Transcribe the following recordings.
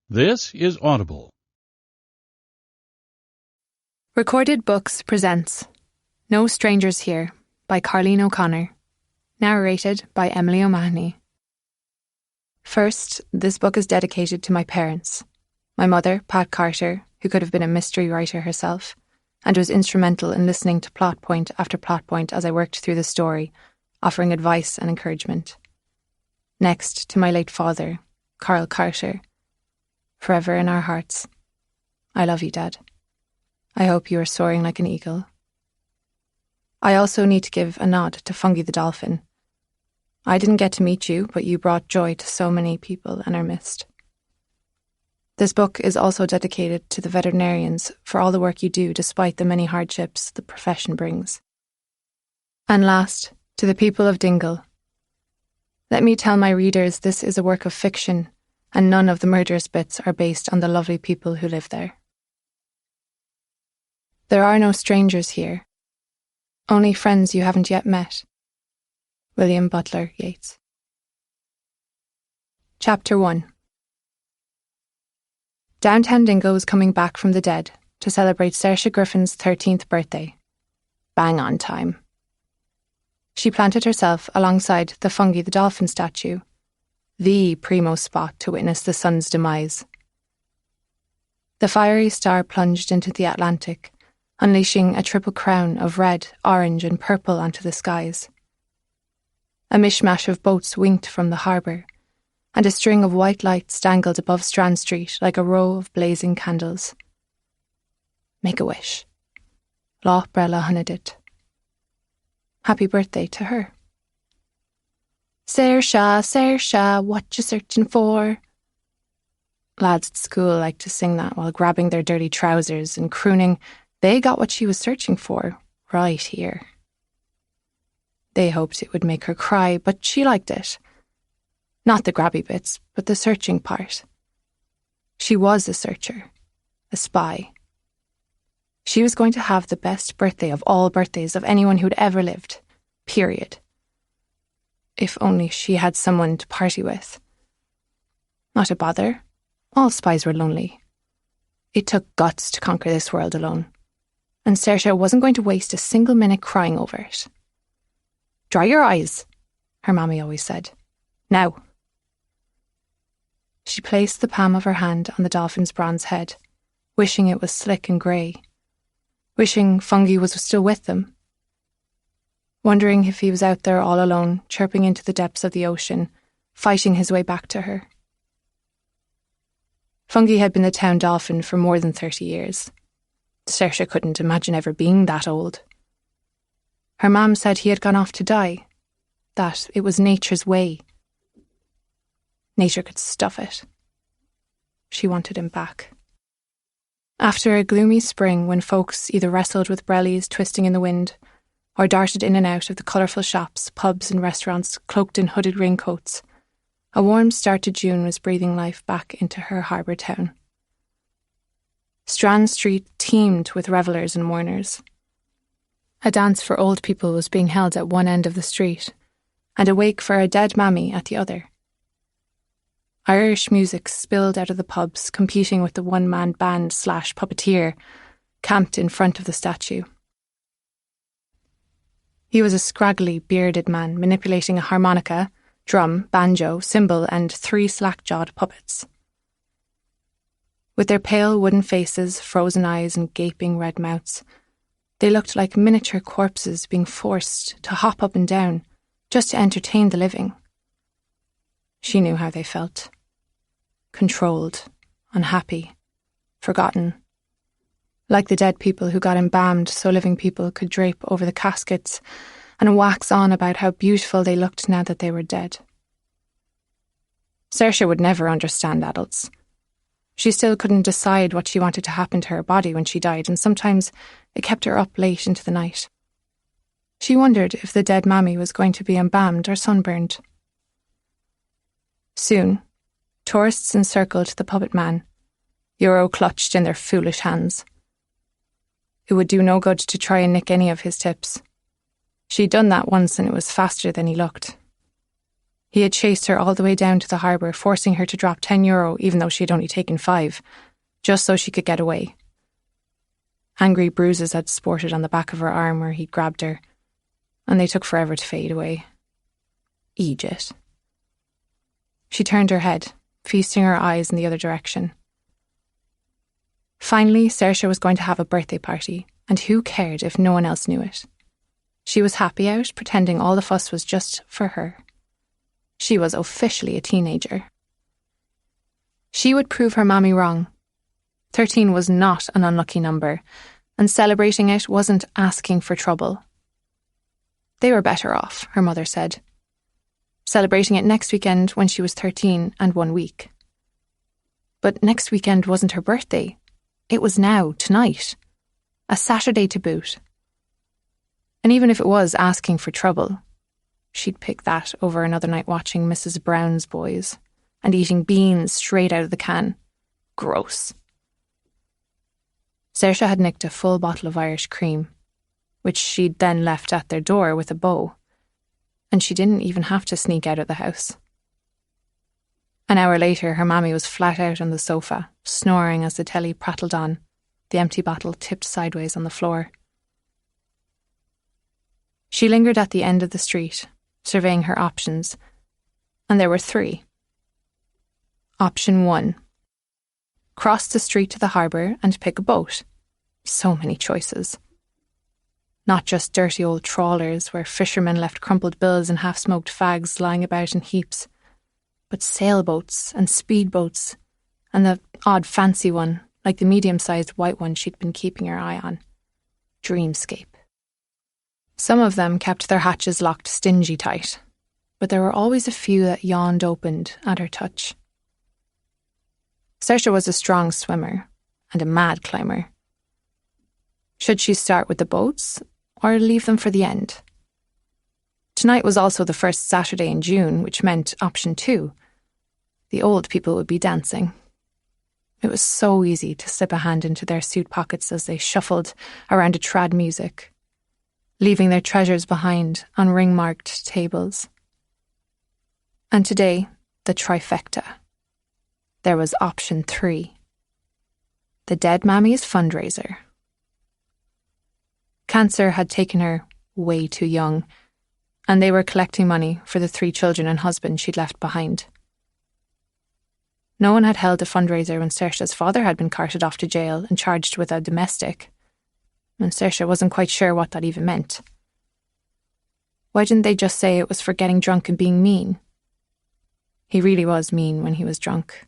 This is Audible. Recorded Books presents No Strangers Here by Carlene O'Connor, narrated by Emily O'Mahony. First, this book is dedicated to my parents. My mother, Pat Carter, who could have been a mystery writer herself, and was instrumental in listening to plot point after plot point as I worked through the story, offering advice and encouragement. Next, to my late father, Carl Carter. Forever in our hearts. I love you, Dad. I hope you are soaring like an eagle. I also need to give a nod to Fungy the dolphin. I didn't get to meet you, but you brought joy to so many people and are missed. This book is also dedicated to the veterinarians for all the work you do despite the many hardships the profession brings. And last, to the people of Dingle. Let me tell my readers this is a work of fiction, and none of the murderous bits are based on the lovely people who live there. There are no strangers here, only friends you haven't yet met. William Butler Yeats. Chapter 1. Downtown Dingle was coming back from the dead to celebrate Saoirse Griffin's 13th birthday. Bang on time. She planted herself alongside the Fungy the dolphin statue, the primo spot to witness the sun's demise. The fiery star plunged into the Atlantic, unleashing a triple crown of red, orange and purple onto the skies. A mishmash of boats winked from the harbour, and a string of white lights dangled above Strand Street like a row of blazing candles. Make a wish. Lá Brella Hunadit. Happy birthday to her. Saoirse, what you searching for? Lads at school liked to sing that while grabbing their dirty trousers and crooning, they got what she was searching for, right here. They hoped it would make her cry, but she liked it. Not the grabby bits, but the searching part. She was a searcher, a spy. She was going to have the best birthday of all birthdays of anyone who'd ever lived, period. If only she had someone to party with. Not a bother. All spies were lonely. It took guts to conquer this world alone, and Saoirse wasn't going to waste a single minute crying over it. Dry your eyes, her mammy always said. Now. She placed the palm of her hand on the dolphin's bronze head, wishing it was slick and grey, wishing Fungy was still with them, wondering if he was out there all alone, chirping into the depths of the ocean, fighting his way back to her. Fungy had been the town dolphin for more than 30 years. Saoirse couldn't imagine ever being that old. Her mum said he had gone off to die, that it was nature's way. Nature could stuff it. She wanted him back. After a gloomy spring when folks either wrestled with brellies twisting in the wind or darted in and out of the colourful shops, pubs and restaurants cloaked in hooded raincoats, a warm start to June was breathing life back into her harbour town. Strand Street teemed with revellers and mourners. A dance for old people was being held at one end of the street, and a wake for a dead mammy at the other. Irish music spilled out of the pubs, competing with the one-man band / puppeteer camped in front of the statue. He was a scraggly, bearded man manipulating a harmonica, drum, banjo, cymbal and 3 slack-jawed puppets. With their pale wooden faces, frozen eyes and gaping red mouths, they looked like miniature corpses being forced to hop up and down just to entertain the living. She knew how they felt. Controlled, unhappy, forgotten. Like the dead people who got embalmed so living people could drape over the caskets and wax on about how beautiful they looked now that they were dead. Saoirse would never understand adults. She still couldn't decide what she wanted to happen to her body when she died, and sometimes it kept her up late into the night. She wondered if the dead mammy was going to be embalmed or sunburned. Soon, tourists encircled the puppet man, euro clutched in their foolish hands. It would do no good to try and nick any of his tips. She'd done that once and it was faster than he looked. He had chased her all the way down to the harbour, forcing her to drop €10 even though she had only taken 5, just so she could get away. Angry bruises had sported on the back of her arm where he'd grabbed her, and they took forever to fade away. Egypt. She turned her head, feasting her eyes in the other direction. Finally, Saoirse was going to have a birthday party, and who cared if no one else knew it? She was happy out, pretending all the fuss was just for her. She was officially a teenager. She would prove her mammy wrong. 13 was not an unlucky number, and celebrating it wasn't asking for trouble. They were better off, her mother said, celebrating it next weekend when she was 13 and 1 week. But next weekend wasn't her birthday. It was now, tonight. A Saturday to boot. And even if it was asking for trouble, she'd pick that over another night watching Mrs. Brown's Boys and eating beans straight out of the can. Gross. Saoirse had nicked a full bottle of Irish cream, which she'd then left at their door with a bow, and she didn't even have to sneak out of the house. An hour later, her mammy was flat out on the sofa, snoring as the telly prattled on, the empty bottle tipped sideways on the floor. She lingered at the end of the street, surveying her options, and there were 3. Option 1. Cross the street to the harbour and pick a boat. So many choices. Not just dirty old trawlers where fishermen left crumpled bills and half-smoked fags lying about in heaps, but sailboats and speedboats, and the odd fancy one, like the medium-sized white one she'd been keeping her eye on. Dreamscape. Some of them kept their hatches locked stingy tight, but there were always a few that yawned opened at her touch. Saoirse was a strong swimmer and a mad climber. Should she start with the boats or leave them for the end? Tonight was also the first Saturday in June, which meant option 2. The old people would be dancing. It was so easy to slip a hand into their suit pockets as they shuffled around a trad music, leaving their treasures behind on ring-marked tables. And today, the trifecta. There was option 3. The dead mammy's fundraiser. Cancer had taken her way too young, and they were collecting money for the 3 children and husband she'd left behind. No one had held a fundraiser when Saoirse's father had been carted off to jail and charged with a domestic, and Saoirse wasn't quite sure what that even meant. Why didn't they just say it was for getting drunk and being mean? He really was mean when he was drunk.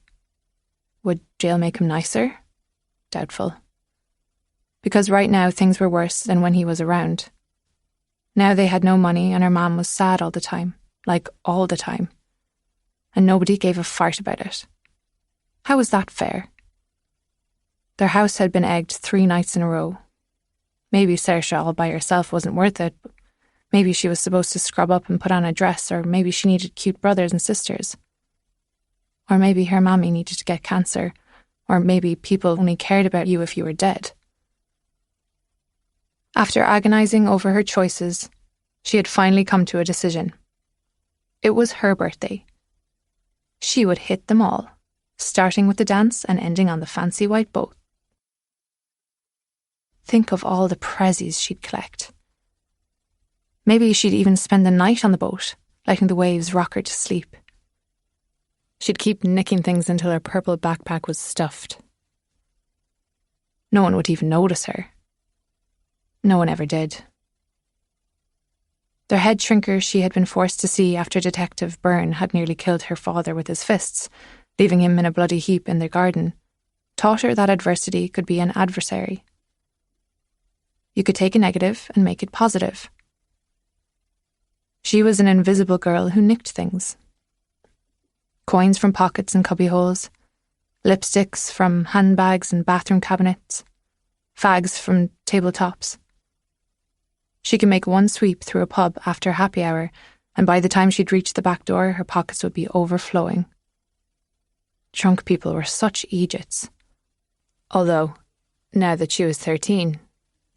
Would jail make him nicer? Doubtful. Because right now things were worse than when he was around. Now they had no money and her mum was sad all the time, like all the time. And nobody gave a fart about it. How was that fair? Their house had been egged 3 nights in a row. Maybe Saoirse all by herself wasn't worth it. Maybe she was supposed to scrub up and put on a dress, or maybe she needed cute brothers and sisters. Or maybe her mammy needed to get cancer, or maybe people only cared about you if you were dead. After agonising over her choices, she had finally come to a decision. It was her birthday. She would hit them all, starting with the dance and ending on the fancy white boat. Think of all the prezzies she'd collect. Maybe she'd even spend the night on the boat, letting the waves rock her to sleep. She'd keep nicking things until her purple backpack was stuffed. No one would even notice her. No one ever did. Their head shrinker she had been forced to see after Detective Byrne had nearly killed her father with his fists, leaving him in a bloody heap in their garden, taught her that adversity could be an adversary. You could take a negative and make it positive. She was an invisible girl who nicked things. Coins from pockets and cubbyholes, lipsticks from handbags and bathroom cabinets, fags from tabletops. She could make one sweep through a pub after happy hour, and by the time she'd reached the back door, her pockets would be overflowing. Drunk people were such idiots. Although, now that she was 13,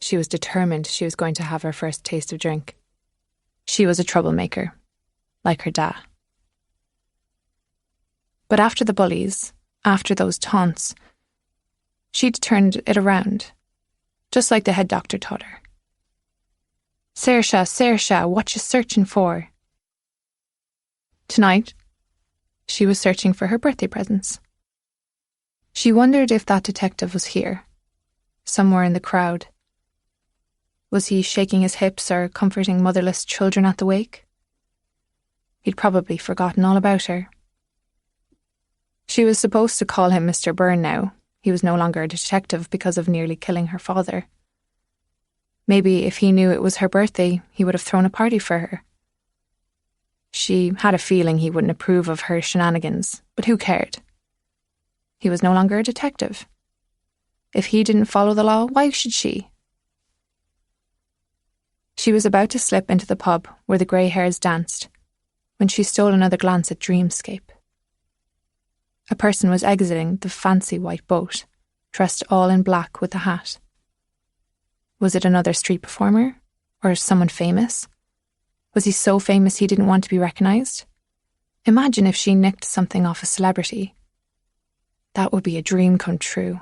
she was determined she was going to have her first taste of drink. She was a troublemaker, like her dad. But after the bullies, after those taunts, she'd turned it around, just like the head doctor taught her. Saoirse, what you searching for? Tonight, she was searching for her birthday presents. She wondered if that detective was here, somewhere in the crowd. Was he shaking his hips or comforting motherless children at the wake? He'd probably forgotten all about her. She was supposed to call him Mr. Byrne now. He was no longer a detective because of nearly killing her father. Maybe if he knew it was her birthday, he would have thrown a party for her. She had a feeling he wouldn't approve of her shenanigans, but who cared? He was no longer a detective. If he didn't follow the law, why should she? She was about to slip into the pub where the grey hairs danced when she stole another glance at Dreamscape. A person was exiting the fancy white boat, dressed all in black with a hat. Was it another street performer? Or someone famous? Was he so famous he didn't want to be recognised? Imagine if she nicked something off a celebrity. That would be a dream come true.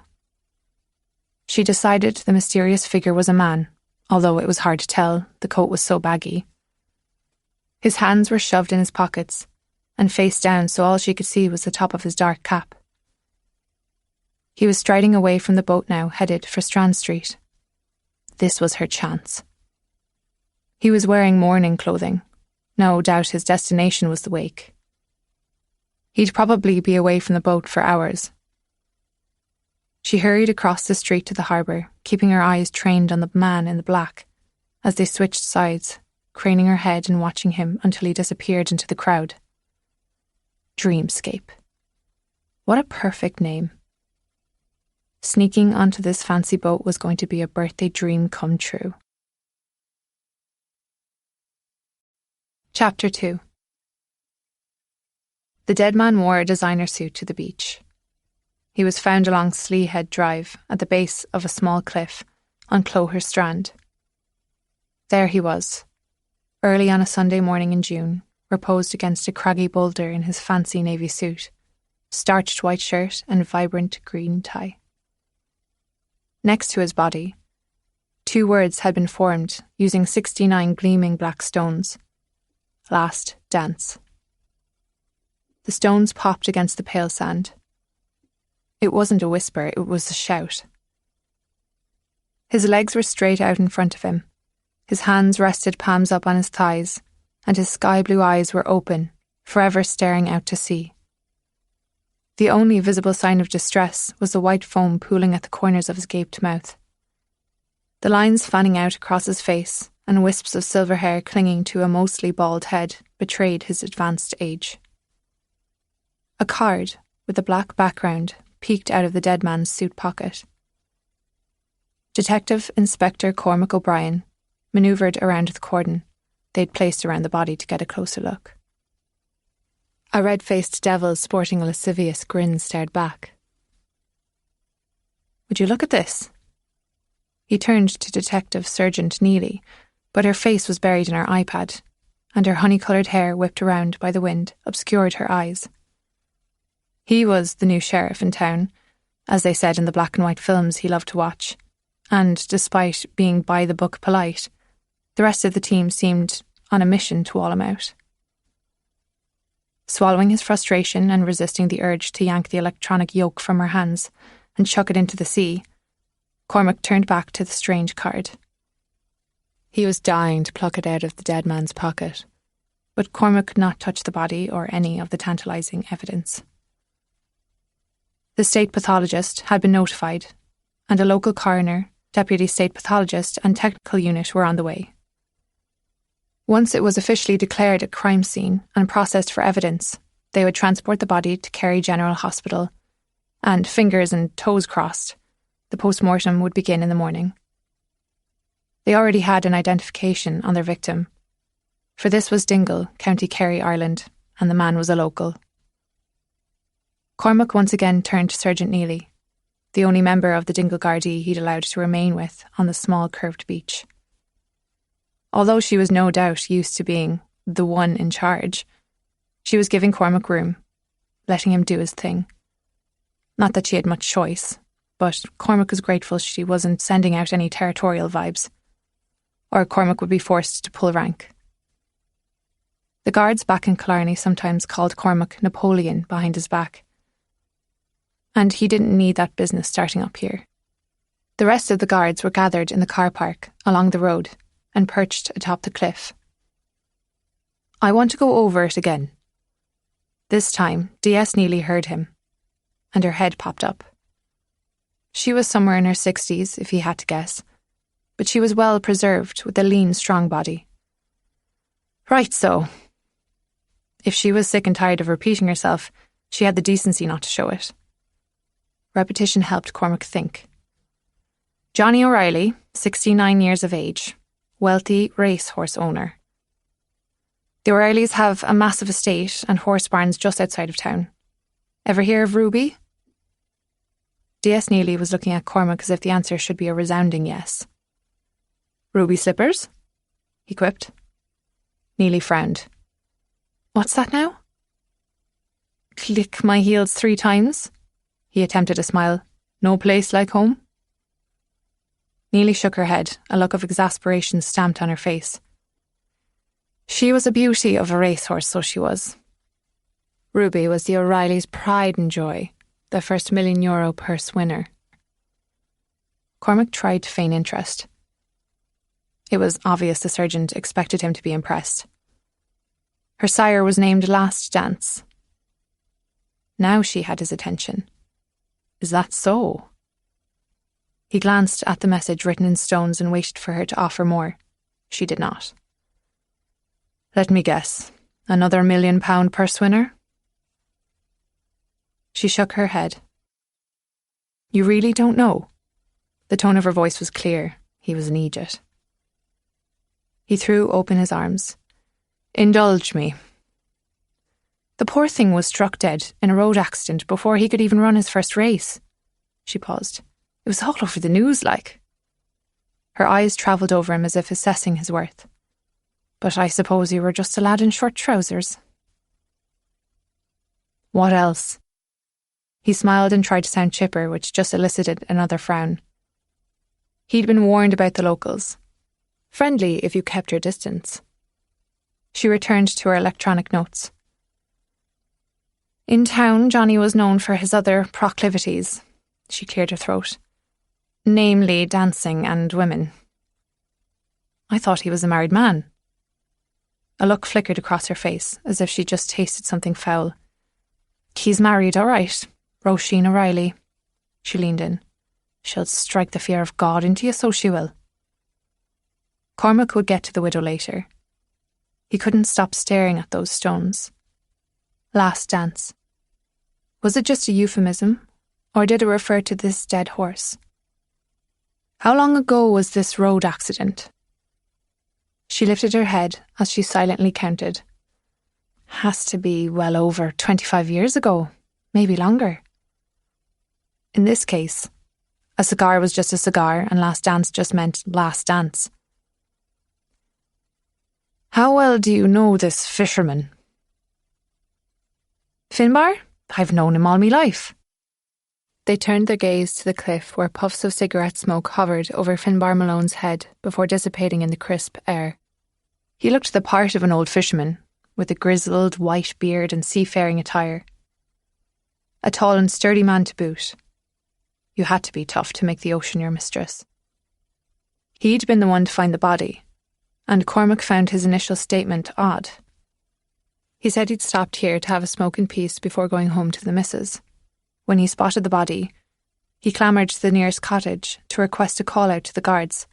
She decided the mysterious figure was a man, although it was hard to tell, the coat was so baggy. His hands were shoved in his pockets, and face down so all she could see was the top of his dark cap. He was striding away from the boat now, headed for Strand Street. This was her chance. He was wearing mourning clothing. No doubt his destination was the wake. He'd probably be away from the boat for hours. She hurried across the street to the harbour, keeping her eyes trained on the man in the black as they switched sides, craning her head and watching him until he disappeared into the crowd. Dreamscape. What a perfect name. Sneaking onto this fancy boat was going to be a birthday dream come true. Chapter 2. The dead man wore a designer suit to the beach. He was found along Sleehead Drive at the base of a small cliff on Clogher Strand. There he was, early on a Sunday morning in June, reposed against a craggy boulder in his fancy navy suit, starched white shirt and vibrant green tie. Next to his body, 2 words had been formed using 69 gleaming black stones. Last dance. The stones popped against the pale sand. It wasn't a whisper, it was a shout. His legs were straight out in front of him. His hands rested palms up on his thighs, and his sky-blue eyes were open, forever staring out to sea. The only visible sign of distress was the white foam pooling at the corners of his gaped mouth. The lines fanning out across his face and wisps of silver hair clinging to a mostly bald head betrayed his advanced age. A card with a black background peeked out of the dead man's suit pocket. Detective Inspector Cormac O'Brien manoeuvred around the cordon they'd placed around the body to get a closer look. A red-faced devil sporting a lascivious grin stared back. "Would you look at this?" He turned to Detective Sergeant Neely, but her face was buried in her iPad, and her honey-coloured hair whipped around by the wind obscured her eyes. He was the new sheriff in town, as they said in the black and white films he loved to watch, and despite being by-the-book polite, the rest of the team seemed on a mission to wall him out. Swallowing his frustration and resisting the urge to yank the electronic yoke from her hands and chuck it into the sea, Cormac turned back to the strange card. He was dying to pluck it out of the dead man's pocket, but Cormac could not touch the body or any of the tantalising evidence. The state pathologist had been notified, and a local coroner, deputy state pathologist and technical unit were on the way. Once it was officially declared a crime scene and processed for evidence, they would transport the body to Kerry General Hospital, and, fingers and toes crossed, the post-mortem would begin in the morning. They already had an identification on their victim, for this was Dingle, County Kerry, Ireland, and the man was a local. Cormac once again turned to Sergeant Neely, the only member of the Dingle Gardaí he'd allowed to remain with on the small curved beach. Although she was no doubt used to being the one in charge, she was giving Cormac room, letting him do his thing. Not that she had much choice, but Cormac was grateful she wasn't sending out any territorial vibes, or Cormac would be forced to pull rank. The guards back in Killarney sometimes called Cormac Napoleon behind his back, and he didn't need that business starting up here. The rest of the guards were gathered in the car park along the road and perched atop the cliff. "I want to go over it again." This time, D.S. Neely heard him, and her head popped up. She was somewhere in her 60s, if he had to guess, but she was well preserved with a lean, strong body. Right so. If she was sick and tired of repeating herself, she had the decency not to show it. Repetition helped Cormac think. Johnny O'Reilly, 69 years of age, wealthy racehorse owner. The O'Reillys have a massive estate and horse barns just outside of town. Ever hear of Ruby? D.S. Neely was looking at Cormac as if the answer should be a resounding yes. "Ruby slippers?" he quipped. Neely frowned. "What's that now?" "Click my heels 3 times. He attempted a smile. "No place like home?" Neely shook her head, a look of exasperation stamped on her face. She was a beauty of a racehorse, so she was. Ruby was the O'Reillys' pride and joy, the first €1 million purse winner. Cormac tried to feign interest. It was obvious the sergeant expected him to be impressed. Her sire was named Last Dance. Now she had his attention. Is that so? He glanced at the message written in stones and waited for her to offer more. She did not. "Let me guess. Another £1 million purse winner?" She shook her head. "You really don't know?" The tone of her voice was clear. He was an idiot. He threw open his arms. "Indulge me." "The poor thing was struck dead in a road accident before he could even run his first race." She paused. "It was all over the news, like." Her eyes travelled over him as if assessing his worth. "But I suppose you were just a lad in short trousers." "What else?" He smiled and tried to sound chipper, which just elicited another frown. He'd been warned about the locals. Friendly if you kept your distance. She returned to her electronic notes. "In town, Johnny was known for his other proclivities." She cleared her throat. "Namely, dancing and women." "I thought he was a married man." A look flickered across her face, as if she'd just tasted something foul. "He's married, all right. Roisin O'Reilly." She leaned in. "She'll strike the fear of God into you, so she will." Cormac would get to the widow later. He couldn't stop staring at those stones. Last Dance. Was it just a euphemism, or did it refer to this dead horse? How long ago was this road accident? She lifted her head as she silently counted. Has to be well over 25 years ago, maybe longer. In this case, a cigar was just a cigar and Last Dance just meant last dance. "How well do you know this fisherman?" "Finbar? I've known him all my life." They turned their gaze to the cliff where puffs of cigarette smoke hovered over Finbar Malone's head before dissipating in the crisp air. He looked the part of an old fisherman, with a grizzled white beard and seafaring attire. A tall and sturdy man to boot. You had to be tough to make the ocean your mistress. He'd been the one to find the body, and Cormac found his initial statement odd. He said he'd stopped here to have a smoke in peace before going home to the missus. When he spotted the body, he clamoured to the nearest cottage to request a call out to the guards.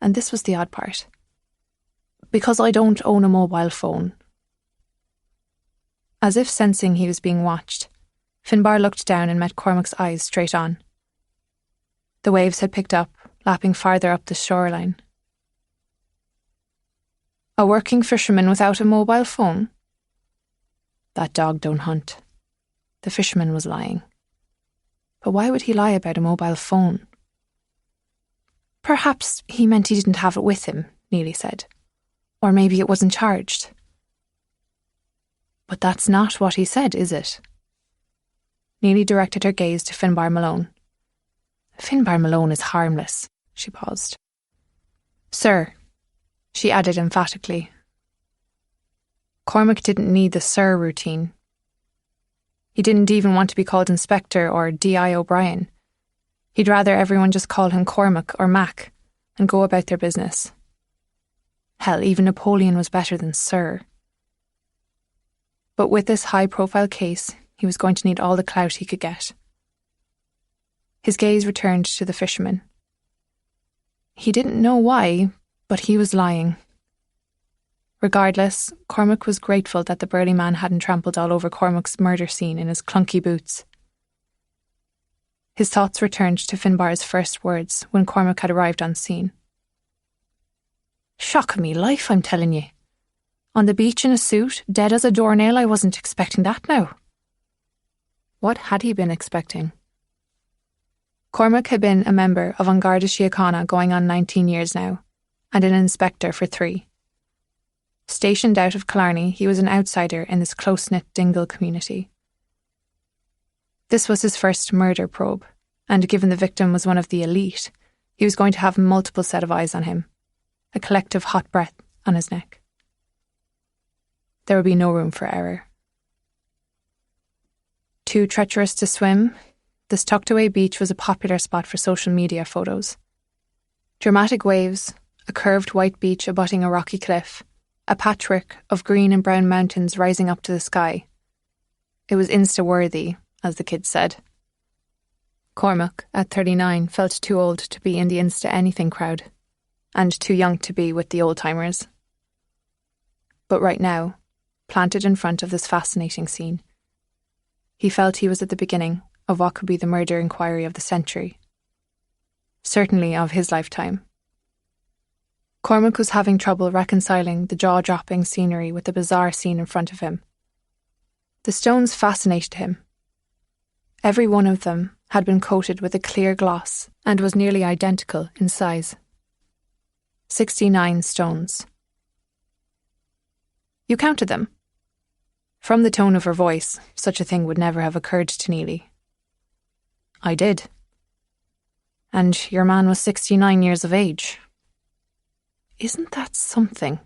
And this was the odd part. "Because I don't own a mobile phone." As if sensing he was being watched, Finbar looked down and met Cormac's eyes straight on. The waves had picked up, lapping farther up the shoreline. "A working fisherman without a mobile phone?" "That dog don't hunt." The fisherman was lying. But why would he lie about a mobile phone? "Perhaps he meant he didn't have it with him," Neely said. "Or maybe it wasn't charged." "But that's not what he said, is it?" Neely directed her gaze to Finbar Malone. Finbar Malone is harmless, she paused. Sir, she added emphatically. Cormac didn't need the sir routine. He didn't even want to be called Inspector or D.I. O'Brien. He'd rather everyone just call him Cormac or Mac and go about their business. Hell, even Napoleon was better than Sir. But with this high-profile case, he was going to need all the clout he could get. His gaze returned to the fisherman. He didn't know why, but he was lying. Regardless, Cormac was grateful that the burly man hadn't trampled all over Cormac's murder scene in his clunky boots. His thoughts returned to Finbar's first words when Cormac had arrived on scene. Shock of me life, I'm telling you. On the beach in a suit, dead as a doornail, I wasn't expecting that now. What had he been expecting? Cormac had been a member of An Garda Síochána going on 19 years now, and an inspector for 3. Stationed out of Killarney, he was an outsider in this close-knit Dingle community. This was his first murder probe, and given the victim was one of the elite, he was going to have multiple set of eyes on him, a collective hot breath on his neck. There would be no room for error. Too treacherous to swim, this tucked-away beach was a popular spot for social media photos. Dramatic waves, a curved white beach abutting a rocky cliff, a patchwork of green and brown mountains rising up to the sky. It was Insta-worthy, as the kids said. Cormac, at 39, felt too old to be in the Insta-anything crowd, and too young to be with the old-timers. But right now, planted in front of this fascinating scene, he felt he was at the beginning of what could be the murder inquiry of the century. Certainly of his lifetime. Cormac was having trouble reconciling the jaw-dropping scenery with the bizarre scene in front of him. The stones fascinated him. Every one of them had been coated with a clear gloss and was nearly identical in size. 69 stones. You counted them? From the tone of her voice, such a thing would never have occurred to Neely. I did. And your man was 69 years of age. Isn't that something?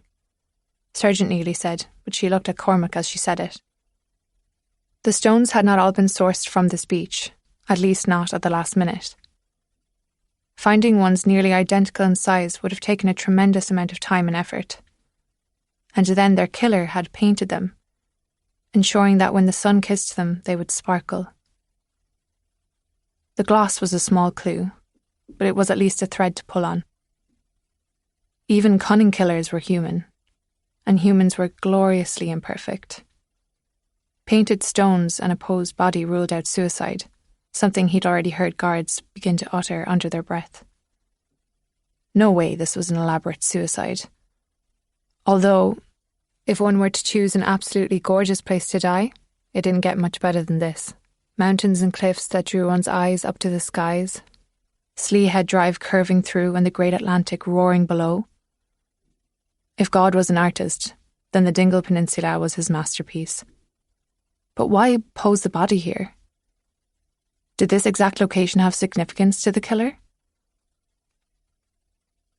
Sergeant Neely said, but she looked at Cormac as she said it. The stones had not all been sourced from this beach, at least not at the last minute. Finding ones nearly identical in size would have taken a tremendous amount of time and effort. And then their killer had painted them, ensuring that when the sun kissed them, they would sparkle. The gloss was a small clue, but it was at least a thread to pull on. Even cunning killers were human, and humans were gloriously imperfect. Painted stones and a posed body ruled out suicide, something he'd already heard guards begin to utter under their breath. No way this was an elaborate suicide. Although, if one were to choose an absolutely gorgeous place to die, it didn't get much better than this. Mountains and cliffs that drew one's eyes up to the skies, Slee Head Drive curving through and the great Atlantic roaring below. If God was an artist, then the Dingle Peninsula was his masterpiece. But why pose the body here? Did this exact location have significance to the killer?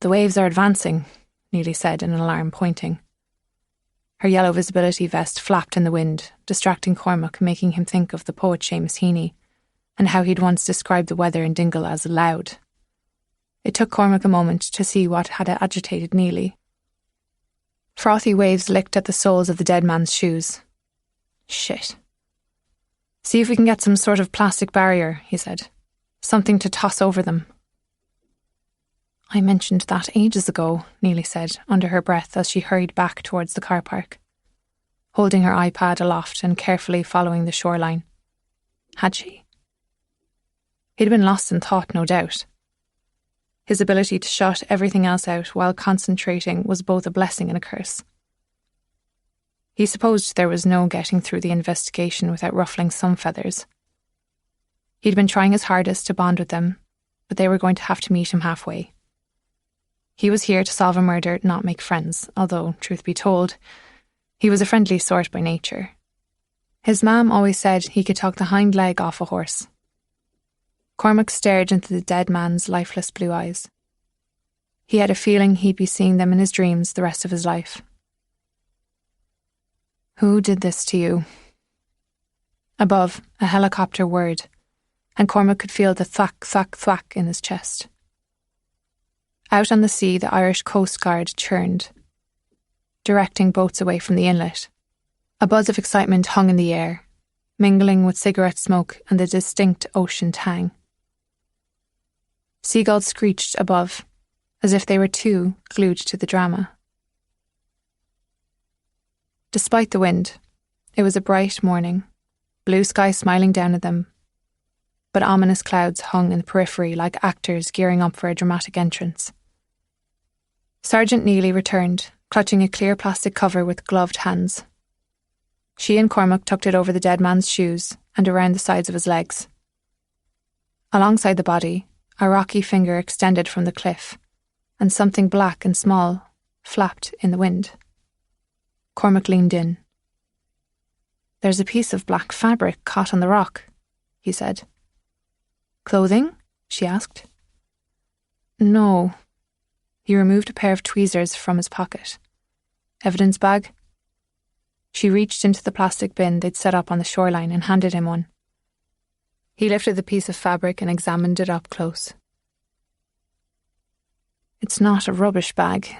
The waves are advancing, Neely said in alarm, pointing. Her yellow visibility vest flapped in the wind, distracting Cormac, making him think of the poet Seamus Heaney, and how he'd once described the weather in Dingle as loud. It took Cormac a moment to see what had agitated Neely. Frothy waves licked at the soles of the dead man's shoes. Shit. See if we can get some sort of plastic barrier, he said. Something to toss over them. I mentioned that ages ago, Neely said, under her breath as she hurried back towards the car park, holding her iPad aloft and carefully following the shoreline. Had she? He'd been lost in thought, no doubt. His ability to shut everything else out while concentrating was both a blessing and a curse. He supposed there was no getting through the investigation without ruffling some feathers. He'd been trying his hardest to bond with them, but they were going to have to meet him halfway. He was here to solve a murder, not make friends, although, truth be told, he was a friendly sort by nature. His mam always said he could talk the hind leg off a horse. Cormac stared into the dead man's lifeless blue eyes. He had a feeling he'd be seeing them in his dreams the rest of his life. "Who did this to you?" Above, a helicopter whirred, and Cormac could feel the thwack, thwack, thwack in his chest. Out on the sea, the Irish Coast Guard churned, directing boats away from the inlet. A buzz of excitement hung in the air, mingling with cigarette smoke and the distinct ocean tang. Seagulls screeched above, as if they were too glued to the drama. Despite the wind, it was a bright morning, blue sky smiling down at them, but ominous clouds hung in the periphery like actors gearing up for a dramatic entrance. Sergeant Neely returned, clutching a clear plastic cover with gloved hands. She and Cormac tucked it over the dead man's shoes and around the sides of his legs. Alongside the body, a rocky finger extended from the cliff, and something black and small flapped in the wind. Cormac leaned in. "There's a piece of black fabric caught on the rock," he said. "Clothing?" she asked. "No." He removed a pair of tweezers from his pocket. "Evidence bag?" She reached into the plastic bin they'd set up on the shoreline and handed him one. He lifted the piece of fabric and examined it up close. "It's not a rubbish bag.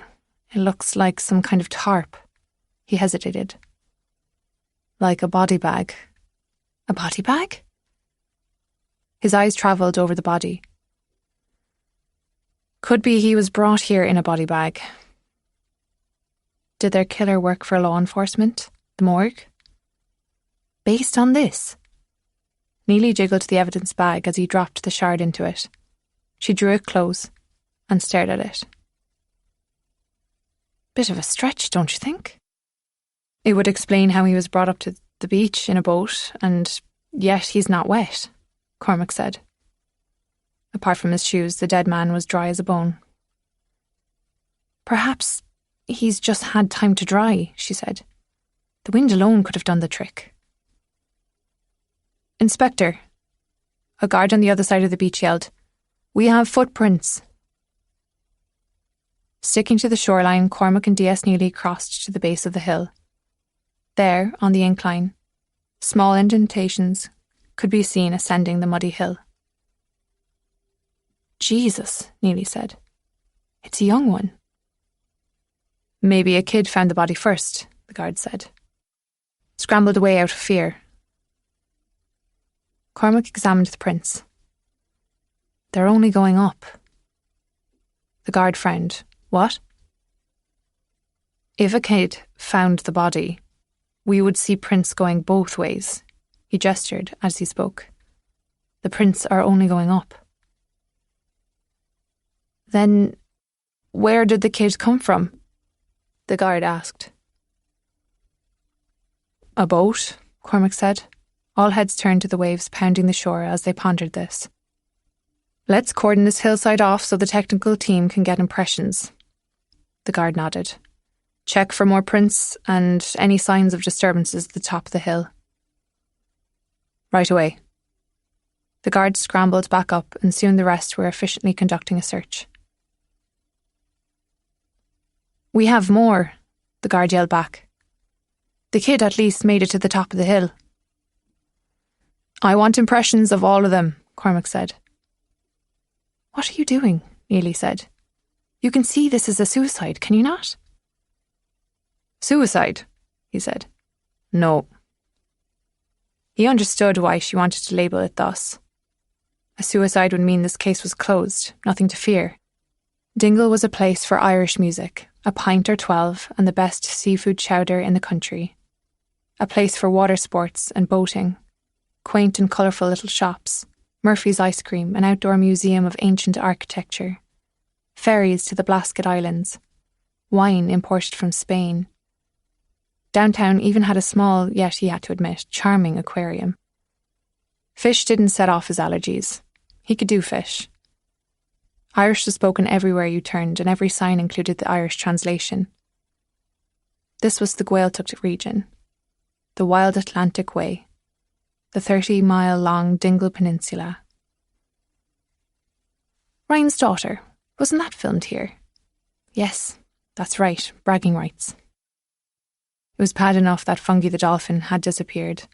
It looks like some kind of tarp." He hesitated. "Like a body bag." "A body bag?" His eyes travelled over the body. "Could be he was brought here in a body bag." Did their killer work for law enforcement? The morgue? Based on this? Neely jiggled the evidence bag as he dropped the shard into it. She drew it close and stared at it. "Bit of a stretch, don't you think?" "It would explain how he was brought up to the beach in a boat, and yet he's not wet," Cormac said. Apart from his shoes, the dead man was dry as a bone. "Perhaps he's just had time to dry," she said. "The wind alone could have done the trick." "Inspector," a guard on the other side of the beach yelled, "we have footprints." Sticking to the shoreline, Cormac and D.S. Neely crossed to the base of the hill. There, on the incline, small indentations could be seen ascending the muddy hill. "Jesus," Neely said. "It's a young one." "Maybe a kid found the body first," the guard said. "Scrambled away out of fear." Cormac examined the prints. "They're only going up." The guard frowned. "What?" "If a kid found the body, we would see prints going both ways." He gestured as he spoke. "The prints are only going up." "Then where did the kid come from?" the guard asked. "A boat," Cormac said. All heads turned to the waves pounding the shore as they pondered this. "Let's cordon this hillside off so the technical team can get impressions." The guard nodded. "Check for more prints and any signs of disturbances at the top of the hill." "Right away." The guard scrambled back up and soon the rest were efficiently conducting a search. "We have more," the guard yelled back. "The kid at least made it to the top of the hill." "I want impressions of all of them," Cormac said. "What are you doing?" Neely said. "You can see this is a suicide, can you not?" "Suicide?" he said. "No." He understood why she wanted to label it thus. A suicide would mean this case was closed, nothing to fear. Dingle was a place for Irish music, a pint or 12 and the best seafood chowder in the country. A place for water sports and boating, quaint and colourful little shops, Murphy's ice cream, an outdoor museum of ancient architecture, ferries to the Blasket Islands, wine imported from Spain. Downtown even had a small, yet he had to admit, charming aquarium. Fish didn't set off his allergies. He could do fish. Irish was spoken everywhere you turned, and every sign included the Irish translation. This was the Gaeltacht region. the wild Atlantic Way, the 30-mile-long Dingle Peninsula. Ryan's Daughter, wasn't that filmed here? Yes, that's right, bragging rights. It was bad enough that Fungy the dolphin had disappeared.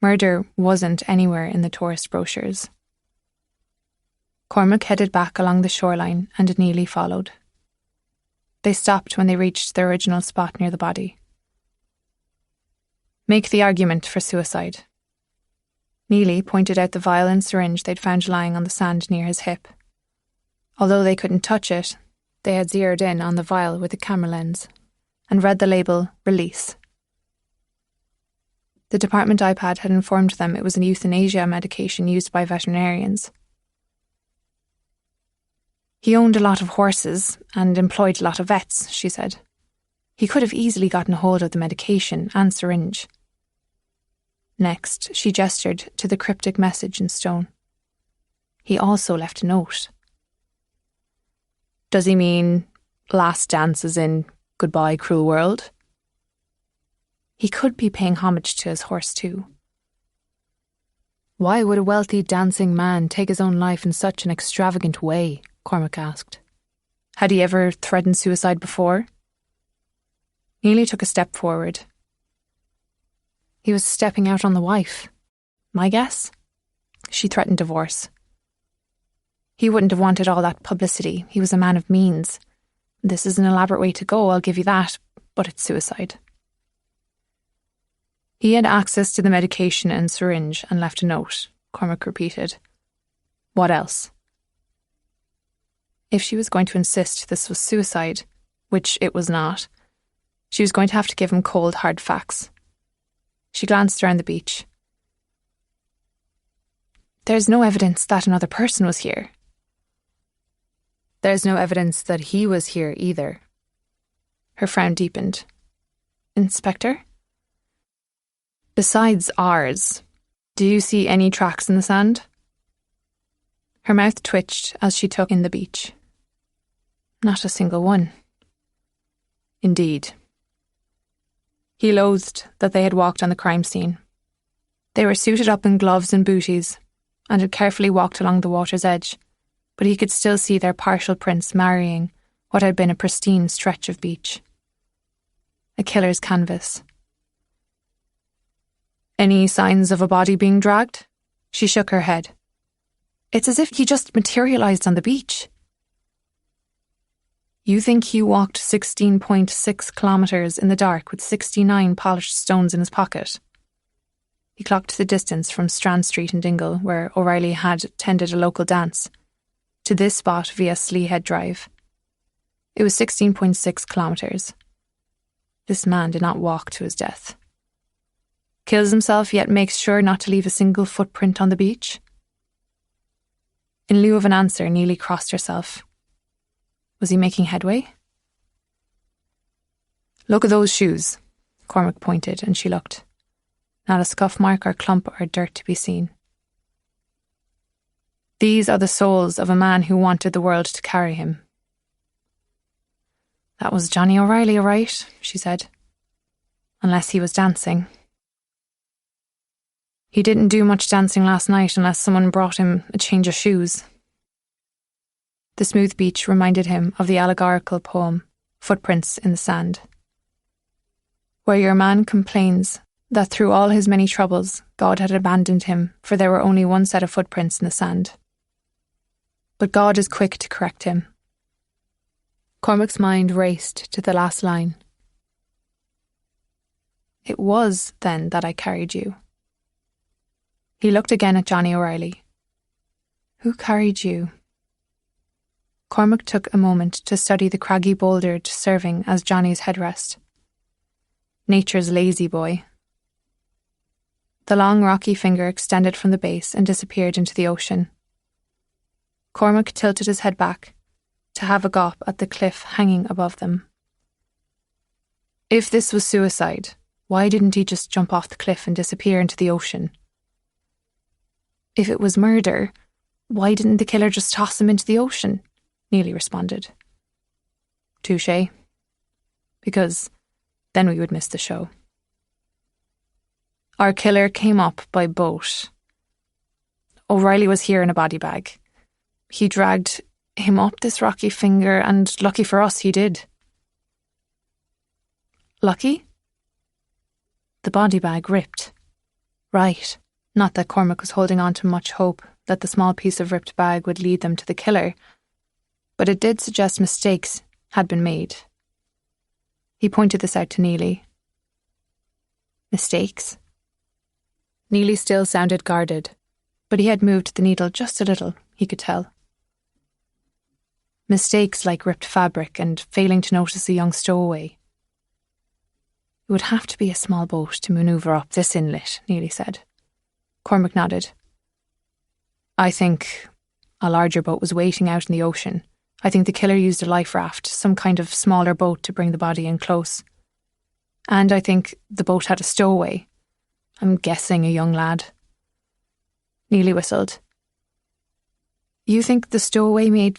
Murder wasn't anywhere in the tourist brochures. Cormac headed back along the shoreline and Neely followed. They stopped when they reached their original spot near the body. Make the argument for suicide. Neely pointed out the vial and syringe they'd found lying on the sand near his hip. Although they couldn't touch it, they had zeroed in on the vial with a camera lens and read the label Release. The department iPad had informed them it was a euthanasia medication used by veterinarians. He owned a lot of horses and employed a lot of vets, she said. He could have easily gotten hold of the medication and syringe. Next, she gestured to the cryptic message in stone. He also left a note. Does he mean last dance as in goodbye, cruel world? He could be paying homage to his horse too. Why would a wealthy dancing man take his own life in such an extravagant way? Cormac asked. Had he ever threatened suicide before? Neely took a step forward. He was stepping out on the wife. My guess? She threatened divorce. He wouldn't have wanted all that publicity. He was a man of means. This is an elaborate way to go, I'll give you that, but it's suicide. He had access to the medication and syringe and left a note, Cormac repeated. What else? If she was going to insist this was suicide, which it was not, she was going to have to give him cold, hard facts. She glanced around the beach. There's no evidence that another person was here. There's no evidence that he was here either. Her frown deepened. Inspector? Besides ours, do you see any tracks in the sand? Her mouth twitched as she took in the beach. Not a single one. Indeed. He loathed that they had walked on the crime scene. They were suited up in gloves and booties and had carefully walked along the water's edge, but he could still see their partial prints marrying what had been a pristine stretch of beach. A killer's canvas. Any signs of a body being dragged? She shook her head. It's as if he just materialised on the beach. You think he walked 16.6 kilometres in the dark with 69 polished stones in his pocket? He clocked the distance from Strand Street in Dingle, where O'Reilly had attended a local dance, to this spot via Sleehead Drive. It was 16.6 kilometres. This man did not walk to his death. Kills himself yet makes sure not to leave a single footprint on the beach? In lieu of an answer, Neely crossed herself. Was he making headway? Look at those shoes, Cormac pointed, and she looked. Not a scuff mark or clump or dirt to be seen. These are the soles of a man who wanted the world to carry him. That was Johnny O'Reilly, all right, she said. Unless he was dancing. He didn't do much dancing last night unless someone brought him a change of shoes. The smooth beach reminded him of the allegorical poem, Footprints in the Sand, where your man complains that through all his many troubles, God had abandoned him, for there were only one set of footprints in the sand. But God is quick to correct him. Cormac's mind raced to the last line. It was then that I carried you. He looked again at Johnny O'Reilly. Who carried you? Cormac took a moment to study the craggy boulder serving as Johnny's headrest. Nature's lazy boy. The long rocky finger extended from the base and disappeared into the ocean. Cormac tilted his head back to have a gawp at the cliff hanging above them. If this was suicide, why didn't he just jump off the cliff and disappear into the ocean? If it was murder, why didn't the killer just toss him into the ocean? Neely responded. Touché. Because then we would miss the show. Our killer came up by boat. O'Reilly was here in a body bag. He dragged him up this rocky finger, and lucky for us, he did. Lucky? The body bag ripped. Right. Not that Cormac was holding on to much hope that the small piece of ripped bag would lead them to the killer, but it did suggest mistakes had been made. He pointed this out to Neely. Mistakes? Neely still sounded guarded, but he had moved the needle just a little, he could tell. Mistakes like ripped fabric and failing to notice a young stowaway. It would have to be a small boat to manoeuvre up this inlet, Neely said. Cormac nodded. I think a larger boat was waiting out in the ocean. I think the killer used a life raft, some kind of smaller boat to bring the body in close. And I think the boat had a stowaway. I'm guessing a young lad. Neely whistled. You think the stowaway made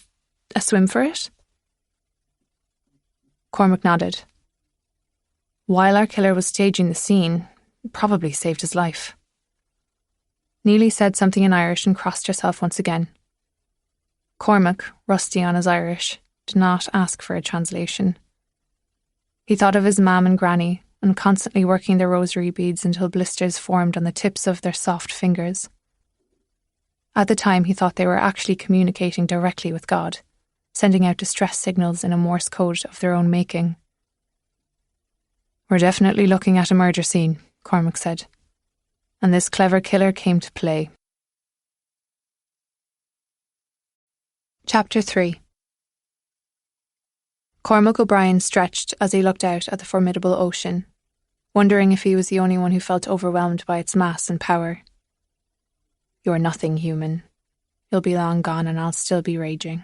a swim for it? Cormac nodded. While our killer was staging the scene, it probably saved his life. Neely said something in Irish and crossed herself once again. Cormac, rusty on his Irish, did not ask for a translation. He thought of his mam and granny, and constantly working their rosary beads until blisters formed on the tips of their soft fingers. At the time, he thought they were actually communicating directly with God, sending out distress signals in a Morse code of their own making. We're definitely looking at a murder scene, Cormac said, and this clever killer came to play. Chapter 3. Cormac O'Brien stretched as he looked out at the formidable ocean, wondering if he was the only one who felt overwhelmed by its mass and power. You're nothing, human. You'll be long gone and I'll still be raging.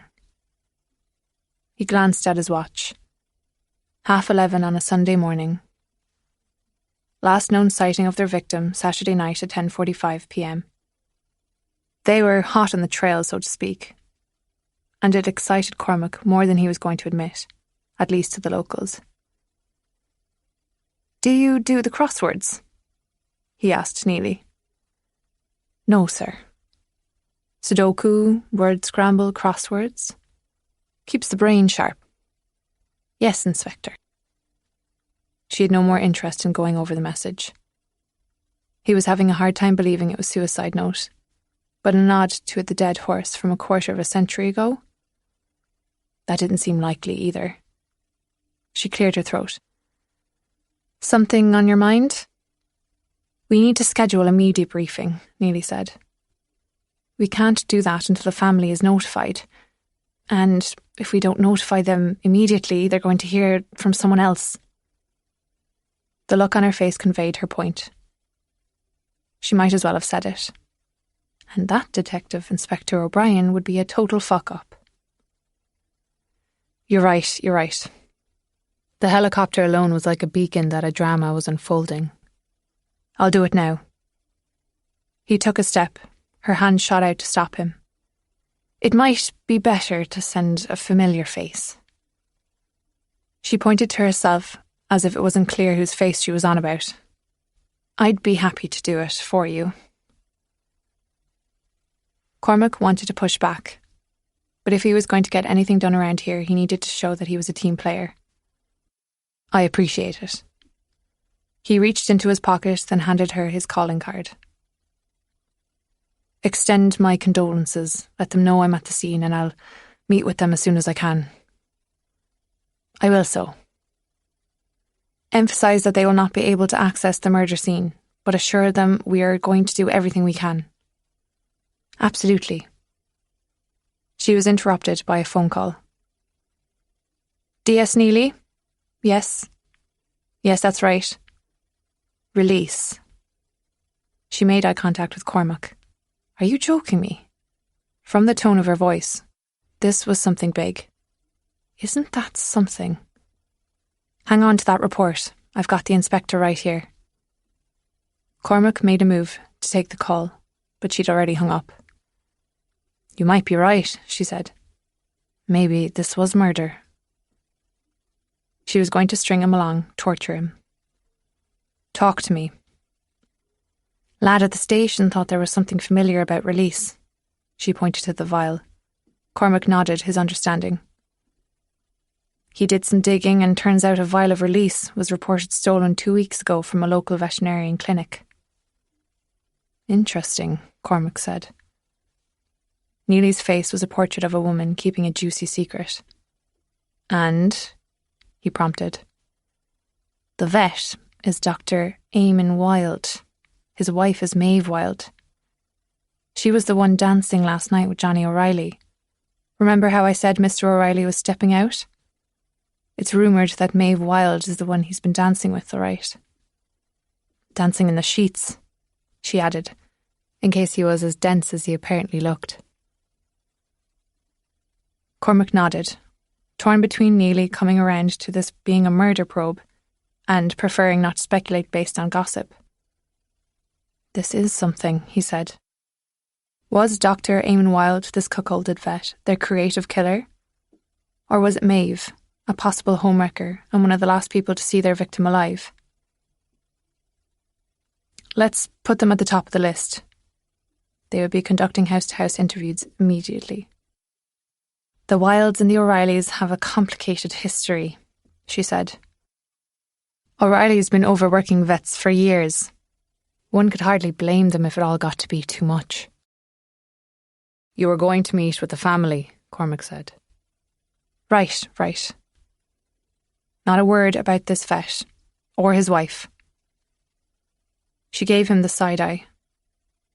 He glanced at his watch. 11:30 on a Sunday morning. Last known sighting of their victim, Saturday night at 10:45 p.m. They were hot on the trail, so to speak, and it excited Cormac more than he was going to admit, at least to the locals. Do you do the crosswords? He asked Neely. No, sir. Sudoku, word scramble, crosswords. Keeps the brain sharp. Yes, Inspector. She had no more interest in going over the message. He was having a hard time believing it was a suicide note, but a nod to the dead horse from a quarter of a century ago? That didn't seem likely either. She cleared her throat. Something on your mind? We need to schedule a media briefing, Neely said. We can't do that until the family is notified. And if we don't notify them immediately, they're going to hear from someone else. The look on her face conveyed her point. She might as well have said it. And that Detective Inspector O'Brien would be a total fuck-up. You're right. The helicopter alone was like a beacon that a drama was unfolding. I'll do it now. He took a step. Her hand shot out to stop him. It might be better to send a familiar face. She pointed to herself as if it wasn't clear whose face she was on about. I'd be happy to do it for you. Cormac wanted to push back, but if he was going to get anything done around here, he needed to show that he was a team player. I appreciate it. He reached into his pocket, then handed her his calling card. Extend my condolences. Let them know I'm at the scene and I'll meet with them as soon as I can. I will so. Emphasise that they will not be able to access the murder scene, but assure them we are going to do everything we can. Absolutely. She was interrupted by a phone call. DS Neely? Yes. Yes, that's right. Release. She made eye contact with Cormac. Are you joking me? From the tone of her voice, this was something big. Isn't that something? Hang on to that report. I've got the inspector right here. Cormac made a move to take the call, but she'd already hung up. You might be right, she said. Maybe this was murder. She was going to string him along, torture him. Talk to me. Lad at the station thought there was something familiar about release. She pointed to the vial. Cormac nodded his understanding. He did some digging and turns out a vial of release was reported stolen 2 weeks ago from a local veterinarian clinic. Interesting, Cormac said. Neely's face was a portrait of a woman keeping a juicy secret. And, he prompted, the vet is Dr. Eamon Wilde. His wife is Maeve Wilde. She was the one dancing last night with Johnny O'Reilly. Remember how I said Mr. O'Reilly was stepping out? It's rumoured that Maeve Wilde is the one he's been dancing with, all right. Dancing in the sheets, she added, in case he was as dense as he apparently looked. Cormac nodded, torn between Neely coming around to this being a murder probe and preferring not to speculate based on gossip. This is something, he said. Was Dr. Eamon Wilde, this cuckolded vet, their creative killer? Or was it Maeve, a possible homewrecker and one of the last people to see their victim alive? Let's put them at the top of the list. They would be conducting house-to-house interviews immediately. The Wildes and the O'Reillys have a complicated history, she said. O'Reilly's been overworking vets for years. One could hardly blame them if it all got to be too much. You were going to meet with the family, Cormac said. Right. Not a word about this vet, or his wife. She gave him the side-eye.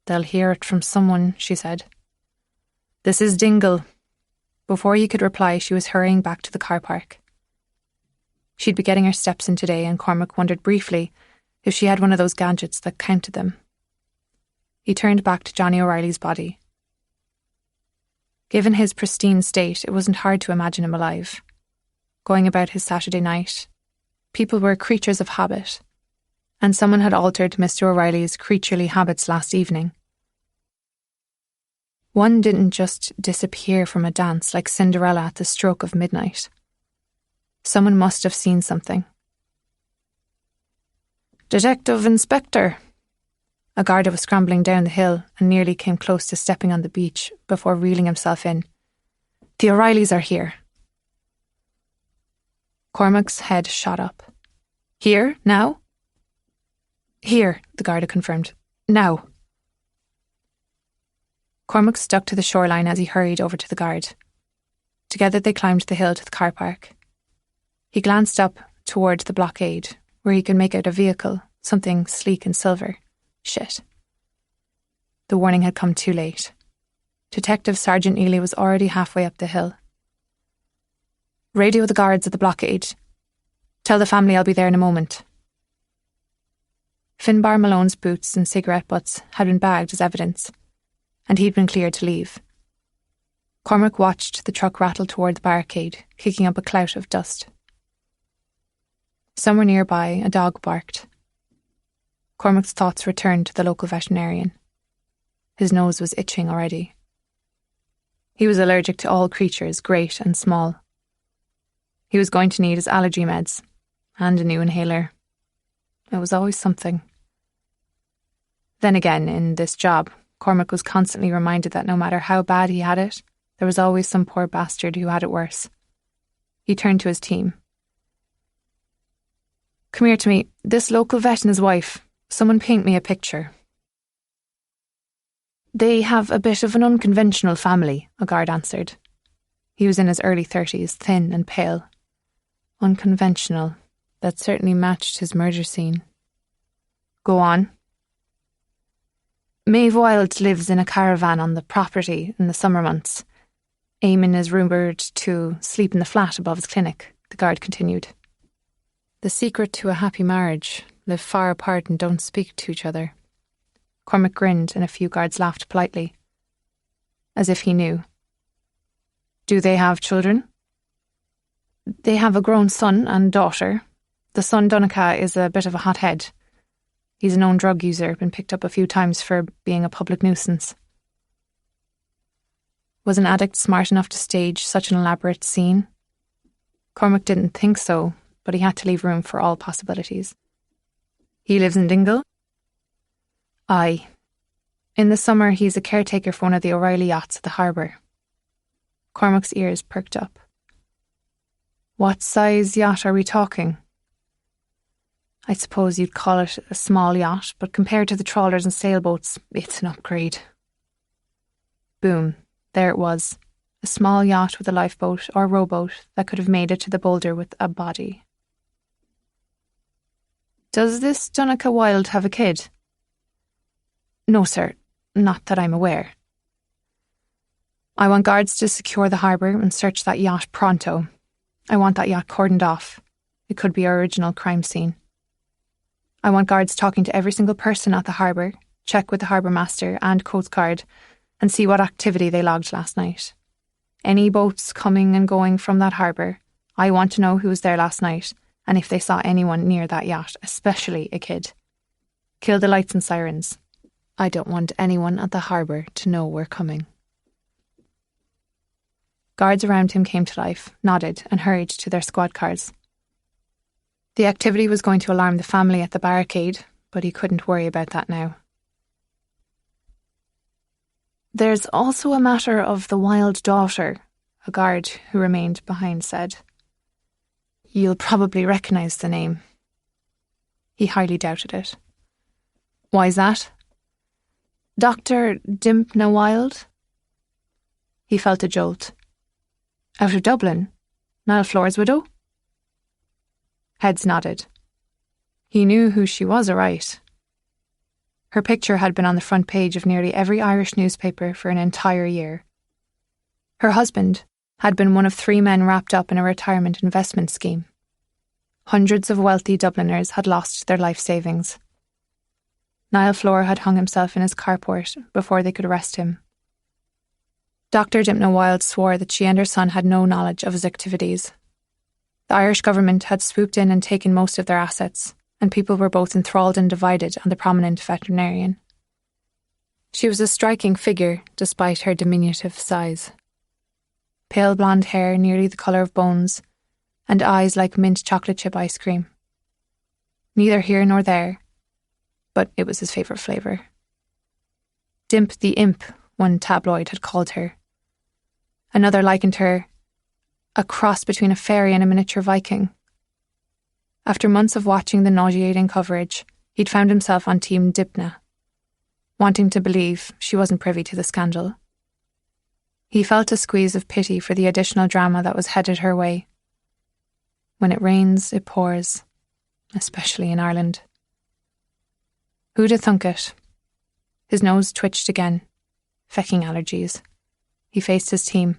They'll hear it from someone, she said. This is Dingle. Before he could reply, she was hurrying back to the car park. She'd be getting her steps in today, and Cormac wondered briefly if she had one of those gadgets that counted them. He turned back to Johnny O'Reilly's body. Given his pristine state, it wasn't hard to imagine him alive. Going about his Saturday night, people were creatures of habit, and someone had altered Mr. O'Reilly's creaturely habits last evening. One didn't just disappear from a dance like Cinderella at the stroke of midnight. Someone must have seen something. Detective Inspector! A Garda was scrambling down the hill and nearly came close to stepping on the beach before reeling himself in. The O'Reillys are here. Cormac's head shot up. Here? Now? Here, the Garda confirmed. Now. Cormac stuck to the shoreline as he hurried over to the guard. Together they climbed the hill to the car park. He glanced up toward the blockade, where he could make out a vehicle, something sleek and silver. Shit. The warning had come too late. Detective Sergeant Ely was already halfway up the hill. Radio the guards at the blockade. Tell the family I'll be there in a moment. Finbar Malone's boots and cigarette butts had been bagged as evidence, and he'd been cleared to leave. Cormac watched the truck rattle toward the barricade, kicking up a clout of dust. Somewhere nearby, a dog barked. Cormac's thoughts returned to the local veterinarian. His nose was itching already. He was allergic to all creatures, great and small. He was going to need his allergy meds and a new inhaler. It was always something. Then again, in this job, Cormac was constantly reminded that no matter how bad he had it, there was always some poor bastard who had it worse. He turned to his team. Come here to me. This local vet and his wife. Someone paint me a picture. They have a bit of an unconventional family, a guard answered. He was in his early 30s, thin and pale. Unconventional. That certainly matched his murder scene. Go on. Maeve Wilde lives in a caravan on the property in the summer months. Eamon is rumoured to sleep in the flat above his clinic, the guard continued. The secret to a happy marriage: live far apart and don't speak to each other. Cormac grinned and a few guards laughed politely, as if he knew. Do they have children? They have a grown son and daughter. The son, Donncha, is a bit of a hothead. He's a known drug user, been picked up a few times for being a public nuisance. Was an addict smart enough to stage such an elaborate scene? Cormac didn't think so, but he had to leave room for all possibilities. He lives in Dingle? Aye. In the summer, he's a caretaker for one of the O'Reilly yachts at the harbour. Cormac's ears perked up. What size yacht are we talking? I suppose you'd call it a small yacht, but compared to the trawlers and sailboats, it's an upgrade. Boom. There it was. A small yacht with a lifeboat or rowboat that could have made it to the boulder with a body. Does this Donica Wilde have a kid? No, sir. Not that I'm aware. I want guards to secure the harbour and search that yacht pronto. I want that yacht cordoned off. It could be our original crime scene. I want guards talking to every single person at the harbour, check with the harbour master and Coast Guard, and see what activity they logged last night. Any boats coming and going from that harbour, I want to know who was there last night and if they saw anyone near that yacht, especially a kid. Kill the lights and sirens. I don't want anyone at the harbour to know we're coming. Guards around him came to life, nodded and hurried to their squad cars. The activity was going to alarm the family at the barricade, but he couldn't worry about that now. There's also a matter of the Wilde daughter, a guard who remained behind said. You'll probably recognise the name. He highly doubted it. Why's that? Dr. Dimpna Wilde? He felt a jolt. Out of Dublin? Niall Floor's widow? Heads nodded. He knew who she was, all right. Her picture had been on the front page of nearly every Irish newspaper for an entire year. Her husband had been one of 3 men wrapped up in a retirement investment scheme. Hundreds of wealthy Dubliners had lost their life savings. Niall Floor had hung himself in his carport before they could arrest him. Dr. Dimpna Wilde swore that she and her son had no knowledge of his activities. The Irish government had swooped in and taken most of their assets, and people were both enthralled and divided on the prominent veterinarian. She was a striking figure despite her diminutive size. Pale blonde hair nearly the colour of bones, and eyes like mint chocolate chip ice cream. Neither here nor there, but it was his favourite flavour. Dimp the Imp, one tabloid had called her. Another likened her a cross between a fairy and a miniature Viking. After months of watching the nauseating coverage, he'd found himself on Team Dimpna, wanting to believe she wasn't privy to the scandal. He felt a squeeze of pity for the additional drama that was headed her way. When it rains, it pours, especially in Ireland. Who'd have thunk it? His nose twitched again. Fecking allergies. He faced his team.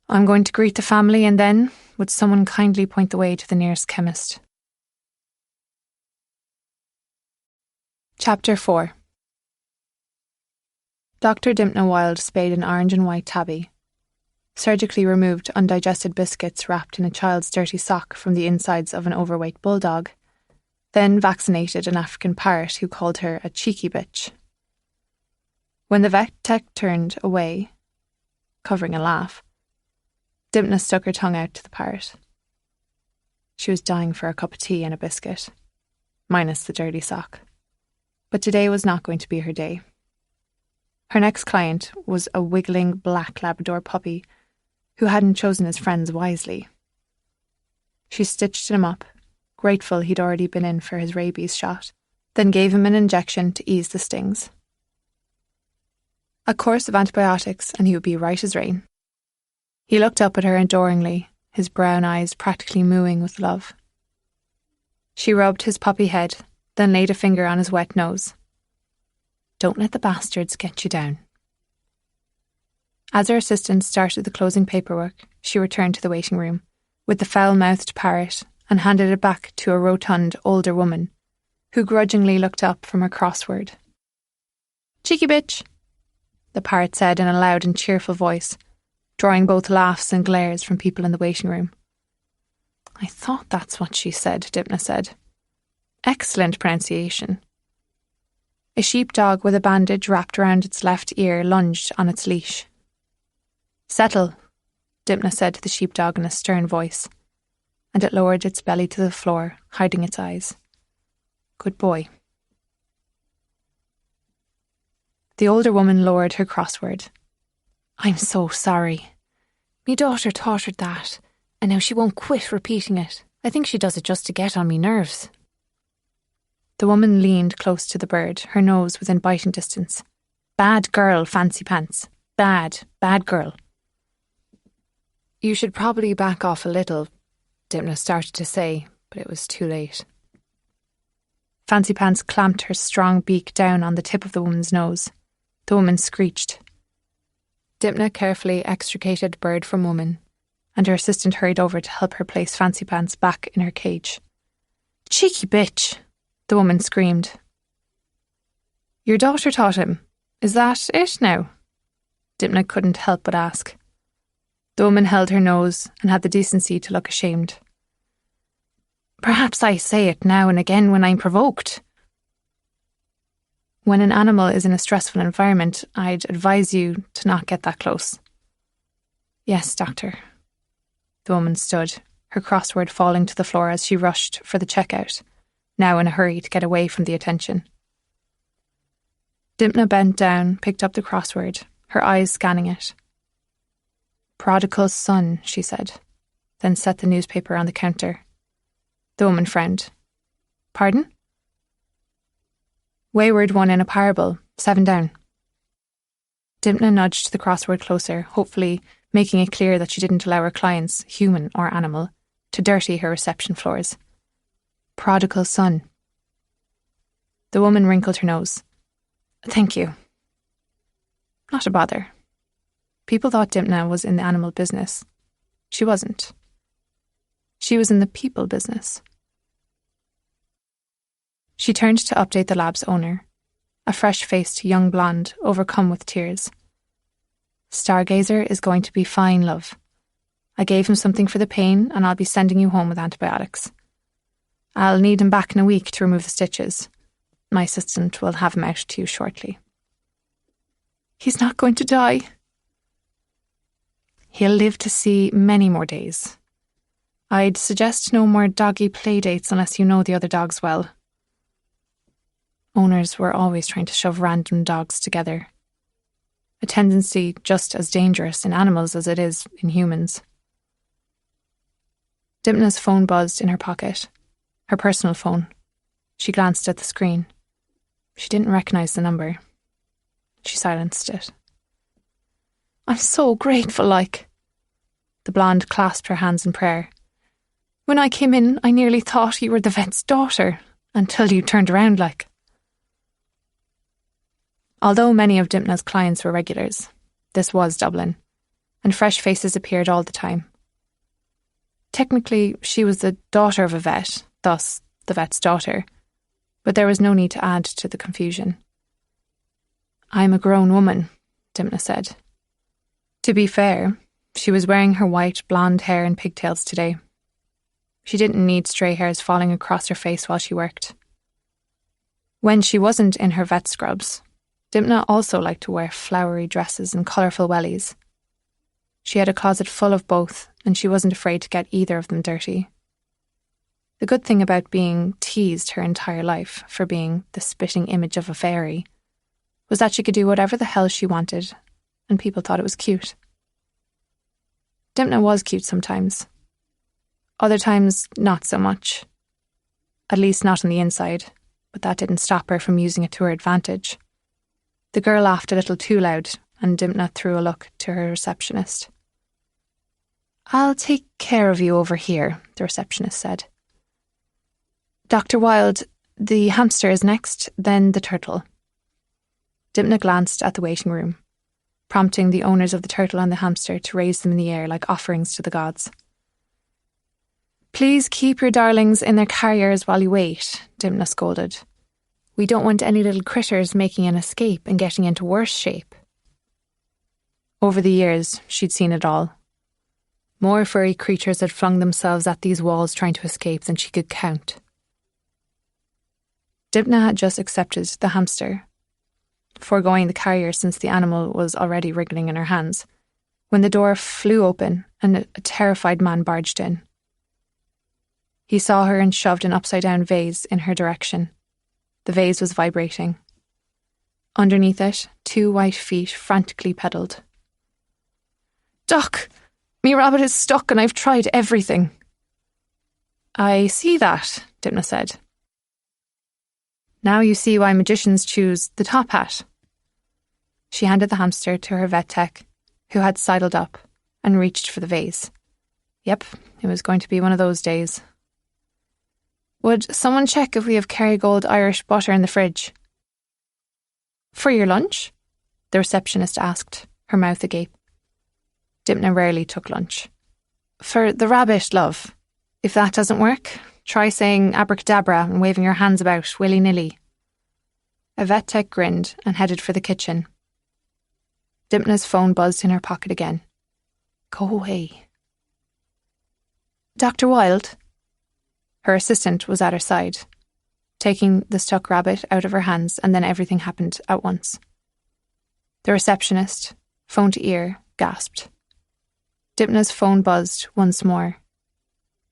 I'm going to greet the family and then, would someone kindly point the way to the nearest chemist? Chapter 4. Dr. Dimpna Wilde spayed an orange and white tabby, surgically removed undigested biscuits wrapped in a child's dirty sock from the insides of an overweight bulldog, then vaccinated an African parrot who called her a cheeky bitch. When the vet tech turned away, covering a laugh, Dimpna stuck her tongue out to the parrot. She was dying for a cup of tea and a biscuit, minus the dirty sock. But today was not going to be her day. Her next client was a wiggling black Labrador puppy who hadn't chosen his friends wisely. She stitched him up, grateful he'd already been in for his rabies shot, then gave him an injection to ease the stings. A course of antibiotics and he would be right as rain. He looked up at her adoringly, his brown eyes practically mooing with love. She rubbed his puppy head, then laid a finger on his wet nose. Don't let the bastards get you down. As her assistant started the closing paperwork, she returned to the waiting room with the foul-mouthed parrot and handed it back to a rotund older woman who grudgingly looked up from her crossword. Cheeky bitch, the parrot said in a loud and cheerful voice, drawing both laughs and glares from people in the waiting room. I thought that's what she said, Dimpna said. Excellent pronunciation. A sheepdog with a bandage wrapped around its left ear lunged on its leash. Settle, Dimpna said to the sheepdog in a stern voice, and it lowered its belly to the floor, hiding its eyes. Good boy. The older woman lowered her crossword. I'm so sorry. Me daughter taught her that, and now she won't quit repeating it. I think she does it just to get on me nerves. The woman leaned close to the bird, her nose within biting distance. Bad girl, Fancy Pants. Bad girl. You should probably back off a little, Dimna started to say, but it was too late. Fancy Pants clamped her strong beak down on the tip of the woman's nose. The woman screeched. Dimna carefully extricated bird from woman, and her assistant hurried over to help her place Fancy Pants back in her cage. Cheeky bitch, the woman screamed. Your daughter taught him. Is that it now? Dimna couldn't help but ask. The woman held her nose and had the decency to look ashamed. Perhaps I say it now and again when I'm provoked. When an animal is in a stressful environment, I'd advise you to not get that close. Yes, doctor. The woman stood, her crossword falling to the floor as she rushed for the checkout, now in a hurry to get away from the attention. Dimna bent down, picked up the crossword, her eyes scanning it. Prodigal son, she said, then set the newspaper on the counter. The woman frowned. Pardon? Wayward one in a parable, 7 down. Dimna nudged the crossword closer, hopefully making it clear that she didn't allow her clients, human or animal, to dirty her reception floors. Prodigal son. The woman wrinkled her nose. Thank you. Not a bother. People thought Dimna was in the animal business. She wasn't. She was in the people business. She turned to update the lab's owner, a fresh-faced young blonde overcome with tears. Stargazer is going to be fine, love. I gave him something for the pain and I'll be sending you home with antibiotics. I'll need him back in a week to remove the stitches. My assistant will have him out to you shortly. He's not going to die. He'll live to see many more days. I'd suggest no more doggy play dates unless you know the other dogs well. Owners were always trying to shove random dogs together. A tendency just as dangerous in animals as it is in humans. Dimna's phone buzzed in her pocket. Her personal phone. She glanced at the screen. She didn't recognise the number. She silenced it. I'm so grateful, like. The blonde clasped her hands in prayer. When I came in, I nearly thought you were the vet's daughter, until you turned around, like. Although many of Dimna's clients were regulars, this was Dublin, and fresh faces appeared all the time. Technically, she was the daughter of a vet, thus the vet's daughter, but there was no need to add to the confusion. I'm a grown woman, Dimna said. To be fair, she was wearing her white, blonde hair and pigtails today. She didn't need stray hairs falling across her face while she worked. When she wasn't in her vet scrubs, Dimna also liked to wear flowery dresses and colourful wellies. She had a closet full of both, and she wasn't afraid to get either of them dirty. The good thing about being teased her entire life for being the spitting image of a fairy was that she could do whatever the hell she wanted, and people thought it was cute. Dimna was cute sometimes. Other times, not so much. At least not on the inside, but that didn't stop her from using it to her advantage. The girl laughed a little too loud, and Dimna threw a look to her receptionist. I'll take care of you over here, the receptionist said. Dr. Wilde, the hamster is next, then the turtle. Dimna glanced at the waiting room, prompting the owners of the turtle and the hamster to raise them in the air like offerings to the gods. Please keep your darlings in their carriers while you wait, Dimna scolded. We don't want any little critters making an escape and getting into worse shape. Over the years, she'd seen it all. More furry creatures had flung themselves at these walls trying to escape than she could count. Dimna had just accepted the hamster, foregoing the carrier since the animal was already wriggling in her hands, when the door flew open and a terrified man barged in. He saw her and shoved an upside-down vase in her direction. The vase was vibrating. Underneath it, 2 white feet frantically pedalled. "Doc, me rabbit is stuck and I've tried everything." "I see that," Dipna said. "Now you see why magicians choose the top hat." She handed the hamster to her vet tech, who had sidled up and reached for the vase. Yep, it was going to be one of those days. "Would someone check if we have Kerrygold Irish butter in the fridge?" "For your lunch?" the receptionist asked, her mouth agape. Dipna rarely took lunch. "For the rabbit, love. If that doesn't work, try saying abracadabra and waving your hands about willy-nilly." A vet tech grinned and headed for the kitchen. Dipna's phone buzzed in her pocket again. Go away. "Dr. Wilde?" Her assistant was at her side, taking the stuck rabbit out of her hands, and then everything happened at once. The receptionist, phone to ear, gasped. Dipna's phone buzzed once more.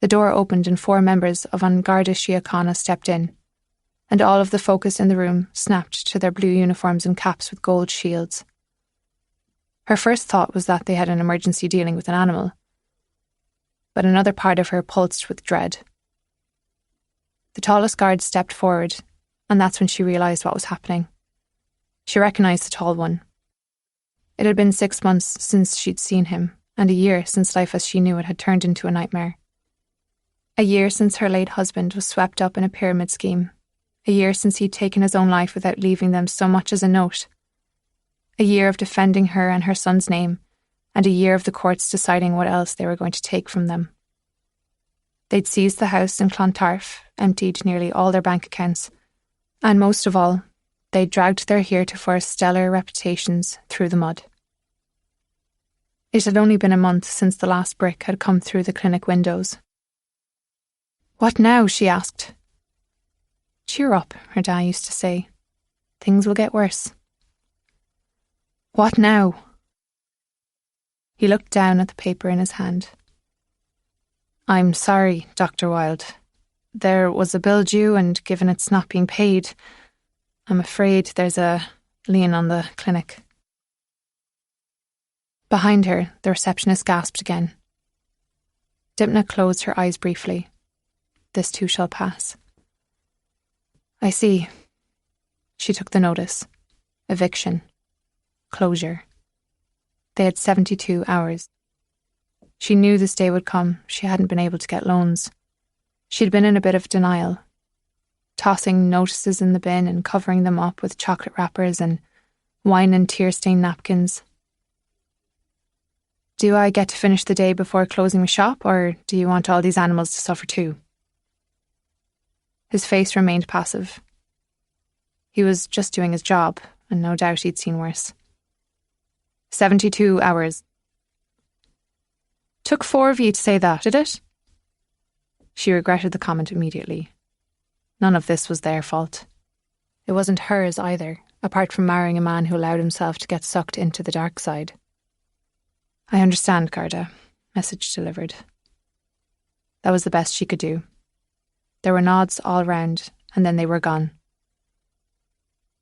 The door opened and 4 members of An Garda Síochána stepped in, and all of the focus in the room snapped to their blue uniforms and caps with gold shields. Her first thought was that they had an emergency dealing with an animal, but another part of her pulsed with dread. The tallest guard stepped forward, and that's when she realised what was happening. She recognised the tall one. It had been 6 months since she'd seen him, and a year since life as she knew it had turned into a nightmare. A year since her late husband was swept up in a pyramid scheme. A year since he'd taken his own life without leaving them so much as a note. A year of defending her and her son's name, and a year of the courts deciding what else they were going to take from them. They'd seized the house in Clontarf, emptied nearly all their bank accounts, and most of all, they'd dragged their heretofore stellar reputations through the mud. It had only been a month since the last brick had come through the clinic windows. "What now?" she asked. "Cheer up," her dad used to say. "Things will get worse." "What now?" He looked down at the paper in his hand. "I'm sorry, Dr. Wilde. There was a bill due, and given it's not being paid, I'm afraid there's a lien on the clinic." Behind her, the receptionist gasped again. Dipna closed her eyes briefly. This too shall pass. "I see." She took the notice. Eviction. Closure. They had 72 hours. She knew this day would come. She hadn't been able to get loans. She'd been in a bit of denial, tossing notices in the bin and covering them up with chocolate wrappers and wine and tear-stained napkins. "Do I get to finish the day before closing my shop, or do you want all these animals to suffer too?" His face remained passive. He was just doing his job, and no doubt he'd seen worse. 72 hours. "Took 4 of you to say that, did it?" She regretted the comment immediately. None of this was their fault. It wasn't hers either, apart from marrying a man who allowed himself to get sucked into the dark side. "I understand, Garda," message delivered. That was the best she could do. There were nods all round, and then they were gone.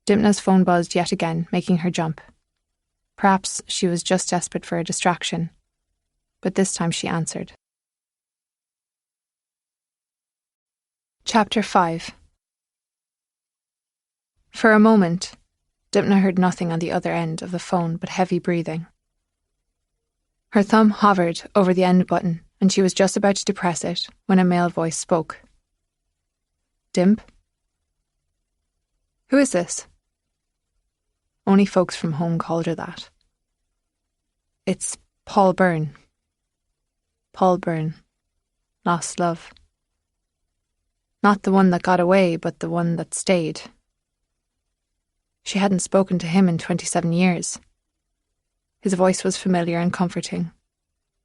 Dipna's phone buzzed yet again, making her jump. Perhaps she was just desperate for a distraction, but this time she answered. Chapter 5. For a moment, Dipna heard nothing on the other end of the phone but heavy breathing. Her thumb hovered over the end button, and she was just about to depress it when a male voice spoke. "Dimp?" "Who is this?" Only folks from home called her that. "It's Paul Byrne." Paul Byrne. Lost love. Not the one that got away, but the one that stayed. She hadn't spoken to him in 27 years. His voice was familiar and comforting,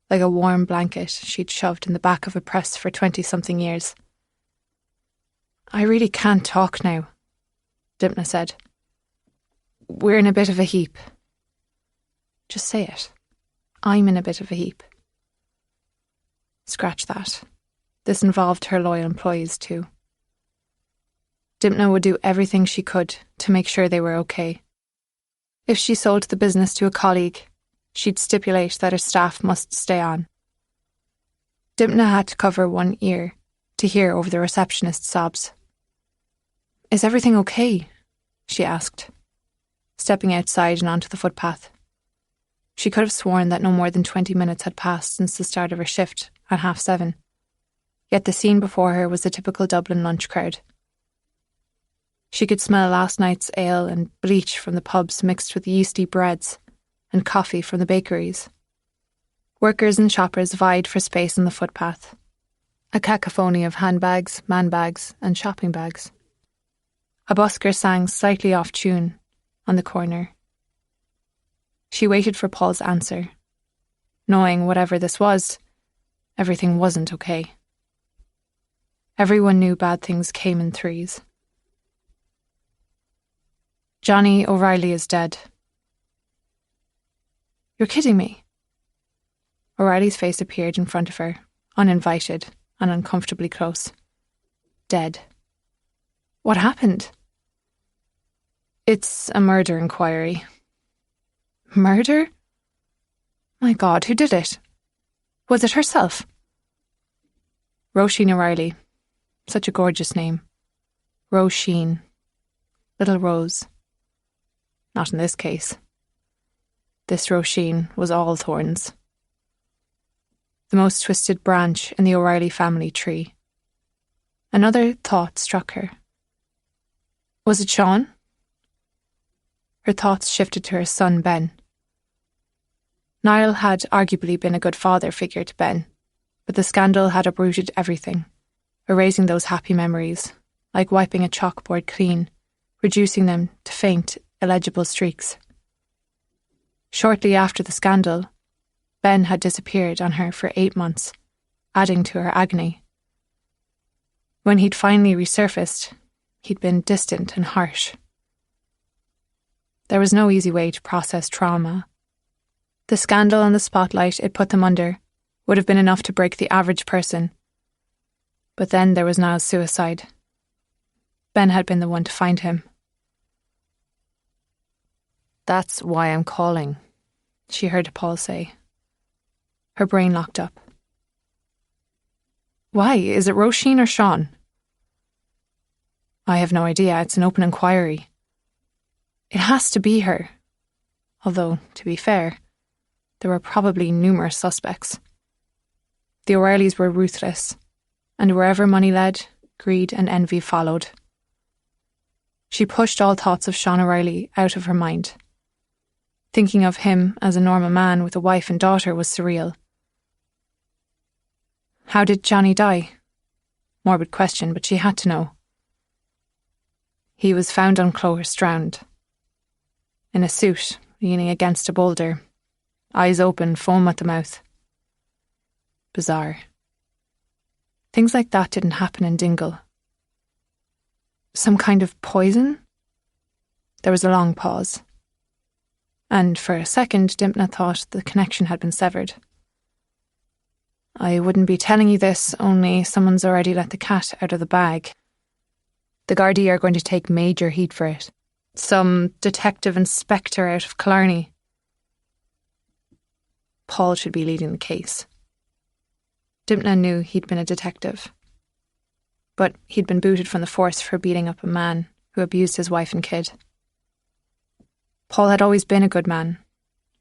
like a warm blanket she'd shoved in the back of a press for 20-something years. "I really can't talk now," Dipna said. "We're in a bit of a heap." "Just say it. I'm in a bit of a heap." Scratch that. This involved her loyal employees too. Dipna would do everything she could to make sure they were okay. If she sold the business to a colleague, she'd stipulate that her staff must stay on. Dymna had to cover one ear to hear over the receptionist's sobs. "Is everything okay?" she asked, stepping outside and onto the footpath. She could have sworn that no more than 20 minutes had passed since the start of her shift at 7:30. Yet the scene before her was the typical Dublin lunch crowd. She could smell last night's ale and bleach from the pubs mixed with yeasty breads and coffee from the bakeries. Workers and shoppers vied for space on the footpath. A cacophony of handbags, man-bags and shopping bags. A busker sang slightly off tune on the corner. She waited for Paul's answer, knowing whatever this was, everything wasn't okay. Everyone knew bad things came in threes. "Johnny O'Reilly is dead." "You're kidding me?" O'Reilly's face appeared in front of her, uninvited and uncomfortably close. "Dead. What happened?" "It's a murder inquiry." "Murder? My God, who did it? Was it herself?" "Roisin O'Reilly. Such a gorgeous name. Roisin. Little Rose. Not in this case. This Roisin was all thorns. The most twisted branch in the O'Reilly family tree. Another thought struck her. Was it Sean? Her thoughts shifted to her son, Ben. Niall had arguably been a good father figure to Ben, but the scandal had uprooted everything, erasing those happy memories, like wiping a chalkboard clean, reducing them to faint, illegible streaks. Shortly after the scandal, Ben had disappeared on her for 8 months, adding to her agony. When he'd finally resurfaced, he'd been distant and harsh. There was no easy way to process trauma. The scandal and the spotlight it put them under would have been enough to break the average person. But then there was Niall's suicide. Ben had been the one to find him. "That's why I'm calling," she heard Paul say. Her brain locked up. "Why? Is it Roisin or Sean?" "I have no idea. It's an open inquiry." "It has to be her." Although, to be fair, there were probably numerous suspects. The O'Reillys were ruthless, and wherever money led, greed and envy followed. She pushed all thoughts of Sean O'Reilly out of her mind. Thinking of him as a normal man with a wife and daughter was surreal. How did Johnny die? Morbid question, but she had to know. He was found on Clohurst drowned. In a suit, leaning against a boulder. Eyes open, foam at the mouth. Bizarre. Things like that didn't happen in Dingle. Some kind of poison? There was a long pause. And for a second, Dymna thought the connection had been severed. I wouldn't be telling you this, only someone's already let the cat out of the bag. The Gardaí are going to take major heat for it. Some detective inspector out of Killarney. Paul should be leading the case. Dymna knew he'd been a detective. But he'd been booted from the force for beating up a man who abused his wife and kid. Paul had always been a good man,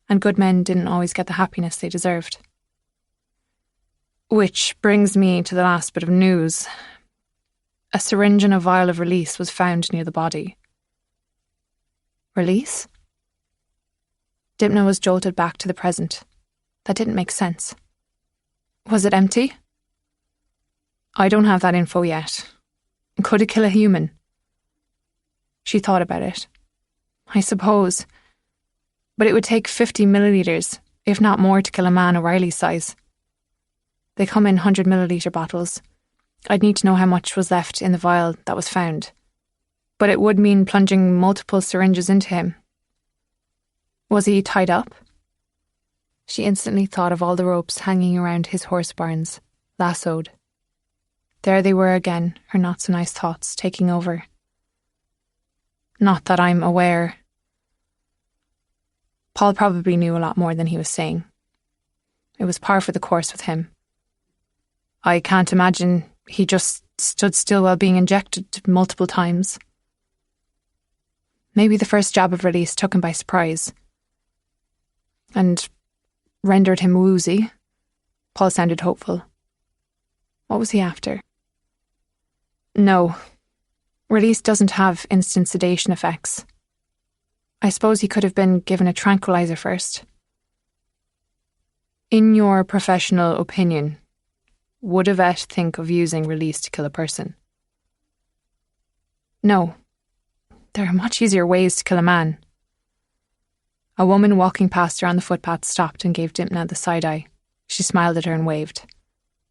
and good men didn't always get the happiness they deserved. Which brings me to the last bit of news. A syringe and a vial of release was found near the body. Release? Dymna was jolted back to the present. That didn't make sense. Was it empty? I don't have that info yet. Could it kill a human? She thought about it. I suppose. But it would take 50 millilitres, if not more, to kill a man O'Reilly's size. They come in 100 millilitre bottles. I'd need to know how much was left in the vial that was found. But it would mean plunging multiple syringes into him. Was he tied up? She instantly thought of all the ropes hanging around his horse barns, lassoed. There they were again, her not-so-nice thoughts taking over. Not that I'm aware. Paul probably knew a lot more than he was saying. It was par for the course with him. I can't imagine he just stood still while being injected multiple times. Maybe the first jab of release took him by surprise and rendered him woozy. Paul sounded hopeful. What was he after? No. Release doesn't have instant sedation effects. I suppose he could have been given a tranquilizer first. In your professional opinion, would a vet think of using release to kill a person? No. There are much easier ways to kill a man. A woman walking past her on the footpath stopped and gave Dipna the side eye. She smiled at her and waved.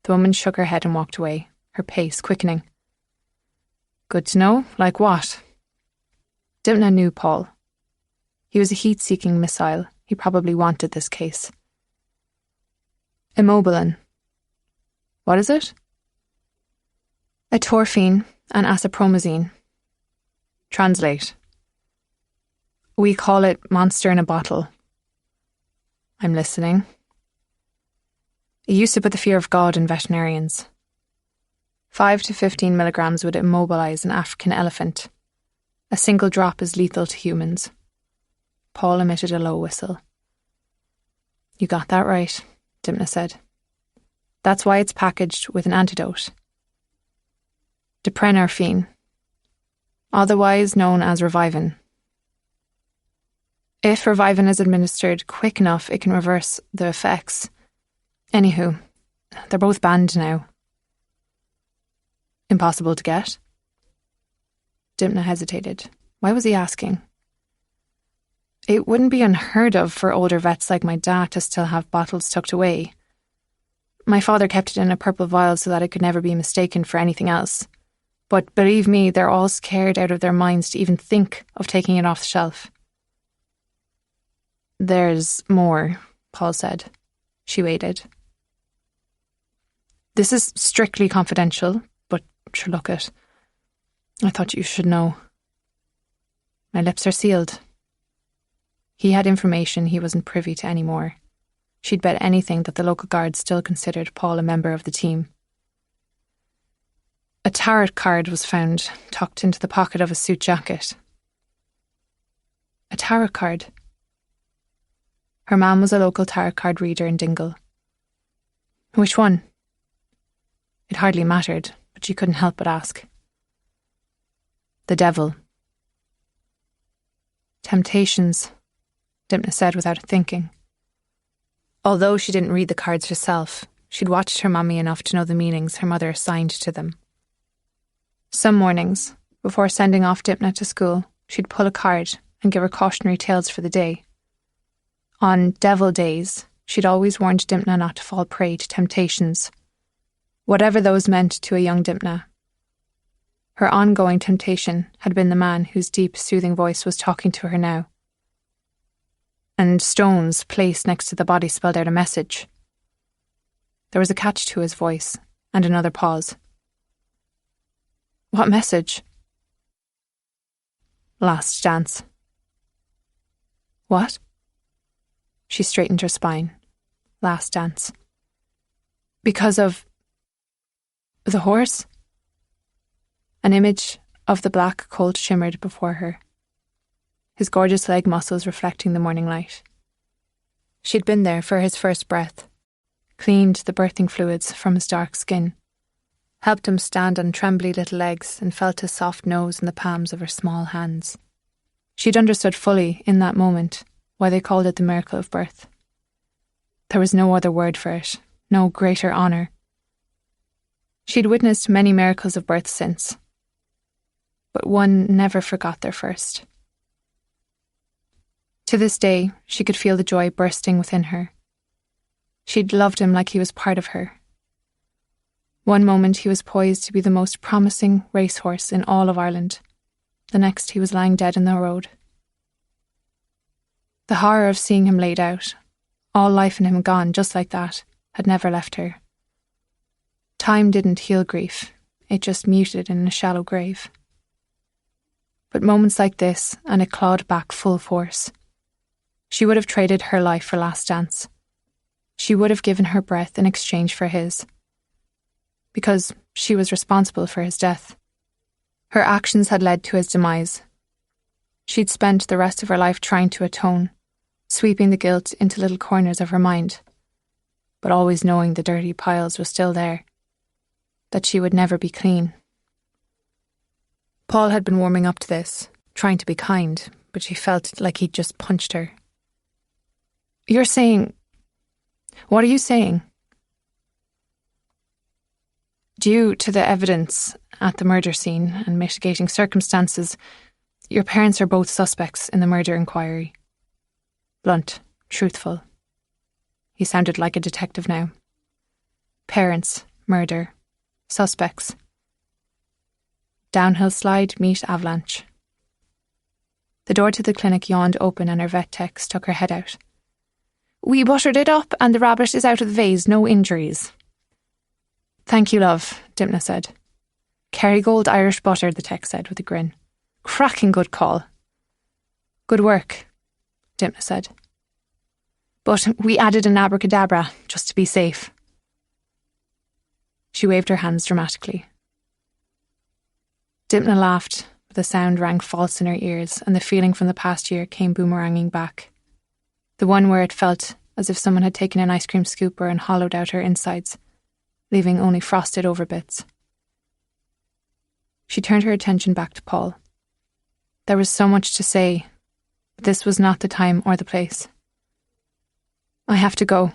The woman shook her head and walked away, her pace quickening. Good to know. Like what? Dipna knew Paul. He was a heat-seeking missile. He probably wanted this case. Immobilin. What is it? Atorphine and asapromazine. Translate. We call it monster in a bottle. I'm listening. It used to put the fear of God in veterinarians. 5 to 15 milligrams would immobilise an African elephant. A single drop is lethal to humans. Paul emitted a low whistle. You got that right, Dipna said. That's why it's packaged with an antidote. Deprenorphine, otherwise known as Revivin. If Revivin is administered quick enough, it can reverse the effects. Anywho, they're both banned now. Impossible to get? Dipna hesitated. Why was he asking? It wouldn't be unheard of for older vets like my dad to still have bottles tucked away. My father kept it in a purple vial so that it could never be mistaken for anything else. But believe me, they're all scared out of their minds to even think of taking it off the shelf. There's more, Paul said. She waited. This is strictly confidential, but sure, look it. I thought you should know. My lips are sealed. He had information he wasn't privy to anymore. She'd bet anything that the local guards still considered Paul a member of the team. A tarot card was found, tucked into the pocket of a suit jacket. A tarot card. Her mum was a local tarot card reader in Dingle. Which one? It hardly mattered, but she couldn't help but ask. The devil. Temptations, Dipna said without thinking. Although she didn't read the cards herself, she'd watched her mummy enough to know the meanings her mother assigned to them. Some mornings, before sending off Dipna to school, she'd pull a card and give her cautionary tales for the day. On devil days, she'd always warned Dipna not to fall prey to temptations, whatever those meant to a young Dipna. Her ongoing temptation had been the man whose deep, soothing voice was talking to her now. And stones placed next to the body spelled out a message. There was a catch to his voice, and another pause. What message? Last dance. What? She straightened her spine. Last dance. Because of the horse? An image of the black colt shimmered before her, his gorgeous leg muscles reflecting the morning light. She'd been there for his first breath, cleaned the birthing fluids from his dark skin, helped him stand on trembly little legs and felt his soft nose in the palms of her small hands. She'd understood fully, in that moment, why they called it the miracle of birth. There was no other word for it, no greater honour. She'd witnessed many miracles of birth since, but one never forgot their first. To this day, she could feel the joy bursting within her. She'd loved him like he was part of her. One moment he was poised to be the most promising racehorse in all of Ireland. The next he was lying dead in the road. The horror of seeing him laid out, all life in him gone just like that, had never left her. Time didn't heal grief, it just muted in a shallow grave. But moments like this, and it clawed back full force. She would have traded her life for Last Dance. She would have given her breath in exchange for his. Because she was responsible for his death. Her actions had led to his demise. She'd spent the rest of her life trying to atone, sweeping the guilt into little corners of her mind, but always knowing the dirty piles were still there, that she would never be clean. Paul had been warming up to this, trying to be kind, but she felt like he'd just punched her. You're saying... What are you saying? Due to the evidence at the murder scene and mitigating circumstances, your parents are both suspects in the murder inquiry. Blunt, truthful. He sounded like a detective now. Parents, murder, suspects. Downhill slide meet avalanche. The door to the clinic yawned open and her vet tech stuck her head out. We buttered it up and the rabbit is out of the vase, no injuries. Thank you, love, Dimna said. Kerrygold Irish butter, the tech said with a grin. Cracking good call. Good work, Dimna said. But we added an abracadabra, just to be safe. She waved her hands dramatically. Dimna laughed, but the sound rang false in her ears, and the feeling from the past year came boomeranging back. The one where it felt as if someone had taken an ice cream scooper and hollowed out her insides, leaving only frosted over bits. She turned her attention back to Paul. There was so much to say, but this was not the time or the place. I have to go.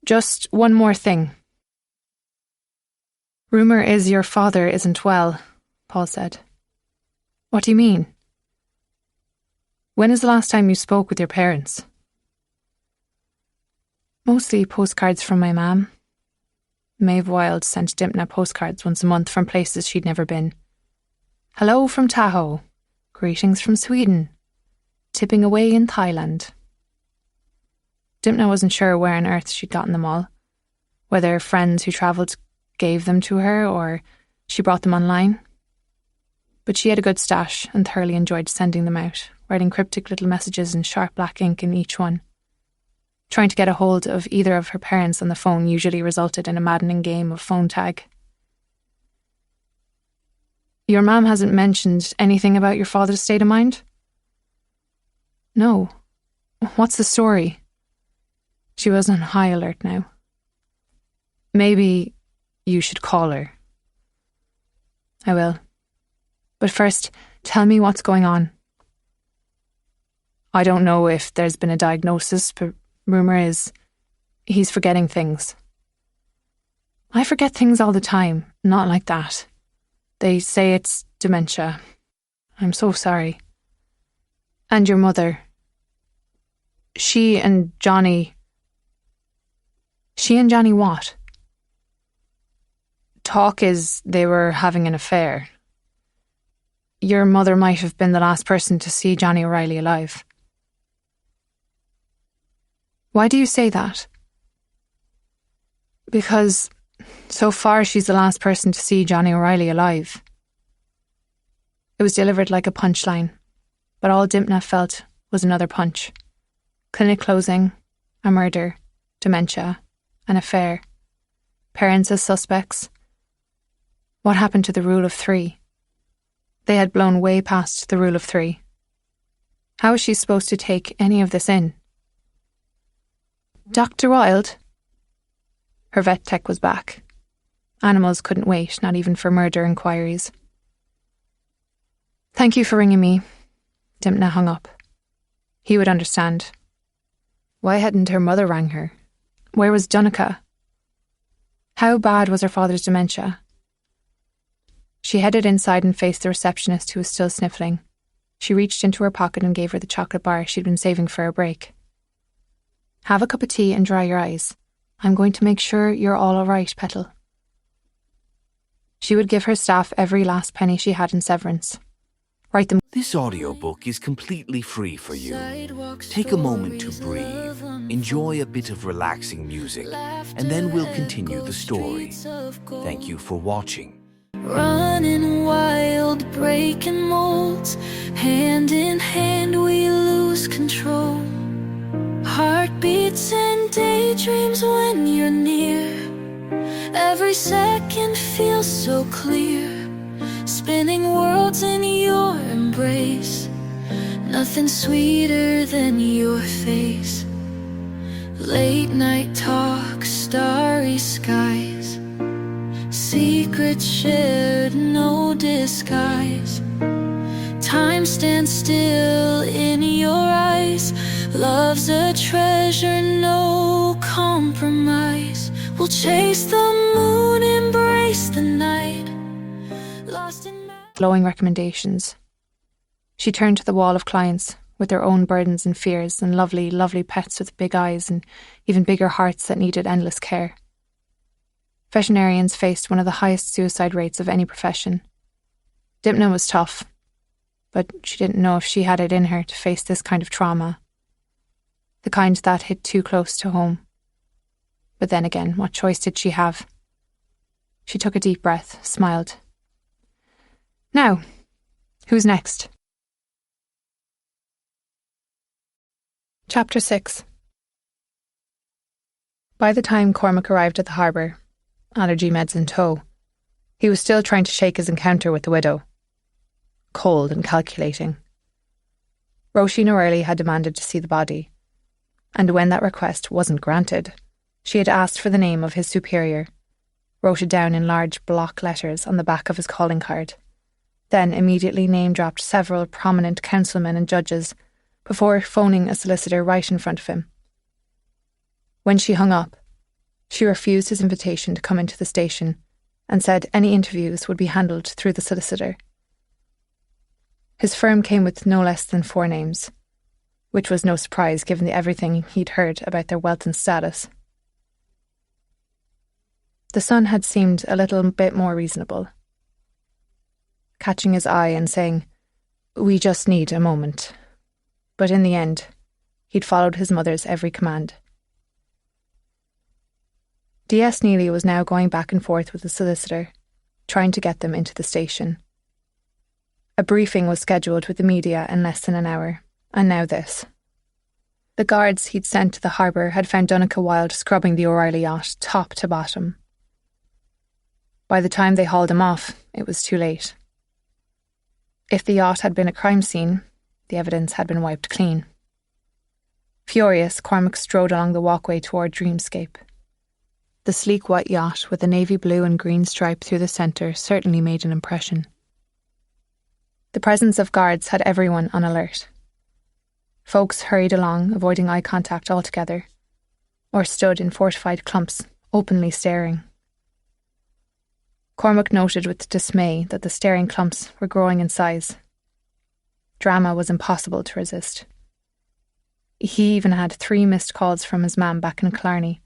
Just one more thing. Rumour is your father isn't well, Paul said. What do you mean? When is the last time you spoke with your parents? Mostly postcards from my mam. Maeve Wild sent Dimna postcards once a month from places she'd never been. Hello from Tahoe. Greetings from Sweden. Tipping away in Thailand. Dimna wasn't sure where on earth she'd gotten them all. Whether friends who travelled gave them to her or she brought them online. But she had a good stash and thoroughly enjoyed sending them out, writing cryptic little messages in sharp black ink in each one. Trying to get a hold of either of her parents on the phone usually resulted in a maddening game of phone tag. Your mum hasn't mentioned anything about your father's state of mind? No. What's the story? She was on high alert now. Maybe you should call her. I will. But first, tell me what's going on. I don't know if there's been a diagnosis, but rumour is he's forgetting things. I forget things all the time, not like that. They say it's dementia. I'm so sorry. And your mother. She and Johnny what? Talk is they were having an affair. Your mother might have been the last person to see Johnny O'Reilly alive. Why do you say that? Because so far she's the last person to see Johnny O'Reilly alive. It was delivered like a punchline, but all Dimna felt was another punch. Clinic closing, a murder, dementia, an affair, parents as suspects. What happened to the rule of 3? They had blown way past the rule of 3. How was she supposed to take any of this in? Dr. Wilde? Her vet tech was back. Animals couldn't wait, not even for murder inquiries. Thank you for ringing me. Dimna hung up. He would understand. Why hadn't her mother rang her? Where was Donica? How bad was her father's dementia? She headed inside and faced the receptionist who was still sniffling. She reached into her pocket and gave her the chocolate bar she'd been saving for a break. Have a cup of tea and dry your eyes. I'm going to make sure you're all right, Petal. She would give her staff every last penny she had in severance. Write them. This audiobook is completely free for you. Take a moment to breathe, enjoy a bit of relaxing music, and then we'll continue the story. Thank you for watching. running wild, breaking molds. Hand in hand we lose control. Heartbeats and daydreams when you're near. Every second feels so clear. Spinning worlds in your embrace. Nothing sweeter than your face. Late night talk, starry skies. Secrets shared, no disguise. Time stands still in your eyes. Love's a treasure, no compromise. We'll chase the moon, embrace the night. Lost in glowing recommendations. She turned to the wall of clients with their own burdens and fears, and lovely, lovely pets with big eyes and even bigger hearts that needed endless care. Veterinarians faced one of the highest suicide rates of any profession. Dipna was tough, but she didn't know if she had it in her to face this kind of trauma. The kind that hit too close to home. But then again, what choice did she have? She took a deep breath, smiled. Now, who's next? Chapter 6. By the time Cormac arrived at the harbour, allergy meds in tow, he was still trying to shake his encounter with the widow. Cold and calculating. Roisin O'Reilly had demanded to see the body, and when that request wasn't granted, she had asked for the name of his superior, wrote it down in large block letters on the back of his calling card, then immediately name-dropped several prominent councilmen and judges before phoning a solicitor right in front of him. When she hung up, she refused his invitation to come into the station and said any interviews would be handled through the solicitor. His firm came with no less than 4 names, which was no surprise given everything he'd heard about their wealth and status. The son had seemed a little bit more reasonable, catching his eye and saying, "We just need a moment." But in the end, he'd followed his mother's every command. D.S. Neely was now going back and forth with the solicitor, trying to get them into the station. A briefing was scheduled with the media in less than an hour, and now this. The guards he'd sent to the harbour had found Donncha Wilde scrubbing the O'Reilly yacht top to bottom. By the time they hauled him off, it was too late. If the yacht had been a crime scene, the evidence had been wiped clean. Furious, Cormac strode along the walkway toward Dreamscape. The sleek white yacht with a navy blue and green stripe through the centre certainly made an impression. The presence of guards had everyone on alert. Folks hurried along, avoiding eye contact altogether, or stood in fortified clumps, openly staring. Cormac noted with dismay that the staring clumps were growing in size. Drama was impossible to resist. He even had 3 missed calls from his mam back in Killarney,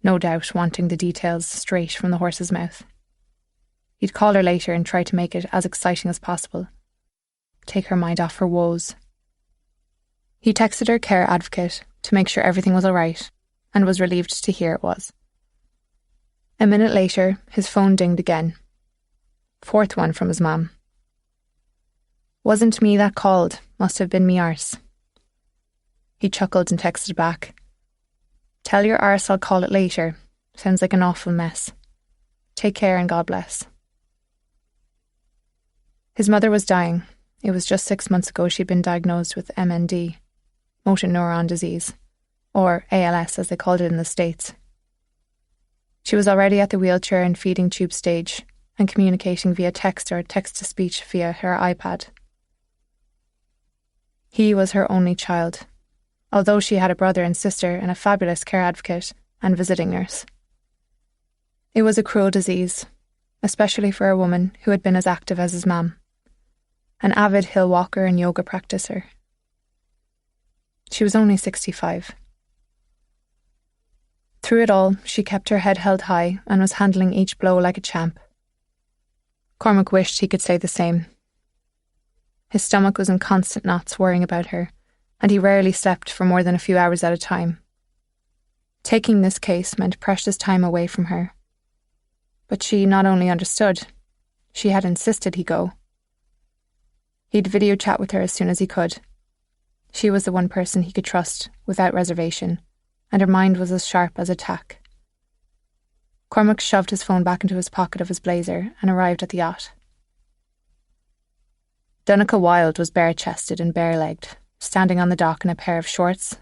no doubt wanting the details straight from the horse's mouth. He'd call her later and try to make it as exciting as possible. Take her mind off her woes. He texted her care advocate to make sure everything was all right, and was relieved to hear it was. A minute later, his phone dinged again. 4th one from his mum. "Wasn't me that called, must have been me arse." He chuckled and texted back. "Tell your arse I'll call it later. Sounds like an awful mess. Take care and God bless." His mother was dying. It was just 6 months ago she'd been diagnosed with MND, motor neuron disease, or ALS as they called it in the States. She was already at the wheelchair and feeding tube stage and communicating via text or text-to-speech via her iPad. He was her only child, although she had a brother and sister and a fabulous care advocate and visiting nurse. It was a cruel disease, especially for a woman who had been as active as his mum, an avid hill walker and yoga practicer. She was only 65. Through it all, she kept her head held high and was handling each blow like a champ. Cormac wished he could say the same. His stomach was in constant knots worrying about her, and he rarely slept for more than a few hours at a time. Taking this case meant precious time away from her. But she not only understood, She had insisted he go. He'd video chat with her as soon as he could. She was the one person he could trust without reservation, and her mind was as sharp as a tack. Cormac shoved his phone back into his pocket of his blazer and arrived at the yacht. Donncha Wilde was bare-chested and bare-legged, standing on the dock in a pair of shorts,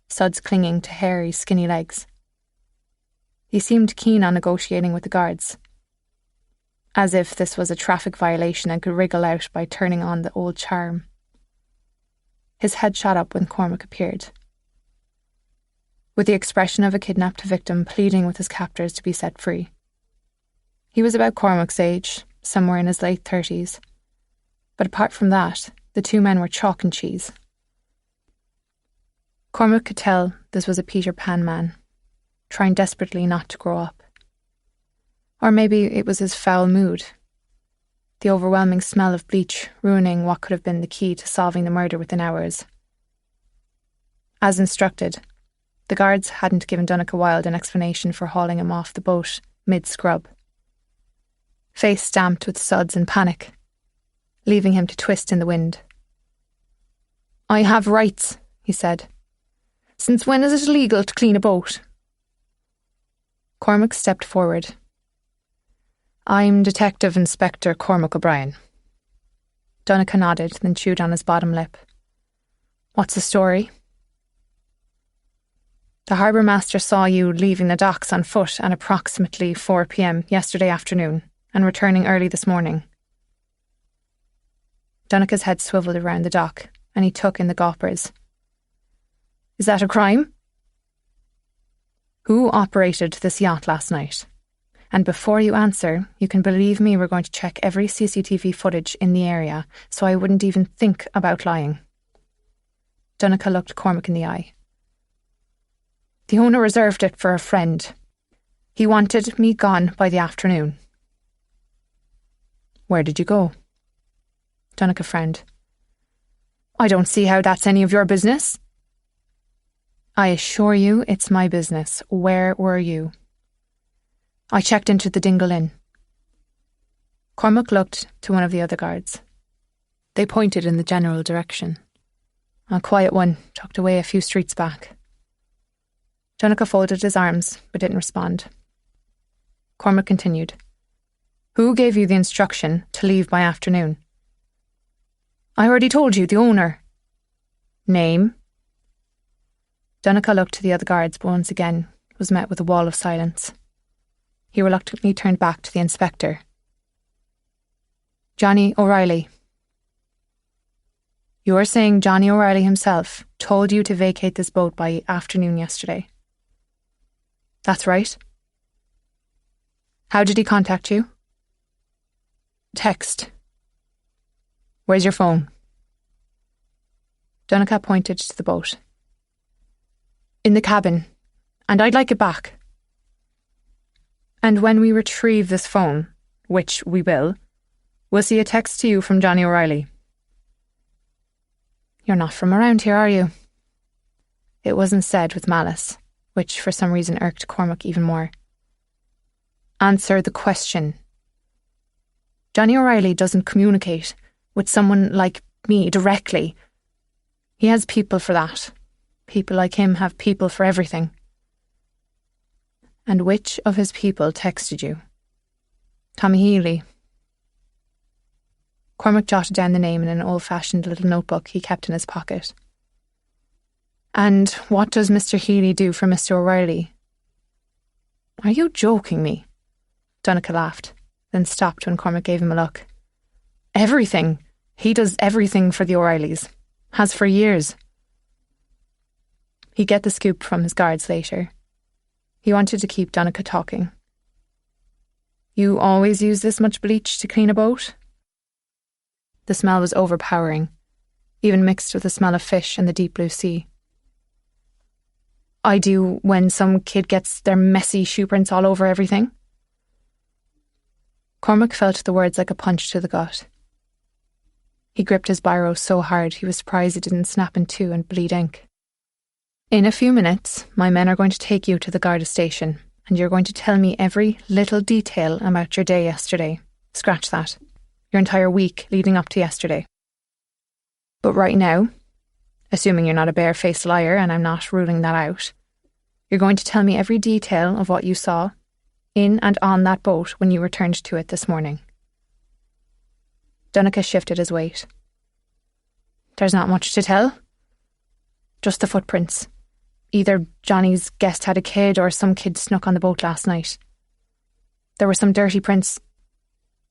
suds clinging to hairy, skinny legs. He seemed keen on negotiating with the guards, as if this was a traffic violation and could wriggle out by turning on the old charm. His head shot up when Cormac appeared, with the expression of a kidnapped victim pleading with his captors to be set free. He was about Cormac's age, somewhere in his late 30s, but apart from that, the two men were chalk and cheese. Cormac could tell this was a Peter Pan man, trying desperately not to grow up. Or maybe it was his foul mood, the overwhelming smell of bleach ruining what could have been the key to solving the murder within hours. As instructed, the guards hadn't given Donncha Wilde an explanation for hauling him off the boat mid-scrub. Face stamped with suds and panic, leaving him to twist in the wind. "I have rights," he said. "Since when is it illegal to clean a boat?" Cormac stepped forward. "I'm Detective Inspector Cormac O'Brien." Donncha nodded, then chewed on his bottom lip. "What's the story?" "The harbour master saw you leaving the docks on foot at approximately 4 p.m. yesterday afternoon and returning early this morning." Donncha's head swivelled around the dock and he took in the gawpers. "Is that a crime?" "Who operated this yacht last night? And before you answer, you can believe me, we're going to check every CCTV footage in the area, so I wouldn't even think about lying." Donncha looked Cormac in the eye. "The owner reserved it for a friend. He wanted me gone by the afternoon." "Where did you go?" Donncha frowned. "I don't see how that's any of your business." "I assure you it's my business. Where were you?" "I checked into the Dingle Inn." Cormac looked to one of the other guards. They pointed in the general direction. "A quiet one, tucked away a few streets back." Donncha folded his arms, but didn't respond. Cormac continued. "Who gave you the instruction to leave by afternoon?" "I already told you, the owner." "Name?" Donncha looked to the other guards, but once again was met with a wall of silence. He reluctantly turned back to the inspector. "Johnny O'Reilly." "You're saying Johnny O'Reilly himself told you to vacate this boat by afternoon yesterday?" "That's right." "How did he contact you?" "Text." "Where's your phone?" Donncha pointed to the boat. "In the cabin, and I'd like it back." "And when we retrieve this phone, which we will, we'll see a text to you from Johnny O'Reilly." "You're not from around here, are you?" It wasn't said with malice, which for some reason irked Cormac even more. "Answer the question." "Johnny O'Reilly doesn't communicate with someone like me directly. He has people for that. People like him have people for everything." "And which of his people texted you?" "Tommy Healy." Cormac jotted down the name in an old-fashioned little notebook he kept in his pocket. "And what does Mr. Healy do for Mr. O'Reilly?" "Are you joking me?" Donncha laughed, then stopped when Cormac gave him a look. "Everything. He does everything for the O'Reillys. Has for years." He'd get the scoop from his guards later. He wanted to keep Donncha talking. "You always use this much bleach to clean a boat?" The smell was overpowering, even mixed with the smell of fish and the deep blue sea. "I do when some kid gets their messy shoe prints all over everything." Cormac felt the words like a punch to the gut. He gripped his biro so hard he was surprised it didn't snap in two and bleed ink. "In a few minutes, my men are going to take you to the Garda station, and you're going to tell me every little detail about your day yesterday, Scratch that. Your entire week leading up to yesterday. But right now, assuming you're not a bare-faced liar, and I'm not ruling that out, you're going to tell me every detail of what you saw in and on that boat when you returned to it this morning. Donncha shifted his weight. There's not much to tell. Just the footprints. Either Johnny's guest had a kid or some kid snuck on the boat last night. There were some dirty prints.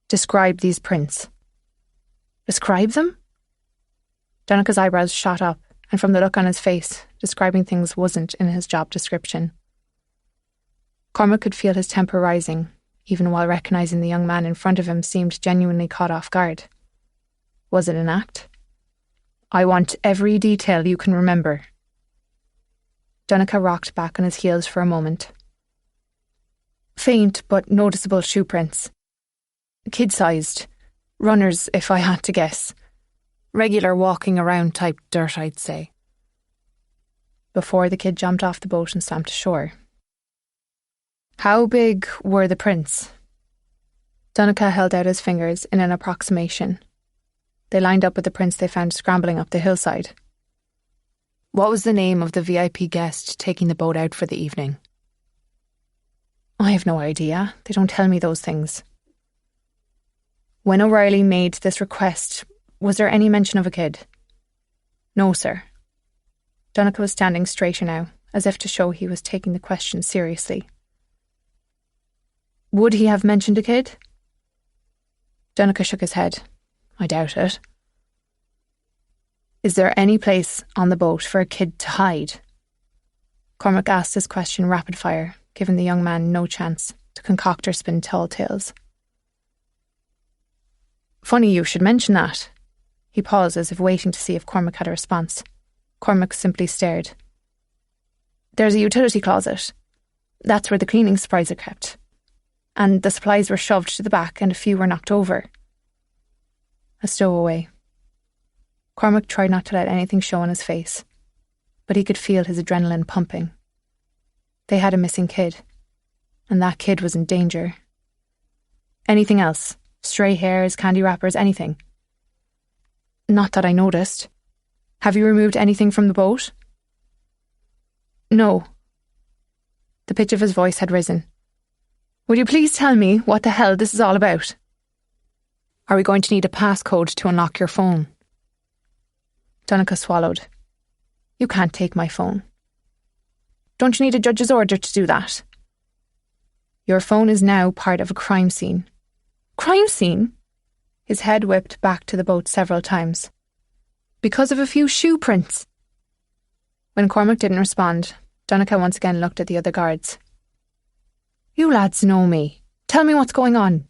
Describe these prints. Describe them? Donncha's eyebrows shot up, and from the look on his face, describing things wasn't in his job description. Cormac could feel his temper rising, even while recognising the young man in front of him seemed genuinely caught off guard. Was it an act? I want every detail you can remember. Donncha rocked back on his heels for a moment. Faint but noticeable shoe prints. Kid-sized. Runners, if I had to guess. Regular walking around type dirt, I'd say. Before the kid jumped off the boat and stamped ashore. How big were the prints? Donncha held out his fingers in an approximation. They lined up with the prints they found scrambling up the hillside. What was the name of the VIP guest taking the boat out for the evening? I have no idea. They don't tell me those things. When O'Reilly made this request, was there any mention of a kid? No, sir. Donncha was standing straighter now, as if to show he was taking the question seriously. Would he have mentioned a kid? Donncha shook his head. I doubt it. Is there any place on the boat for a kid to hide? Cormac asked his question rapid fire, giving the young man no chance to concoct or spin tall tales. Funny you should mention that. He paused as if waiting to see if Cormac had a response. Cormac simply stared. There's a utility closet. That's where the cleaning supplies are kept. And the supplies were shoved to the back and a few were knocked over. A stowaway. Cormac tried not to let anything show on his face, but he could feel his adrenaline pumping. They had a missing kid, and that kid was in danger. Anything else? Stray hairs, candy wrappers, anything? Not that I noticed. Have you removed anything from the boat? No. The pitch of his voice had risen. Would you please tell me what the hell this is all about? Are we going to need a passcode to unlock your phone? Donncha swallowed. You can't take my phone. Don't you need a judge's order to do that? Your phone is now part of a crime scene. Crime scene? His head whipped back to the boat several times. Because of a few shoe prints. When Cormac didn't respond, Donncha once again looked at the other guards. You lads know me. Tell me what's going on.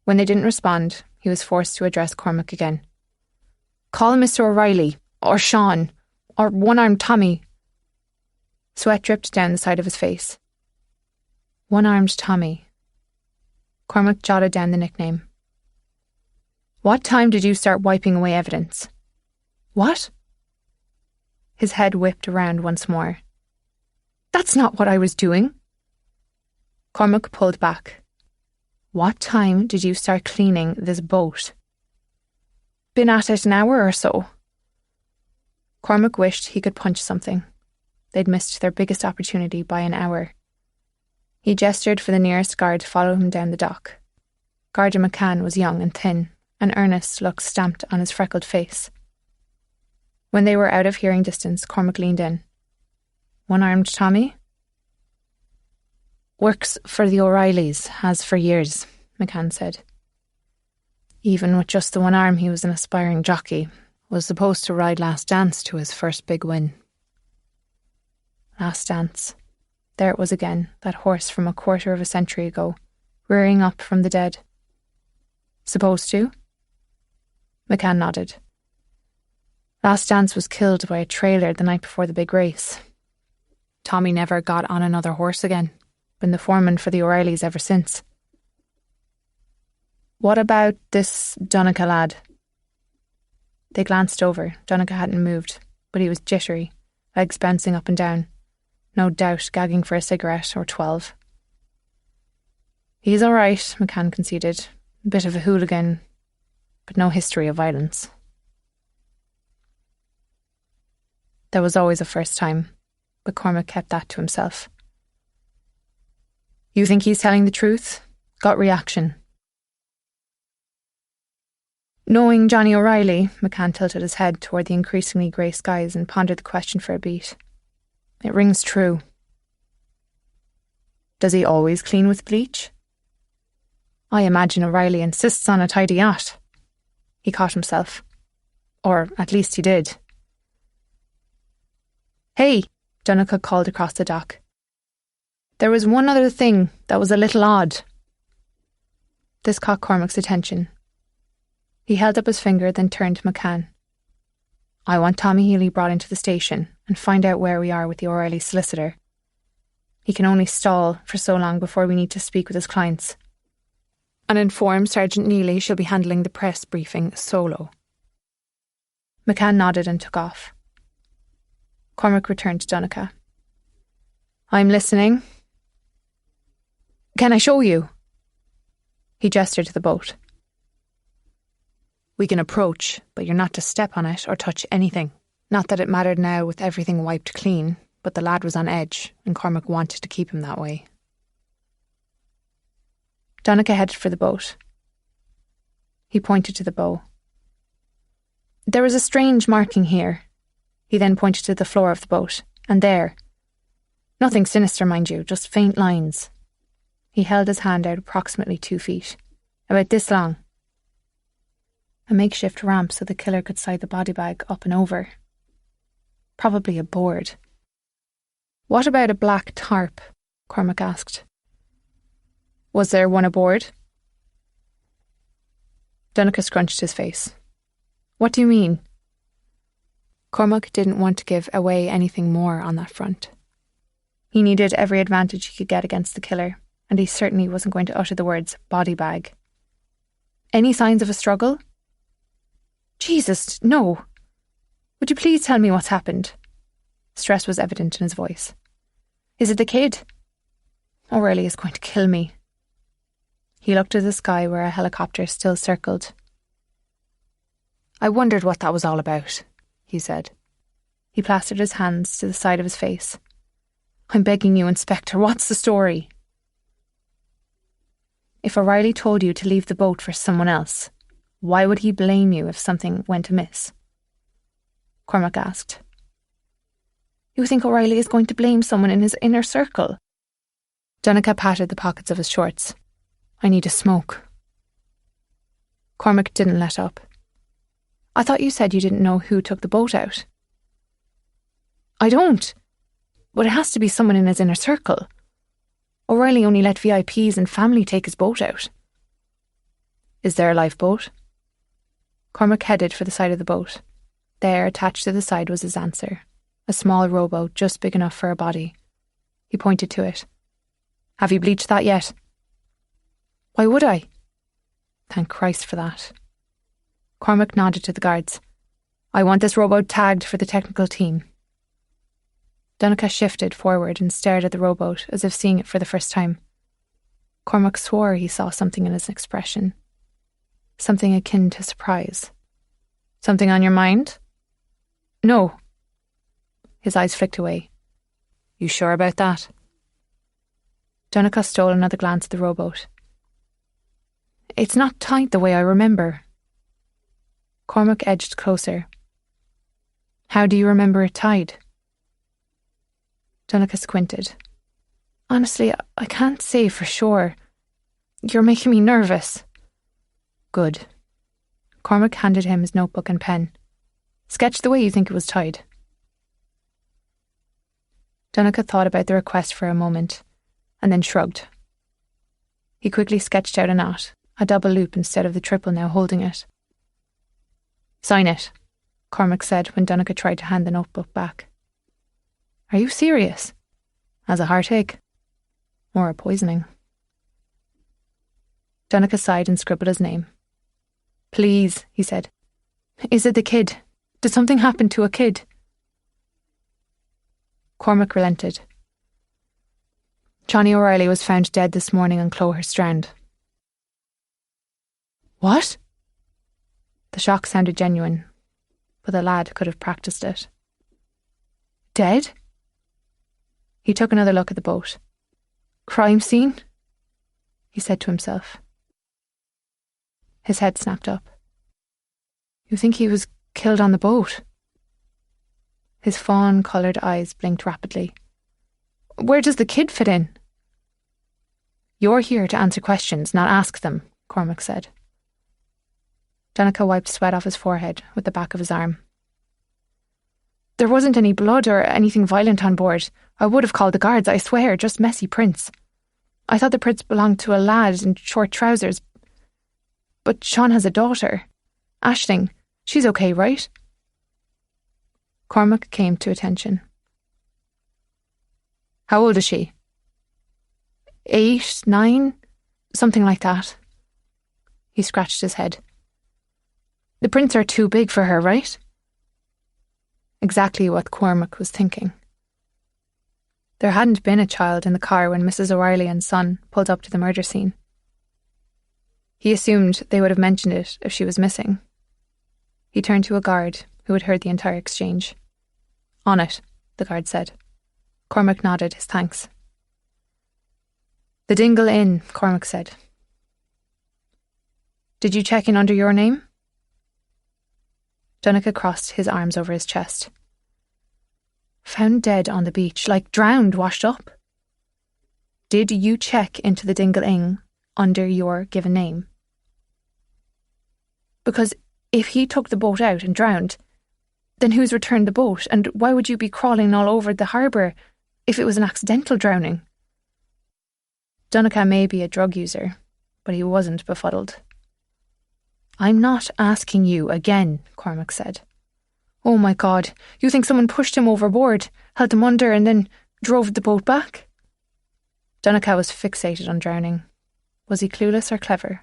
When they didn't respond, he was forced to address Cormac again. Call Mr. O'Reilly, or Sean, or One-Armed Tommy. Sweat dripped down the side of his face. One-Armed Tommy. Cormac jotted down the nickname. What time did you start wiping away evidence? What? His head whipped around once more. That's not what I was doing. Cormac pulled back. What time did you start cleaning this boat? Been at it an hour or so. Cormac wished he could punch something. They'd missed their biggest opportunity by an hour. He gestured for the nearest guard to follow him down the dock. Garda McCann was young and thin, an earnest look stamped on his freckled face. When they were out of hearing distance, Cormac leaned in. One-Armed Tommy? Works for the O'Reillys, has for years, McCann said. Even with just the one arm, he was an aspiring jockey, was supposed to ride Last Dance to his first big win. Last Dance. There it was again, that horse from a quarter of a century ago, rearing up from the dead. Supposed to? McCann nodded. Last Dance was killed by a trailer the night before the big race. Tommy never got on another horse again. Been the foreman for the O'Reillys ever since. What about this Donncha lad? They glanced over. Donncha hadn't moved, but he was jittery, legs bouncing up and down. No doubt gagging for a cigarette or 12. He's all right, McCann conceded. A bit of a hooligan, but no history of violence. There was always a first time, but Cormac kept that to himself. You think he's telling the truth? Gut reaction. Knowing Johnny O'Reilly, McCann tilted his head toward the increasingly grey skies and pondered the question for a beat. It rings true. Does he always clean with bleach? I imagine O'Reilly insists on a tidy yacht. He caught himself. Or at least he did. Hey, Donegal called across the dock. There was one other thing that was a little odd. This caught Cormac's attention. He held up his finger, then turned to McCann. I want Tommy Healy brought into the station and find out where we are with the O'Reilly solicitor. He can only stall for so long before we need to speak with his clients. And inform Sergeant Neely she'll be handling the press briefing solo. McCann nodded and took off. Cormac returned to Donegal. I'm listening. Can I show you? He gestured to the boat. We can approach, but you're not to step on it or touch anything. Not that it mattered now with everything wiped clean, but the lad was on edge, and Cormac wanted to keep him that way. Donegal headed for the boat. He pointed to the bow. There is a strange marking here. He then pointed to the floor of the boat, and there. Nothing sinister, mind you, just faint lines. He held his hand out approximately 2 feet, about this long. A makeshift ramp so the killer could slide the body bag up and over. Probably a board. What about a black tarp? Cormac asked. Was there one aboard? Donegal scrunched his face. What do you mean? Cormac didn't want to give away anything more on that front. He needed every advantage he could get against the killer, and he certainly wasn't going to utter the words body bag. Any signs of a struggle? Jesus, no. Would you please tell me what's happened? Stress was evident in his voice. Is it the kid? O'Reilly is going to kill me. He looked to the sky where a helicopter still circled. I wondered what that was all about, he said. He plastered his hands to the side of his face. I'm begging you, Inspector, what's the story? If O'Reilly told you to leave the boat for someone else, why would he blame you if something went amiss? Cormac asked. You think O'Reilly is going to blame someone in his inner circle? Donegal patted the pockets of his shorts. I need a smoke. Cormac didn't let up. I thought you said you didn't know who took the boat out. I don't. But it has to be someone in his inner circle. O'Reilly only let VIPs and family take his boat out. Is there a lifeboat? Cormac headed for the side of the boat. There, attached to the side, was his answer. A small rowboat just big enough for a body. He pointed to it. Have you bleached that yet? Why would I? Thank Christ for that. Cormac nodded to the guards. I want this rowboat tagged for the technical team. Donegal shifted forward and stared at the rowboat as if seeing it for the first time. Cormac swore he saw something in his expression. Something akin to surprise. Something on your mind? No. His eyes flicked away. You sure about that? Donegal stole another glance at the rowboat. It's not tight the way I remember. Cormac edged closer. How do you remember it tied? Donegal squinted. Honestly, I can't say for sure. You're making me nervous. Good. Cormac handed him his notebook and pen. Sketch the way you think it was tied. Donegal thought about the request for a moment, and then shrugged. He quickly sketched out a knot, a double loop instead of the triple now holding it. Sign it, Cormac said when Donegal tried to hand the notebook back. Are you serious? As a heartache? Or a poisoning? Donegal sighed and scribbled his name. Please, he said. Is it the kid? Did something happen to a kid? Cormac relented. Johnny O'Reilly was found dead this morning on Clogher Strand. What? The shock sounded genuine, but the lad could have practiced it. Dead? He took another look at the boat. Crime scene? He said to himself. His head snapped up. You think he was killed on the boat? His fawn-coloured eyes blinked rapidly. Where does the kid fit in? You're here to answer questions, not ask them, Cormac said. Danica wiped sweat off his forehead with the back of his arm. There wasn't any blood or anything violent on board. I would have called the guards, I swear, just messy prints. I thought the prints belonged to a lad in short trousers. But Sean has a daughter. Aisling. She's okay, right? Cormac came to attention. How old is she? 8, 9, something like that. He scratched his head. The prints are too big for her, right? Exactly what Cormac was thinking. There hadn't been a child in the car when Mrs. O'Reilly and son pulled up to the murder scene. He assumed they would have mentioned it if she was missing. He turned to a guard who had heard the entire exchange. On it, the guard said. Cormac nodded his thanks. The Dingle Inn, Cormac said. Did you check in under your name? Donegal crossed his arms over his chest. Found dead on the beach, like drowned, washed up. Did you check into the Dingle Inn under your given name? Because if he took the boat out and drowned, then who's returned the boat, and why would you be crawling all over the harbour if it was an accidental drowning? Donegal may be a drug user, but he wasn't befuddled. I'm not asking you again, Cormac said. Oh my God, you think someone pushed him overboard, held him under and then drove the boat back? Donegal was fixated on drowning. Was he clueless or clever?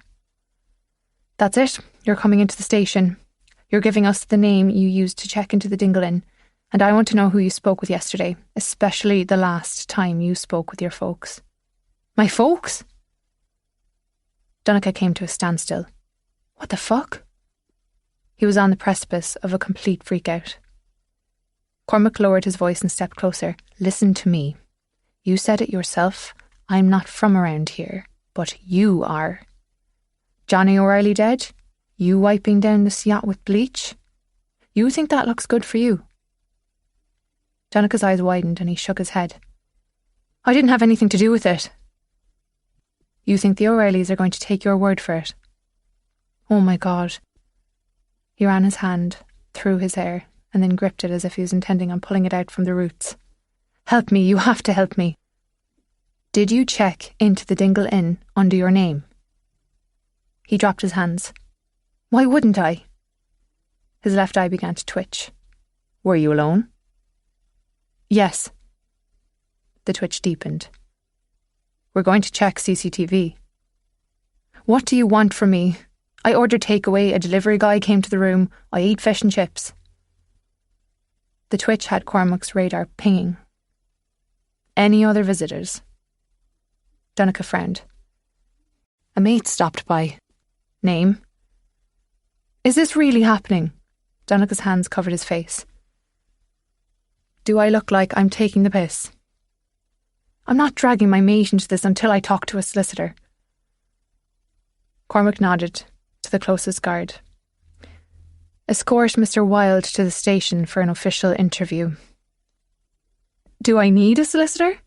That's it, you're coming into the station. You're giving us the name you used to check into the Dingle Inn, and I want to know who you spoke with yesterday, especially the last time you spoke with your folks. My folks? Donegal came to a standstill. What the fuck? He was on the precipice of a complete freak-out. Cormac lowered his voice and stepped closer. Listen to me. You said it yourself. I'm not from around here, but you are. Johnny O'Reilly dead? You wiping down this yacht with bleach? You think that looks good for you? Donica's eyes widened and he shook his head. I didn't have anything to do with it. You think the O'Reillys are going to take your word for it? Oh my God. He ran his hand through his hair and then gripped it as if he was intending on pulling it out from the roots. Help me, you have to help me. Did you check into the Dingle Inn under your name? He dropped his hands. Why wouldn't I? His left eye began to twitch. Were you alone? Yes. The twitch deepened. We're going to check CCTV. What do you want from me? I ordered takeaway, a delivery guy came to the room, I ate fish and chips. The twitch had Cormac's radar pinging. Any other visitors? Donegal frowned. A mate stopped by. Name? Is this really happening? Donegal's hands covered his face. Do I look like I'm taking the piss? I'm not dragging my mate into this until I talk to a solicitor. Cormac nodded to the closest guard. Escort Mr. Wilde to the station for an official interview. Do I need a solicitor?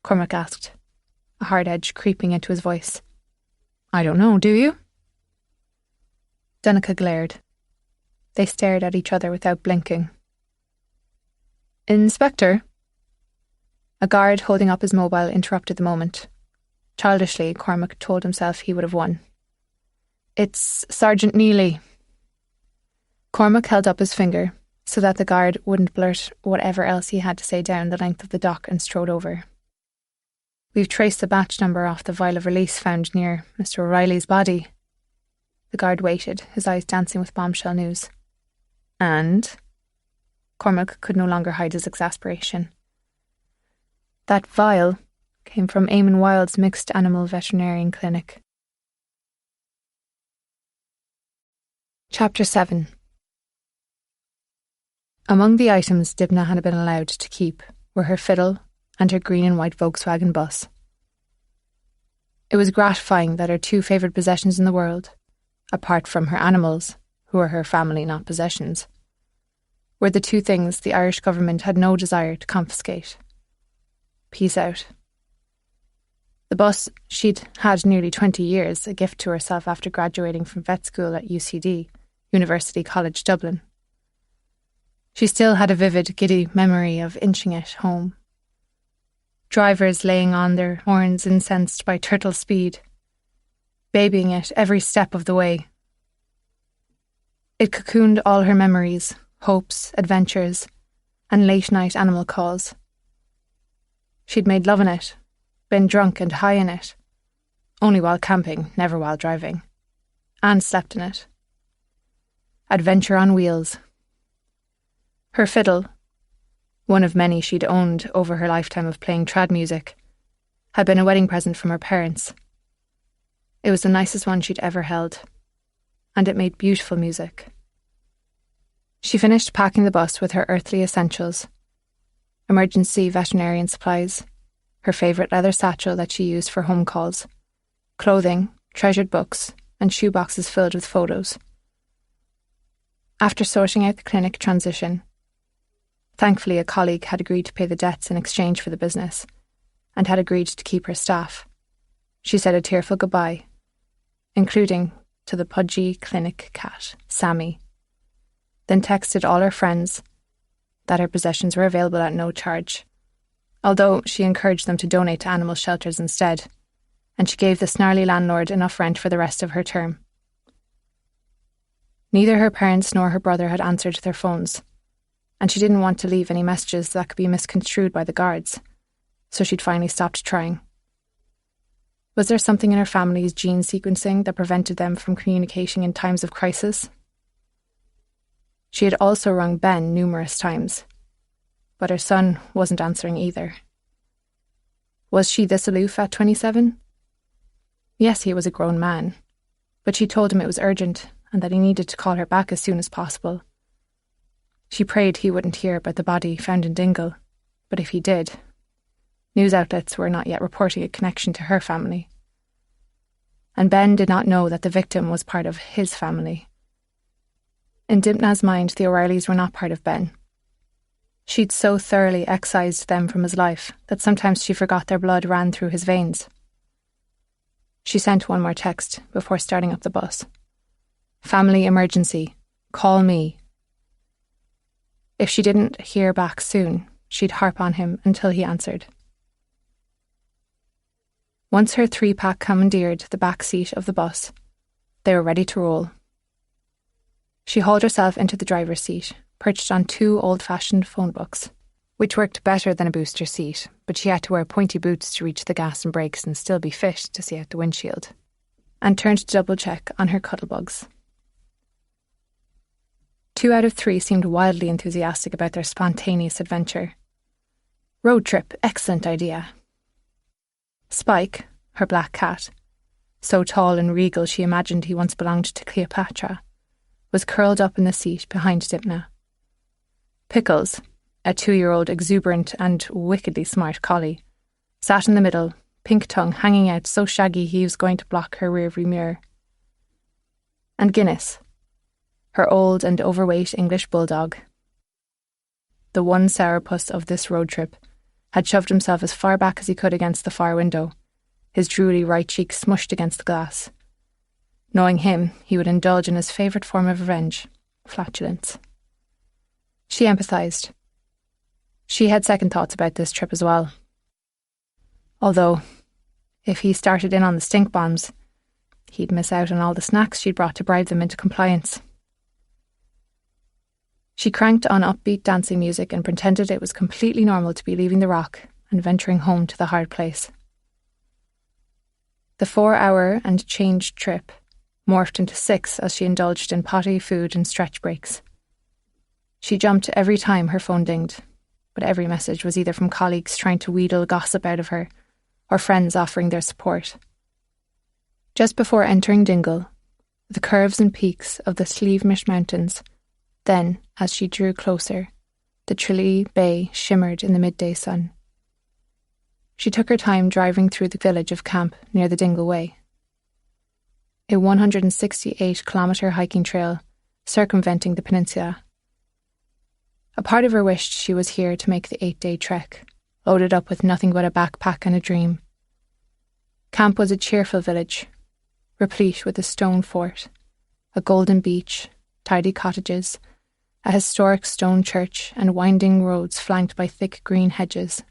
Cormac asked, a hard edge creeping into his voice. I don't know, do you? Donegal glared. They stared at each other without blinking. Inspector? A guard holding up his mobile interrupted the moment. Childishly, Cormac told himself he would have won. It's Sergeant Neely. Cormac held up his finger so that the guard wouldn't blurt whatever else he had to say down the length of the dock and strode over. We've traced the batch number off the vial of release found near Mr. O'Reilly's body. The guard waited, his eyes dancing with bombshell news. And? Cormac could no longer hide his exasperation. That vial came from Eamon Wilde's mixed animal veterinarian clinic. Chapter 7. Among the items Dibna had been allowed to keep were her fiddle and her green and white Volkswagen bus. It was gratifying that her two favourite possessions in the world, apart from her animals, who were her family, not possessions, were the two things the Irish government had no desire to confiscate. Peace out. The bus she'd had nearly 20 years, a gift to herself after graduating from vet school at UCD, University College Dublin. She still had a vivid, giddy memory of inching it home. Drivers laying on their horns incensed by turtle speed, babying it every step of the way. It cocooned all her memories, hopes, adventures, and late-night animal calls. She'd made love in it, been drunk and high in it, only while camping, never while driving, and slept in it. Adventure on wheels. Her fiddle, one of many she'd owned over her lifetime of playing trad music, had been a wedding present from her parents. It was the nicest one she'd ever held, and it made beautiful music. She finished packing the bus with her earthly essentials, emergency veterinarian supplies, her favourite leather satchel that she used for home calls, clothing, treasured books, and shoeboxes filled with photos. After sorting out the clinic transition, thankfully a colleague had agreed to pay the debts in exchange for the business, and had agreed to keep her staff. She said a tearful goodbye, including to the pudgy clinic cat, Sammy, then texted all her friends that her possessions were available at no charge, although she encouraged them to donate to animal shelters instead, and she gave the snarly landlord enough rent for the rest of her term. Neither her parents nor her brother had answered their phones, and she didn't want to leave any messages that could be misconstrued by the guards, so she'd finally stopped trying. Was there something in her family's gene sequencing that prevented them from communicating in times of crisis? She had also rung Ben numerous times, but her son wasn't answering either. Was she this aloof at 27? Yes, he was a grown man, but she told him it was urgent and that he needed to call her back as soon as possible. She prayed he wouldn't hear about the body found in Dingle, but if he did, news outlets were not yet reporting a connection to her family. And Ben did not know that the victim was part of his family. In Dibna's mind, the O'Reillys were not part of Ben. She'd so thoroughly excised them from his life that sometimes she forgot their blood ran through his veins. She sent one more text before starting up the bus. Family emergency. Call me. If she didn't hear back soon, she'd harp on him until he answered. Once her 3-pack commandeered the back seat of the bus, they were ready to roll. She hauled herself into the driver's seat, perched on 2 old-fashioned phone books, which worked better than a booster seat, but she had to wear pointy boots to reach the gas and brakes and still be fit to see out the windshield, and turned to double-check on her cuddlebugs. 2 out of 3 seemed wildly enthusiastic about their spontaneous adventure. Road trip, excellent idea. Spike, her black cat, so tall and regal she imagined he once belonged to Cleopatra, was curled up in the seat behind Dibna. Pickles, a 2-year-old exuberant and wickedly smart collie, sat in the middle, pink tongue hanging out so shaggy he was going to block her rearview mirror. And Guinness, her old and overweight English bulldog. The one sourpuss of this road trip had shoved himself as far back as he could against the far window, his drooly right cheek smushed against the glass. Knowing him, he would indulge in his favourite form of revenge, flatulence. She empathised. She had second thoughts about this trip as well. Although, if he started in on the stink bombs, he'd miss out on all the snacks she'd brought to bribe them into compliance. She cranked on upbeat dancing music and pretended it was completely normal to be leaving the rock and venturing home to the hard place. The 4-hour and change trip morphed into 6 as she indulged in potty food and stretch breaks. She jumped every time her phone dinged, but every message was either from colleagues trying to wheedle gossip out of her or friends offering their support. Just before entering Dingle, the curves and peaks of the Slievemish Mountains. Then, as she drew closer, the Tralee Bay shimmered in the midday sun. She took her time driving through the village of Camp near the Dingle Way, a 168-kilometre hiking trail circumventing the peninsula. A part of her wished she was here to make the 8-day trek, loaded up with nothing but a backpack and a dream. Camp was a cheerful village, replete with a stone fort, a golden beach, tidy cottages, a historic stone church, and winding roads flanked by thick green hedges.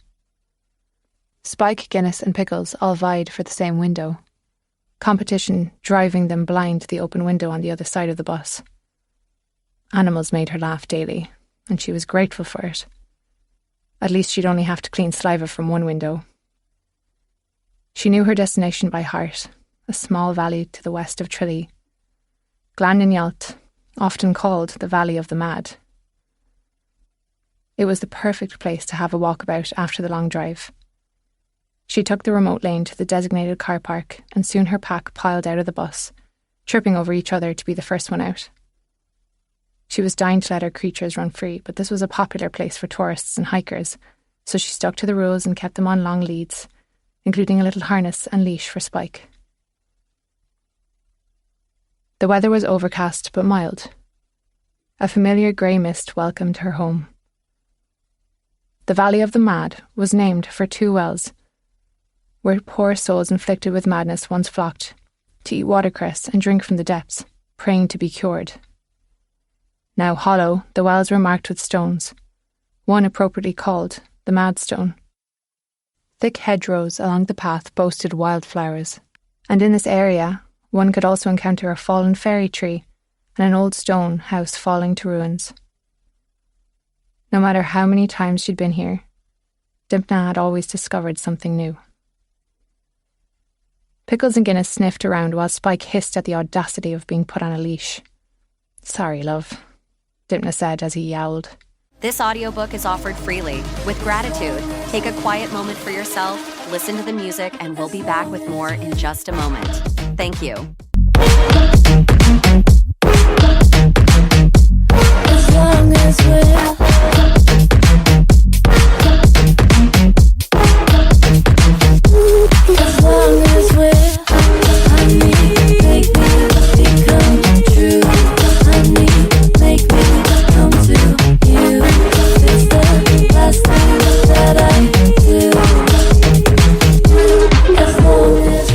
Spike, Guinness and Pickles all vied for the same window, competition driving them blind to the open window on the other side of the bus. Animals made her laugh daily, and she was grateful for it. At least she'd only have to clean saliva from one window. She knew her destination by heart, a small valley to the west of Tralee. Glanninyalt, often called the Valley of the Mad. It was the perfect place to have a walkabout after the long drive. She took the remote lane to the designated car park, and soon her pack piled out of the bus, tripping over each other to be the first one out. She was dying to let her creatures run free, but this was a popular place for tourists and hikers, so she stuck to the rules and kept them on long leads, including a little harness and leash for Spike. The weather was overcast but mild. A familiar grey mist welcomed her home. The Valley of the Mad was named for 2 wells, where poor souls inflicted with madness once flocked to eat watercress and drink from the depths, praying to be cured. Now hollow, the wells were marked with stones, one appropriately called the Mad Stone. Thick hedgerows along the path boasted wildflowers, and in this area one could also encounter a fallen fairy tree and an old stone house falling to ruins. No matter how many times she'd been here, Dimpna had always discovered something new. Pickles and Guinness sniffed around while Spike hissed at the audacity of being put on a leash. "Sorry, love," Dimpna said as he yowled. This audiobook is offered freely, with gratitude. Take a quiet moment for yourself, listen to the music, and we'll be back with more in just a moment. Thank you. As long as we're honey, make me become true. Honey, make me come to you. It's the last thing that I do. As long as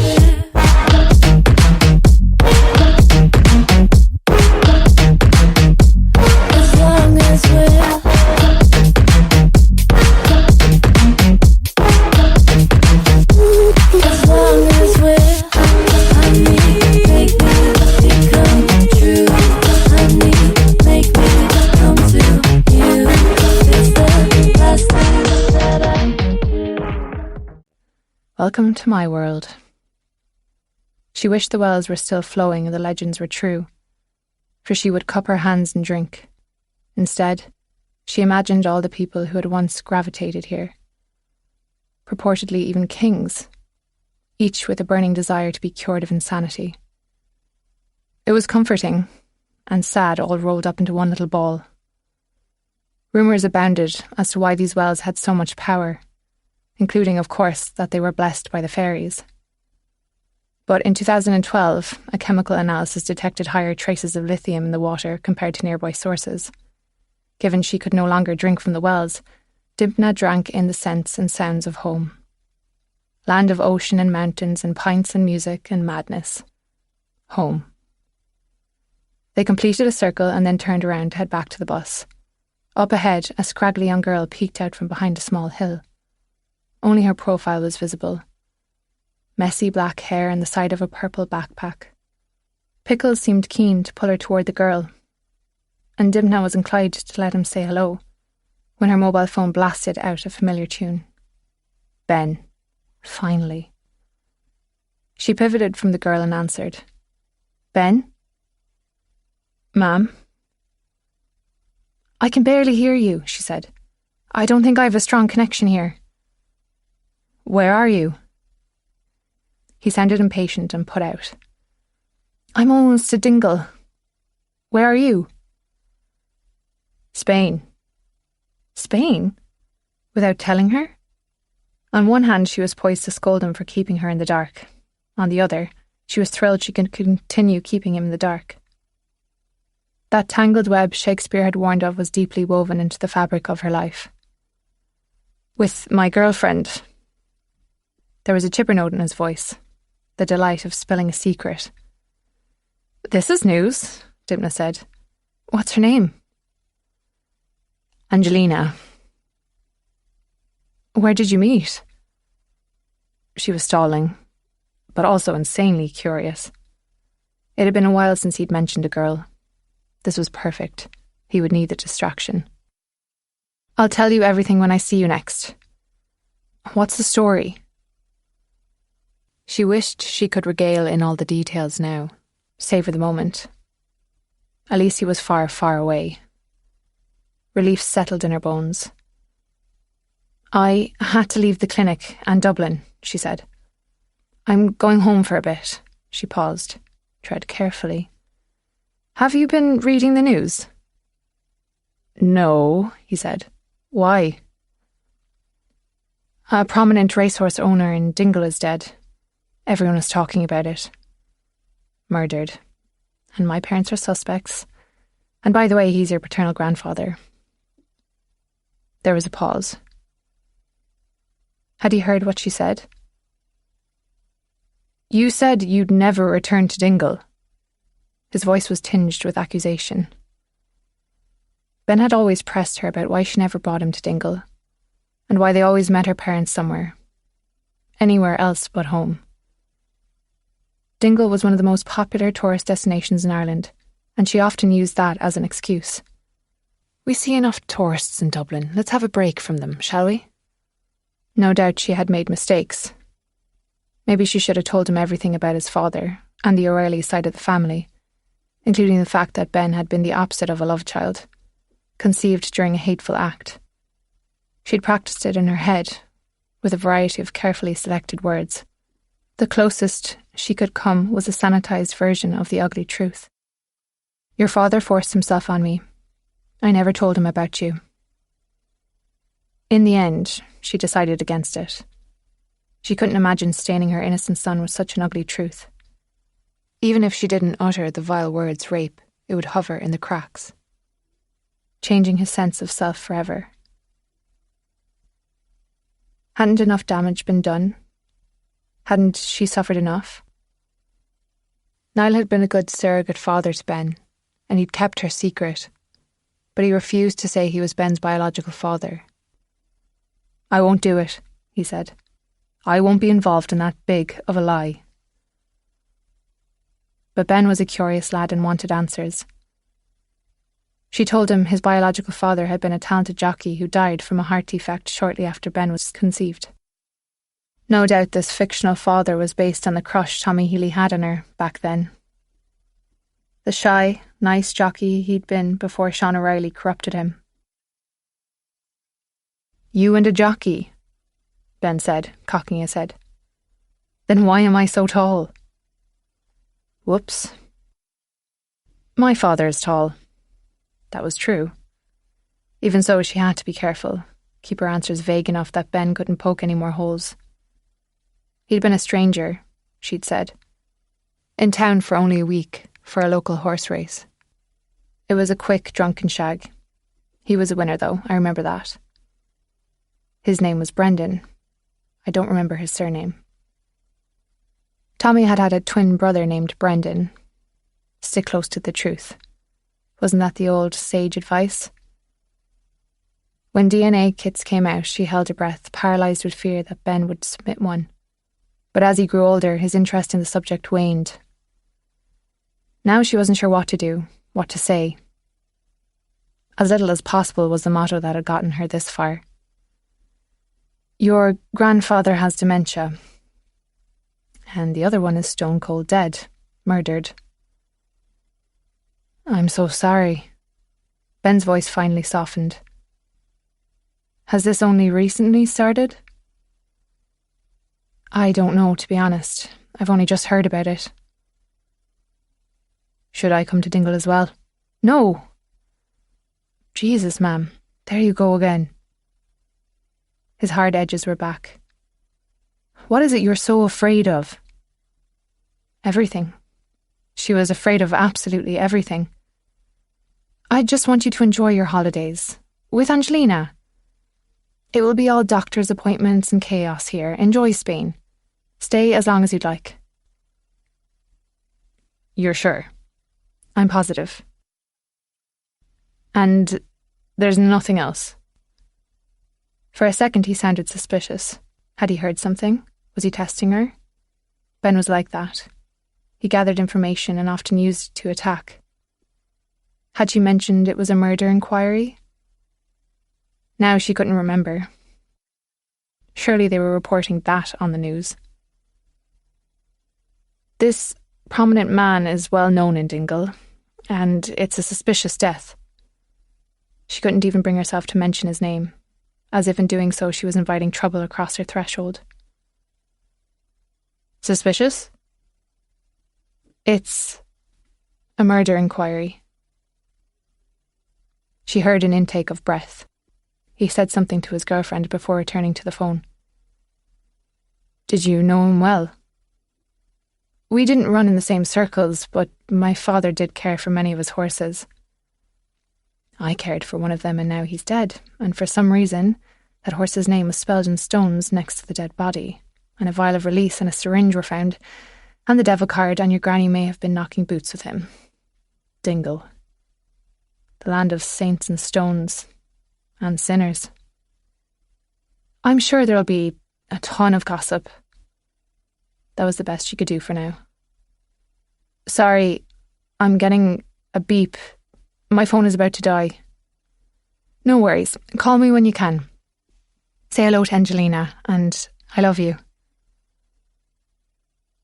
Welcome to my world. She wished the wells were still flowing and the legends were true, for she would cup her hands and drink. Instead, she imagined all the people who had once gravitated here, purportedly even kings, each with a burning desire to be cured of insanity. It was comforting and sad all rolled up into one little ball. Rumours abounded as to why these wells had so much power, including, of course, that they were blessed by the fairies. But in 2012, a chemical analysis detected higher traces of lithium in the water compared to nearby sources. Given she could no longer drink from the wells, Dimpna drank in the scents and sounds of home. Land of ocean and mountains and pints and music and madness. Home. They completed a circle and then turned around to head back to the bus. Up ahead, a scraggly young girl peeked out from behind a small hill. Only her profile was visible. Messy black hair and the side of a purple backpack. Pickles seemed keen to pull her toward the girl, and Dimpna was inclined to let him say hello, when her mobile phone blasted out a familiar tune. Ben. Finally. She pivoted from the girl and answered. Ben? Ma'am? I can barely hear you, she said. I don't think I have a strong connection here. Where are you? He sounded impatient and put out. I'm almost to Dingle. Where are you? Spain. Spain? Without telling her? On one hand, she was poised to scold him for keeping her in the dark. On the other, she was thrilled she could continue keeping him in the dark. That tangled web Shakespeare had warned of was deeply woven into the fabric of her life. With my girlfriend. There was a chipper note in his voice, the delight of spilling a secret. This is news, Dimna said. What's her name? Angelina. Where did you meet? She was stalling, but also insanely curious. It had been a while since he'd mentioned a girl. This was perfect. He would need the distraction. I'll tell you everything when I see you next. What's the story? She wished she could regale in all the details now, savour the moment. At least he was far, far away. Relief settled in her bones. I had to leave the clinic and Dublin, she said. I'm going home for a bit. She paused, tread carefully. Have you been reading the news? No, he said. Why? A prominent racehorse owner in Dingle is dead. Everyone is talking about it. Murdered. And my parents are suspects. And by the way, he's your paternal grandfather. There was a pause. Had he heard what she said? You said you'd never return to Dingle. His voice was tinged with accusation. Ben had always pressed her about why she never brought him to Dingle, and why they always met her parents somewhere. Anywhere else but home. Dingle was one of the most popular tourist destinations in Ireland, and she often used that as an excuse. We see enough tourists in Dublin. Let's have a break from them, shall we? No doubt she had made mistakes. Maybe she should have told him everything about his father and the O'Reilly side of the family, including the fact that Ben had been the opposite of a love child, conceived during a hateful act. She'd practiced it in her head, with a variety of carefully selected words. The closest she could come was a sanitised version of the ugly truth. Your father forced himself on me. I never told him about you. In the end, she decided against it. She couldn't imagine staining her innocent son with such an ugly truth. Even if she didn't utter the vile words rape, it would hover in the cracks, changing his sense of self forever. Hadn't enough damage been done? Hadn't she suffered enough? Niall had been a good surrogate father to Ben, and he'd kept her secret, but he refused to say he was Ben's biological father. I won't do it, he said. I won't be involved in that big of a lie. But Ben was a curious lad and wanted answers. She told him his biological father had been a talented jockey who died from a heart defect shortly after Ben was conceived. No doubt this fictional father was based on the crush Tommy Healy had on her back then. The shy, nice jockey he'd been before Sean O'Reilly corrupted him. You and a jockey, Ben said, cocking his head. Then why am I so tall? Whoops. My father is tall. That was true. Even so, she had to be careful, keep her answers vague enough that Ben couldn't poke any more holes. He'd been a stranger, she'd said, in town for only a week for a local horse race. It was a quick, drunken shag. He was a winner, though, I remember that. His name was Brendan. I don't remember his surname. Tommy had had a twin brother named Brendan. Stick close to the truth. Wasn't that the old sage advice? When DNA kits came out, she held her breath, paralysed with fear that Ben would submit one. But as he grew older, his interest in the subject waned. Now she wasn't sure what to do, what to say. As little as possible was the motto that had gotten her this far. Your grandfather has dementia. And the other one is stone cold dead, murdered. I'm so sorry. Ben's voice finally softened. Has this only recently started? I don't know, to be honest. I've only just heard about it. Should I come to Dingle as well? No. Jesus, ma'am. There you go again. His hard edges were back. What is it you're so afraid of? Everything. She was afraid of absolutely everything. I just want you to enjoy your holidays. With Angelina. It will be all doctor's appointments and chaos here. Enjoy Spain. Stay as long as you'd like. You're sure? I'm positive. And there's nothing else? For a second he sounded suspicious. Had he heard something? Was he testing her? Ben was like that. He gathered information and often used it to attack. Had she mentioned it was a murder inquiry? Now she couldn't remember. Surely they were reporting that on the news. This prominent man is well known in Dingle, and it's a suspicious death. She couldn't even bring herself to mention his name, as if in doing so she was inviting trouble across her threshold. Suspicious? It's a murder inquiry. She heard an intake of breath. He said something to his girlfriend before returning to the phone. Did you know him well? We didn't run in the same circles, but my father did care for many of his horses. I cared for one of them and now he's dead, and for some reason, that horse's name was spelled in stones next to the dead body, and a vial of release and a syringe were found, and the devil card, and your granny may have been knocking boots with him. Dingle. The land of saints and stones, and sinners. I'm sure there'll be a ton of gossip. That was the best she could do for now. Sorry, I'm getting a beep. My phone is about to die. No worries. Call me when you can. Say hello to Angelina, and I love you.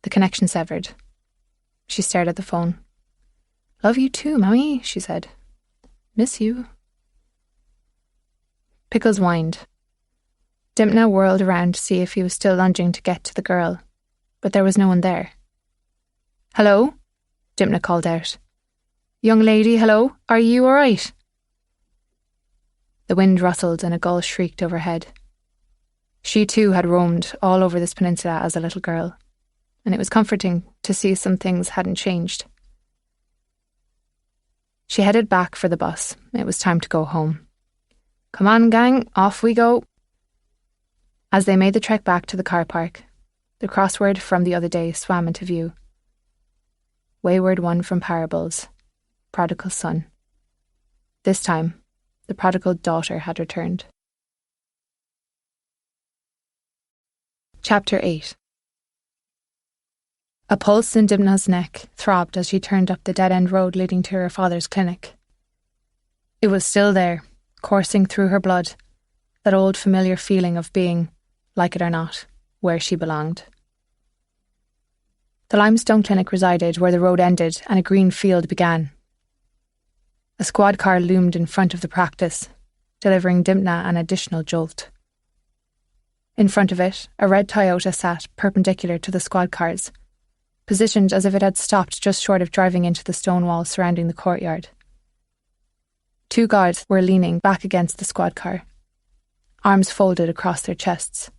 The connection severed. She stared at the phone. Love you too, Mummy, she said. Miss you. Pickles whined. Dimna whirled around to see if he was still lunging to get to the girl, but there was no one there. Hello? Dimna called out. Young lady, hello? Are you all right? The wind rustled and a gull shrieked overhead. She too had roamed all over this peninsula as a little girl, and it was comforting to see some things hadn't changed. She headed back for the bus. It was time to go home. Come on, gang, off we go. As they made the trek back to the car park, the crossword from the other day swam into view. Wayward one from parables, prodigal son. This time, the prodigal daughter had returned. Chapter 8. A pulse in Dimna's neck throbbed as she turned up the dead-end road leading to her father's clinic. It was still there, coursing through her blood, that old familiar feeling of being, like it or not, where she belonged. The limestone clinic resided where the road ended and a green field began. A squad car loomed in front of the practice, delivering Dimna an additional jolt. In front of it, a red Toyota sat perpendicular to the squad cars, positioned as if it had stopped just short of driving into the stone wall surrounding the courtyard. Two guards were leaning back against the squad car, arms folded across their chests.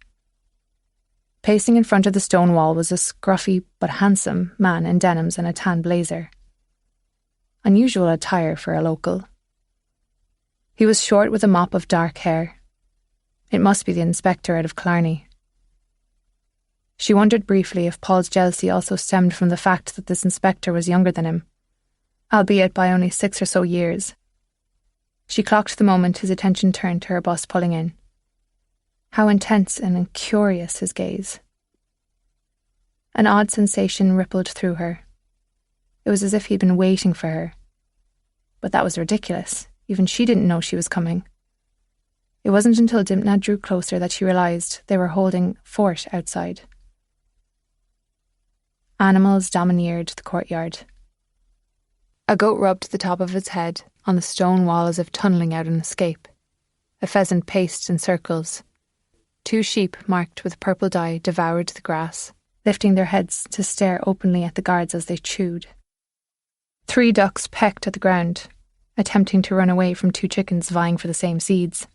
Pacing in front of the stone wall was a scruffy but handsome man in denims and a tan blazer. Unusual attire for a local. He was short with a mop of dark hair. It must be the inspector out of Killarney. She wondered briefly if Paul's jealousy also stemmed from the fact that this inspector was younger than him, albeit by only 6 or so years. She clocked the moment his attention turned to her bus pulling in. How intense and curious his gaze. An odd sensation rippled through her. It was as if he'd been waiting for her. But that was ridiculous. Even she didn't know she was coming. It wasn't until Dimna drew closer that she realised they were holding fort outside. Animals domineered the courtyard. A goat rubbed the top of its head on the stone wall as if tunnelling out an escape. A pheasant paced in circles. 2 sheep marked with purple dye devoured the grass, lifting their heads to stare openly at the guards as they chewed. 3 ducks pecked at the ground, attempting to run away from 2 chickens vying for the same seeds.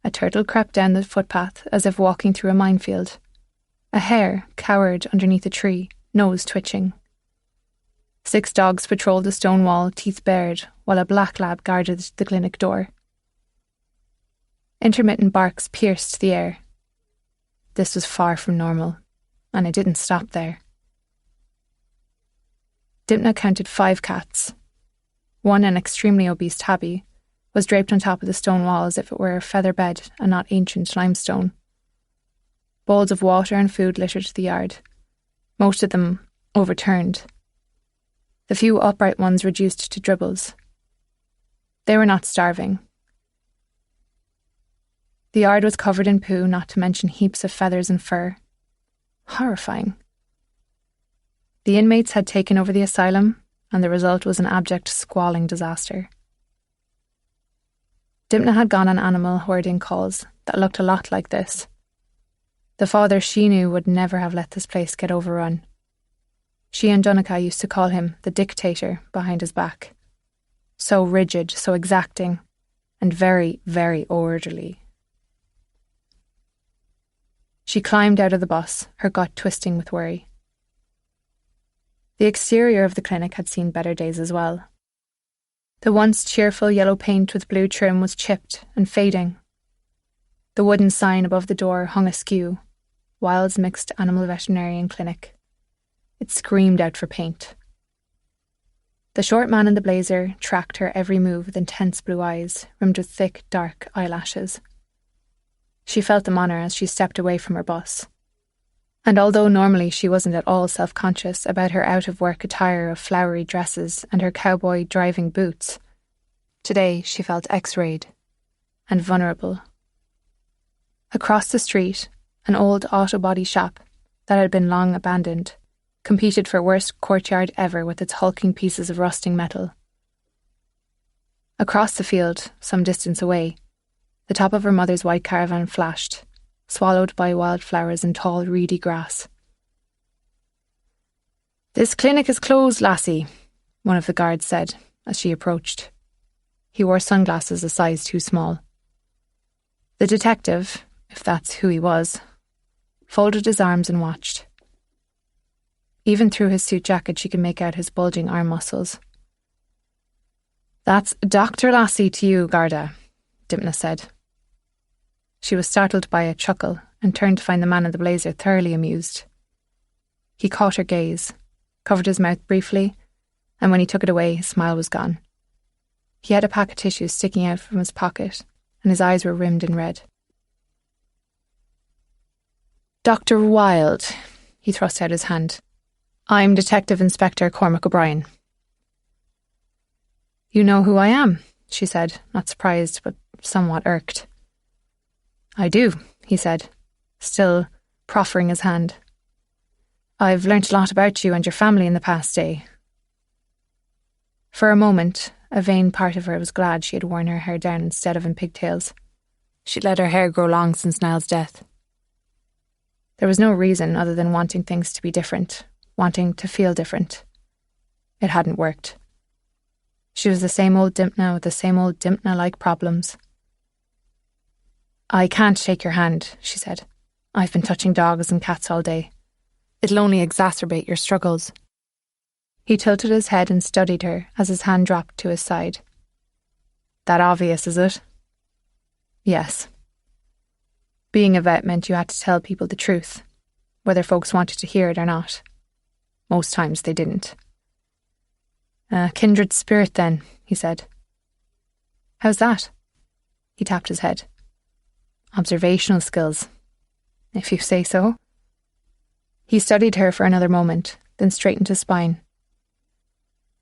A turtle crept down the footpath as if walking through a minefield. A hare cowered underneath a tree, nose twitching. 6 dogs patrolled the stone wall, teeth bared, while a black lab guarded the clinic door. Intermittent barks pierced the air. This was far from normal, and it didn't stop there. Dymphna counted 5 cats. One, an extremely obese tabby, was draped on top of the stone wall as if it were a feather bed and not ancient limestone. Bowls of water and food littered the yard, most of them overturned. The few upright ones reduced to dribbles. They were not starving. The yard was covered in poo, not to mention heaps of feathers and fur. Horrifying. The inmates had taken over the asylum, and the result was an abject, squalling disaster. Dymphna had gone on animal hoarding calls that looked a lot like this. The father she knew would never have let this place get overrun. She and Donncha used to call him the dictator behind his back. So rigid, so exacting, and very, very orderly. She climbed out of the bus, her gut twisting with worry. The exterior of the clinic had seen better days as well. The once cheerful yellow paint with blue trim was chipped and fading. The wooden sign above the door hung askew, Wilds Mixed Animal Veterinarian Clinic. It screamed out for paint. The short man in the blazer tracked her every move with intense blue eyes, rimmed with thick, dark eyelashes. She felt them on her as she stepped away from her bus. And although normally she wasn't at all self-conscious about her out-of-work attire of flowery dresses and her cowboy driving boots, today she felt X-rayed and vulnerable. Across the street, an old auto body shop that had been long abandoned competed for worst courtyard ever with its hulking pieces of rusting metal. Across the field, some distance away, the top of her mother's white caravan flashed, swallowed by wildflowers and tall, reedy grass. "This clinic is closed, lassie," one of the guards said as she approached. He wore sunglasses a size too small. The detective, if that's who he was, folded his arms and watched. Even through his suit jacket she could make out his bulging arm muscles. "That's Dr. Lassie to you, Garda," Dymphna said. She was startled by a chuckle and turned to find the man in the blazer thoroughly amused. He caught her gaze, covered his mouth briefly, and when he took it away, his smile was gone. He had a pack of tissues sticking out from his pocket, and his eyes were rimmed in red. "Dr. Wilde," he thrust out his hand. "I'm Detective Inspector Cormac O'Brien." "You know who I am," she said, not surprised but somewhat irked. "I do," he said, still proffering his hand. "I've learnt a lot about you and your family in the past day." For a moment, a vain part of her was glad she had worn her hair down instead of in pigtails. She'd let her hair grow long since Niall's death. There was no reason other than wanting things to be different, wanting to feel different. It hadn't worked. She was the same old Dymphna with the same old Dymphna-like problems. "I can't shake your hand," she said. "I've been touching dogs and cats all day. It'll only exacerbate your struggles." He tilted his head and studied her as his hand dropped to his side. "That obvious, is it?" "Yes. Being a vet meant you had to tell people the truth, whether folks wanted to hear it or not. Most times they didn't." "A kindred spirit then," he said. "How's that?" He tapped his head. "Observational skills, if you say so." He studied her for another moment, then straightened his spine.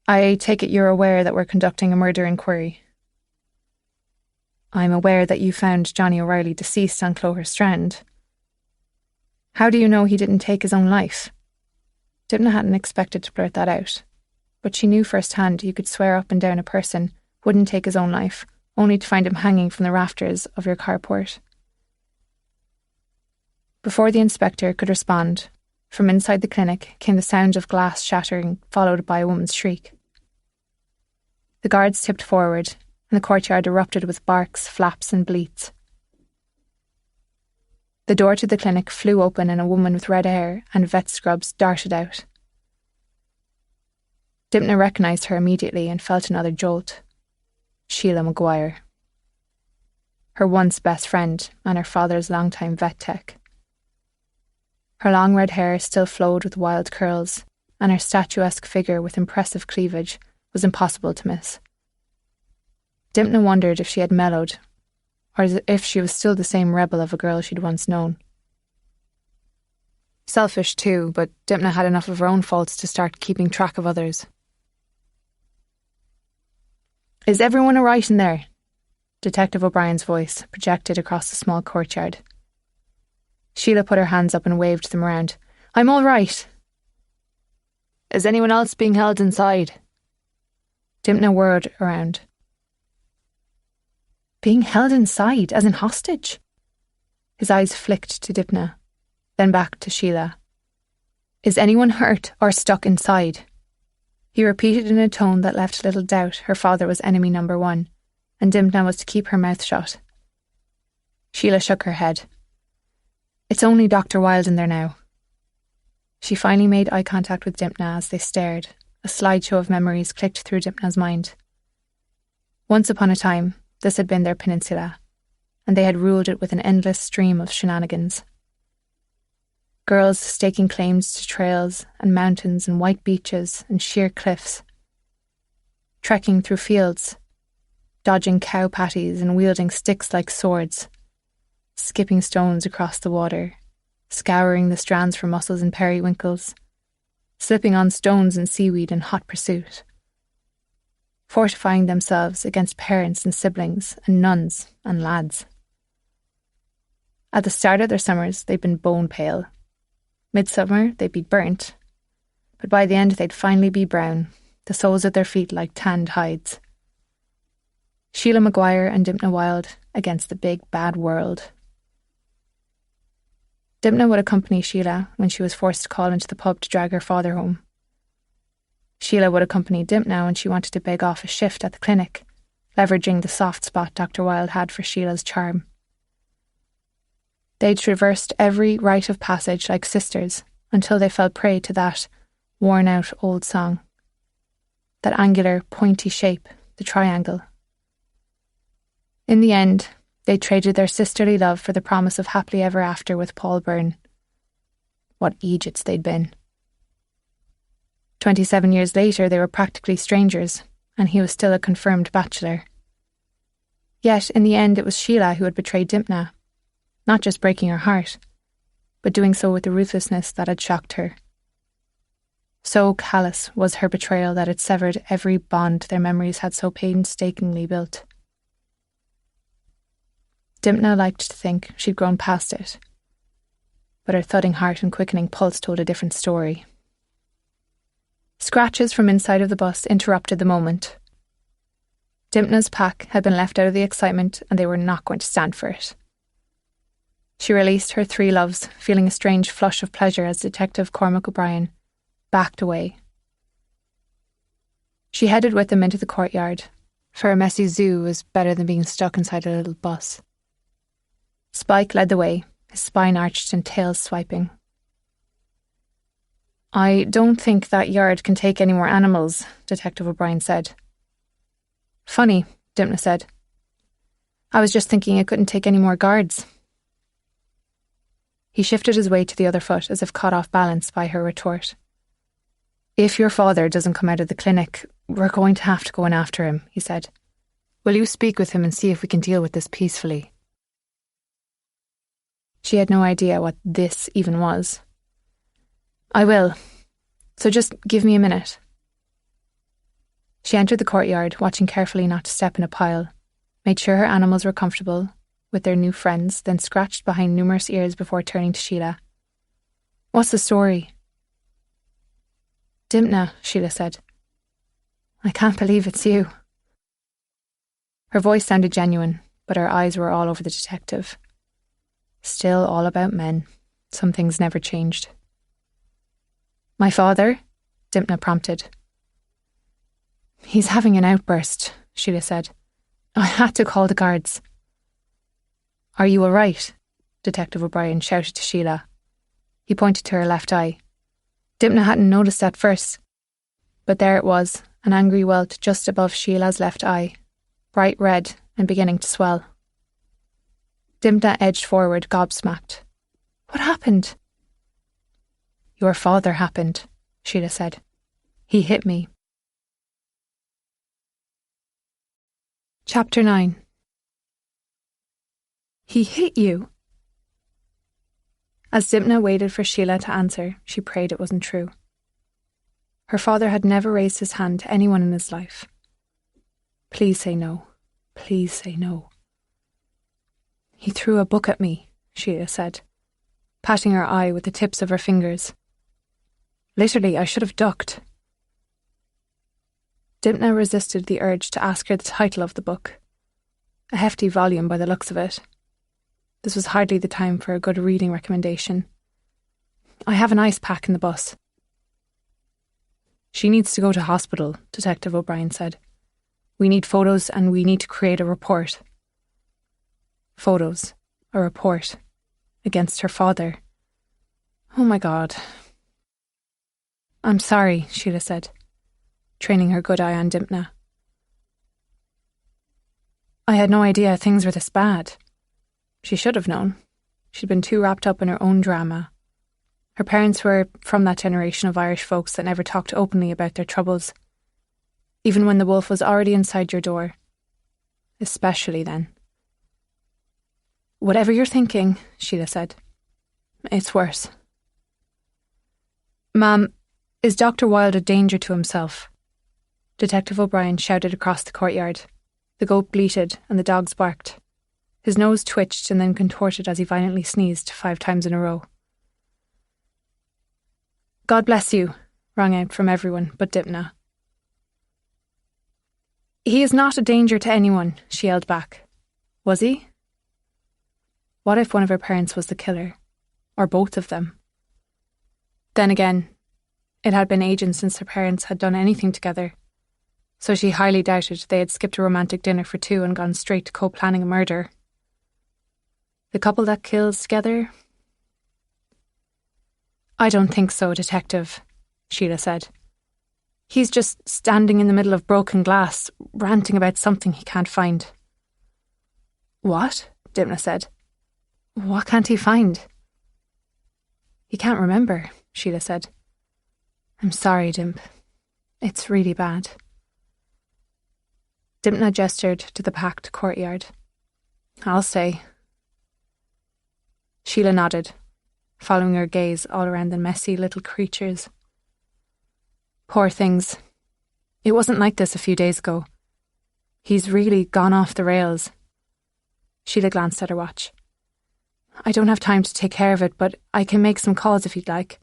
"I take it you're aware that we're conducting a murder inquiry." "I'm aware that you found Johnny O'Reilly deceased on Cloher Strand." "How do you know he didn't take his own life?" Dymphna hadn't expected to blurt that out, but she knew firsthand you could swear up and down a person wouldn't take his own life, only to find him hanging from the rafters of your carport. Before the inspector could respond, from inside the clinic came the sound of glass shattering, followed by a woman's shriek. The guards tipped forward, and the courtyard erupted with barks, flaps and bleats. The door to the clinic flew open and a woman with red hair and vet scrubs darted out. Dipna recognised her immediately and felt another jolt. Sheila Maguire. Her once best friend and her father's longtime vet tech. Her long red hair still flowed with wild curls, and her statuesque figure with impressive cleavage was impossible to miss. Dipna wondered if she had mellowed, or if she was still the same rebel of a girl she'd once known. Selfish too, but Dipna had enough of her own faults to start keeping track of others. "Is everyone all right in there?" Detective O'Brien's voice projected across the small courtyard. Sheila put her hands up and waved them around. "I'm all right." "Is anyone else being held inside?" Dipna whirled around. Being held inside, as in hostage? His eyes flicked to Dipna, then back to Sheila. "Is anyone hurt or stuck inside?" He repeated in a tone that left little doubt her father was enemy number one, and Dipna was to keep her mouth shut. Sheila shook her head. "It's only Dr. Wilde in there now." She finally made eye contact with Dipna as they stared. A slideshow of memories clicked through Dipna's mind. Once upon a time, this had been their peninsula, and they had ruled it with an endless stream of shenanigans. Girls staking claims to trails and mountains and white beaches and sheer cliffs. Trekking through fields, dodging cow patties and wielding sticks like swords. Skipping stones across the water, scouring the strands for mussels and periwinkles. Slipping on stones and seaweed in hot pursuit. Fortifying themselves against parents and siblings and nuns and lads. At the start of their summers, they'd been bone pale. Midsummer, they'd be burnt. But by the end, they'd finally be brown, the soles of their feet like tanned hides. Sheila Maguire and Dipna Wilde against the big bad world. Dipna would accompany Sheila when she was forced to call into the pub to drag her father home. Sheila would accompany Dipna when she wanted to beg off a shift at the clinic, leveraging the soft spot Dr. Wilde had for Sheila's charm. They'd traversed every rite of passage like sisters until they fell prey to that worn-out old song. That angular, pointy shape, the triangle. In the end, they traded their sisterly love for the promise of happily ever after with Paul Byrne. What Egypts they'd been. 27 years later, they were practically strangers, and he was still a confirmed bachelor. Yet, in the end, it was Sheila who had betrayed Dipna, not just breaking her heart, but doing so with a ruthlessness that had shocked her. So callous was her betrayal that it severed every bond their memories had so painstakingly built. Dipna liked to think she'd grown past it, but her thudding heart and quickening pulse told a different story. Scratches from inside of the bus interrupted the moment. Dipna's pack had been left out of the excitement, and they were not going to stand for it. She released her three loves, feeling a strange flush of pleasure as Detective Cormac O'Brien backed away. She headed with them into the courtyard, for a messy zoo was better than being stuck inside a little bus. Spike led the way, his spine arched and tail swiping. "I don't think that yard can take any more animals," Detective O'Brien said. "Funny," Dipna said. "I was just thinking it couldn't take any more guards." He shifted his weight to the other foot as if caught off balance by her retort. "If your father doesn't come out of the clinic, we're going to have to go in after him," he said. "Will you speak with him and see if we can deal with this peacefully?" She had no idea what this even was. "I will. So just give me a minute." She entered the courtyard, watching carefully not to step in a pile, made sure her animals were comfortable with their new friends, then scratched behind numerous ears before turning to Sheila. "What's the story?" "Dipna," Sheila said. "I can't believe it's you." Her voice sounded genuine, but her eyes were all over the detective. Still all about men. Some things never changed. "My father?" Dipna prompted. "He's having an outburst," Sheila said. "I had to call the guards." "Are you all right?" Detective O'Brien shouted to Sheila. He pointed to her left eye. Dipna hadn't noticed at first, but there it was, an angry welt just above Sheila's left eye, bright red and beginning to swell. Dipna edged forward, gobsmacked. "What happened?" "Your father happened," Sheila said. "He hit me." Chapter 9. "He hit you?" As Dipna waited for Sheila to answer, she prayed it wasn't true. Her father had never raised his hand to anyone in his life. Please say no. Please say no. "He threw a book at me," Sheila said, patting her eye with the tips of her fingers. "Literally, I should have ducked." Dipna resisted the urge to ask her the title of the book. A hefty volume by the looks of it. This was hardly the time for a good reading recommendation. "I have an ice pack in the bus." "She needs to go to hospital," Detective O'Brien said. "We need photos and we need to create a report." Photos. A report. Against her father. Oh my God. "I'm sorry," Sheila said, training her good eye on Dipna. "I had no idea things were this bad." She should have known. She'd been too wrapped up in her own drama. Her parents were from that generation of Irish folks that never talked openly about their troubles, even when the wolf was already inside your door. Especially then. "Whatever you're thinking," Sheila said, "it's worse." "Ma'am, is Dr. Wilde a danger to himself?" Detective O'Brien shouted across the courtyard. The goat bleated and the dogs barked. His nose twitched and then contorted as he violently sneezed 5 times in a row. "God bless you," rang out from everyone but Dipna. "He is not a danger to anyone," she yelled back. Was he? What if one of her parents was the killer? Or both of them? Then again, it had been ages since her parents had done anything together, so she highly doubted they had skipped a romantic dinner for 2 and gone straight to co-planning a murder. The couple that kills together? "I don't think so, Detective," Sheila said. "He's just standing in the middle of broken glass, ranting about something he can't find." "What?" Dipna said. "What can't he find?" "He can't remember," Sheila said. "I'm sorry, Dimp. It's really bad." Dipna gestured to the packed courtyard. "I'll stay." Sheila nodded, following her gaze all around the messy little creatures. Poor things. It wasn't like this a few days ago. He's really gone off the rails. Sheila glanced at her watch. "I don't have time to take care of it, but I can make some calls if you'd like."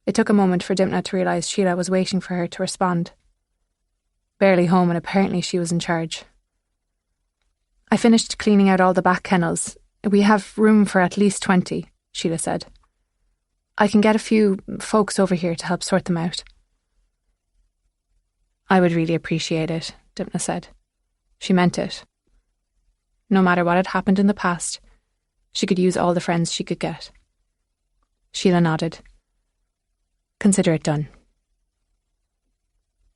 It took a moment for Dipna to realise Sheila was waiting for her to respond. Barely home and apparently she was in charge. "I finished cleaning out all the back kennels. We have room for at least 20, Sheila said. "I can get a few folks over here to help sort them out." "I would really appreciate it," Dipna said. She meant it. No matter what had happened in the past, she could use all the friends she could get. Sheila nodded. "Consider it done."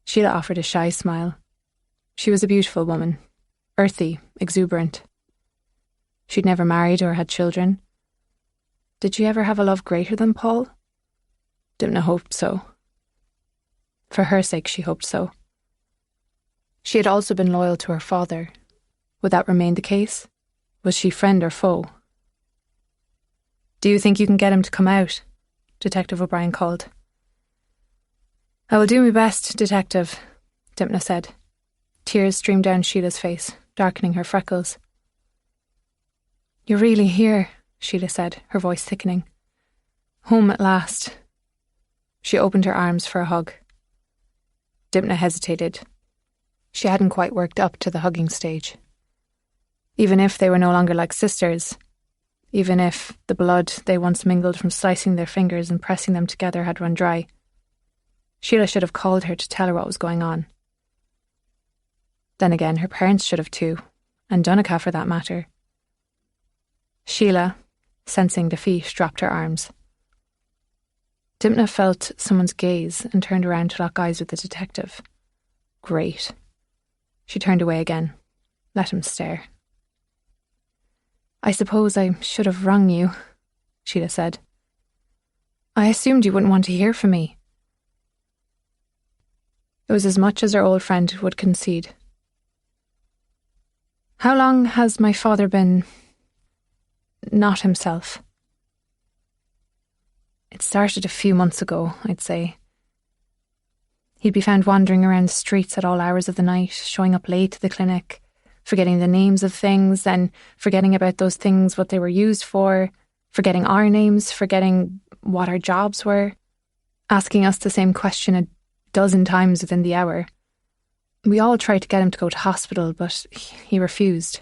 Sheila offered a shy smile. She was a beautiful woman, earthy, exuberant. She'd never married or had children. Did she ever have a love greater than Paul? Dipna hoped so. For her sake, she hoped so. She had also been loyal to her father. Would that remain the case? Was she friend or foe? "Do you think you can get him to come out?" Detective O'Brien called. "I will do my best, Detective," Dipna said. Tears streamed down Sheila's face, darkening her freckles. "You're really here," Sheila said, her voice thickening. "Home at last." She opened her arms for a hug. Dipna hesitated. She hadn't quite worked up to the hugging stage. Even if they were no longer like sisters, even if the blood they once mingled from slicing their fingers and pressing them together had run dry, Sheila should have called her to tell her what was going on. Then again, her parents should have too, and Donica for that matter. Sheila, sensing defeat, dropped her arms. Dimna felt someone's gaze and turned around to lock eyes with the detective. Great. She turned away again. Let him stare. I suppose I should have rung you, Sheila said. I assumed you wouldn't want to hear from me. It was as much as her old friend would concede. How long has my father been not himself? It started a few months ago, I'd say. He'd be found wandering around the streets at all hours of the night, showing up late to the clinic, forgetting the names of things, then forgetting about those things, what they were used for, forgetting our names, forgetting what our jobs were, asking us the same question a dozen times within the hour. We all tried to get him to go to hospital, but he refused.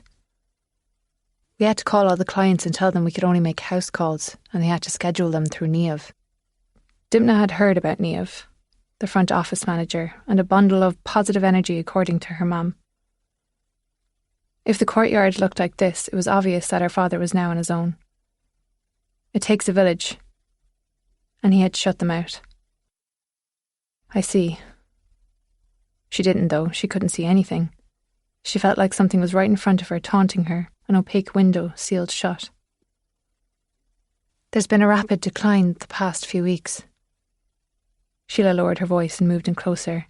We had to call all the clients and tell them we could only make house calls, and they had to schedule them through Niamh. Dimna had heard about Niamh, the front office manager, and a bundle of positive energy according to her mum. If the courtyard looked like this, it was obvious that her father was now on his own. It takes a village, and he had shut them out. I see. She didn't, though. She couldn't see anything. She felt like something was right in front of her, taunting her, an opaque window sealed shut. There's been a rapid decline the past few weeks. Sheila lowered her voice and moved in closer.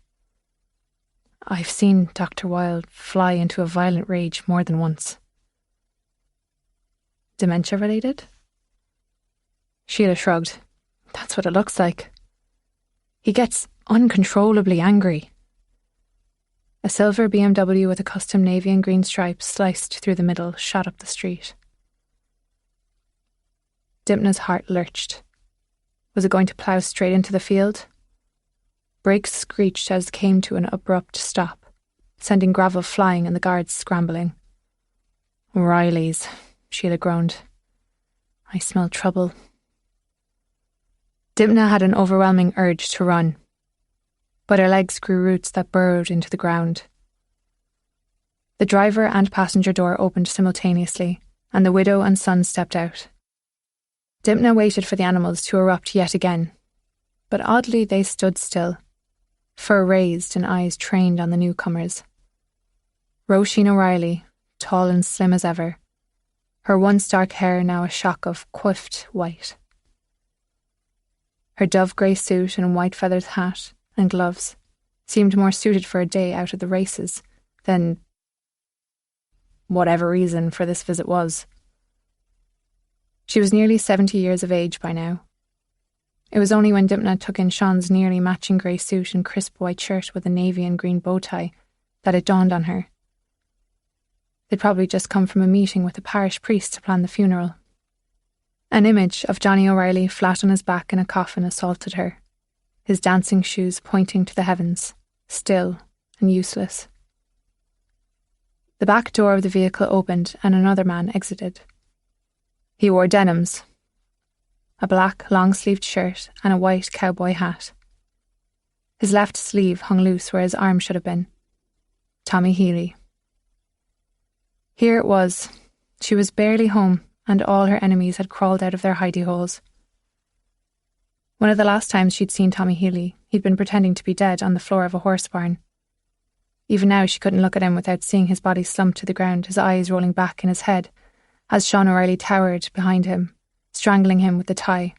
I've seen Dr. Wilde fly into a violent rage more than once. Dementia related? Sheila shrugged. That's what it looks like. He gets uncontrollably angry. A silver BMW with a custom navy and green stripes sliced through the middle shot up the street. Dimna's heart lurched. Was it going to plough straight into the field? Brakes screeched as it came to an abrupt stop, sending gravel flying and the guards scrambling. O'Reilly's, Sheila groaned. I smell trouble. Dimna had an overwhelming urge to run, but her legs grew roots that burrowed into the ground. The driver and passenger door opened simultaneously, and the widow and son stepped out. Dimna waited for the animals to erupt yet again, but oddly they stood still, fur raised and eyes trained on the newcomers. Roisin O'Reilly, tall and slim as ever, her once dark hair now a shock of coiffed white. Her dove-grey suit and white feathered hat and gloves seemed more suited for a day out of the races than whatever reason for this visit was. She was nearly 70 years of age by now. It was only when Dimna took in Sean's nearly matching grey suit and crisp white shirt with a navy and green bow tie that it dawned on her. They'd probably just come from a meeting with the parish priest to plan the funeral. An image of Johnny O'Reilly flat on his back in a coffin assaulted her, his dancing shoes pointing to the heavens, still and useless. The back door of the vehicle opened and another man exited. He wore denims, a black long-sleeved shirt and a white cowboy hat. His left sleeve hung loose where his arm should have been. Tommy Healy. Here it was. She was barely home, and all her enemies had crawled out of their hidey holes. One of the last times she'd seen Tommy Healy, he'd been pretending to be dead on the floor of a horse barn. Even now she couldn't look at him without seeing his body slump to the ground, his eyes rolling back in his head, as Sean O'Reilly towered behind him, strangling him with the tie.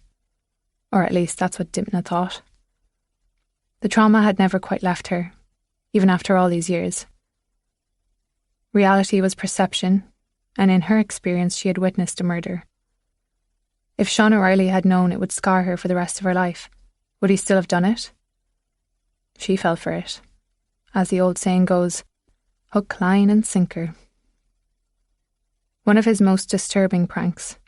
Or at least that's what Dimna thought. The trauma had never quite left her, even after all these years. Reality was perception, and in her experience she had witnessed a murder. If Sean O'Reilly had known it would scar her for the rest of her life, would he still have done it? She fell for it. As the old saying goes, hook, line and sinker. One of his most disturbing pranks.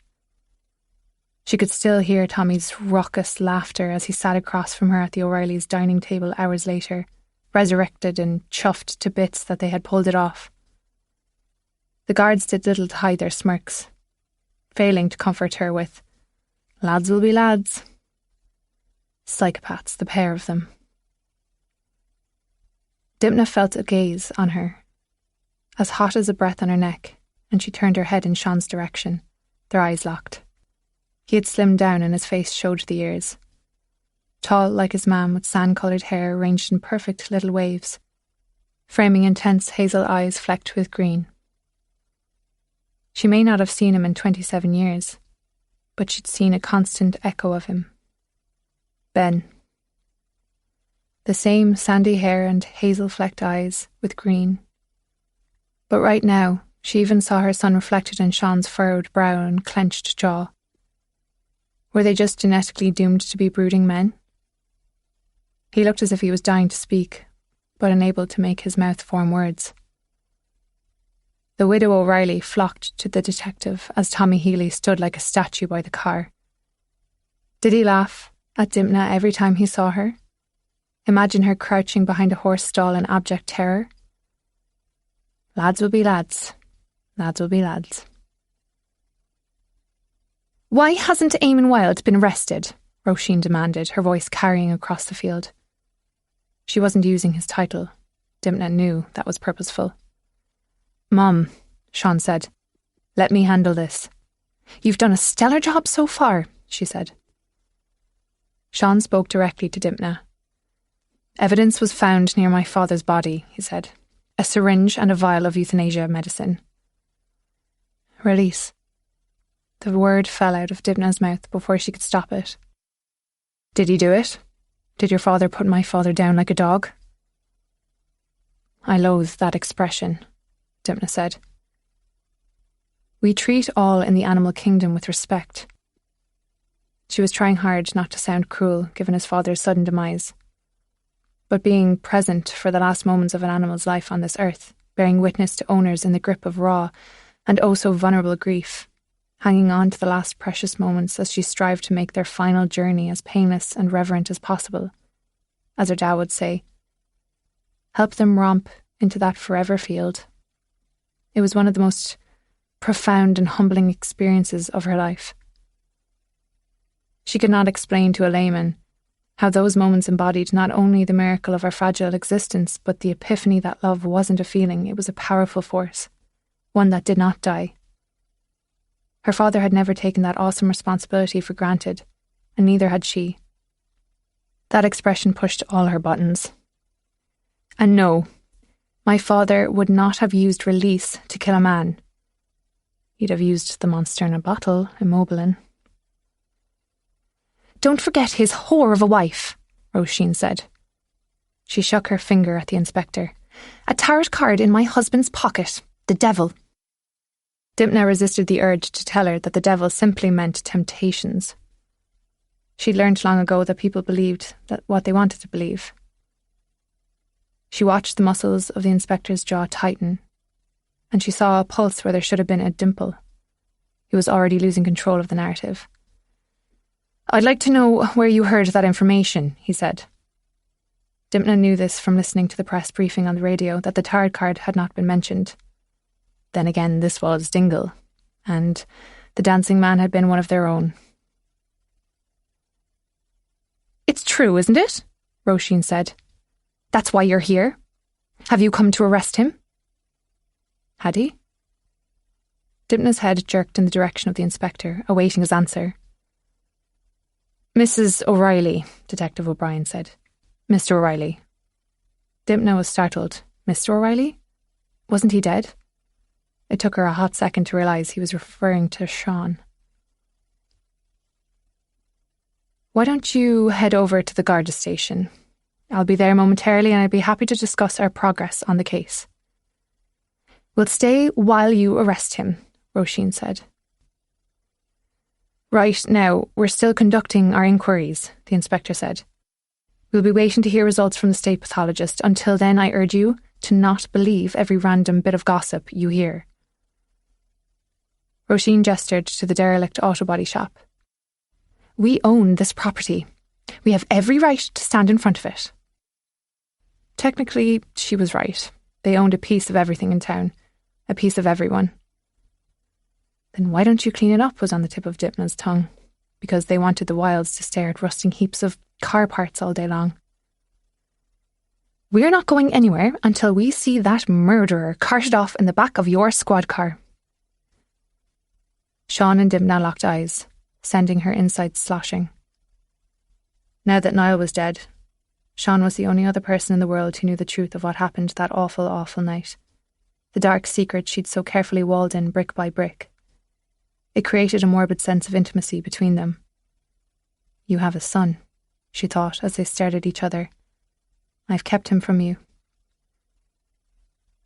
She could still hear Tommy's raucous laughter as he sat across from her at the O'Reillys' dining table hours later, resurrected and chuffed to bits that they had pulled it off. The guards did little to hide their smirks, failing to comfort her with, lads will be lads. Psychopaths, the pair of them. Dimna felt a gaze on her, as hot as a breath on her neck, and she turned her head in Sean's direction, their eyes locked. He had slimmed down and his face showed the ears. Tall like his mam, with sand-coloured hair arranged in perfect little waves, framing intense hazel eyes flecked with green. She may not have seen him in 27 years, but she'd seen a constant echo of him. Ben. The same sandy hair and hazel-flecked eyes with green. But right now, she even saw her son reflected in Sean's furrowed brow and clenched jaw. Were they just genetically doomed to be brooding men? He looked as if he was dying to speak, but unable to make his mouth form words. The widow O'Reilly flocked to the detective as Tommy Healy stood like a statue by the car. Did he laugh at Dimna every time he saw her? Imagine her crouching behind a horse stall in abject terror? Lads will be lads. Lads will be lads. Why hasn't Eamon Wilde been arrested? Roisin demanded, her voice carrying across the field. She wasn't using his title. Dimna knew that was purposeful. Mom, Sean said, let me handle this. You've done a stellar job so far, she said. Sean spoke directly to Dimna. Evidence was found near my father's body, he said. A syringe and a vial of euthanasia medicine. Release. The word fell out of Dimna's mouth before she could stop it. Did he do it? Did your father put my father down like a dog? I loathe that expression, Dimna said. We treat all in the animal kingdom with respect. She was trying hard not to sound cruel, given his father's sudden demise. But being present for the last moments of an animal's life on this earth, bearing witness to owners in the grip of raw and oh so vulnerable grief, hanging on to the last precious moments as she strived to make their final journey as painless and reverent as possible, as her dad would say. Help them romp into that forever field. It was one of the most profound and humbling experiences of her life. She could not explain to a layman how those moments embodied not only the miracle of her fragile existence, but the epiphany that love wasn't a feeling, it was a powerful force, one that did not die. Her father had never taken that awesome responsibility for granted, and neither had she. That expression pushed all her buttons. And no, my father would not have used release to kill a man. He'd have used the monster in a bottle, immobilin. Don't forget his whore of a wife, Roisin said. She shook her finger at the inspector. A tarot card in my husband's pocket. The devil. Dimna resisted the urge to tell her that the devil simply meant temptations. She'd learned long ago that people believed that what they wanted to believe. She watched the muscles of the inspector's jaw tighten, and she saw a pulse where there should have been a dimple. He was already losing control of the narrative. I'd like to know where you heard that information, he said. Dimna knew this from listening to the press briefing on the radio, that the tarot card had not been mentioned. Then again, this was Dingle, and the dancing man had been one of their own. It's true, isn't it? Roisin said. That's why you're here. Have you come to arrest him? Had he? Dimna's head jerked in the direction of the inspector, awaiting his answer. Mrs. O'Reilly, Detective O'Brien said. Mr. O'Reilly. Dimna was startled. Mr. O'Reilly? Wasn't he dead? It took her a hot second to realise he was referring to Sean. Why don't you head over to the Garda station? I'll be there momentarily and I'd be happy to discuss our progress on the case. We'll stay while you arrest him, Roisin said. Right, now, we're still conducting our inquiries, the inspector said. We'll be waiting to hear results from the state pathologist. Until then, I urge you to not believe every random bit of gossip you hear. Roisin gestured to the derelict auto body shop. We own this property. We have every right to stand in front of it. Technically, she was right. They owned a piece of everything in town. A piece of everyone. Then why don't you clean it up, was on the tip of Dimna's tongue, because they wanted the Wilds to stare at rusting heaps of car parts all day long. We're not going anywhere until we see that murderer carted off in the back of your squad car. Sean and Dimna locked eyes, sending her insides sloshing. Now that Niall was dead, Sean was the only other person in the world who knew the truth of what happened that awful, awful night. The dark secret she'd so carefully walled in brick by brick. It created a morbid sense of intimacy between them. You have a son, she thought as they stared at each other. I've kept him from you.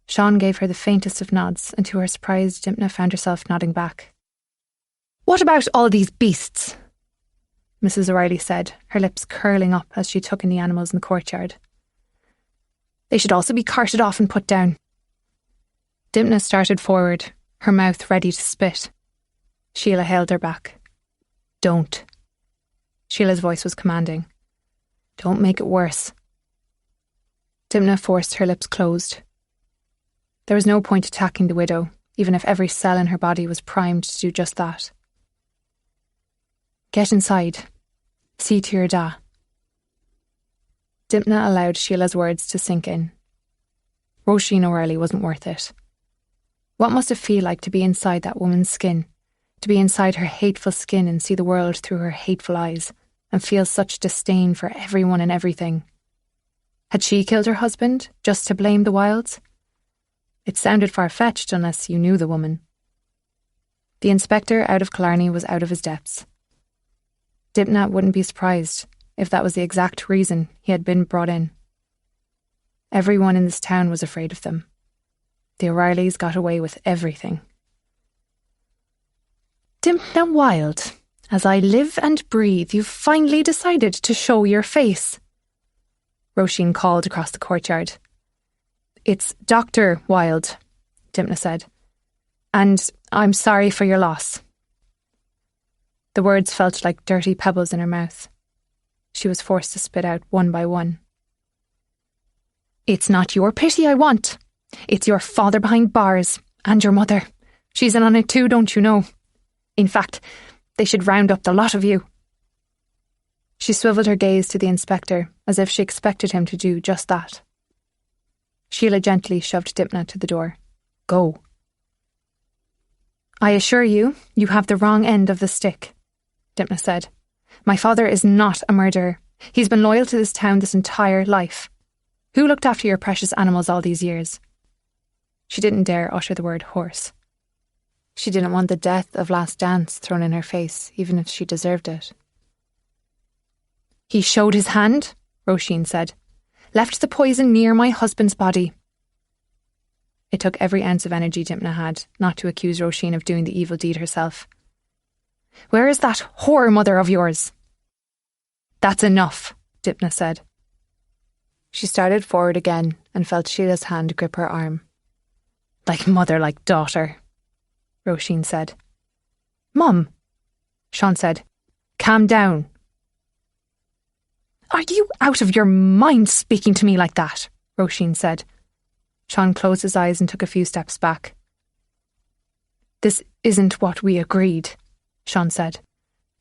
Sean gave her the faintest of nods, and to her surprise, Dimna found herself nodding back. What about all these beasts? Mrs. O'Reilly said, her lips curling up as she took in the animals in the courtyard. They should also be carted off and put down. Dimna started forward, her mouth ready to spit. Sheila held her back. Don't. Sheila's voice was commanding. Don't make it worse. Dimna forced her lips closed. There was no point attacking the widow, even if every cell in her body was primed to do just that. Get inside. See to your da. Dimna allowed Sheila's words to sink in. Roisin O'Reilly wasn't worth it. What must it feel like to be inside that woman's skin? To be inside her hateful skin and see the world through her hateful eyes, and feel such disdain for everyone and everything. Had she killed her husband, just to blame the Wilds? It sounded far-fetched unless you knew the woman. The inspector out of Killarney was out of his depths. Dimna wouldn't be surprised if that was the exact reason he had been brought in. Everyone in this town was afraid of them. The O'Reillys got away with everything. Dimna Wilde, as I live and breathe, you've finally decided to show your face. Roisin called across the courtyard. It's Dr. Wilde, Dimna said, and I'm sorry for your loss. The words felt like dirty pebbles in her mouth. She was forced to spit out one by one. It's not your pity I want. It's your father behind bars, and your mother. She's in on it too, don't you know? In fact, they should round up the lot of you. She swivelled her gaze to the inspector, as if she expected him to do just that. Sheila gently shoved Dimna to the door. Go. I assure you, you have the wrong end of the stick, Dimna said. My father is not a murderer. He's been loyal to this town this entire life. Who looked after your precious animals all these years? She didn't dare utter the word horse. She didn't want the death of Last Dance thrown in her face, even if she deserved it. He showed his hand, Roisin said. Left the poison near my husband's body. It took every ounce of energy Dimna had not to accuse Roisin of doing the evil deed herself. Where is that whore mother of yours? That's enough, Dimna said. She started forward again and felt Sheila's hand grip her arm. Like mother, like daughter, Roisin said. Mum, Sean said. Calm down. Are you out of your mind speaking to me like that? Roisin said. Sean closed his eyes and took a few steps back. This isn't what we agreed, Sean said.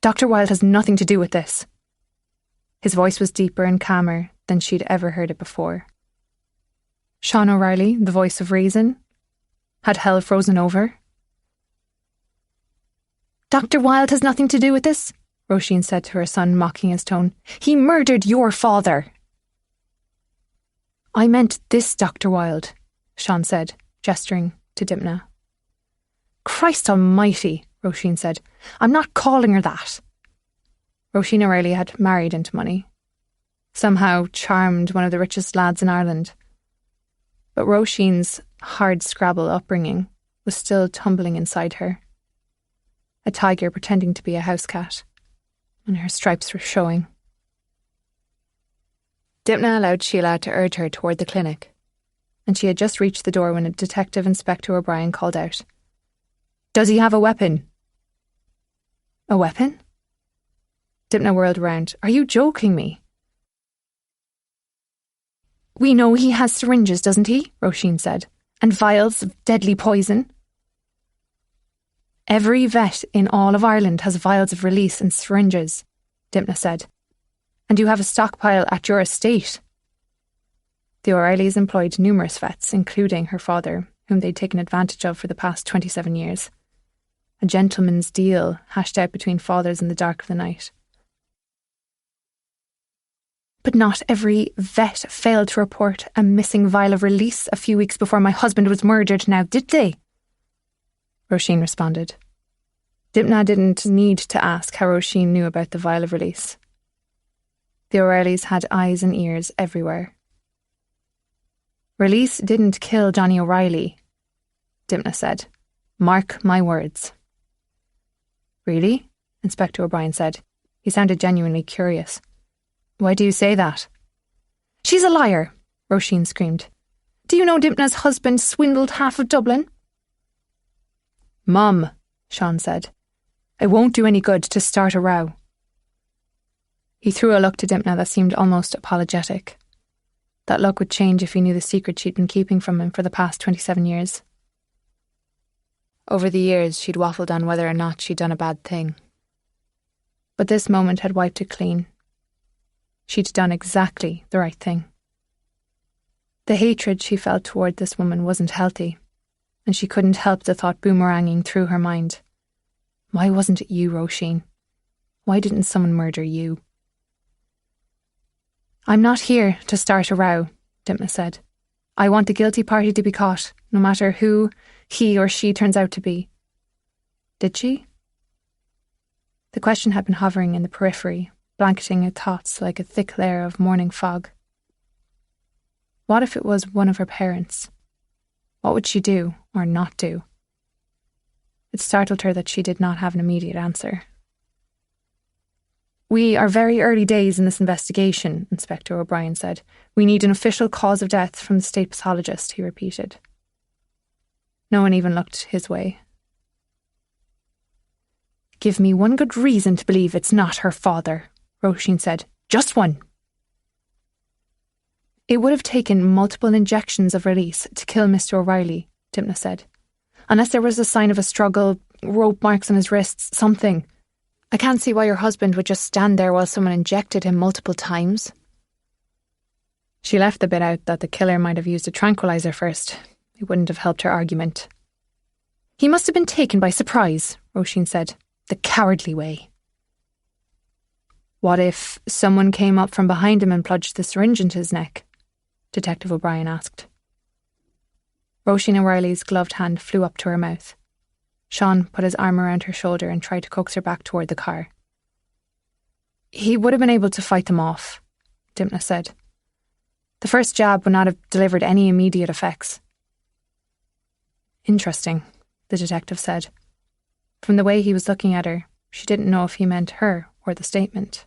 Dr. Wilde has nothing to do with this. His voice was deeper and calmer than she'd ever heard it before. Sean O'Reilly, the voice of reason? Had hell frozen over? Dr. Wilde has nothing to do with this, Roisin said to her son, mocking his tone. He murdered your father. I meant this Dr. Wilde, Sean said, gesturing to Dimna. Christ almighty, Roisin said. I'm not calling her that. Roisin O'Reilly had married into money. Somehow charmed one of the richest lads in Ireland. But Roisin's hard scrabble upbringing was still tumbling inside her. A tiger pretending to be a house cat, and her stripes were showing. Dimna allowed Sheila to urge her toward the clinic, and she had just reached the door when a Detective Inspector O'Brien called out, Does he have a weapon? A weapon? Dimna whirled around. Are you joking me? We know he has syringes, doesn't he? Roisin said. And vials of deadly poison. Every vet in all of Ireland has vials of release and syringes, Dimna said. And you have a stockpile at your estate. The O'Reillys employed numerous vets, including her father, whom they'd taken advantage of for the past 27 years. A gentleman's deal hashed out between fathers in the dark of the night. But not every vet failed to report a missing vial of release a few weeks before my husband was murdered now, did they? Roisin responded. Dipna didn't need to ask how Roisin knew about the vial of release. The O'Reillys had eyes and ears everywhere. Release didn't kill Johnny O'Reilly, Dipna said. Mark my words. Really? Inspector O'Brien said. He sounded genuinely curious. Why do you say that? She's a liar, Roisin screamed. Do you know Dipna's husband swindled half of Dublin? Mum, Sean said. It won't do any good to start a row. He threw a look to Dipna that seemed almost apologetic. That look would change if he knew the secret she'd been keeping from him for the past 27 years. Over the years, she'd waffled on whether or not she'd done a bad thing. But this moment had wiped it clean. She'd done exactly the right thing. The hatred she felt toward this woman wasn't healthy, and she couldn't help the thought boomeranging through her mind. Why wasn't it you, Roisin? Why didn't someone murder you? I'm not here to start a row, Dipna said. I want the guilty party to be caught, no matter who he or she turns out to be. Did she? The question had been hovering in the periphery, blanketing her thoughts like a thick layer of morning fog. What if it was one of her parents? What would she do or not do? It startled her that she did not have an immediate answer. We are very early days in this investigation, Inspector O'Brien said. We need an official cause of death from the state pathologist, he repeated. No one even looked his way. Give me one good reason to believe it's not her father, Roisin said. Just one. It would have taken multiple injections of release to kill Mr. O'Reilly, Dipna said. Unless there was a sign of a struggle, rope marks on his wrists, something. I can't see why your husband would just stand there while someone injected him multiple times. She left the bit out that the killer might have used a tranquilizer first. It wouldn't have helped her argument. He must have been taken by surprise, Roisin said. The cowardly way. What if someone came up from behind him and plunged the syringe into his neck? Detective O'Brien asked. Roisin O'Reilly's gloved hand flew up to her mouth. Sean put his arm around her shoulder and tried to coax her back toward the car. He would have been able to fight them off, Dipna said. The first jab would not have delivered any immediate effects. Interesting, the detective said. From the way he was looking at her, she didn't know if he meant her or the statement.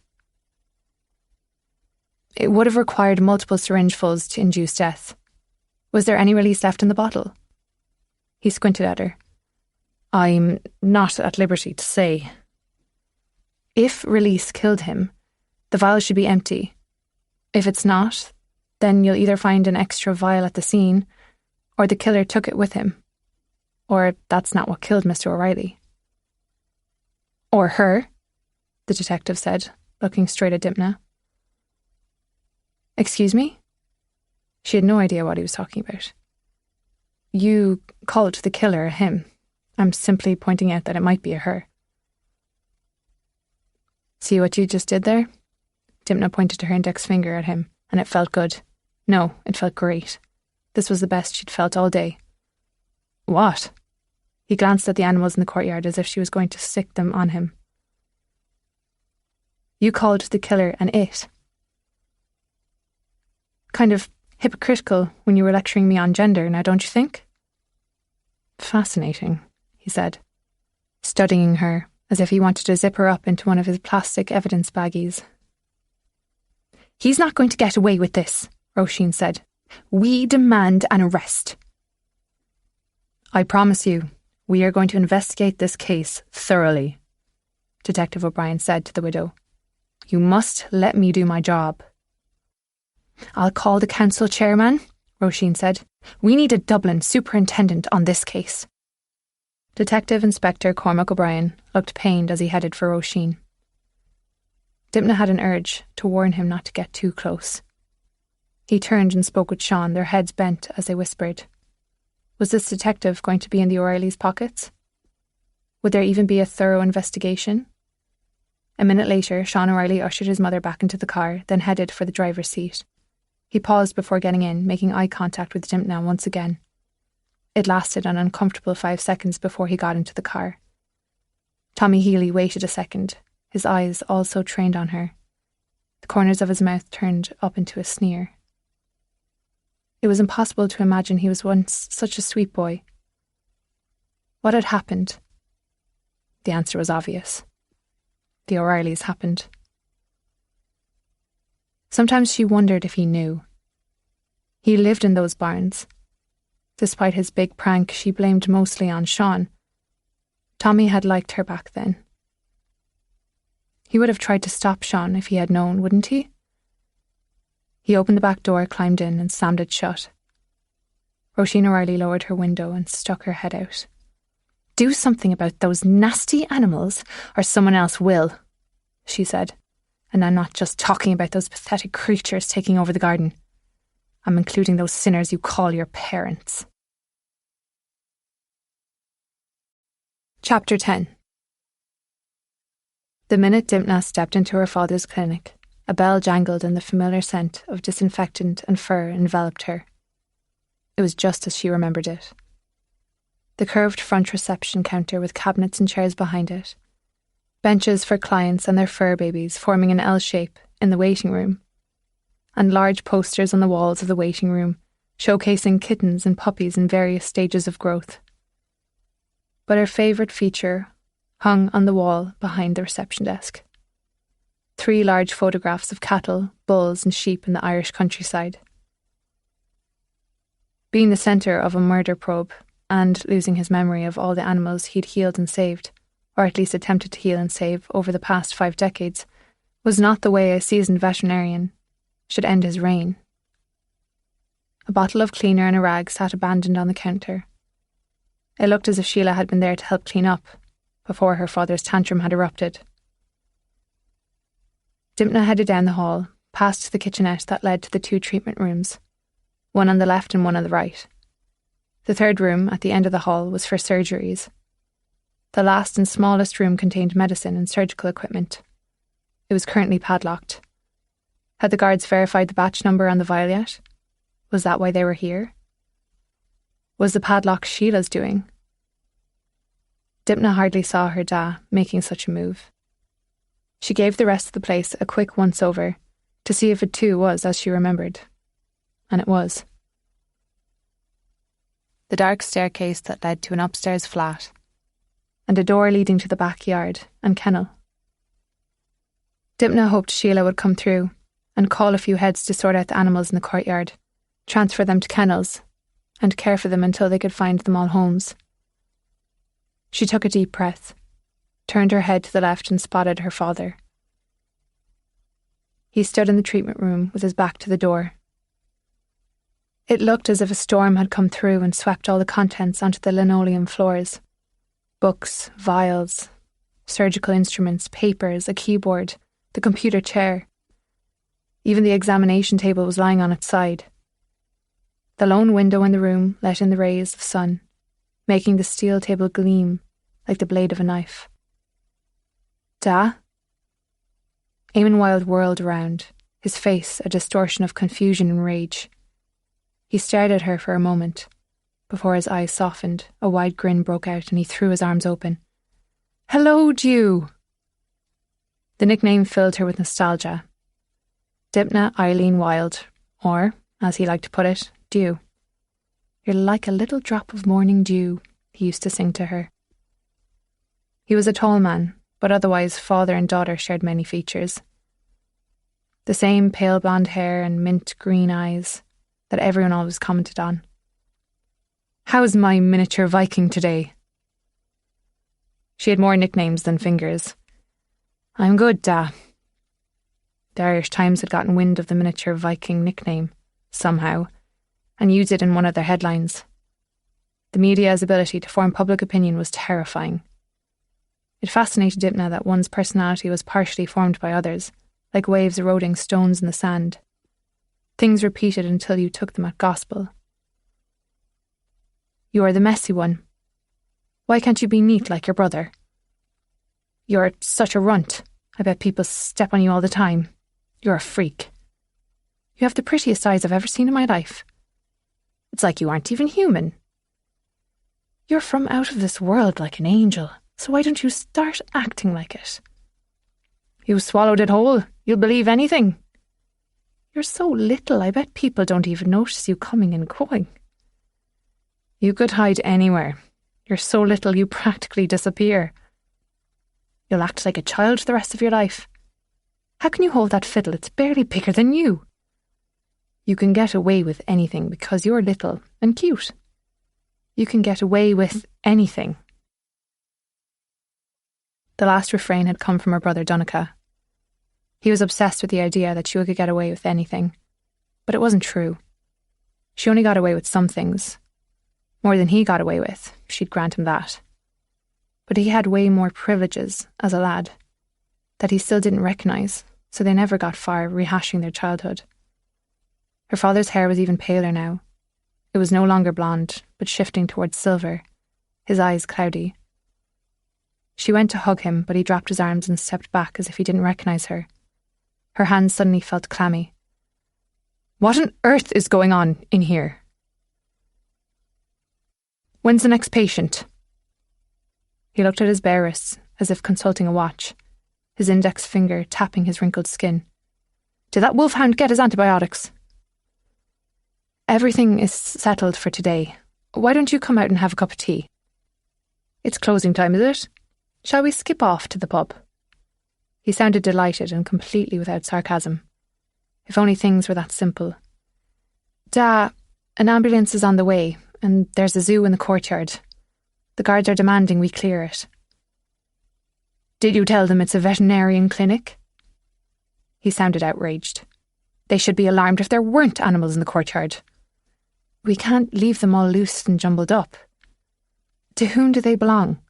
It would have required multiple syringefuls to induce death. Was there any release left in the bottle? He squinted at her. I'm not at liberty to say. If release killed him, the vial should be empty. If it's not, then you'll either find an extra vial at the scene, or the killer took it with him. Or that's not what killed Mr. O'Reilly. Or her, the detective said, looking straight at Dipna. Excuse me? She had no idea what he was talking about. You called the killer a him. I'm simply pointing out that it might be a her. See what you just did there? Dipna pointed her index finger at him, and it felt good. No, it felt great. This was the best she'd felt all day. What? He glanced at the animals in the courtyard as if she was going to stick them on him. You called the killer an it. Kind of hypocritical when you were lecturing me on gender, now don't you think? Fascinating, he said, studying her as if he wanted to zip her up into one of his plastic evidence baggies. He's not going to get away with this, Roisin said. We demand an arrest. I promise you, we are going to investigate this case thoroughly, Detective O'Brien said to the widow. You must let me do my job. I'll call the council chairman, Roisin said. We need a Dublin superintendent on this case. Detective Inspector Cormac O'Brien looked pained as he headed for Roisin. Dipna had an urge to warn him not to get too close. He turned and spoke with Sean, their heads bent as they whispered. Was this detective going to be in the O'Reillys' pockets? Would there even be a thorough investigation? A minute later, Sean O'Reilly ushered his mother back into the car, then headed for the driver's seat. He paused before getting in, making eye contact with Dimna once again. It lasted an uncomfortable 5 seconds before he got into the car. Tommy Healy waited a second, his eyes also trained on her. The corners of his mouth turned up into a sneer. It was impossible to imagine he was once such a sweet boy. What had happened? The answer was obvious. The O'Reillys happened. Sometimes she wondered if he knew. He lived in those barns. Despite his big prank, she blamed mostly on Sean. Tommy had liked her back then. He would have tried to stop Sean if he had known, wouldn't he? He opened the back door, climbed in, and slammed it shut. Roisin O'Reilly lowered her window and stuck her head out. Do something about those nasty animals, or someone else will, she said. And I'm not just talking about those pathetic creatures taking over the garden. I'm including those sinners you call your parents. Chapter 10. The minute Dimna stepped into her father's clinic, a bell jangled and the familiar scent of disinfectant and fur enveloped her. It was just as she remembered it. The curved front reception counter with cabinets and chairs behind it, benches for clients and their fur babies forming an L shape in the waiting room, and large posters on the walls of the waiting room showcasing kittens and puppies in various stages of growth. But her favourite feature hung on the wall behind the reception desk. 3 large photographs of cattle, bulls and sheep in the Irish countryside. Being the centre of a murder probe and losing his memory of all the animals he'd healed and saved, or at least attempted to heal and save over the past 5 decades, was not the way a seasoned veterinarian should end his reign. A bottle of cleaner and a rag sat abandoned on the counter. It looked as if Sheila had been there to help clean up before her father's tantrum had erupted. Dimna headed down the hall, past the kitchenette that led to the 2 treatment rooms, one on the left and one on the right. The 3rd room, at the end of the hall, was for surgeries. The last and smallest room contained medicine and surgical equipment. It was currently padlocked. Had the guards verified the batch number on the vial yet? Was that why they were here? Was the padlock Sheila's doing? Dimna hardly saw her da making such a move. She gave the rest of the place a quick once-over to see if it too was as she remembered. And it was. The dark staircase that led to an upstairs flat, and a door leading to the backyard and kennel. Dimna hoped Sheila would come through and call a few heads to sort out the animals in the courtyard, transfer them to kennels, and care for them until they could find them all homes. She took a deep breath, turned her head to the left and spotted her father. He stood in the treatment room with his back to the door. It looked as if a storm had come through and swept all the contents onto the linoleum floors. Books, vials, surgical instruments, papers, a keyboard, the computer chair. Even the examination table was lying on its side. The lone window in the room let in the rays of sun, making the steel table gleam like the blade of a knife. Da? Eamon Wilde whirled around, his face a distortion of confusion and rage. He stared at her for a moment. Before his eyes softened, a wide grin broke out and he threw his arms open. Hello, Dew! The nickname filled her with nostalgia. Dimna Eileen Wilde, or, as he liked to put it, Dew. You're like a little drop of morning dew, he used to sing to her. He was a tall man, but otherwise father and daughter shared many features. The same pale blonde hair and mint green eyes that everyone always commented on. How's my miniature Viking today? She had more nicknames than fingers. I'm good, Da. The Irish Times had gotten wind of the miniature Viking nickname, somehow, and used it in one of their headlines. The media's ability to form public opinion was terrifying. It fascinated Dimna that one's personality was partially formed by others, like waves eroding stones in the sand. Things repeated until you took them at gospel. You are the messy one. Why can't you be neat like your brother? You're such a runt. I bet people step on you all the time. You're a freak. You have the prettiest eyes I've ever seen in my life. It's like you aren't even human. You're from out of this world like an angel, so why don't you start acting like it? You swallowed it whole. You'll believe anything. You're so little, I bet people don't even notice you coming and going. You could hide anywhere. You're so little you practically disappear. You'll act like a child the rest of your life. How can you hold that fiddle? It's barely bigger than you. You can get away with anything because you're little and cute. You can get away with anything. The last refrain had come from her brother Donncha. He was obsessed with the idea that she could get away with anything. But it wasn't true. She only got away with some things. More than he got away with, she'd grant him that. But he had way more privileges as a lad that he still didn't recognise, so they never got far rehashing their childhood. Her father's hair was even paler now. It was no longer blonde, but shifting towards silver, his eyes cloudy. She went to hug him, but he dropped his arms and stepped back as if he didn't recognise her. Her hands suddenly felt clammy. What on earth is going on in here? When's the next patient? He looked at his bare wrists as if consulting a watch, his index finger tapping his wrinkled skin. Did that wolfhound get his antibiotics? Everything is settled for today. Why don't you come out and have a cup of tea? It's closing time, is it? Shall we skip off to the pub? He sounded delighted and completely without sarcasm. If only things were that simple. Da, an ambulance is on the way, and there's a zoo in the courtyard. The guards are demanding we clear it. Did you tell them it's a veterinarian clinic? He sounded outraged. They should be alarmed if there weren't animals in the courtyard. We can't leave them all loose and jumbled up. To whom do they belong?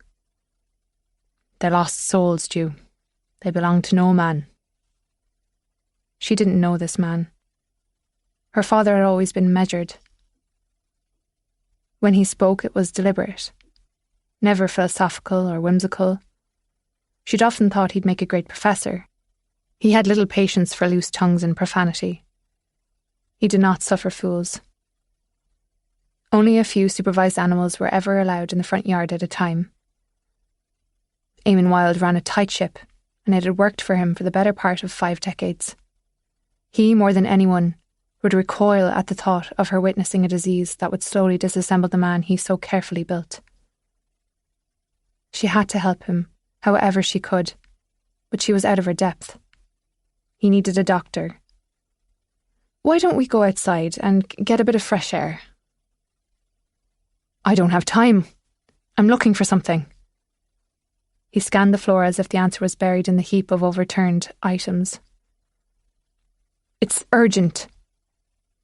They're lost souls, Jew. They belong to no man. She didn't know this man. Her father had always been measured. When he spoke, it was deliberate, never philosophical or whimsical. She'd often thought he'd make a great professor. He had little patience for loose tongues and profanity. He did not suffer fools. Only a few supervised animals were ever allowed in the front yard at a time. Eamon Wilde ran a tight ship, and it had worked for him for the better part of 5 decades. He, more than anyone, would recoil at the thought of her witnessing a disease that would slowly disassemble the man he so carefully built. She had to help him, however she could, but she was out of her depth. He needed a doctor. Why don't we go outside and get a bit of fresh air? I don't have time. I'm looking for something. He scanned the floor as if the answer was buried in the heap of overturned items. It's urgent.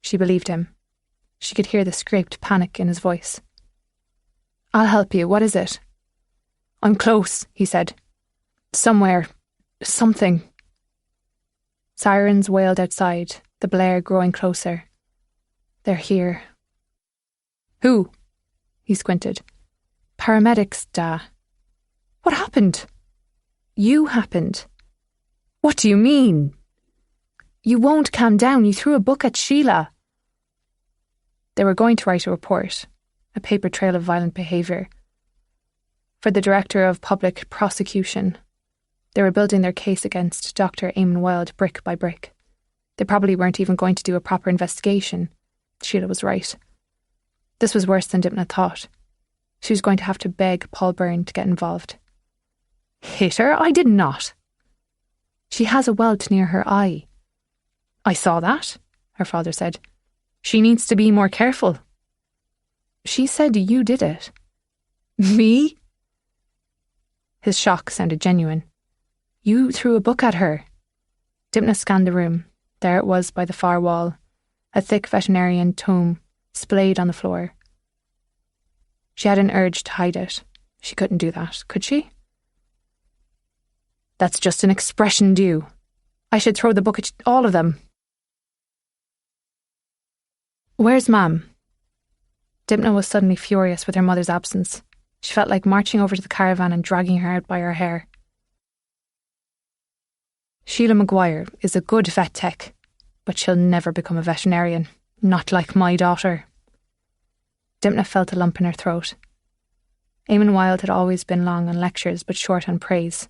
She believed him. She could hear the scraped panic in his voice. I'll help you. What is it? I'm close, he said. Somewhere. Something. Sirens wailed outside, the blare growing closer. They're here. Who? He squinted. Paramedics, Da. What happened? You happened. What do you mean? You won't calm down. You threw a book at Sheila. They were going to write a report, a paper trail of violent behaviour. For the Director of Public Prosecution, they were building their case against Dr. Eamon Wilde brick by brick. They probably weren't even going to do a proper investigation. Sheila was right. This was worse than Dipna thought. She was going to have to beg Paul Byrne to get involved. Hit her? I did not. She has a welt near her eye. I saw that, her father said. She needs to be more careful. She said you did it. Me? His shock sounded genuine. You threw a book at her. Dipna scanned the room. There it was by the far wall, a thick veterinarian tome splayed on the floor. She had an urge to hide it. She couldn't do that, could she? That's just an expression due. I should throw the book at all of them. Where's Mum? Dipna was suddenly furious with her mother's absence. She felt like marching over to the caravan and dragging her out by her hair. Sheila Maguire is a good vet tech, but she'll never become a veterinarian. Not like my daughter. Dipna felt a lump in her throat. Eamon Wilde had always been long on lectures but short on praise.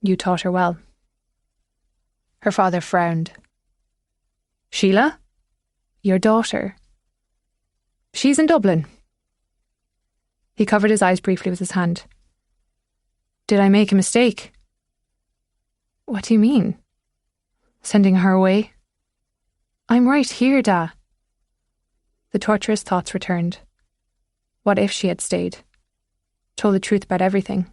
You taught her well. Her father frowned. Sheila? Your daughter? She's in Dublin. He covered his eyes briefly with his hand. Did I make a mistake? What do you mean? Sending her away? I'm right here, Da. The torturous thoughts returned. What if she had stayed? Told the truth about everything?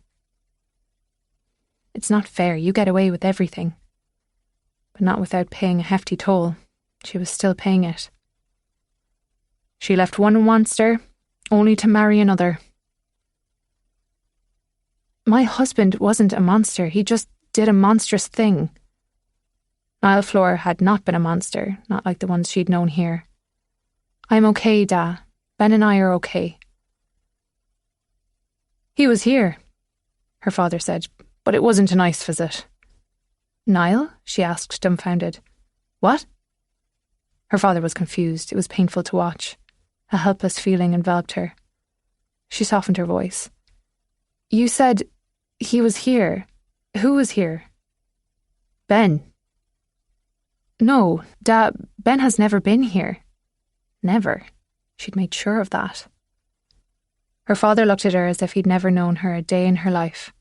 It's not fair. You get away with everything. But not without paying a hefty toll. She was still paying it. She left one monster, only to marry another. My husband wasn't a monster. He just did a monstrous thing. Niall Fleur had not been a monster, not like the ones she'd known here. I'm okay, Da. Ben and I are okay. He was here, her father said, but it wasn't a nice visit. Niall? She asked, dumbfounded. What? Her father was confused. It was painful to watch. A helpless feeling enveloped her. She softened her voice. You said he was here. Who was here? Ben. No, Da, Ben has never been here. Never. She'd made sure of that. Her father looked at her as if he'd never known her a day in her life.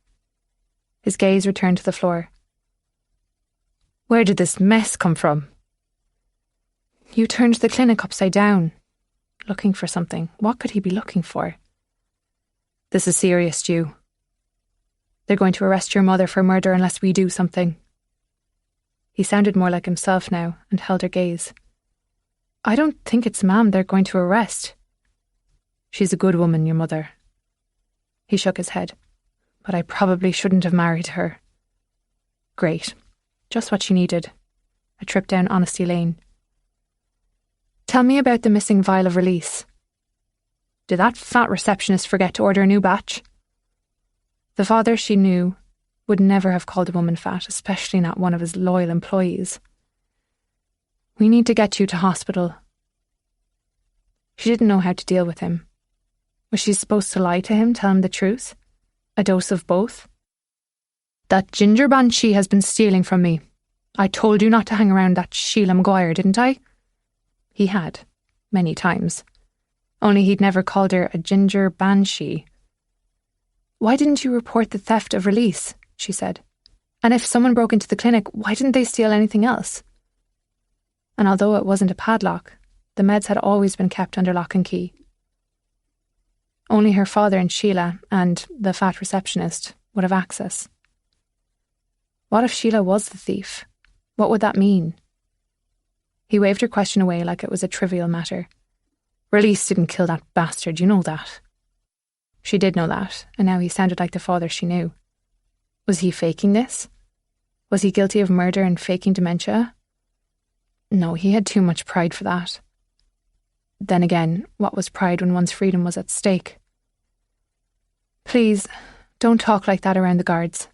His gaze returned to the floor. Where did this mess come from? You turned the clinic upside down. Looking for something. What could he be looking for? This is serious, Stu. They're going to arrest your mother for murder unless we do something. He sounded more like himself now and held her gaze. I don't think it's Mam they're going to arrest. She's a good woman, your mother. He shook his head. But I probably shouldn't have married her. Great. Just what she needed. A trip down honesty lane. Tell me about the missing vial of release. Did that fat receptionist forget to order a new batch? The father, she knew, would never have called a woman fat, especially not one of his loyal employees. We need to get you to hospital. She didn't know how to deal with him. Was she supposed to lie to him, tell him the truth? A dose of both? That ginger banshee has been stealing from me. I told you not to hang around that Sheila Maguire, didn't I? He had, many times. Only he'd never called her a ginger banshee. Why didn't you report the theft of release? She said. And if someone broke into the clinic, why didn't they steal anything else? And although it wasn't a padlock, the meds had always been kept under lock and key. Only her father and Sheila and the fat receptionist would have access. What if Sheila was the thief? What would that mean? He waved her question away like it was a trivial matter. Release didn't kill that bastard, you know that. She did know that, and now he sounded like the father she knew. Was he faking this? Was he guilty of murder and faking dementia? No, he had too much pride for that. Then again, what was pride when one's freedom was at stake? Please, don't talk like that around the guards.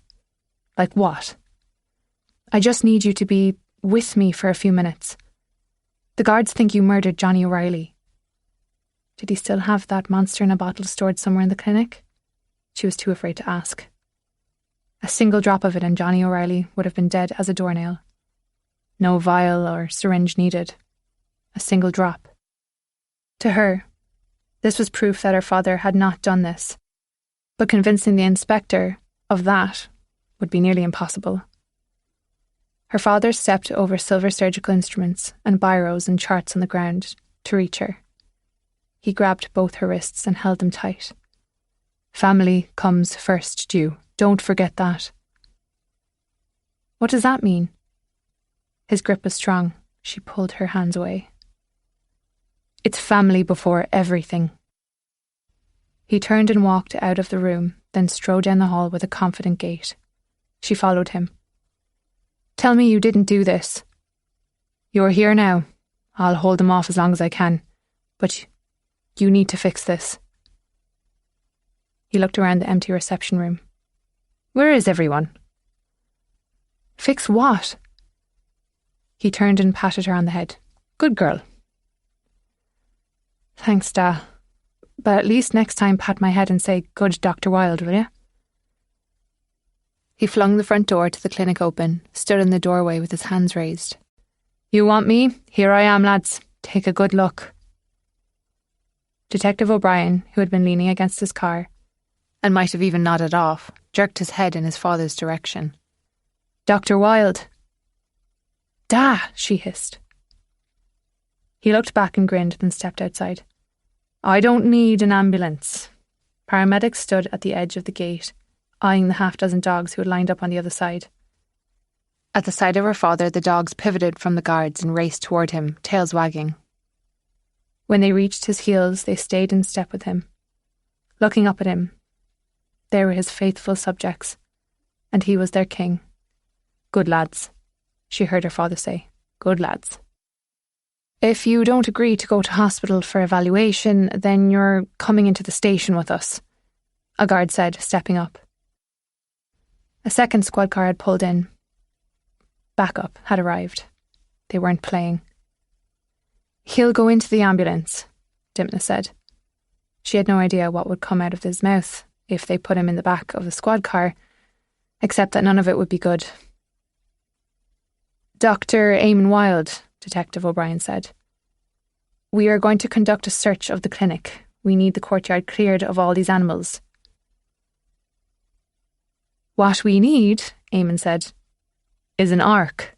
Like what? I just need you to be with me for a few minutes. The guards think you murdered Johnny O'Reilly. Did he still have that monster in a bottle stored somewhere in the clinic? She was too afraid to ask. A single drop of it and Johnny O'Reilly would have been dead as a doornail. No vial or syringe needed. A single drop. To her, this was proof that her father had not done this. But convincing the inspector of that would be nearly impossible. Her father stepped over silver surgical instruments and biros and charts on the ground to reach her. He grabbed both her wrists and held them tight. Family comes first, Stu. Don't forget that. What does that mean? His grip was strong. She pulled her hands away. It's family before everything. He turned and walked out of the room, then strode down the hall with a confident gait. She followed him. Tell me you didn't do this. You're here now. I'll hold them off as long as I can. But you need to fix this. He looked around the empty reception room. Where is everyone? Fix what? He turned and patted her on the head. Good girl. Thanks, Da. But at least next time pat my head and say, good Dr. Wilde, will you? He flung the front door to the clinic open, stood in the doorway with his hands raised. You want me? Here I am, lads. Take a good look. Detective O'Brien, who had been leaning against his car, and might have even nodded off, jerked his head in his father's direction. Dr. Wilde. Da, she hissed. He looked back and grinned, then stepped outside. I don't need an ambulance. Paramedics stood at the edge of the gate, eyeing the half-dozen dogs who had lined up on the other side. At the sight of her father, the dogs pivoted from the guards and raced toward him, tails wagging. When they reached his heels, they stayed in step with him. Looking up at him, they were his faithful subjects, and he was their king. Good lads, she heard her father say. Good lads. If you don't agree to go to hospital for evaluation, then you're coming into the station with us, a guard said, stepping up. A second squad car had pulled in. Backup had arrived. They weren't playing. He'll go into the ambulance, Dimna said. She had no idea what would come out of his mouth if they put him in the back of the squad car, except that none of it would be good. Dr. Eamon Wilde, Detective O'Brien said. We are going to conduct a search of the clinic. We need the courtyard cleared of all these animals. What we need, Eamon said, is an ark.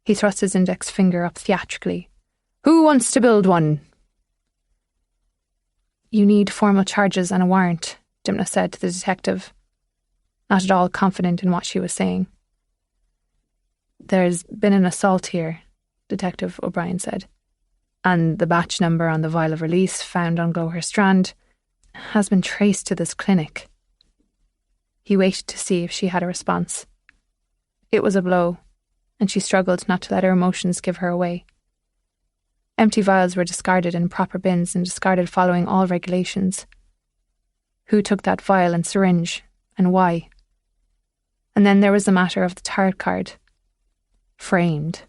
He thrust his index finger up theatrically. Who wants to build one? You need formal charges and a warrant, Dimna said to the detective, not at all confident in what she was saying. There's been an assault here, Detective O'Brien said, and the batch number on the vial of release found on Glowher Strand has been traced to this clinic. He waited to see if she had a response. It was a blow, and she struggled not to let her emotions give her away. Empty vials were discarded in proper bins and discarded following all regulations. Who took that vial and syringe, and why? And then there was the matter of the tarot card. Framed.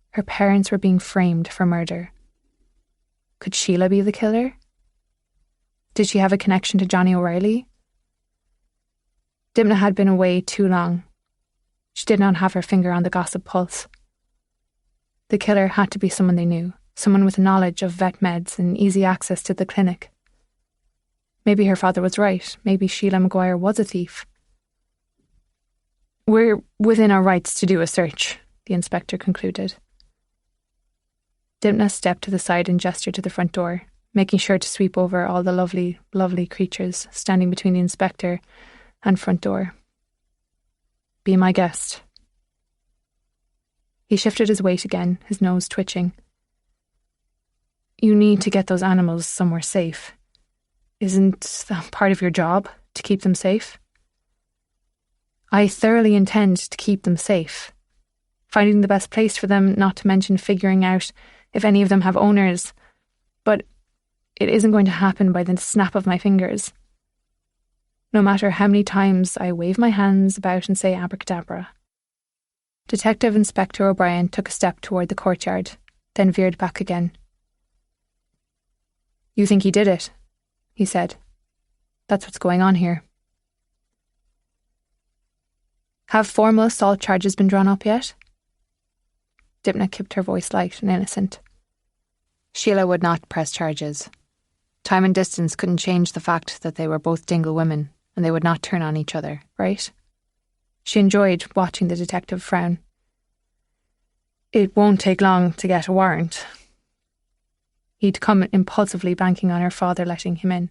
Her parents were being framed for murder. Could Sheila be the killer? Did she have a connection to Johnny O'Reilly? Dimna had been away too long. She did not have her finger on the gossip pulse. The killer had to be someone they knew, someone with knowledge of vet meds and easy access to the clinic. Maybe her father was right. Maybe Sheila Maguire was a thief. We're within our rights to do a search, the inspector concluded. Dimna stepped to the side and gestured to the front door, making sure to sweep over all the lovely, lovely creatures standing between the inspector and front door. Be my guest. He shifted his weight again, his nose twitching. You need to get those animals somewhere safe. Isn't that part of your job, to keep them safe? I thoroughly intend to keep them safe. Finding the best place for them, not to mention figuring out if any of them have owners. But it isn't going to happen by the snap of my fingers. No matter how many times I wave my hands about and say abracadabra. Detective Inspector O'Brien took a step toward the courtyard, then veered back again. You think he did it? He said. That's what's going on here. Have formal assault charges been drawn up yet? Dimna kept her voice light and innocent. Sheila would not press charges. Time and distance couldn't change the fact that they were both Dingle women, and they would not turn on each other, right? She enjoyed watching the detective frown. It won't take long to get a warrant. He'd come impulsively, banking on her father letting him in.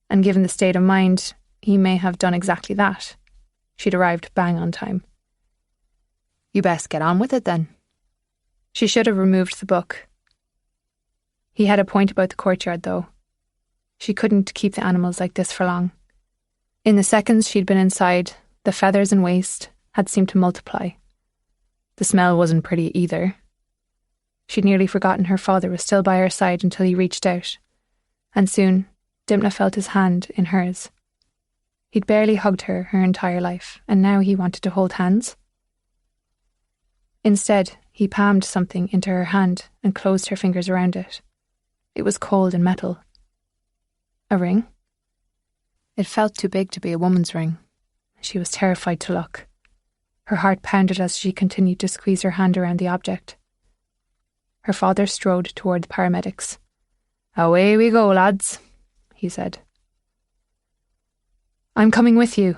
And given the state of mind, he may have done exactly that. She'd arrived bang on time. You best get on with it then. She should have removed the book. He had a point about the courtyard, though. She couldn't keep the animals like this for long. In the seconds she'd been inside, the feathers and waste had seemed to multiply. The smell wasn't pretty either. She'd nearly forgotten her father was still by her side until he reached out, and soon Dimna felt his hand in hers. He'd barely hugged her entire life, and now he wanted to hold hands. Instead, he palmed something into her hand and closed her fingers around it. It was cold and metal. A ring? It felt too big to be a woman's ring. She was terrified to look. Her heart pounded as she continued to squeeze her hand around the object. Her father strode toward the paramedics. "Away we go, lads," he said. "I'm coming with you."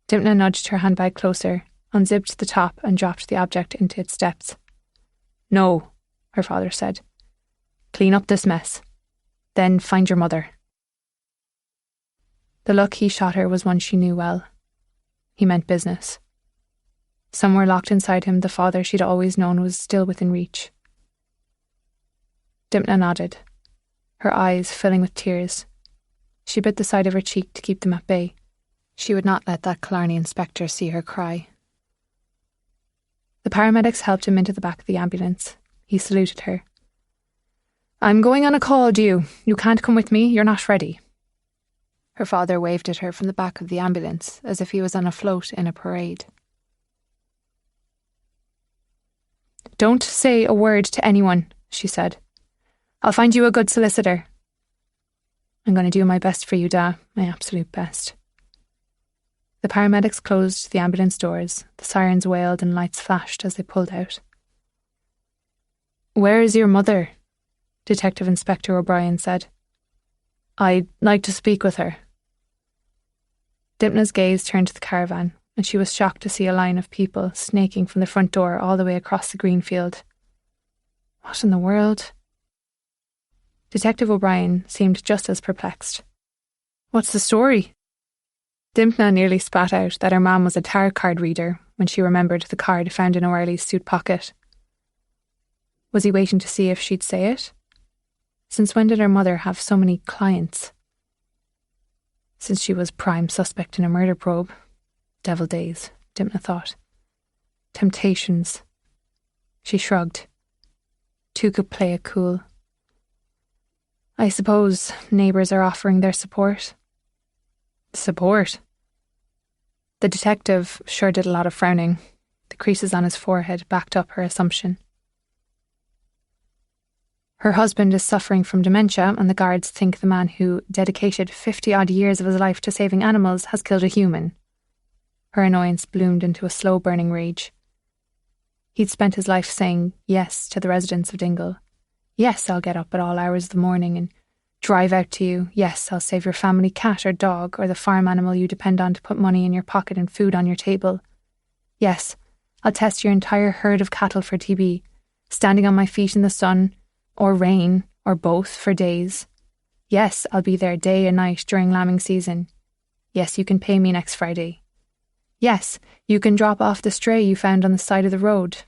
Dimna nudged her handbag closer, unzipped the top and dropped the object into its depths. "No," her father said. "Clean up this mess. Then find your mother." The look he shot her was one she knew well. He meant business. Somewhere locked inside him, the father she'd always known was still within reach. Dimna nodded, her eyes filling with tears. She bit the side of her cheek to keep them at bay. She would not let that Killarney inspector see her cry. The paramedics helped him into the back of the ambulance. He saluted her. "I'm going on a call, Dew. You can't come with me, you're not ready." Her father waved at her from the back of the ambulance, as if he was on a float in a parade. "Don't say a word to anyone," she said. "I'll find you a good solicitor." "I'm going to do my best for you, Da, my absolute best." The paramedics closed the ambulance doors. The sirens wailed and lights flashed as they pulled out. "Where is your mother?" Detective Inspector O'Brien said. "I'd like to speak with her." Dimna's gaze turned to the caravan, and she was shocked to see a line of people snaking from the front door all the way across the green field. What in the world? Detective O'Brien seemed just as perplexed. "What's the story?" Dimna nearly spat out that her mum was a tarot card reader when she remembered the card found in O'Reilly's suit pocket. Was he waiting to see if she'd say it? Since when did her mother have so many clients? Since she was prime suspect in a murder probe. Devil days, Dimna thought. Temptations. She shrugged. Two could play it cool. "I suppose neighbours are offering their support." Support? The detective sure did a lot of frowning. The creases on his forehead backed up her assumption. "Her husband is suffering from dementia, and the guards think the man who dedicated 50-odd years of his life to saving animals has killed a human." Her annoyance bloomed into a slow-burning rage. He'd spent his life saying yes to the residents of Dingle. "Yes, I'll get up at all hours of the morning and drive out to you. Yes, I'll save your family cat or dog or the farm animal you depend on to put money in your pocket and food on your table. Yes, I'll test your entire herd of cattle for TB, standing on my feet in the sun, or rain, or both for days. Yes, I'll be there day and night during lambing season. Yes, you can pay me next Friday. Yes, you can drop off the stray you found on the side of the road.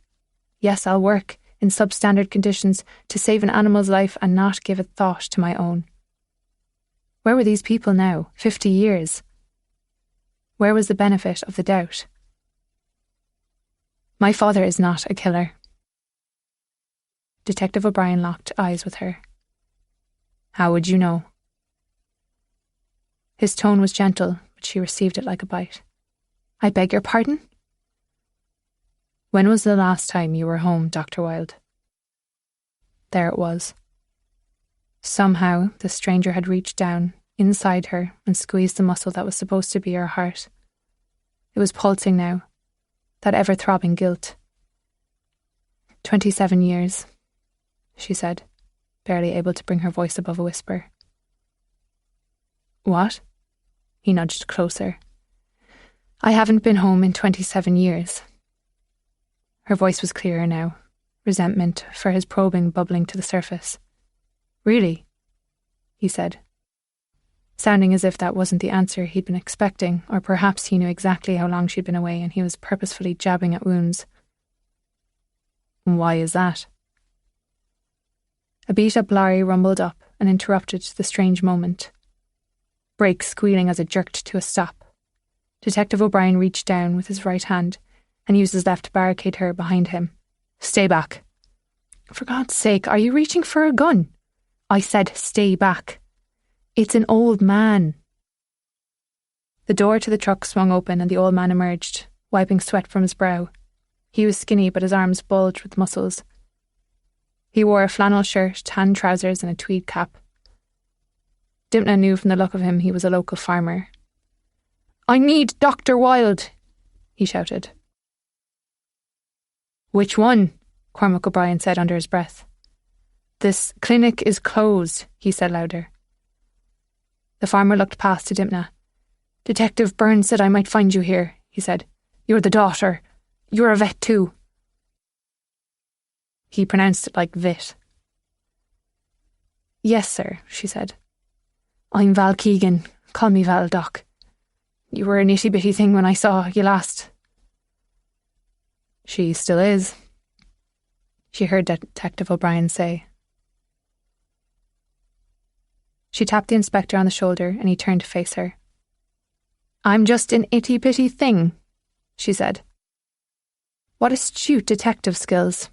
Yes, I'll work in substandard conditions to save an animal's life and not give a thought to my own." Where were these people now? 50 years? Where was the benefit of the doubt? "My father is not a killer." Detective O'Brien locked eyes with her. "How would you know?" His tone was gentle, but she received it like a bite. "I beg your pardon?" "When was the last time you were home, Dr. Wilde?" There it was. Somehow the stranger had reached down inside her and squeezed the muscle that was supposed to be her heart. It was pulsing now, that ever-throbbing guilt. 27 years, she said, barely able to bring her voice above a whisper. "What?" He nudged closer. "I haven't been home in 27 years. Her voice was clearer now, resentment for his probing bubbling to the surface. "Really?" he said, sounding as if that wasn't the answer he'd been expecting, or perhaps he knew exactly how long she'd been away and he was purposefully jabbing at wounds. "Why is that?" A beat-up lorry rumbled up and interrupted the strange moment. Brakes squealing as it jerked to a stop. Detective O'Brien reached down with his right hand and used his left to barricade her behind him. "Stay back." For God's sake, are you reaching for a gun? I said stay back. It's an old man. The door to the truck swung open and the old man emerged, wiping sweat from his brow. He was skinny, but his arms bulged with muscles. He wore a flannel shirt, tan trousers and a tweed cap. Dimna knew from the look of him he was a local farmer. I need Dr. Wilde, he shouted. Which one? Cormac O'Brien said under his breath. This clinic is closed, he said louder. The farmer looked past to Dimna. Detective Burns said I might find you here, he said. You're the daughter. You're a vet too. He pronounced it like vit. Yes, sir, she said. I'm Val Keegan. Call me Val, Doc. You were a nitty-bitty thing when I saw you last. She still is, she heard Detective O'Brien say. She tapped the inspector on the shoulder and he turned to face her. I'm just an itty-bitty thing, she said. What astute detective skills.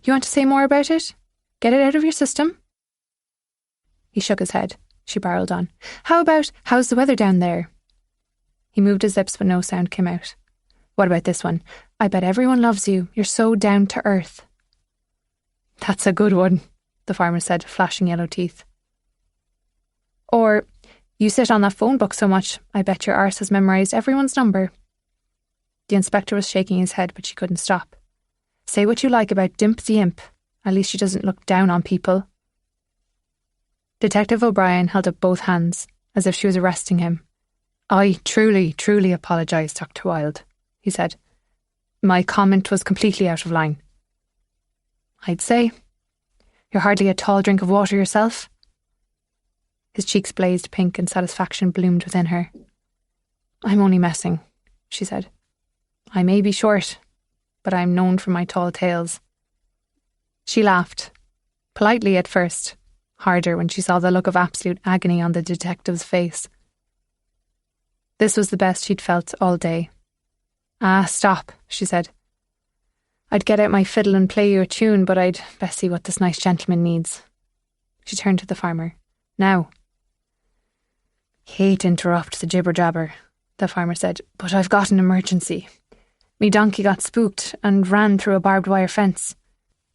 You want to say more about it? Get it out of your system? He shook his head. She barreled on. How about, how's the weather down there? He moved his lips but no sound came out. What about this one? I bet everyone loves you. You're so down to earth. That's a good one, the farmer said, flashing yellow teeth. Or, you sit on that phone book so much, I bet your arse has memorised everyone's number. The inspector was shaking his head, but she couldn't stop. Say what you like about Dimp the Imp. At least she doesn't look down on people. Detective O'Brien held up both hands, as if she was arresting him. I truly apologise, Dr. Wilde, he said. My comment was completely out of line. I'd say. You're hardly a tall drink of water yourself. His cheeks blazed pink and satisfaction bloomed within her. I'm only messing, she said. I may be short, but I'm known for my tall tales. She laughed, politely at first, harder when she saw the look of absolute agony on the detective's face. This was the best she'd felt all day. Ah, stop, she said. I'd get out my fiddle and play you a tune, but I'd best see what this nice gentleman needs. She turned to the farmer. Now. Hate to interrupt the jibber-jabber, the farmer said, but I've got an emergency. Me donkey got spooked and ran through a barbed wire fence.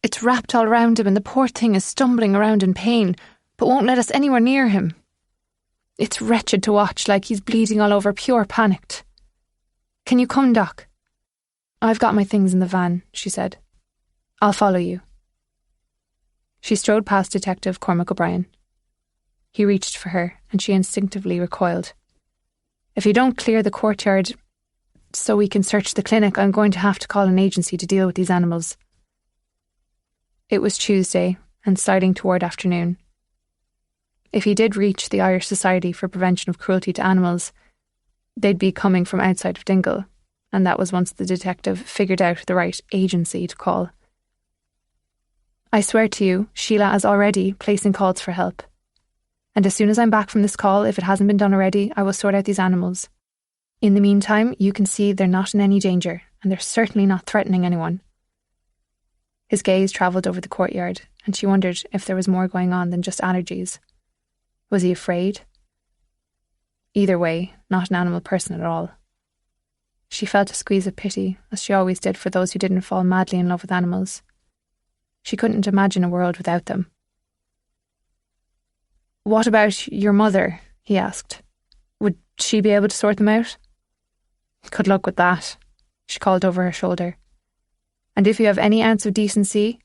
It's wrapped all round him and the poor thing is stumbling around in pain, but won't let us anywhere near him. It's wretched to watch, like he's bleeding all over, pure panicked. Can you come, Doc? I've got my things in the van, she said. I'll follow you. She strode past Detective Cormac O'Brien. He reached for her, and she instinctively recoiled. If you don't clear the courtyard so we can search the clinic, I'm going to have to call an agency to deal with these animals. It was Tuesday, and sliding toward afternoon. If he did reach the Irish Society for Prevention of Cruelty to Animals, they'd be coming from outside of Dingle, and that was once the detective figured out the right agency to call. I swear to you, Sheila is already placing calls for help. And as soon as I'm back from this call, if it hasn't been done already, I will sort out these animals. In the meantime, you can see they're not in any danger, and they're certainly not threatening anyone. His gaze travelled over the courtyard, and she wondered if there was more going on than just allergies. Was he afraid? Either way, not an animal person at all. She felt a squeeze of pity, as she always did for those who didn't fall madly in love with animals. She couldn't imagine a world without them. What about your mother? He asked. Would she be able to sort them out? Good luck with that, she called over her shoulder. And if you have any ounce of decency,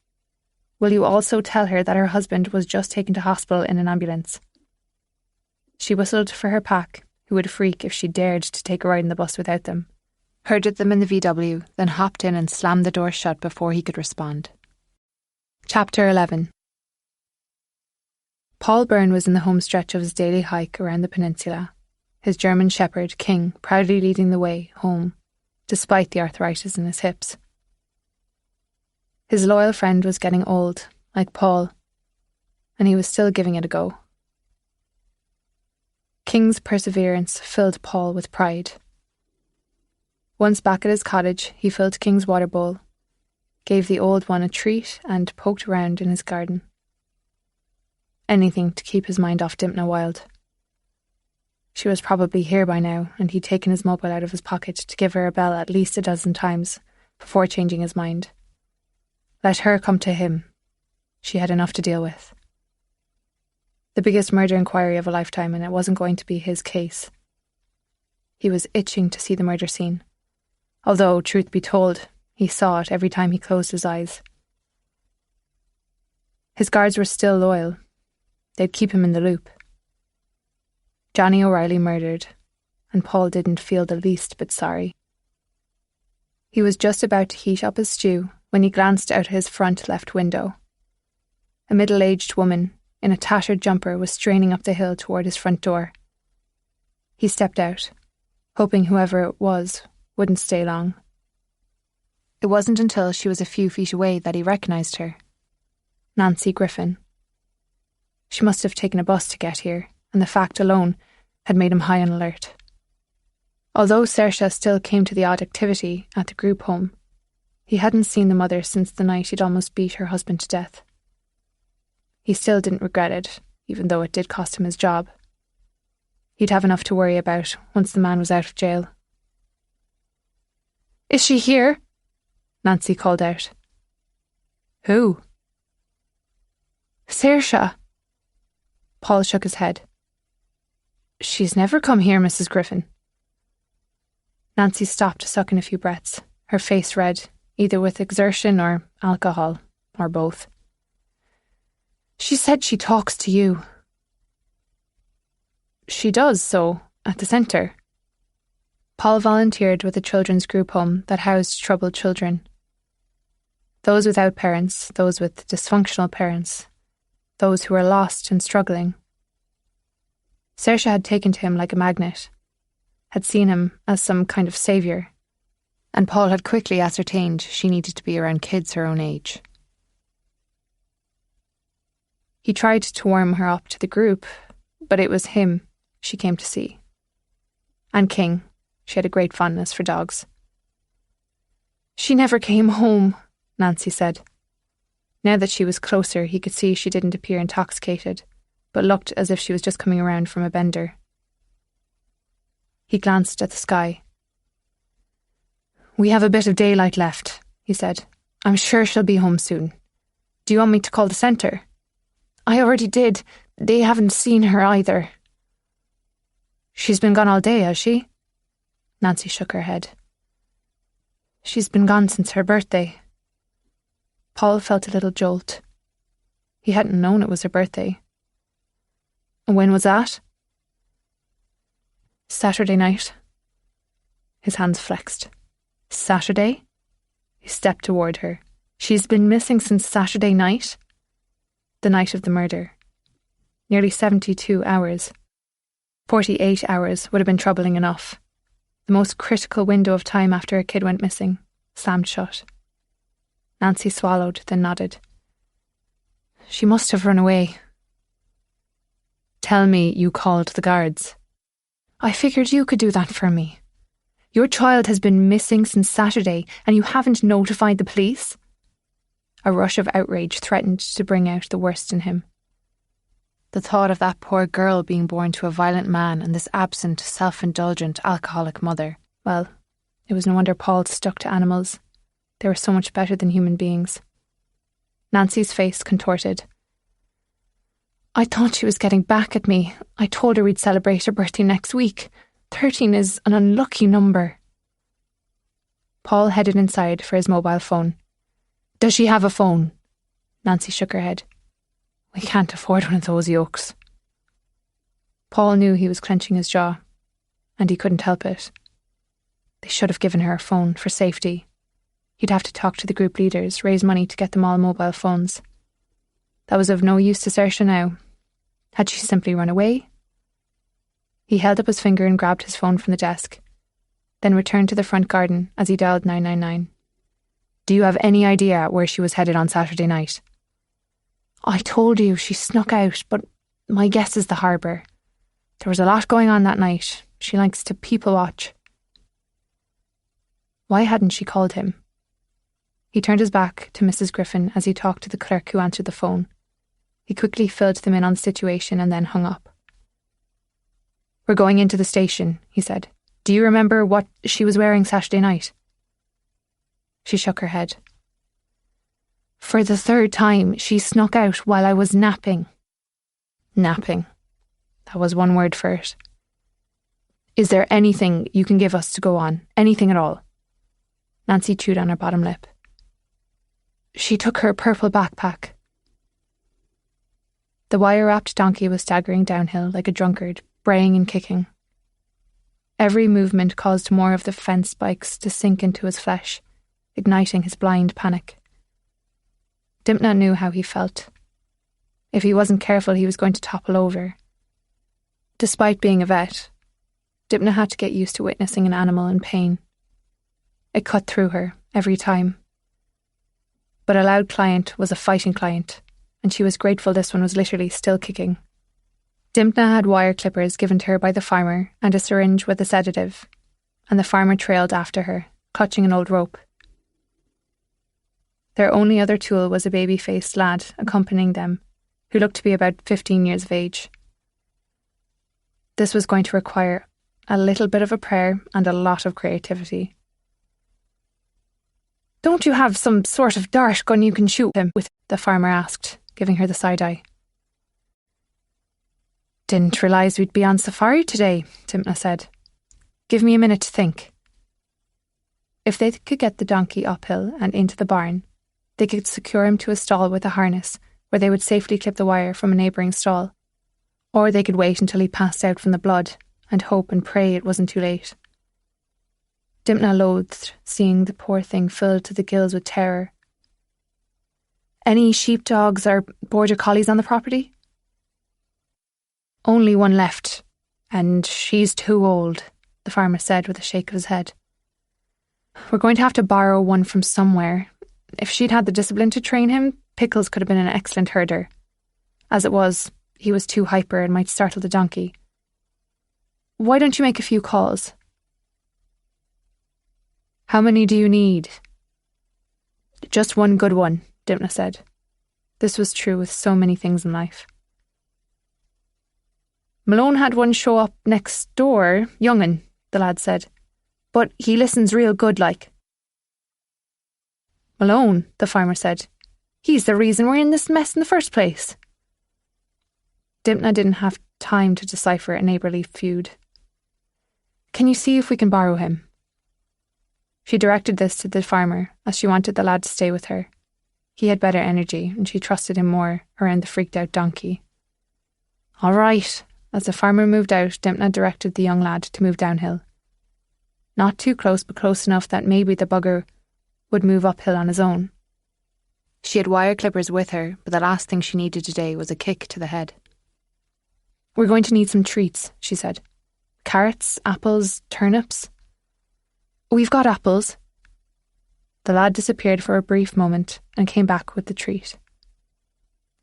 will you also tell her that her husband was just taken to hospital in an ambulance? She whistled for her pack, who would freak if she dared to take a ride in the bus without them, herded them in the VW, then hopped in and slammed the door shut before he could respond. Chapter 11. Paul Byrne was in the home stretch of his daily hike around the peninsula, his German shepherd, King, proudly leading the way home, despite the arthritis in his hips. His loyal friend was getting old, like Paul, and he was still giving it a go. King's perseverance filled Paul with pride. Once back at his cottage, he filled King's water bowl, gave the old one a treat and poked around in his garden. Anything to keep his mind off Dimna Wild. She was probably here by now, and he'd taken his mobile out of his pocket to give her a bell at least a dozen times before changing his mind. Let her come to him. She had enough to deal with. The biggest murder inquiry of a lifetime, and it wasn't going to be his case. He was itching to see the murder scene. Although, truth be told, he saw it every time he closed his eyes. His guards were still loyal. They'd keep him in the loop. Johnny O'Reilly murdered, and Paul didn't feel the least bit sorry. He was just about to heat up his stew when he glanced out his front left window. A middle-aged woman in a tattered jumper was straining up the hill toward his front door. He stepped out, hoping whoever it was wouldn't stay long. It wasn't until she was a few feet away that he recognised her. Nancy Griffin. She must have taken a bus to get here, and the fact alone had made him high on alert. Although Saoirse still came to the odd activity at the group home, he hadn't seen the mother since the night he'd almost beat her husband to death. He still didn't regret it, even though it did cost him his job. He'd have enough to worry about once the man was out of jail. "Is she here?" Nancy called out. "Who?" "Saoirse." Paul shook his head. "She's never come here, Mrs. Griffin." Nancy stopped to suck in a few breaths, her face red, either with exertion or alcohol, or both. "She said she talks to you." "She does so, at the centre." Paul volunteered with a children's group home that housed troubled children. Those without parents, those with dysfunctional parents, those who were lost and struggling. Saoirse had taken to him like a magnet, had seen him as some kind of saviour, and Paul had quickly ascertained she needed to be around kids her own age. He tried to warm her up to the group, but it was him she came to see. And King. She had a great fondness for dogs. "She never came home," Nancy said. Now that she was closer, he could see she didn't appear intoxicated, but looked as if she was just coming around from a bender. He glanced at the sky. "We have a bit of daylight left," he said. "I'm sure she'll be home soon. Do you want me to call the centre?" "I already did. They haven't seen her either." "She's been gone all day, has she?" Nancy shook her head. "She's been gone since her birthday." Paul felt a little jolt. He hadn't known it was her birthday. "And when was that?" "Saturday night." His hands flexed. "Saturday?" He stepped toward her. "She's been missing since Saturday night?" The night of the murder. Nearly 72 hours. 48 hours would have been troubling enough. The most critical window of time after a kid went missing, slammed shut. Nancy swallowed, then nodded. "She must have run away." "Tell me you called the guards." "I figured you could do that for me. Your child has been missing since Saturday and you haven't notified the police?" A rush of outrage threatened to bring out the worst in him. The thought of that poor girl being born to a violent man and this absent, self-indulgent, alcoholic mother. Well, it was no wonder Paul stuck to animals. They were so much better than human beings. Nancy's face contorted. "I thought she was getting back at me. I told her we'd celebrate her birthday next week. 13 is an unlucky number." Paul headed inside for his mobile phone. "Does she have a phone?" Nancy shook her head. "We can't afford one of those yokes." Paul knew he was clenching his jaw, and he couldn't help it. They should have given her a phone for safety. He'd have to talk to the group leaders, raise money to get them all mobile phones. That was of no use to Saoirse now. Had she simply run away? He held up his finger and grabbed his phone from the desk, then returned to the front garden as he dialed 999. "Do you have any idea where she was headed on Saturday night?" "I told you she snuck out, but my guess is the harbour. There was a lot going on that night. She likes to people watch." Why hadn't she called him? He turned his back to Mrs. Griffin as he talked to the clerk who answered the phone. He quickly filled them in on the situation and then hung up. "We're going into the station," he said. "Do you remember what she was wearing Saturday night?" She shook her head. "For the third time, she snuck out while I was napping." Napping. That was one word for it. "Is there anything you can give us to go on? Anything at all?" Nancy chewed on her bottom lip. "She took her purple backpack." The wire-wrapped donkey was staggering downhill like a drunkard, braying and kicking. Every movement caused more of the fence spikes to sink into his flesh, igniting his blind panic. Dimna knew how he felt. If he wasn't careful, he was going to topple over. Despite being a vet, Dimna had to get used to witnessing an animal in pain. It cut through her every time. But a loud client was a fighting client, and she was grateful this one was literally still kicking. Dimna had wire clippers given to her by the farmer and a syringe with a sedative, and the farmer trailed after her, clutching an old rope. Their only other tool was a baby-faced lad accompanying them, who looked to be about 15 years of age. This was going to require a little bit of a prayer and a lot of creativity. "Don't you have some sort of dart gun you can shoot him with?" the farmer asked, giving her the side-eye. "Didn't realise we'd be on safari today," Dimna said. "Give me a minute to think." If they could get the donkey uphill and into the barn, they could secure him to a stall with a harness where they would safely clip the wire from a neighbouring stall. Or they could wait until he passed out from the blood and hope and pray it wasn't too late. Dimna loathed seeing the poor thing filled to the gills with terror. "Any sheepdogs or border collies on the property?" "Only one left, and she's too old," the farmer said with a shake of his head. "We're going to have to borrow one from somewhere. If she'd had the discipline to train him, Pickles could have been an excellent herder. As it was, he was too hyper and might startle the donkey. Why don't you make a few calls?" "How many do you need?" "Just one good one," Dimna said. This was true with so many things in life. "Malone had one show up next door, young'un," the lad said. "But he listens real good like." "Malone," the farmer said. "He's the reason we're in this mess in the first place." Dimna didn't have time to decipher a neighbourly feud. "Can you see if we can borrow him?" She directed this to the farmer, as she wanted the lad to stay with her. He had better energy, and she trusted him more around the freaked-out donkey. "All right." As the farmer moved out, Dimna directed the young lad to move downhill. Not too close, but close enough that maybe the bugger would move uphill on his own. She had wire clippers with her, but the last thing she needed today was a kick to the head. "We're going to need some treats," she said. "Carrots, apples, turnips." "We've got apples." The lad disappeared for a brief moment and came back with the treat.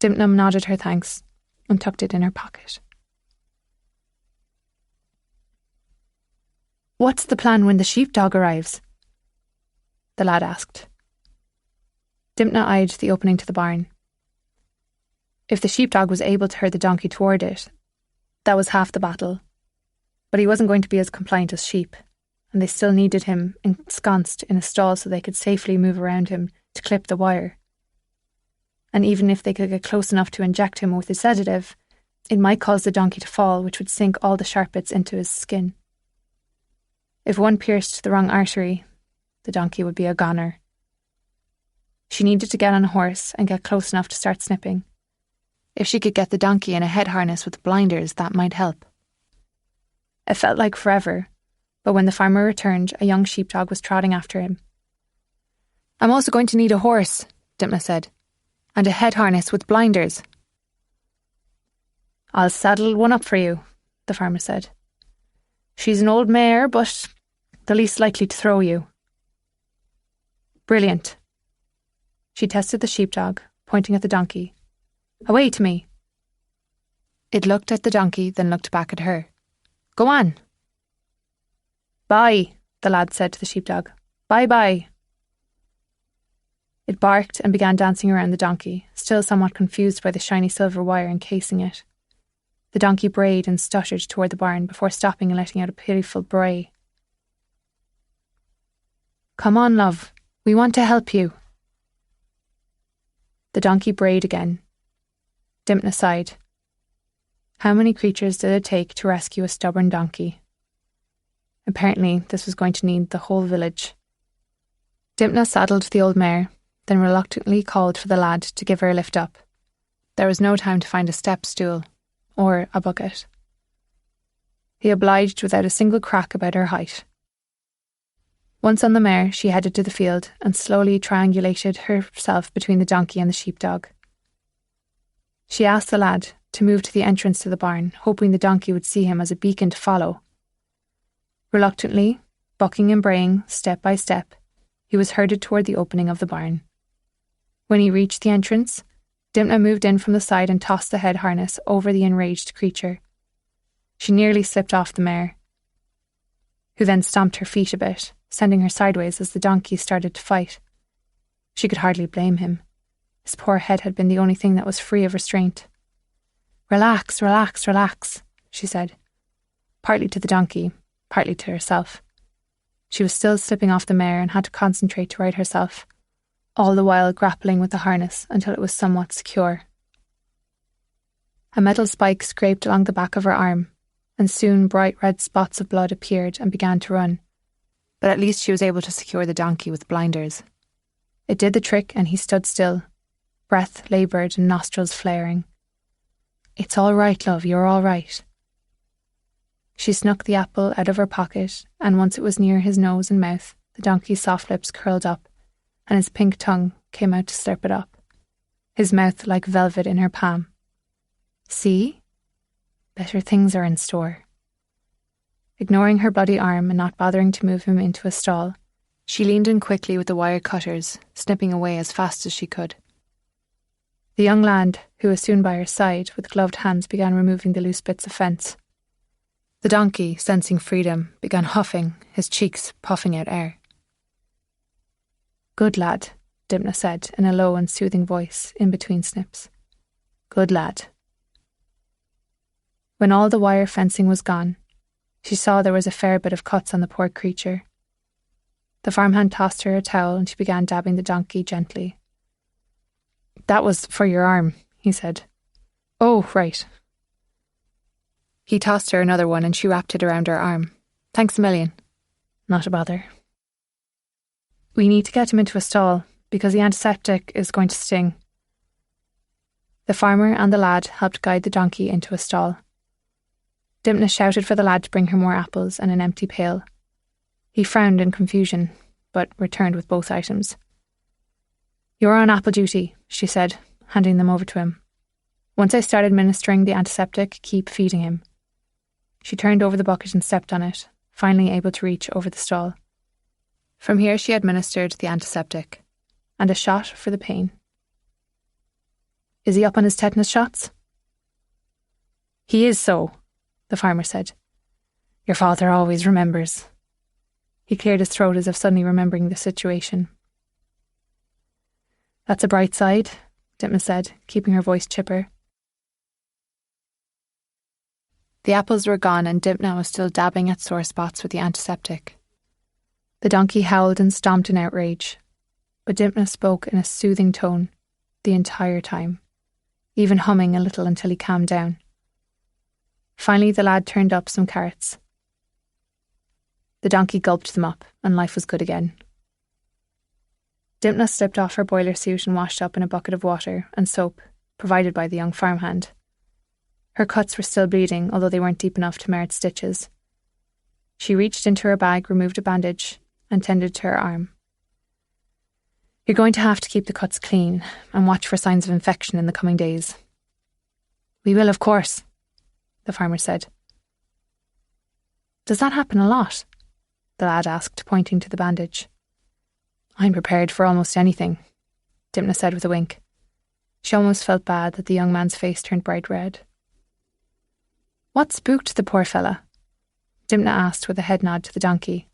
Dimna nodded her thanks and tucked it in her pocket. "What's the plan when the sheepdog arrives?" the lad asked. Dimna eyed the opening to the barn. If the sheepdog was able to herd the donkey toward it, that was half the battle. But he wasn't going to be as compliant as sheep, and they still needed him ensconced in a stall so they could safely move around him to clip the wire. And even if they could get close enough to inject him with a sedative, it might cause the donkey to fall, which would sink all the sharp bits into his skin. If one pierced the wrong artery, the donkey would be a goner. She needed to get on a horse and get close enough to start snipping. If she could get the donkey in a head harness with blinders, that might help. It felt like forever, but when the farmer returned, a young sheepdog was trotting after him. "I'm also going to need a horse," Dimna said, "and a head harness with blinders." "I'll saddle one up for you," the farmer said. "She's an old mare, but the least likely to throw you." "Brilliant." She tested the sheepdog, pointing at the donkey. "Away to me." It looked at the donkey, then looked back at her. "Go on." "Bye," the lad said to the sheepdog. "Bye-bye." It barked and began dancing around the donkey, still somewhat confused by the shiny silver wire encasing it. The donkey brayed and stuttered toward the barn before stopping and letting out a pitiful bray. "Come on, love. We want to help you." The donkey brayed again. Dimna sighed. How many creatures did it take to rescue a stubborn donkey? Apparently, this was going to need the whole village. Dimna saddled the old mare, then reluctantly called for the lad to give her a lift up. There was no time to find a step stool or a bucket. He obliged without a single crack about her height. Once on the mare, she headed to the field and slowly triangulated herself between the donkey and the sheepdog. She asked the lad to move to the entrance to the barn, hoping the donkey would see him as a beacon to follow. Reluctantly, bucking and braying step by step, he was herded toward the opening of the barn. When he reached the entrance, Dimna moved in from the side and tossed the head harness over the enraged creature. She nearly slipped off the mare, who then stomped her feet a bit, sending her sideways as the donkey started to fight. She could hardly blame him. His poor head had been the only thing that was free of restraint. "Relax, relax, relax," she said, partly to the donkey, partly to herself. She was still slipping off the mare and had to concentrate to right herself, all the while grappling with the harness until it was somewhat secure. A metal spike scraped along the back of her arm, and soon bright red spots of blood appeared and began to run. But at least she was able to secure the donkey with blinders. It did the trick and he stood still, breath laboured and nostrils flaring. "It's all right, love, you're all right." She snuck the apple out of her pocket, and once it was near his nose and mouth, the donkey's soft lips curled up, and his pink tongue came out to slurp it up, his mouth like velvet in her palm. "See? Better things are in store." Ignoring her bloody arm and not bothering to move him into a stall, she leaned in quickly with the wire cutters, snipping away as fast as she could. The young lad, who was soon by her side, with gloved hands began removing the loose bits of fence. The donkey, sensing freedom, began huffing, his cheeks puffing out air. "Good lad," Dimna said in a low and soothing voice in between snips. "Good lad." When all the wire fencing was gone, she saw there was a fair bit of cuts on the poor creature. The farmhand tossed her a towel and she began dabbing the donkey gently. "That was for your arm," he said. "Oh, right." He tossed her another one and she wrapped it around her arm. "Thanks a million." "Not a bother." "We need to get him into a stall because the antiseptic is going to sting." The farmer and the lad helped guide the donkey into a stall. Dimna shouted for the lad to bring her more apples and an empty pail. He frowned in confusion, but returned with both items. "You're on apple duty," she said, handing them over to him. "Once I start administering the antiseptic, keep feeding him." She turned over the bucket and stepped on it, finally able to reach over the stall. From here she administered the antiseptic, and a shot for the pain. "Is he up on his tetanus shots?" "He is so," the farmer said. "Your father always remembers." He cleared his throat as if suddenly remembering the situation. "That's a bright side," Dimna said, keeping her voice chipper. The apples were gone and Dimna was still dabbing at sore spots with the antiseptic. The donkey howled and stomped in outrage, but Dimna spoke in a soothing tone the entire time, even humming a little until he calmed down. Finally the lad turned up some carrots. The donkey gulped them up and life was good again. Dimna slipped off her boiler suit and washed up in a bucket of water and soap provided by the young farmhand. Her cuts were still bleeding, although they weren't deep enough to merit stitches. She reached into her bag, removed a bandage, and tended to her arm. "You're going to have to keep the cuts clean and watch for signs of infection in the coming days." "We will, of course," the farmer said. "Does that happen a lot?" the lad asked, pointing to the bandage. "I'm prepared for almost anything," Dimna said with a wink. She almost felt bad that the young man's face turned bright red. "What spooked the poor fella?" Dimna asked with a head nod to the donkey.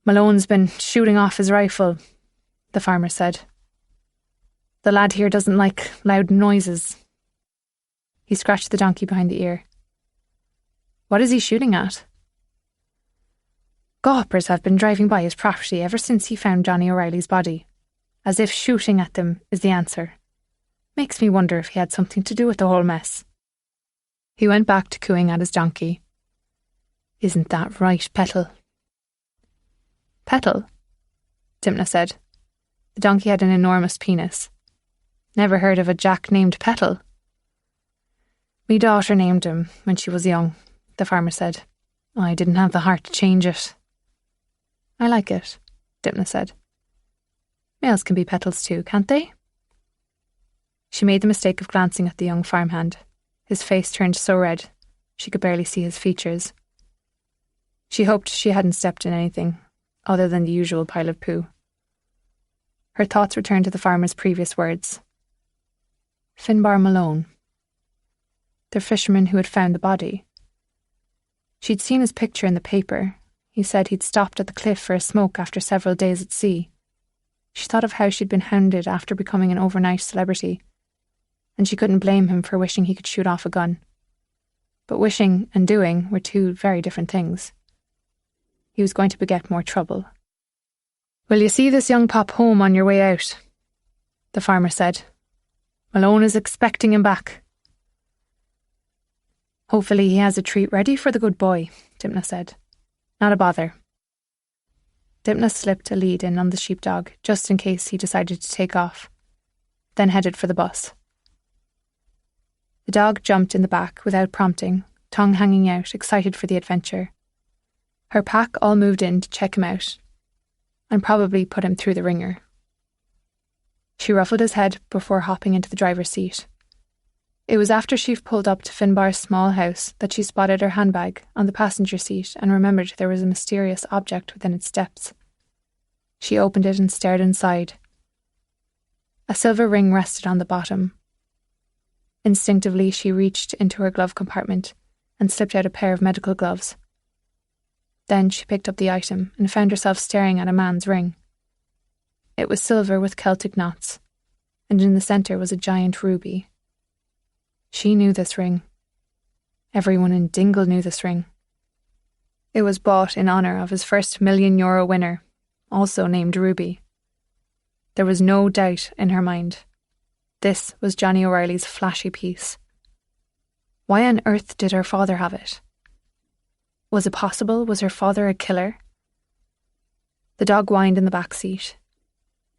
"Malone's been shooting off his rifle. the farmer said. The lad here doesn't like loud noises. He scratched the donkey behind the ear. What is he shooting at? Gawpers have been driving by his property ever since he found Johnny O'Reilly's body, as if shooting at them is the answer. Makes me wonder if he had something to do with the whole mess. He went back to cooing at his donkey. Isn't that right, Petal? Petal? Timna said. The donkey had an enormous penis. Never heard of a Jack named Petal. Me daughter named him when she was young, the farmer said. I didn't have the heart to change it. I like it, Dipna said. Males can be Petals too, can't they? She made the mistake of glancing at the young farmhand. His face turned so red, she could barely see his features. She hoped she hadn't stepped in anything, other than the usual pile of poo. Her thoughts returned to the farmer's previous words. Finbar Malone. The fisherman who had found the body. She'd seen his picture in the paper. He said he'd stopped at the cliff for a smoke after several days at sea. She thought of how she'd been hounded after becoming an overnight celebrity, and she couldn't blame him for wishing he could shoot off a gun. But wishing and doing were two very different things. He was going to beget more trouble. Will you see this young pop home on your way out? The farmer said. Malone is expecting him back. Hopefully he has a treat ready for the good boy, Dipna said. Not a bother. Dipna slipped a lead in on the sheepdog just in case he decided to take off, then headed for the bus. The dog jumped in the back without prompting, tongue hanging out, excited for the adventure. Her pack all moved in to check him out, and probably put him through the ringer. She ruffled his head before hopping into the driver's seat. It was after she pulled up to Finbar's small house that she spotted her handbag on the passenger seat and remembered there was a mysterious object within its depths. She opened it and stared inside. A silver ring rested on the bottom. Instinctively, she reached into her glove compartment and slipped out a pair of medical gloves. Then she picked up the item and found herself staring at a man's ring. It was silver with Celtic knots, and in the centre was a giant ruby. She knew this ring. Everyone in Dingle knew this ring. It was bought in honour of his first €1 million winner, also named Ruby. There was no doubt in her mind. This was Johnny O'Reilly's flashy piece. Why on earth did her father have it? Was it possible? Was her father a killer? The dog whined in the back seat.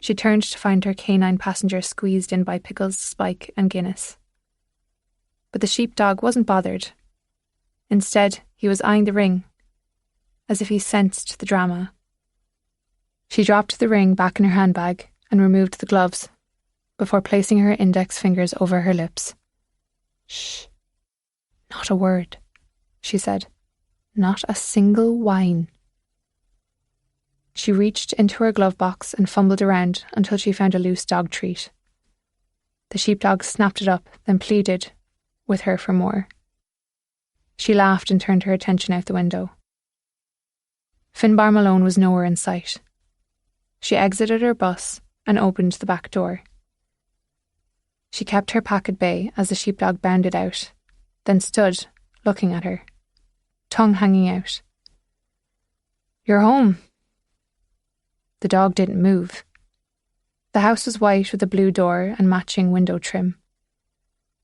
She turned to find her canine passenger squeezed in by Pickles, Spike and Guinness. But the sheepdog wasn't bothered. Instead, he was eyeing the ring, as if he sensed the drama. She dropped the ring back in her handbag and removed the gloves, before placing her index fingers over her lips. Shh. Not a word, she said. Not a single whine. She reached into her glove box and fumbled around until she found a loose dog treat. The sheepdog snapped it up, then pleaded with her for more. She laughed and turned her attention out the window. Finbar Malone was nowhere in sight. She exited her bus and opened the back door. She kept her pack at bay as the sheepdog bounded out, then stood, looking at her, tongue hanging out. You're home. The dog didn't move. The house was white with a blue door and matching window trim.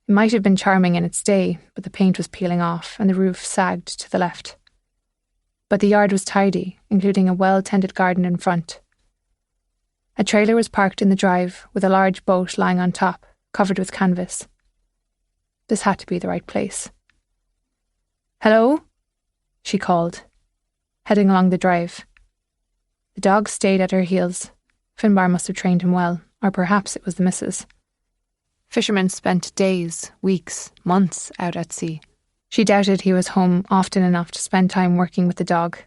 It might have been charming in its day, but the paint was peeling off and the roof sagged to the left. But the yard was tidy, including a well-tended garden in front. A trailer was parked in the drive with a large boat lying on top, covered with canvas. This had to be the right place. Hello? She called, heading along the drive. The dog stayed at her heels. Finbar must have trained him well, or perhaps it was the missus. Fishermen spent days, weeks, months out at sea. She doubted he was home often enough to spend time working with the dog.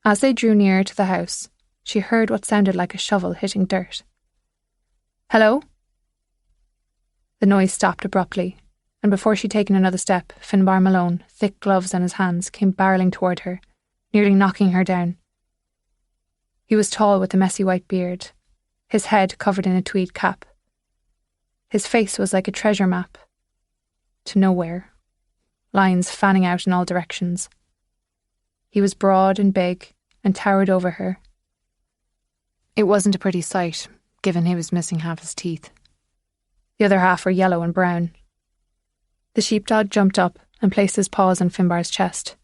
As they drew near to the house, she heard what sounded like a shovel hitting dirt. Hello? The noise stopped abruptly, and before she'd taken another step, Finbar Malone, thick gloves on his hands, came barrelling toward her, nearly knocking her down. He was tall with a messy white beard, his head covered in a tweed cap. His face was like a treasure map. To nowhere. Lines fanning out in all directions. He was broad and big and towered over her. It wasn't a pretty sight, given he was missing half his teeth. The other half were yellow and brown. The sheepdog jumped up and placed his paws on Finbar's chest.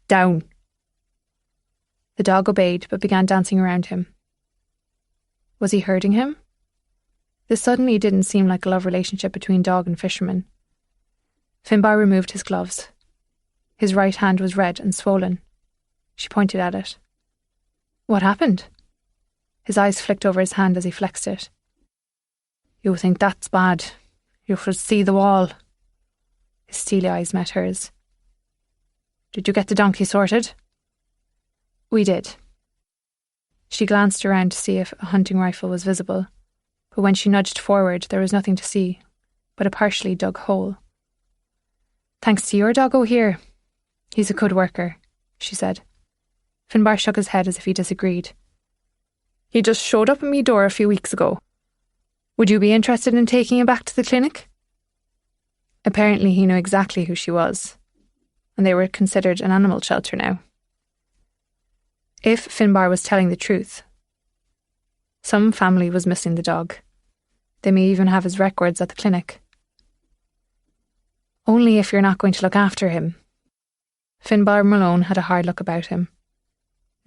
Down. The dog obeyed but began dancing around him. Was he hurting him? This suddenly didn't seem like a love relationship between dog and fisherman. Finbar removed his gloves. His right hand was red and swollen. She pointed at it. What happened? His eyes flicked over his hand as he flexed it. You think that's bad. You should see the wall. His steely eyes met hers. Did you get the donkey sorted? We did. She glanced around to see if a hunting rifle was visible, but when she nudged forward there was nothing to see, but a partially dug hole. Thanks to your doggo here. He's a good worker, she said. Finbar shook his head as if he disagreed. He just showed up at me door a few weeks ago. Would you be interested in taking him back to the clinic? Apparently he knew exactly who she was, and they were considered an animal shelter now. If Finbar was telling the truth, some family was missing the dog. They may even have his records at the clinic. Only if you're not going to look after him. Finbar Malone had a hard look about him.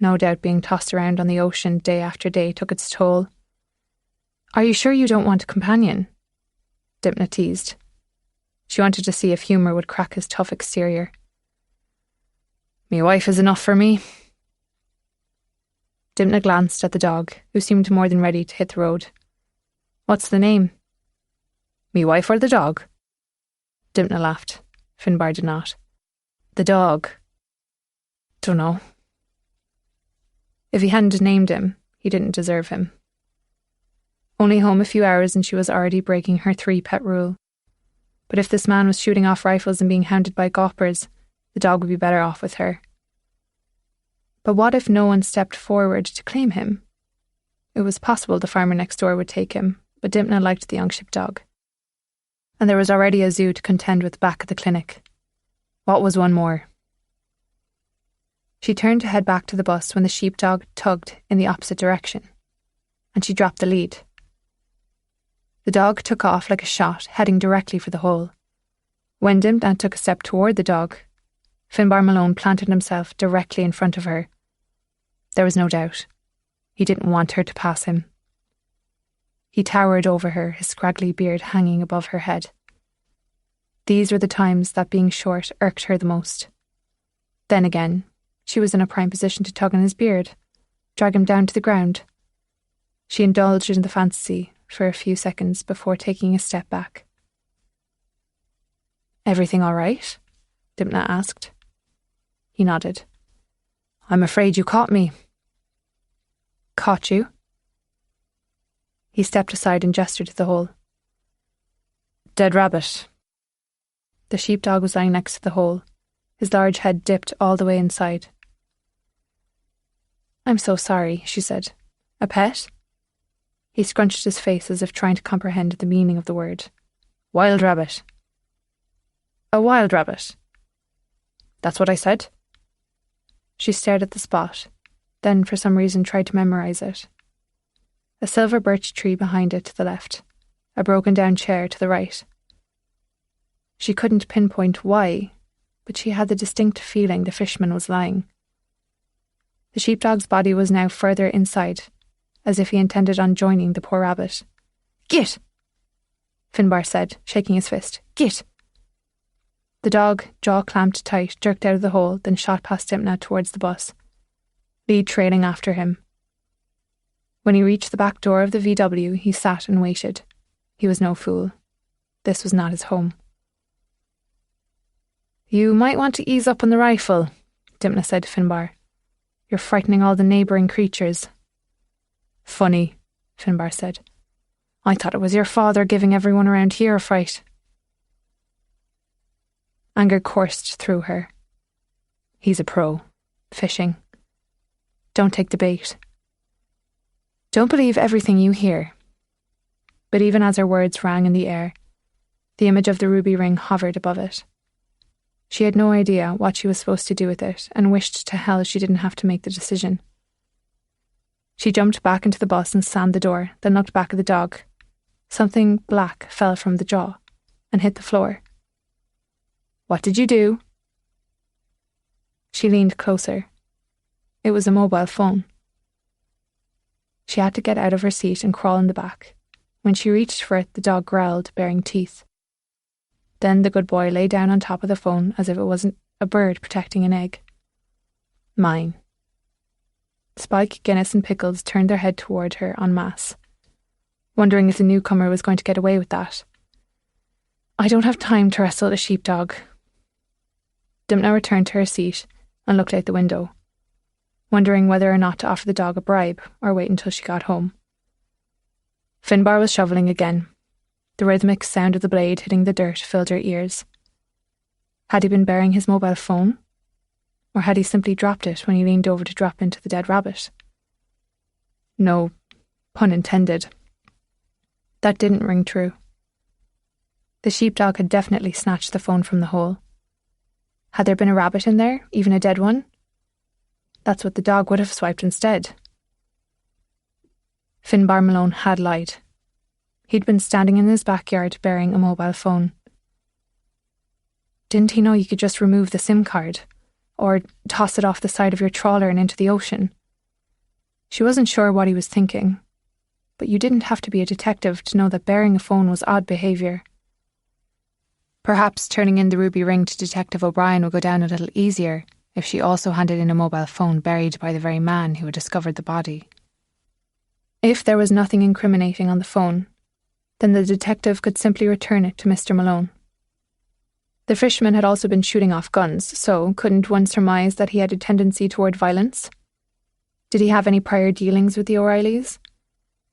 No doubt being tossed around on the ocean day after day took its toll. Are you sure you don't want a companion? Dipna teased. She wanted to see if humour would crack his tough exterior. Me wife is enough for me. Dipna glanced at the dog, who seemed more than ready to hit the road. What's the name? Me wife or the dog? Dipna laughed. Finbar did not. The dog. Dunno. If he hadn't named him, he didn't deserve him. Only home a few hours and she was already breaking her 3-pet rule. But if this man was shooting off rifles and being hounded by goppers, the dog would be better off with her. But what if no one stepped forward to claim him? It was possible the farmer next door would take him, but Dipna liked the young sheepdog. And there was already a zoo to contend with back at the clinic. What was one more? She turned to head back to the bus when the sheepdog tugged in the opposite direction, and she dropped the lead. The dog took off like a shot, heading directly for the hole. When Dipna took a step toward the dog, Finbar Malone planted himself directly in front of her. There was no doubt. He didn't want her to pass him. He towered over her, his scraggly beard hanging above her head. These were the times that being short irked her the most. Then again, she was in a prime position to tug on his beard, drag him down to the ground. She indulged in the fantasy for a few seconds before taking a step back. Everything all right? Dipna asked. He nodded. I'm afraid you caught me. Caught you? He stepped aside and gestured to the hole. Dead rabbit. The sheepdog was lying next to the hole, his large head dipped all the way inside. I'm so sorry, she said. A pet? He scrunched his face as if trying to comprehend the meaning of the word. Wild rabbit. A wild rabbit. That's what I said. She stared at the spot, then for some reason tried to memorise it. A silver birch tree behind it to the left, a broken down chair to the right. She couldn't pinpoint why, but she had the distinct feeling the fisherman was lying. The sheepdog's body was now further inside, as if he intended on joining the poor rabbit. Git! Finbar said, shaking his fist. Git! The dog, jaw clamped tight, jerked out of the hole, then shot past Dipna towards the bus, lead trailing after him. When he reached the back door of the VW, he sat and waited. He was no fool. This was not his home. You might want to ease up on the rifle, Dipna said to Finbar. You're frightening all the neighbouring creatures. Funny, Finbar said. I thought it was your father giving everyone around here a fright. Anger coursed through her. He's a pro. Fishing. Don't take the bait. Don't believe everything you hear. But even as her words rang in the air, the image of the ruby ring hovered above it. She had no idea what she was supposed to do with it and wished to hell she didn't have to make the decision. She jumped back into the bus and slammed the door, then looked back at the dog. Something black fell from the jaw and hit the floor. What did you do? She leaned closer. It was a mobile phone. She had to get out of her seat and crawl in the back. When she reached for it, the dog growled, baring teeth. Then the good boy lay down on top of the phone as if it wasn't a bird protecting an egg. Mine. Spike, Guinness and Pickles turned their head toward her en masse, wondering if the newcomer was going to get away with that. I don't have time to wrestle a sheepdog. Dimna returned to her seat and looked out the window, wondering whether or not to offer the dog a bribe or wait until she got home. Finbar was shoveling again. The rhythmic sound of the blade hitting the dirt filled her ears. Had he been burying his mobile phone? Or had he simply dropped it when he leaned over to drop into the dead rabbit? No, pun intended. That didn't ring true. The sheepdog had definitely snatched the phone from the hole. Had there been a rabbit in there, even a dead one? That's what the dog would have swiped instead. Finbar Malone had lied. He'd been standing in his backyard bearing a mobile phone. Didn't he know you could just remove the SIM card? Or toss it off the side of your trawler and into the ocean? She wasn't sure what he was thinking, but you didn't have to be a detective to know that bearing a phone was odd behaviour. Perhaps turning in the ruby ring to Detective O'Brien would go down a little easier if she also handed in a mobile phone buried by the very man who had discovered the body. If there was nothing incriminating on the phone, then the detective could simply return it to Mr. Malone. The fisherman had also been shooting off guns, so couldn't one surmise that he had a tendency toward violence? Did he have any prior dealings with the O'Reillys?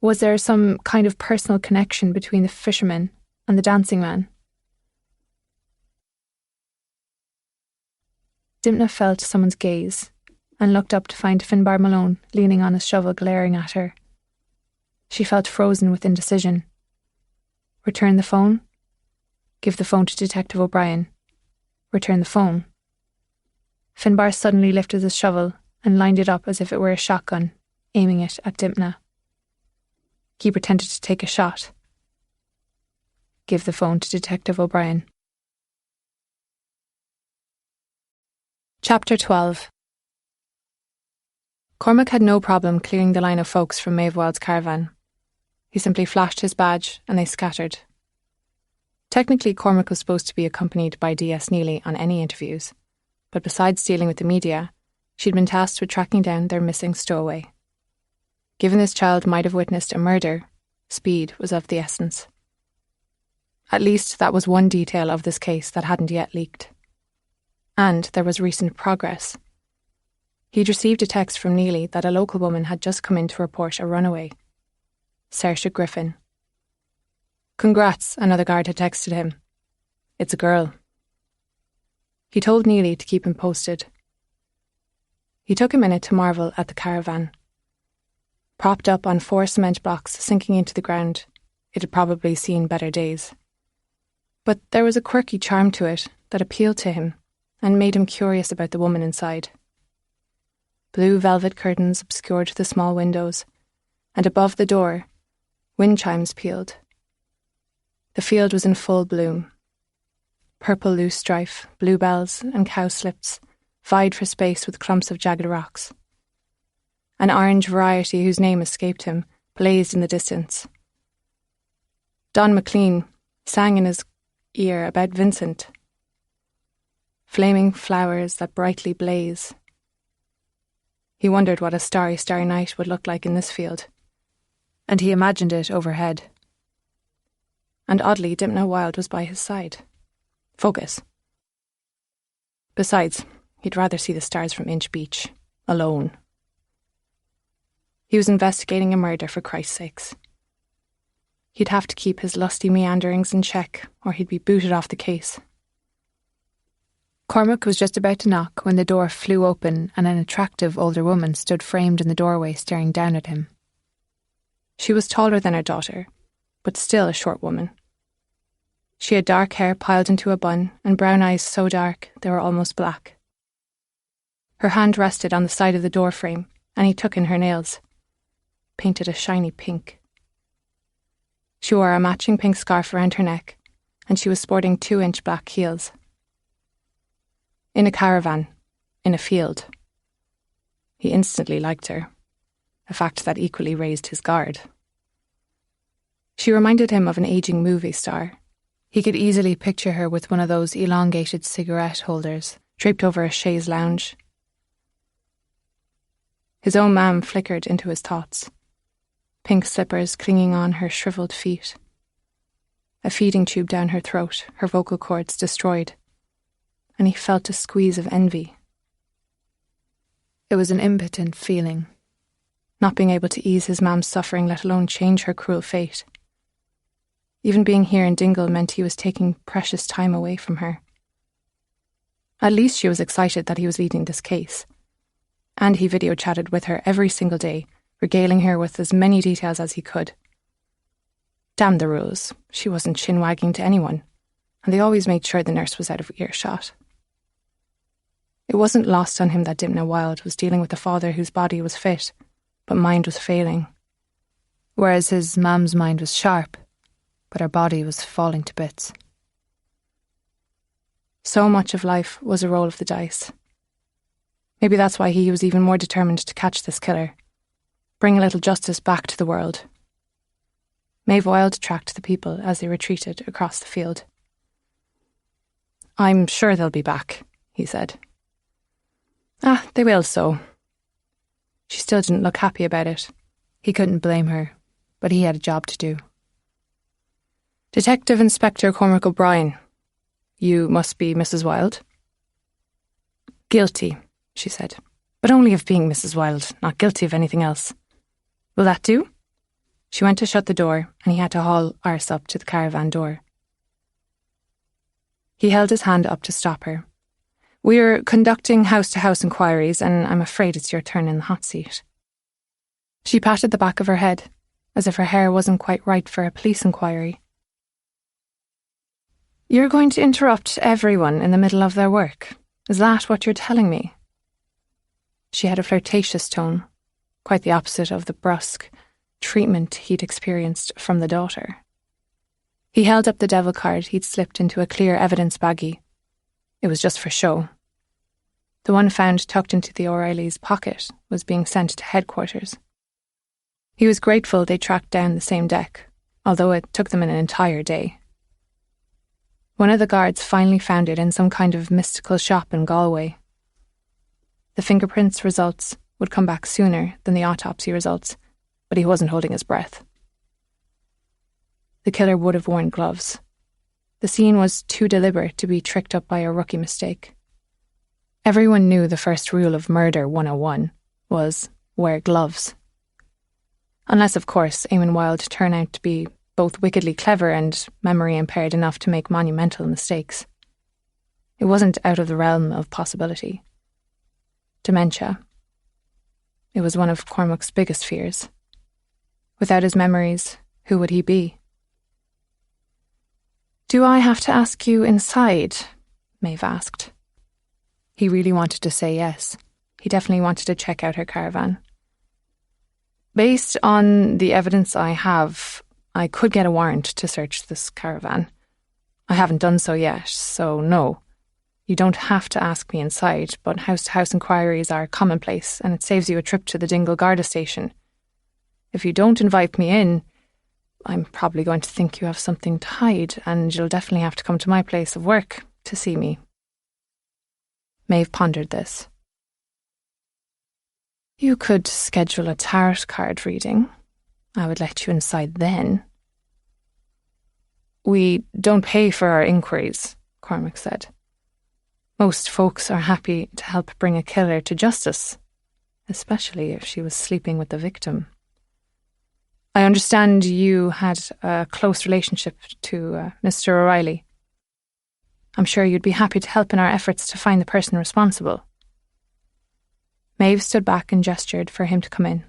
Was there some kind of personal connection between the fisherman and the dancing man? Dimna felt someone's gaze and looked up to find Finbar Malone leaning on his shovel glaring at her. She felt frozen with indecision. Return the phone? Give the phone to Detective O'Brien. Return the phone. Finbar suddenly lifted his shovel and lined it up as if it were a shotgun, aiming it at Dimna. He pretended to take a shot. Give the phone to Detective O'Brien. Chapter 12. Cormac had no problem clearing the line of folks from Maeve Wild's caravan. He simply flashed his badge and they scattered. Technically, Cormac was supposed to be accompanied by D.S. Neely on any interviews, but besides dealing with the media, she'd been tasked with tracking down their missing stowaway. Given this child might have witnessed a murder, speed was of the essence. At least that was one detail of this case that hadn't yet leaked. And there was recent progress. He'd received a text from Neely that a local woman had just come in to report a runaway. Saoirse Griffin. Congrats, another guard had texted him. It's a girl. He told Neely to keep him posted. He took a minute to marvel at the caravan. Propped up on 4 cement blocks sinking into the ground, it had probably seen better days. But there was a quirky charm to it that appealed to him and made him curious about the woman inside. Blue velvet curtains obscured the small windows, and above the door, wind chimes pealed. The field was in full bloom. Purple loosestrife, bluebells and cowslips vied for space with clumps of jagged rocks. An orange variety whose name escaped him blazed in the distance. Don McLean sang in his ear about Vincent. Flaming flowers that brightly blaze. He wondered what a starry, starry night would look like in this field, and he imagined it overhead. And oddly, Dimna Wild was by his side. Focus. Besides, he'd rather see the stars from Inch Beach, alone. He was investigating a murder, for Christ's sakes. He'd have to keep his lusty meanderings in check, or he'd be booted off the case. Cormac was just about to knock when the door flew open and an attractive older woman stood framed in the doorway staring down at him. She was taller than her daughter, but still a short woman. She had dark hair piled into a bun and brown eyes so dark they were almost black. Her hand rested on the side of the door frame, and he took in her nails, painted a shiny pink. She wore a matching pink scarf around her neck, and she was sporting 2-inch black heels. In a caravan, in a field. He instantly liked her, a fact that equally raised his guard. She reminded him of an aging movie star. He could easily picture her with one of those elongated cigarette holders draped over a chaise lounge. His own mam flickered into his thoughts, pink slippers clinging on her shriveled feet, a feeding tube down her throat, her vocal cords destroyed, and he felt a squeeze of envy. It was an impotent feeling, not being able to ease his mam's suffering, let alone change her cruel fate. Even being here in Dingle meant he was taking precious time away from her. At least she was excited that he was leading this case, and he video chatted with her every single day, regaling her with as many details as he could. Damn the rules, she wasn't chin-wagging to anyone, and they always made sure the nurse was out of earshot. It wasn't lost on him that Dimna Wilde was dealing with a father whose body was fit, but mind was failing. Whereas his mam's mind was sharp, but her body was falling to bits. So much of life was a roll of the dice. Maybe that's why he was even more determined to catch this killer, bring a little justice back to the world. Maeve Wilde tracked the people as they retreated across the field. "I'm sure they'll be back," he said. They will so." She still didn't look happy about it. He couldn't blame her, but he had a job to do. "Detective Inspector Cormac O'Brien, you must be Mrs. Wilde?" "Guilty," she said, "but only of being Mrs. Wilde, not guilty of anything else. Will that do?" She went to shut the door, and he had to haul arse up to the caravan door. He held his hand up to stop her. "We're conducting house-to-house inquiries, and I'm afraid it's your turn in the hot seat." She patted the back of her head, as if her hair wasn't quite right for a police inquiry. "You're going to interrupt everyone in the middle of their work? Is that what you're telling me?" She had a flirtatious tone, quite the opposite of the brusque treatment he'd experienced from the daughter. He held up the devil card he'd slipped into a clear evidence baggie. It was just for show. The one found tucked into the O'Reillys' pocket was being sent to headquarters. He was grateful they tracked down the same deck, although it took them an entire day. One of the guards finally found it in some kind of mystical shop in Galway. The fingerprints results would come back sooner than the autopsy results, but he wasn't holding his breath. The killer would have worn gloves. The scene was too deliberate to be tricked up by a rookie mistake. Everyone knew the first rule of Murder 101 was wear gloves. Unless, of course, Eamon Wilde turned out to be both wickedly clever and memory impaired enough to make monumental mistakes. It wasn't out of the realm of possibility. Dementia. It was one of Cormac's biggest fears. Without his memories, who would he be? "Do I have to ask you inside?" Maeve asked. He really wanted to say yes. He definitely wanted to check out her caravan. "Based on the evidence I have, I could get a warrant to search this caravan. I haven't done so yet, so no. You don't have to ask me inside, but house-to-house inquiries are commonplace, and it saves you a trip to the Dingle Garda station. If you don't invite me in, I'm probably going to think you have something to hide, and you'll definitely have to come to my place of work to see me." Maeve pondered this. "You could schedule a tarot card reading. I would let you inside then." "We don't pay for our inquiries," Cormac said. "Most folks are happy to help bring a killer to justice, especially if she was sleeping with the victim. I understand you had a close relationship to Mr. O'Reilly. I'm sure you'd be happy to help in our efforts to find the person responsible." Maeve stood back and gestured for him to come in.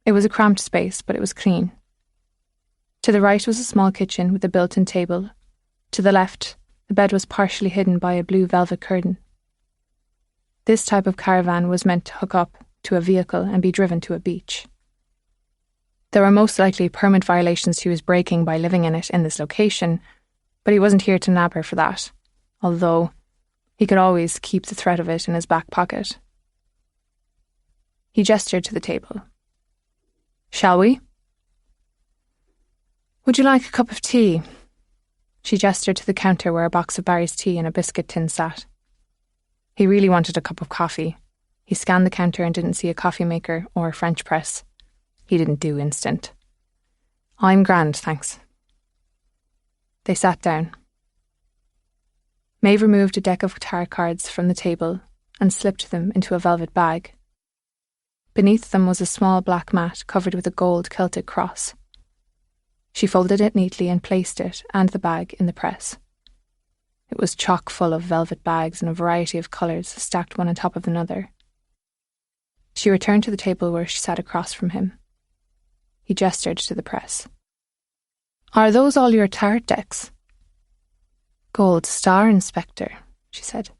It was a cramped space, but it was clean. To the right was a small kitchen with a built-in table. To the left, the bed was partially hidden by a blue velvet curtain. This type of caravan was meant to hook up to a vehicle and be driven to a beach. There were most likely permit violations she was breaking by living in it in this location, but he wasn't here to nab her for that, although he could always keep the threat of it in his back pocket. He gestured to the table. "Shall we?" "Would you like a cup of tea?" She gestured to the counter where a box of Barry's tea and a biscuit tin sat. He really wanted a cup of coffee. He scanned the counter and didn't see a coffee maker or a French press. He didn't do instant. "I'm grand, thanks." They sat down. Maeve removed a deck of tarot cards from the table and slipped them into a velvet bag. Beneath them was a small black mat covered with a gold Celtic cross. She folded it neatly and placed it and the bag in the press. It was chock full of velvet bags in a variety of colours, stacked one on top of another. She returned to the table where she sat across from him. He gestured to the press. "Are those all your tarot decks?" "Gold Star, Inspector," she said.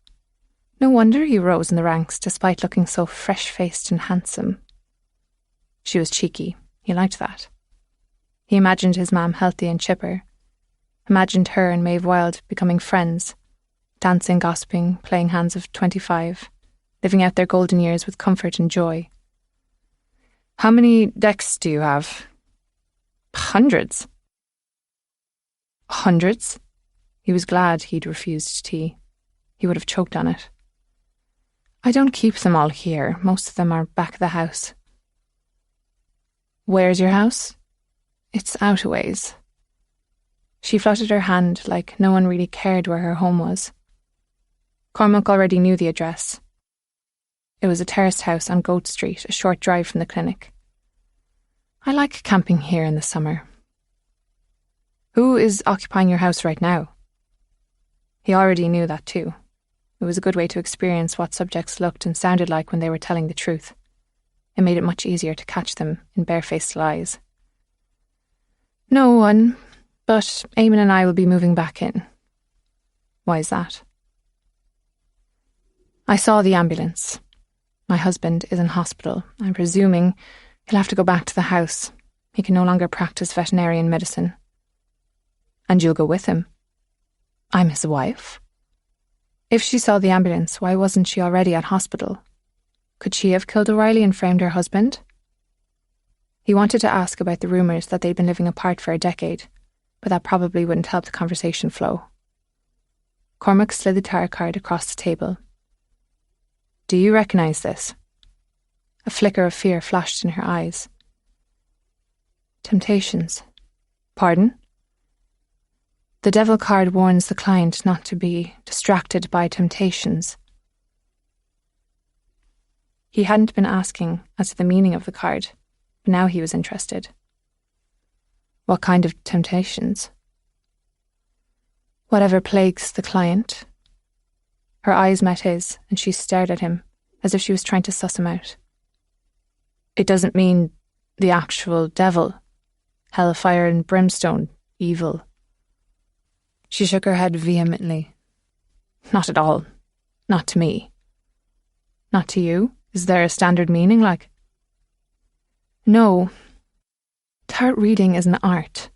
"No wonder you rose in the ranks despite looking so fresh-faced and handsome." She was cheeky. He liked that. He imagined his mam healthy and chipper. Imagined her and Maeve Wilde becoming friends, dancing, gossiping, playing hands of 25, living out their golden years with comfort and joy. "How many decks do you have?" "Hundreds." "Hundreds?" He was glad he'd refused tea. He would have choked on it. "I don't keep them all here. Most of them are back at the house." "Where's your house?" "It's out a ways." She fluttered her hand like no one really cared where her home was. Cormac already knew the address. It was a terraced house on Goat Street, a short drive from the clinic. "I like camping here in the summer." "Who is occupying your house right now?" He already knew that too. It was a good way to experience what subjects looked and sounded like when they were telling the truth. It made it much easier to catch them in barefaced lies. "No one, but Eamon and I will be moving back in." "Why is that?" "I saw the ambulance. My husband is in hospital. I'm presuming he'll have to go back to the house. He can no longer practice veterinarian medicine." "And you'll go with him?" "I'm his wife." If she saw the ambulance, why wasn't she already at hospital? Could she have killed O'Reilly and framed her husband? He wanted to ask about the rumours that they'd been living apart for a decade, but that probably wouldn't help the conversation flow. Cormac slid the tarot card across the table. "Do you recognise this?" A flicker of fear flashed in her eyes. "Temptations." "Pardon?" "The devil card warns the client not to be distracted by temptations." He hadn't been asking as to the meaning of the card, but now he was interested. "What kind of temptations?" "Whatever plagues the client." Her eyes met his, and she stared at him, as if she was trying to suss him out. "It doesn't mean the actual devil, hellfire and brimstone, evil." She shook her head vehemently. "Not at all. Not to me." "Not to you? Is there a standard meaning, like?" "No. Tarot reading is an art.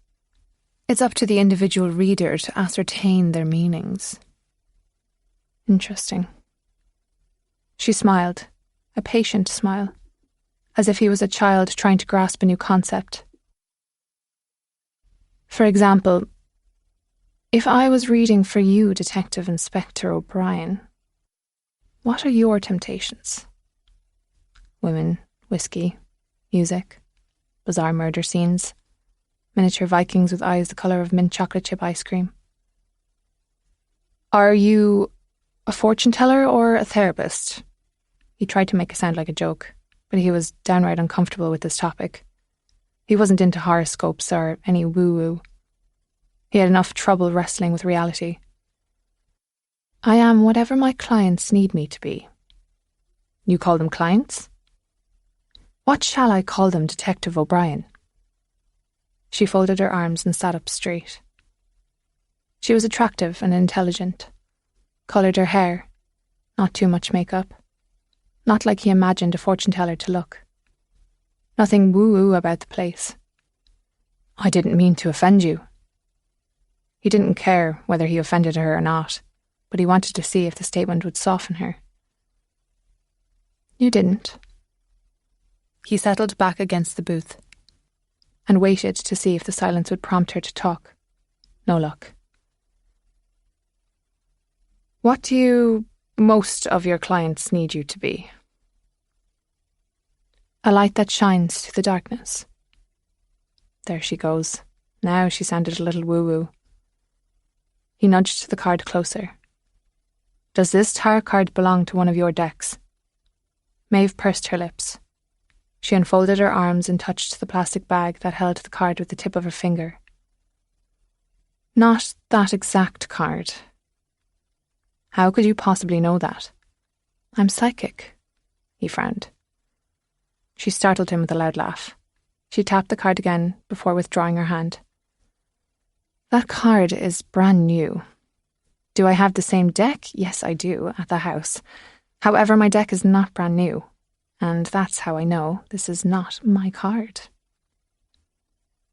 It's up to the individual reader to ascertain their meanings." "Interesting." She smiled, a patient smile, as if he was a child trying to grasp a new concept. "For example, if I was reading for you, Detective Inspector O'Brien, what are your temptations?" "Women, whiskey, music, bizarre murder scenes, miniature Vikings with eyes the colour of mint chocolate chip ice cream." "Are you a fortune teller or a therapist?" He tried to make it sound like a joke, but he was downright uncomfortable with this topic. He wasn't into horoscopes or any woo-woo. He had enough trouble wrestling with reality. "I am whatever my clients need me to be." "You call them clients?" What shall I call them, Detective O'Brien? She folded her arms and sat up straight. She was attractive and intelligent. Coloured her hair. Not too much makeup. Not like he imagined a fortune-teller to look. Nothing woo-woo about the place. I didn't mean to offend you. He didn't care whether he offended her or not, but he wanted to see if the statement would soften her. You didn't. He settled back against the booth and waited to see if the silence would prompt her to talk. No luck. What do most of your clients need you to be? A light that shines through the darkness. There she goes. Now she sounded a little woo-woo. He nudged the card closer. Does this tarot card belong to one of your decks? Maeve pursed her lips. She unfolded her arms and touched the plastic bag that held the card with the tip of her finger. Not that exact card. How could you possibly know that? I'm psychic. He frowned. She startled him with a loud laugh. She tapped the card again before withdrawing her hand. That card is brand new. Do I have the same deck? Yes, I do, at the house. However, my deck is not brand new. And that's how I know this is not my card.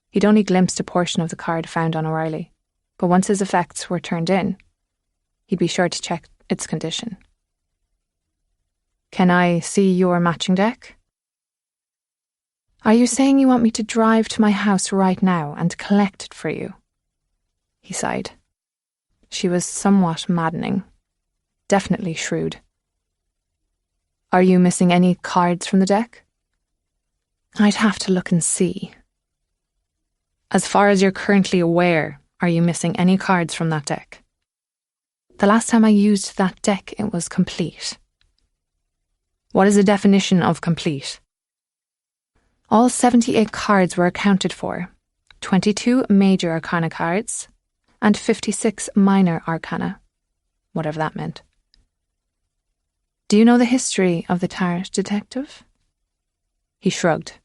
He'd only glimpsed a portion of the card found on O'Reilly, but once his effects were turned in, he'd be sure to check its condition. Can I see your matching deck? Are you saying you want me to drive to my house right now and collect it for you? He sighed. She was somewhat maddening. Definitely shrewd. Are you missing any cards from the deck? I'd have to look and see. As far as you're currently aware, are you missing any cards from that deck? The last time I used that deck, it was complete. What is the definition of complete? All 78 cards were accounted for, 22 major arcana cards, and 56 minor arcana, whatever that meant. Do you know the history of the tarot, Detective? He shrugged.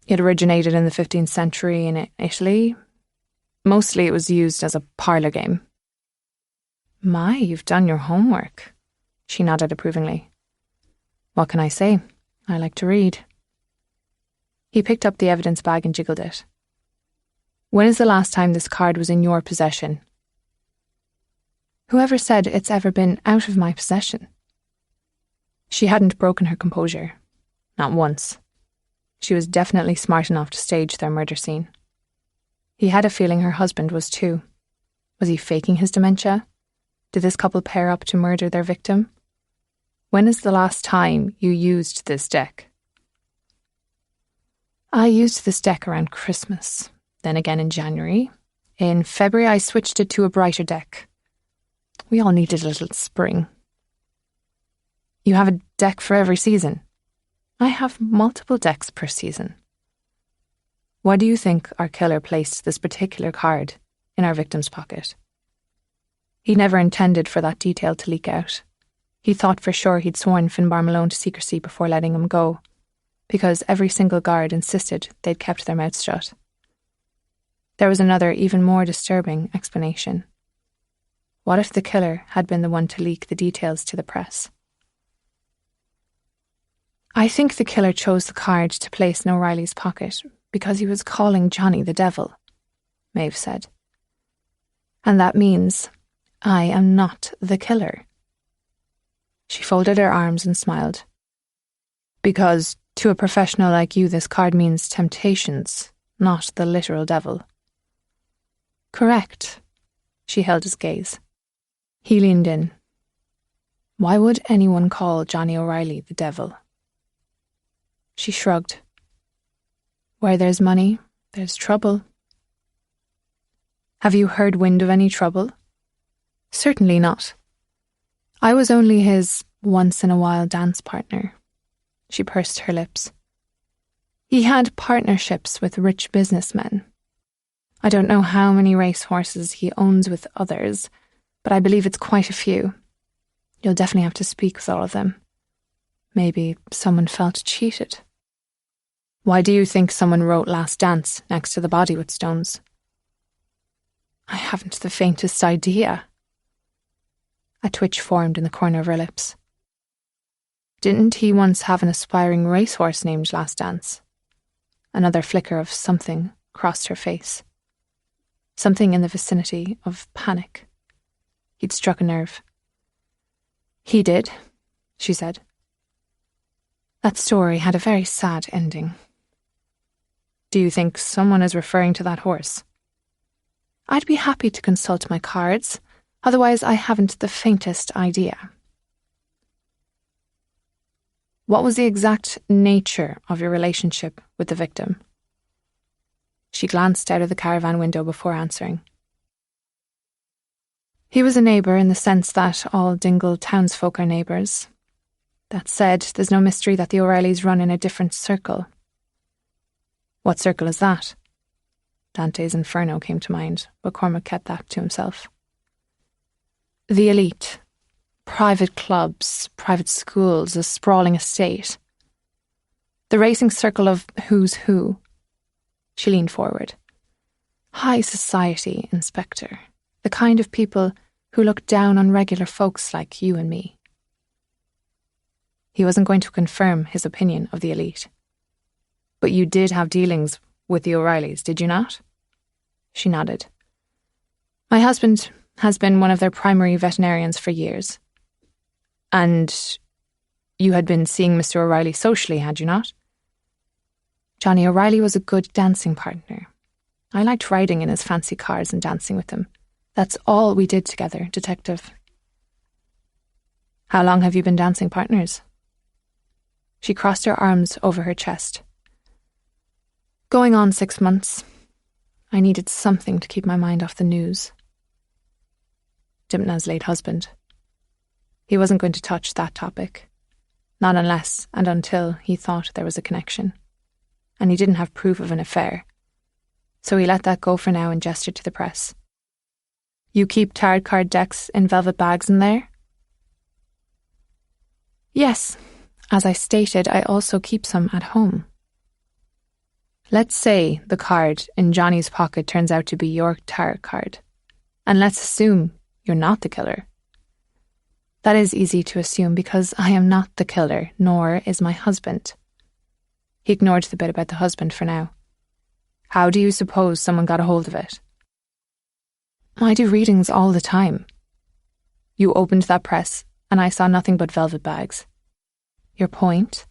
It originated in the 15th century in Italy. Mostly it was used as a parlour game. My, you've done your homework. She nodded approvingly. What can I say? I like to read. He picked up the evidence bag and jiggled it. When is the last time this card was in your possession? Whoever said it's ever been out of my possession? She hadn't broken her composure. Not once. She was definitely smart enough to stage their murder scene. He had a feeling her husband was too. Was he faking his dementia? Did this couple pair up to murder their victim? When is the last time you used this deck? I used this deck around Christmas, then again in January. In February I switched it to a brighter deck. We all needed a little spring. You have a deck for every season. I have multiple decks per season. Why do you think our killer placed this particular card in our victim's pocket? He never intended for that detail to leak out. He thought for sure he'd sworn Finbar Malone to secrecy before letting him go, because every single guard insisted they'd kept their mouths shut. There was another, even more disturbing explanation. What if the killer had been the one to leak the details to the press? I think the killer chose the card to place in O'Reilly's pocket because he was calling Johnny the devil, Maeve said. And that means I am not the killer. She folded her arms and smiled. Because to a professional like you, this card means temptations, not the literal devil. Correct. She held his gaze. He leaned in. Why would anyone call Johnny O'Reilly the devil? She shrugged. Where there's money, there's trouble. Have you heard wind of any trouble? Certainly not. I was only his once-in-a-while dance partner. She pursed her lips. He had partnerships with rich businessmen. I don't know how many racehorses he owns with others, but I believe it's quite a few. You'll definitely have to speak with all of them. Maybe someone felt cheated. Why do you think someone wrote Last Dance next to the body with stones? I haven't the faintest idea. A twitch formed in the corner of her lips. Didn't he once have an aspiring racehorse named Last Dance? Another flicker of something crossed her face. Something in the vicinity of panic. He'd struck a nerve. He did, she said. That story had a very sad ending. Do you think someone is referring to that horse? I'd be happy to consult my cards, otherwise I haven't the faintest idea. What was the exact nature of your relationship with the victim? She glanced out of the caravan window before answering. He was a neighbour in the sense that all Dingle townsfolk are neighbours. That said, there's no mystery that the O'Reillys run in a different circle. What circle is that? Dante's Inferno came to mind, but Cormac kept that to himself. The elite. Private clubs, private schools, a sprawling estate. The racing circle of who's who. She leaned forward. High society, Inspector. The kind of people who look down on regular folks like you and me. He wasn't going to confirm his opinion of the elite. But you did have dealings with the O'Reillys, did you not? She nodded. My husband has been one of their primary veterinarians for years. And you had been seeing Mr. O'Reilly socially, had you not? Johnny O'Reilly was a good dancing partner. I liked riding in his fancy cars and dancing with him. That's all we did together, Detective. How long have you been dancing partners? She crossed her arms over her chest. Going on 6 months. I needed something to keep my mind off the news. Dimna's late husband. He wasn't going to touch that topic. Not unless and until he thought there was a connection. And he didn't have proof of an affair. So he let that go for now and gestured to the press. You keep tarot card decks in velvet bags in there? Yes. As I stated, I also keep some at home. Let's say the card in Johnny's pocket turns out to be your tarot card. And let's assume you're not the killer. That is easy to assume because I am not the killer, nor is my husband. He ignored the bit about the husband for now. How do you suppose someone got a hold of it? I do readings all the time. You opened that press, and I saw nothing but velvet bags. Your point?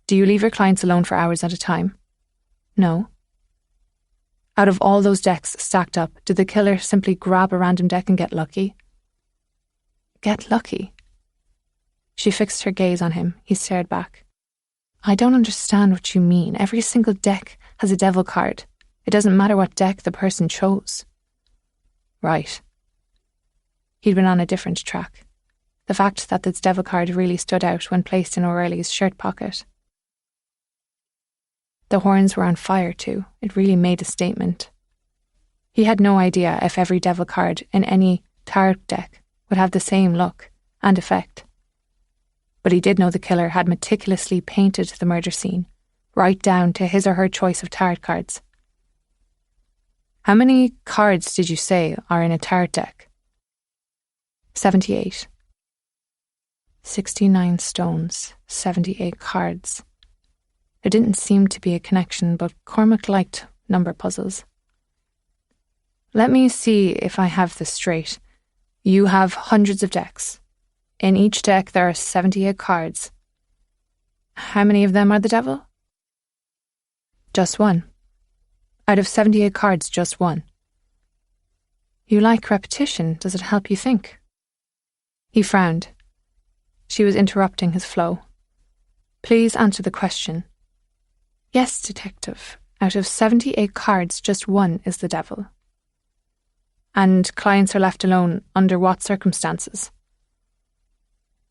Do you leave your clients alone for hours at a time? No. Out of all those decks stacked up, did the killer simply grab a random deck and get lucky? Get lucky? She fixed her gaze on him. He stared back. I don't understand what you mean. Every single deck has a devil card. It doesn't matter what deck the person chose. Right. He'd been on a different track. The fact that this devil card really stood out when placed in O'Reilly's shirt pocket. The horns were on fire too. It really made a statement. He had no idea if every devil card in any tarot deck would have the same look and effect. But he did know the killer had meticulously painted the murder scene, right down to his or her choice of tarot cards. How many cards did you say are in a tarot deck? 78. 69 stones, 78 cards. There didn't seem to be a connection, but Cormac liked number puzzles. Let me see if I have this straight. You have hundreds of decks. In each deck there are 78 cards. How many of them are the devil? Just one. Out of 78 cards, just one. You like repetition. Does it help you think? He frowned. She was interrupting his flow. Please answer the question. Yes, Detective. Out of 78 cards, just one is the devil. And clients are left alone under what circumstances?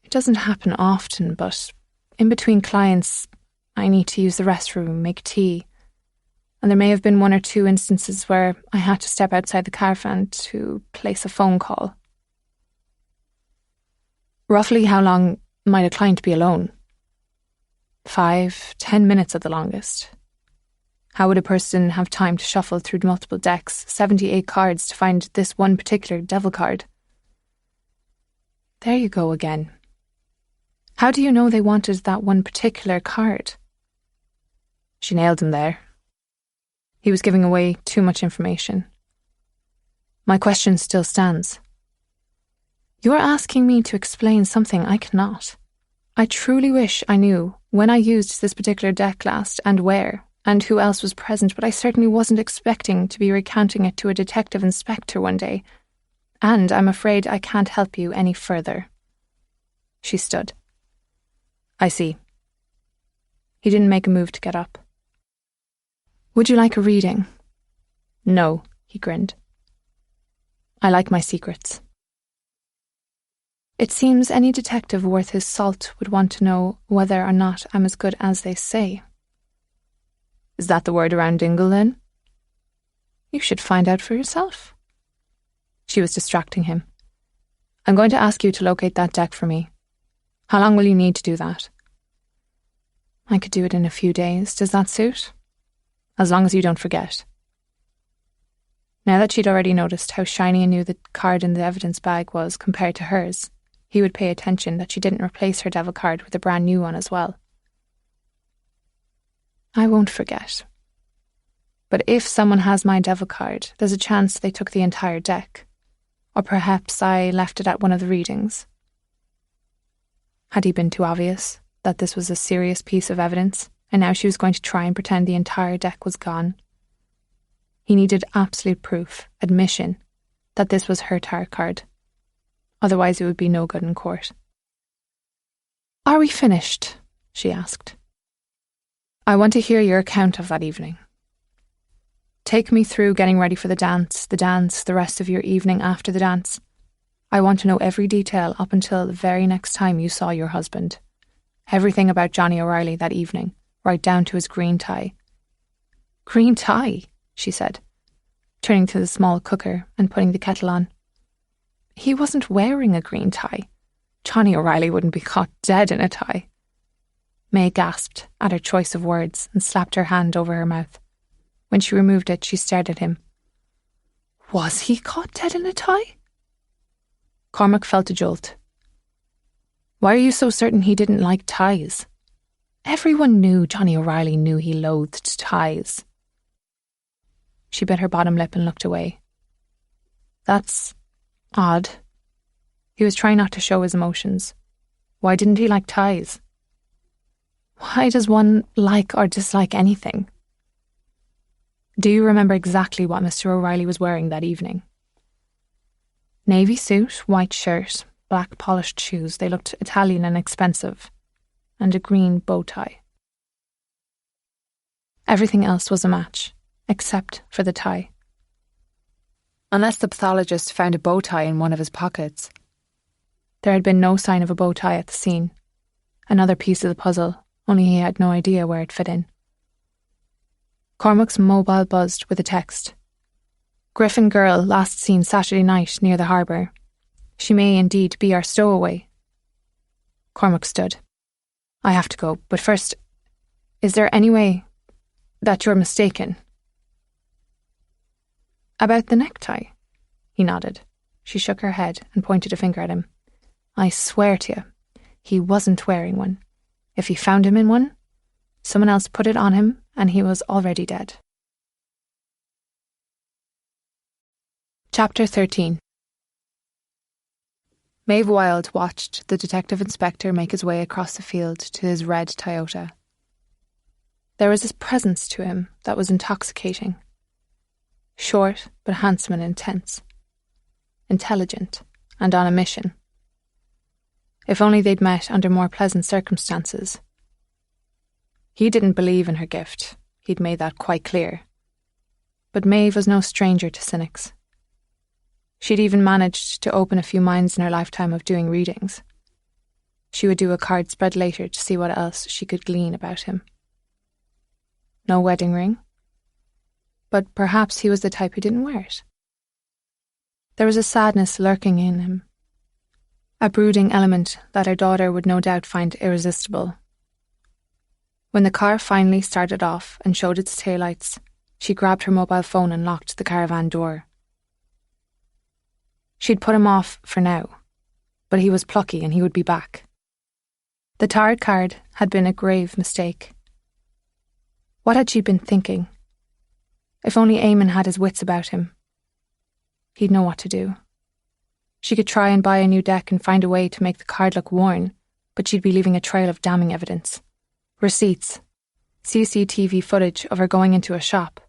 It doesn't happen often, but in between clients, I need to use the restroom, make tea, and there may have been 1 or 2 instances where I had to step outside the caravan to place a phone call. Roughly how long might a client be alone? 5-10 minutes at the longest. How would a person have time to shuffle through multiple decks, 78 cards, to find this one particular devil card? There you go again. How do you know they wanted that one particular card? She nailed him there. He was giving away too much information. My question still stands. You're asking me to explain something I cannot. I truly wish I knew when I used this particular deck last and where, and who else was present, but I certainly wasn't expecting to be recounting it to a detective inspector one day, and I'm afraid I can't help you any further. She stood. I see. He didn't make a move to get up. Would you like a reading? No, he grinned. I like my secrets. It seems any detective worth his salt would want to know whether or not I'm as good as they say. Is that the word around Dingle, then? You should find out for yourself. She was distracting him. I'm going to ask you to locate that deck for me. How long will you need to do that? I could do it in a few days. Does that suit? As long as you don't forget. Now that she'd already noticed how shiny and new the card in the evidence bag was compared to hers, he would pay attention that she didn't replace her devil card with a brand new one as well. I won't forget. But if someone has my devil card, there's a chance they took the entire deck. Or perhaps I left it at one of the readings. Had he been too obvious that this was a serious piece of evidence, and now she was going to try and pretend the entire deck was gone? He needed absolute proof, admission, that this was her tarot card. Otherwise it would be no good in court. Are we finished? She asked. I want to hear your account of that evening. Take me through getting ready for the dance, the rest of your evening after the dance. I want to know every detail up until the very next time you saw your husband. Everything about Johnny O'Reilly that evening, right down to his green tie. Green tie? She said, turning to the small cooker and putting the kettle on. He wasn't wearing a green tie. Johnny O'Reilly wouldn't be caught dead in a tie. May gasped at her choice of words and slapped her hand over her mouth. When she removed it, she stared at him. Was he caught dead in a tie? Cormac felt a jolt. Why are you so certain he didn't like ties? Everyone knew Johnny O'Reilly knew he loathed ties. She bit her bottom lip and looked away. That's odd. He was trying not to show his emotions. Why didn't he like ties? Why does one like or dislike anything? Do you remember exactly what Mr. O'Reilly was wearing that evening? Navy suit, white shirt, black polished shoes. They looked Italian and expensive. And a green bow tie. Everything else was a match, except for the tie. Unless the pathologist found a bow tie in one of his pockets. There had been no sign of a bow tie at the scene. Another piece of the puzzle, only he had no idea where it fit in. Cormac's mobile buzzed with a text. Griffin girl last seen Saturday night near the harbour. She may indeed be our stowaway. Cormac stood. I have to go, but first, is there any way that you're mistaken? About the necktie? He nodded. She shook her head and pointed a finger at him. I swear to you, he wasn't wearing one. If he found him in one, someone else put it on him and he was already dead. Chapter 13. Maeve Wilde watched the detective inspector make his way across the field to his red Toyota. There was a presence to him that was intoxicating. Short, but handsome and intense. Intelligent, and on a mission. If only they'd met under more pleasant circumstances. He didn't believe in her gift, he'd made that quite clear. But Maeve was no stranger to cynics. She'd even managed to open a few minds in her lifetime of doing readings. She would do a card spread later to see what else she could glean about him. No wedding ring? But perhaps he was the type who didn't wear it. There was a sadness lurking in him. A brooding element that her daughter would no doubt find irresistible. When the car finally started off and showed its taillights, she grabbed her mobile phone and locked the caravan door. She'd put him off for now, but he was plucky and he would be back. The tarot card had been a grave mistake. What had she been thinking? If only Eamon had his wits about him. He'd know what to do. She could try and buy a new deck and find a way to make the card look worn, but she'd be leaving a trail of damning evidence. Receipts, CCTV footage of her going into a shop,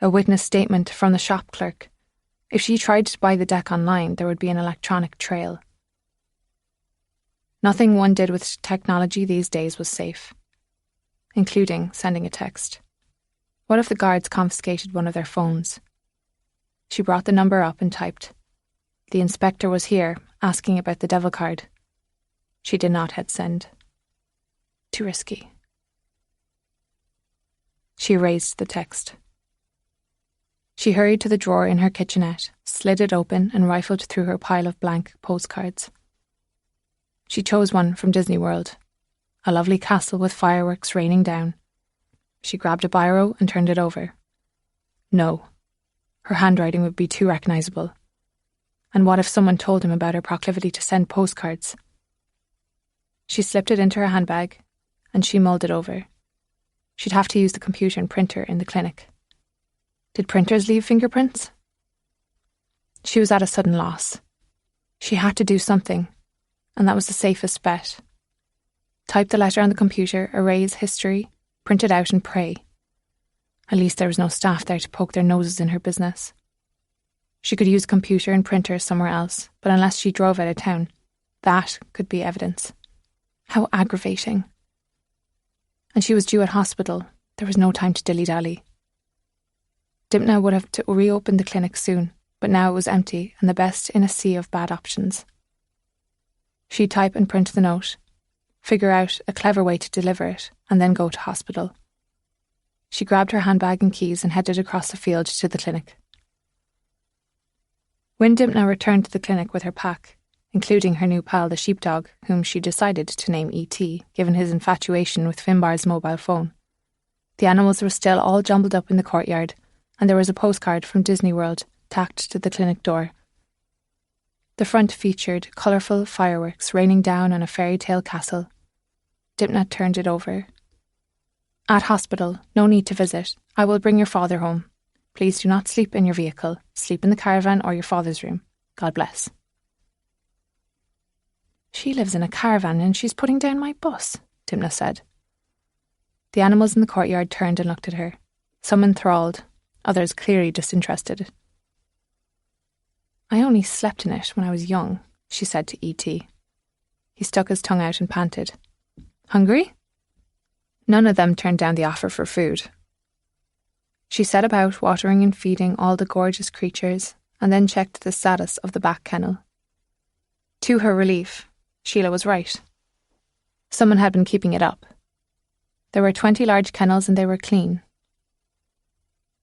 a witness statement from the shop clerk. If she tried to buy the deck online, there would be an electronic trail. Nothing one did with technology these days was safe, including sending a text. What if the guards confiscated one of their phones? She brought the number up and typed. The inspector was here, asking about the devil card. She did not hit send. Too risky. She erased the text. She hurried to the drawer in her kitchenette, slid it open and rifled through her pile of blank postcards. She chose one from Disney World, a lovely castle with fireworks raining down. She grabbed a biro and turned it over. No, her handwriting would be too recognisable. And what if someone told him about her proclivity to send postcards? She slipped it into her handbag and she mulled it over. She'd have to use the computer and printer in the clinic. Did printers leave fingerprints? She was at a sudden loss. She had to do something, and that was the safest bet. Type the letter on the computer, erase history, print it out and pray. At least there was no staff there to poke their noses in her business. She could use computer and printer somewhere else, but unless she drove out of town, that could be evidence. How aggravating. And she was due at hospital. There was no time to dilly-dally. Dipna would have to reopen the clinic soon, but now it was empty and the best in a sea of bad options. She'd type and print the note, figure out a clever way to deliver it, and then go to hospital. She grabbed her handbag and keys and headed across the field to the clinic. When Dipna returned to the clinic with her pack, including her new pal the sheepdog, whom she decided to name E.T., given his infatuation with Finbar's mobile phone, the animals were still all jumbled up in the courtyard, and there was a postcard from Disney World tacked to the clinic door. The front featured colourful fireworks raining down on a fairy tale castle. Dipna turned it over. At hospital, no need to visit. I will bring your father home. Please do not sleep in your vehicle. Sleep in the caravan or your father's room. God bless. She lives in a caravan and she's putting down my bus, Dipna said. The animals in the courtyard turned and looked at her. Some enthralled, others clearly disinterested. I only slept in it when I was young, she said to E.T. He stuck his tongue out and panted. Hungry? None of them turned down the offer for food. She set about watering and feeding all the gorgeous creatures and then checked the status of the back kennel. To her relief, Sheila was right. Someone had been keeping it up. There were 20 large kennels and they were clean.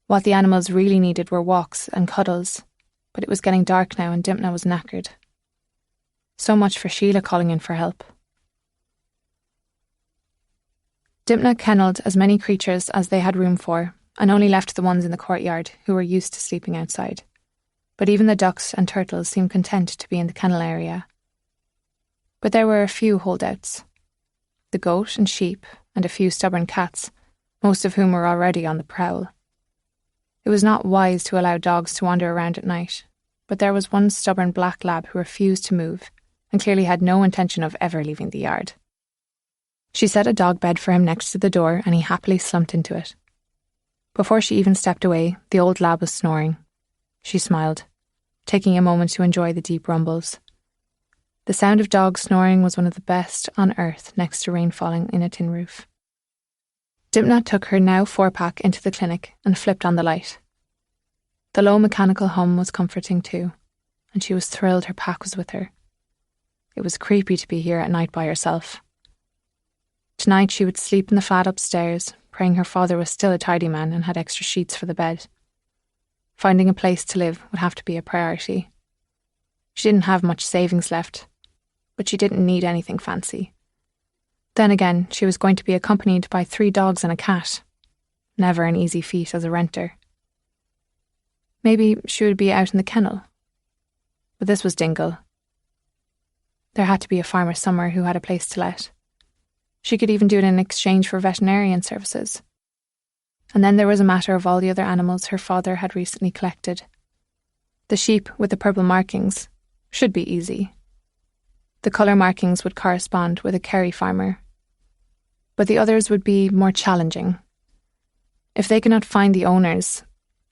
What the animals really needed were walks and cuddles, but it was getting dark now and Dipna was knackered. So much for Sheila calling in for help. Dipna kennelled as many creatures as they had room for, and only left the ones in the courtyard who were used to sleeping outside. But even the ducks and turtles seemed content to be in the kennel area. But there were a few holdouts. The goat and sheep, and a few stubborn cats, most of whom were already on the prowl. It was not wise to allow dogs to wander around at night, but there was one stubborn black lab who refused to move, and clearly had no intention of ever leaving the yard. She set a dog bed for him next to the door, and he happily slumped into it. Before she even stepped away, the old lab was snoring. She smiled, taking a moment to enjoy the deep rumbles. The sound of dogs snoring was one of the best on earth next to rain falling in a tin roof. Dipna took her now 4-pack into the clinic and flipped on the light. The low mechanical hum was comforting too, and she was thrilled her pack was with her. It was creepy to be here at night by herself. Tonight she would sleep in the flat upstairs, praying her father was still a tidy man and had extra sheets for the bed. Finding a place to live would have to be a priority. She didn't have much savings left, but she didn't need anything fancy. Then again, she was going to be accompanied by 3 dogs and a cat. Never an easy feat as a renter. Maybe she would be out in the kennel. But this was Dingle. There had to be a farmer somewhere who had a place to let. She could even do it in exchange for veterinarian services. And then there was a matter of all the other animals her father had recently collected. The sheep with the purple markings should be easy. The colour markings would correspond with a Kerry farmer. But the others would be more challenging. If they could not find the owners,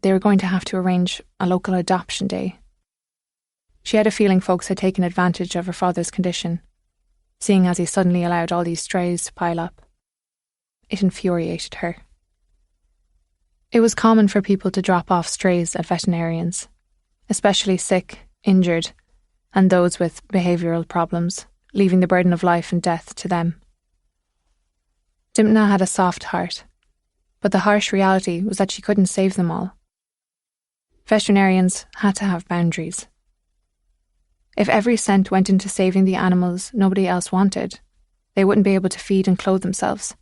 they were going to have to arrange a local adoption day. She had a feeling folks had taken advantage of her father's condition, seeing as he suddenly allowed all these strays to pile up. It infuriated her. It was common for people to drop off strays at veterinarians, especially sick, injured, and those with behavioural problems, leaving the burden of life and death to them. Dimna had a soft heart, but the harsh reality was that she couldn't save them all. Veterinarians had to have boundaries. If every cent went into saving the animals nobody else wanted, they wouldn't be able to feed and clothe themselves.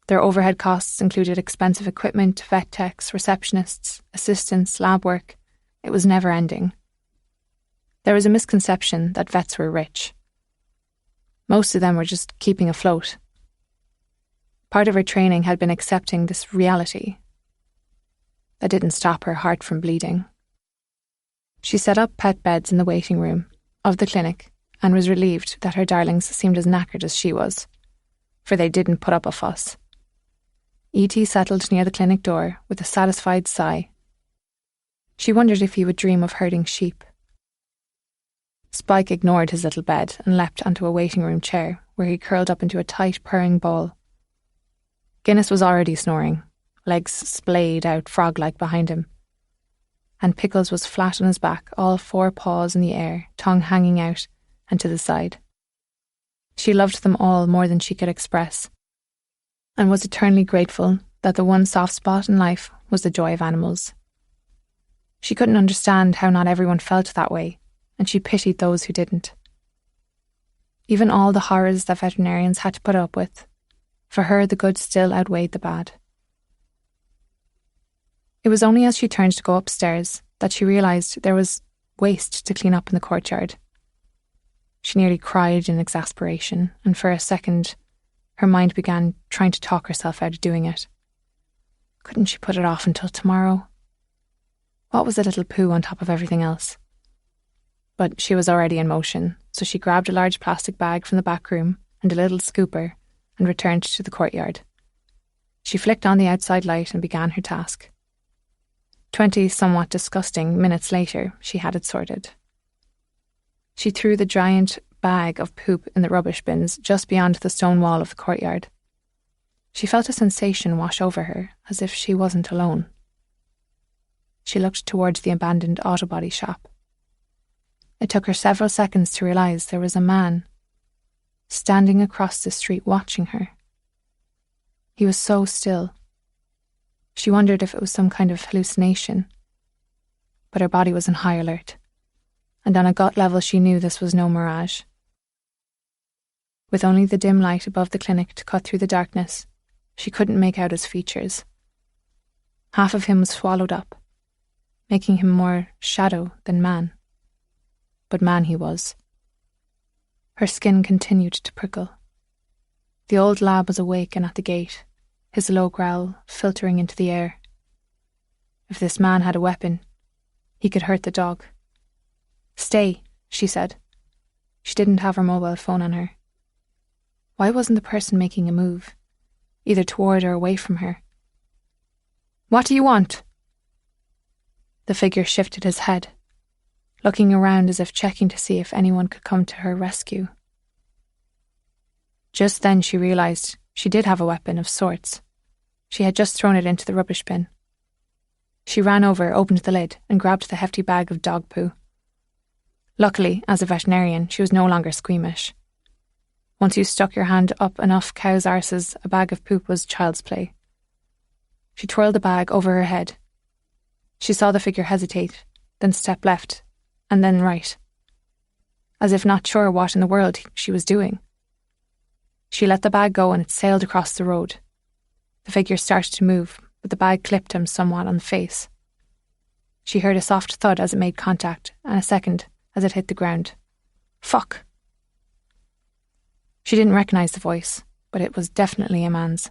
Their overhead costs included expensive equipment, vet techs, receptionists, assistants, lab work. It was never ending. There was a misconception that vets were rich. Most of them were just keeping afloat. Part of her training had been accepting this reality. That didn't stop her heart from bleeding. She set up pet beds in the waiting room of the clinic and was relieved that her darlings seemed as knackered as she was, for they didn't put up a fuss. E.T. settled near the clinic door with a satisfied sigh. She wondered if he would dream of herding sheep. Spike ignored his little bed and leapt onto a waiting room chair where he curled up into a tight purring ball. Guinness was already snoring, legs splayed out frog-like behind him, and Pickles was flat on his back, all 4 paws in the air, tongue hanging out and to the side. She loved them all more than she could express, and was eternally grateful that the one soft spot in life was the joy of animals. She couldn't understand how not everyone felt that way, and she pitied those who didn't. Even all the horrors that veterinarians had to put up with, for her the good still outweighed the bad. It was only as she turned to go upstairs that she realised there was waste to clean up in the courtyard. She nearly cried in exasperation, and for a second her mind began trying to talk herself out of doing it. Couldn't she put it off until tomorrow? What was a little poo on top of everything else? But she was already in motion, so she grabbed a large plastic bag from the back room and a little scooper and returned to the courtyard. She flicked on the outside light and began her task. 20 somewhat disgusting minutes later, she had it sorted. She threw the giant bag of poop in the rubbish bins just beyond the stone wall of the courtyard. She felt a sensation wash over her, as if she wasn't alone. She looked towards the abandoned auto body shop. It took her several seconds to realise there was a man standing across the street watching her. He was so still. She wondered if it was some kind of hallucination, but her body was on high alert, and on a gut level she knew this was no mirage. With only the dim light above the clinic to cut through the darkness, she couldn't make out his features. Half of him was swallowed up, making him more shadow than man. But man he was. Her skin continued to prickle. The old lab was awake and at the gate, his low growl filtering into the air. If this man had a weapon, he could hurt the dog. "Stay," she said. She didn't have her mobile phone on her. Why wasn't the person making a move, either toward or away from her? "What do you want?" The figure shifted his head, looking around as if checking to see if anyone could come to her rescue. Just then she realised she did have a weapon of sorts. She had just thrown it into the rubbish bin. She ran over, opened the lid, and grabbed the hefty bag of dog poo. Luckily, as a veterinarian, she was no longer squeamish. Once you stuck your hand up enough cows' arses, a bag of poop was child's play. She twirled the bag over her head. She saw the figure hesitate, then step left, and then right, as if not sure what in the world she was doing. She let the bag go and it sailed across the road. The figure started to move, but the bag clipped him somewhat on the face. She heard a soft thud as it made contact, and a second as it hit the ground. Fuck! She didn't recognise the voice, but it was definitely a man's.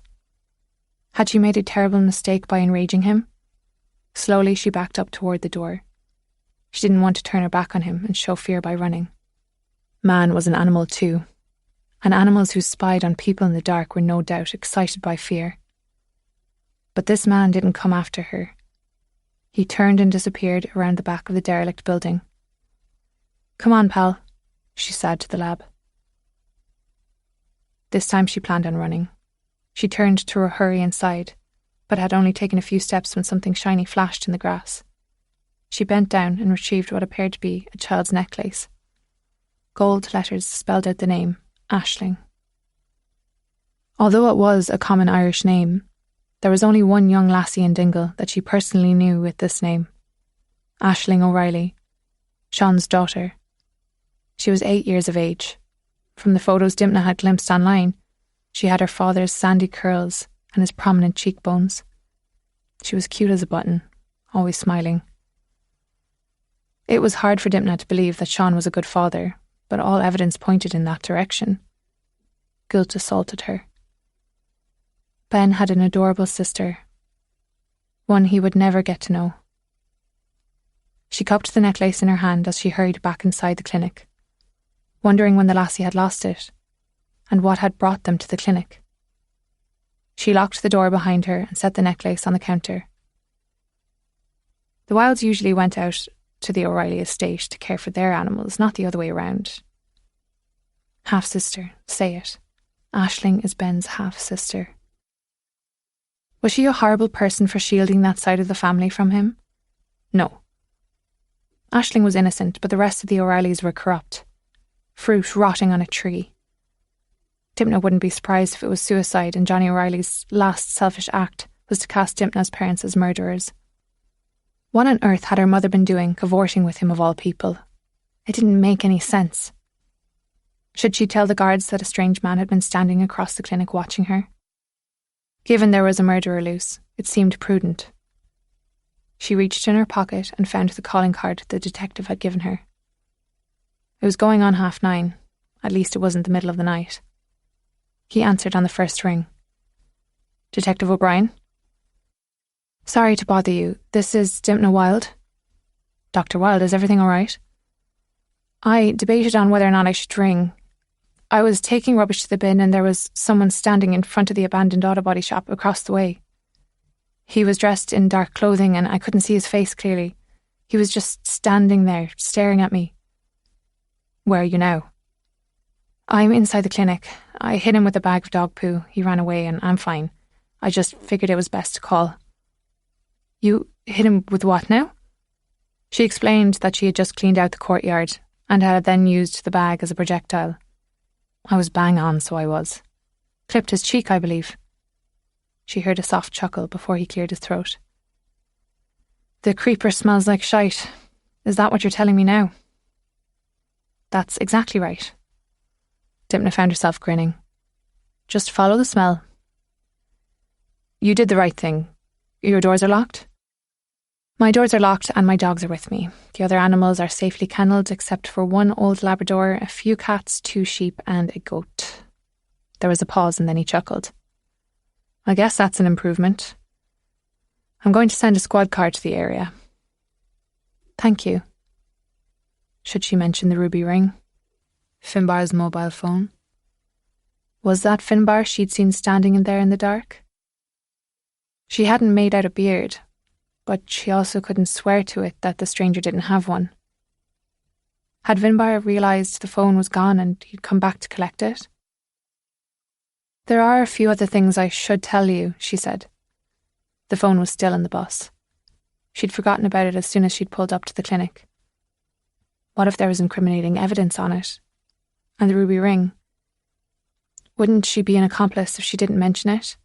Had she made a terrible mistake by enraging him? Slowly she backed up toward the door. She didn't want to turn her back on him and show fear by running. Man was an animal too, and animals who spied on people in the dark were no doubt excited by fear. But this man didn't come after her. He turned and disappeared around the back of the derelict building. "Come on, pal," she said to the lab. This time she planned on running. She turned to hurry inside, but had only taken a few steps when something shiny flashed in the grass. She bent down and retrieved what appeared to be a child's necklace. Gold letters spelled out the name, Aisling. Although it was a common Irish name, there was only one young lassie in Dingle that she personally knew with this name. Aisling O'Reilly, Sean's daughter. She was 8 years of age. From the photos Dimna had glimpsed online, she had her father's sandy curls and his prominent cheekbones. She was cute as a button, always smiling. It was hard for Dimna to believe that Sean was a good father, but all evidence pointed in that direction. Guilt assaulted her. Ben had an adorable sister, one he would never get to know. She cupped the necklace in her hand as she hurried back inside the clinic, wondering when the lassie had lost it, and what had brought them to the clinic. She locked the door behind her and set the necklace on the counter. The Wilds usually went out to the O'Reilly estate to care for their animals, not the other way around. Half-sister, say it. Aisling is Ben's half-sister. Was she a horrible person for shielding that side of the family from him? No. Aisling was innocent, but the rest of the O'Reillys were corrupt. Fruit rotting on a tree. Dimna wouldn't be surprised if it was suicide and Johnny O'Reilly's last selfish act was to cast Dimna's parents as murderers. What on earth had her mother been doing, cavorting with him of all people? It didn't make any sense. Should she tell the guards that a strange man had been standing across the clinic watching her? Given there was a murderer loose, it seemed prudent. She reached in her pocket and found the calling card the detective had given her. It was going on 9:30. At least it wasn't the middle of the night. He answered on the first ring. "Detective O'Brien?" "Sorry to bother you. This is Dimna Wilde." "Dr. Wilde, is everything all right?" "I debated on whether or not I should ring. I was taking rubbish to the bin and there was someone standing in front of the abandoned auto body shop across the way. He was dressed in dark clothing and I couldn't see his face clearly. He was just standing there, staring at me." "Where are you now?" "I'm inside the clinic. I hit him with a bag of dog poo. He ran away and I'm fine. I just figured it was best to call." "You hit him with what now?" She explained that she had just cleaned out the courtyard and had then used the bag as a projectile. "I was bang on, so I was. Clipped his cheek, I believe." She heard a soft chuckle before he cleared his throat. "The creeper smells like shite. Is that what you're telling me now?" "That's exactly right." Dimna found herself grinning. "Just follow the smell." "You did the right thing. Your doors are locked?" "My doors are locked and my dogs are with me. The other animals are safely kennelled except for one old Labrador, a few cats, 2 sheep and a goat." There was a pause and then he chuckled. "I guess that's an improvement. I'm going to send a squad car to the area." "Thank you." Should she mention the ruby ring? Finbar's mobile phone? Was that Finbar she'd seen standing in there in the dark? She hadn't made out a beard, but she also couldn't swear to it that the stranger didn't have one. Had Finbar realised the phone was gone and he'd come back to collect it? "There are a few other things I should tell you," she said. The phone was still in the bus. She'd forgotten about it as soon as she'd pulled up to the clinic. What if there was incriminating evidence on it? And the ruby ring? Wouldn't she be an accomplice if she didn't mention it?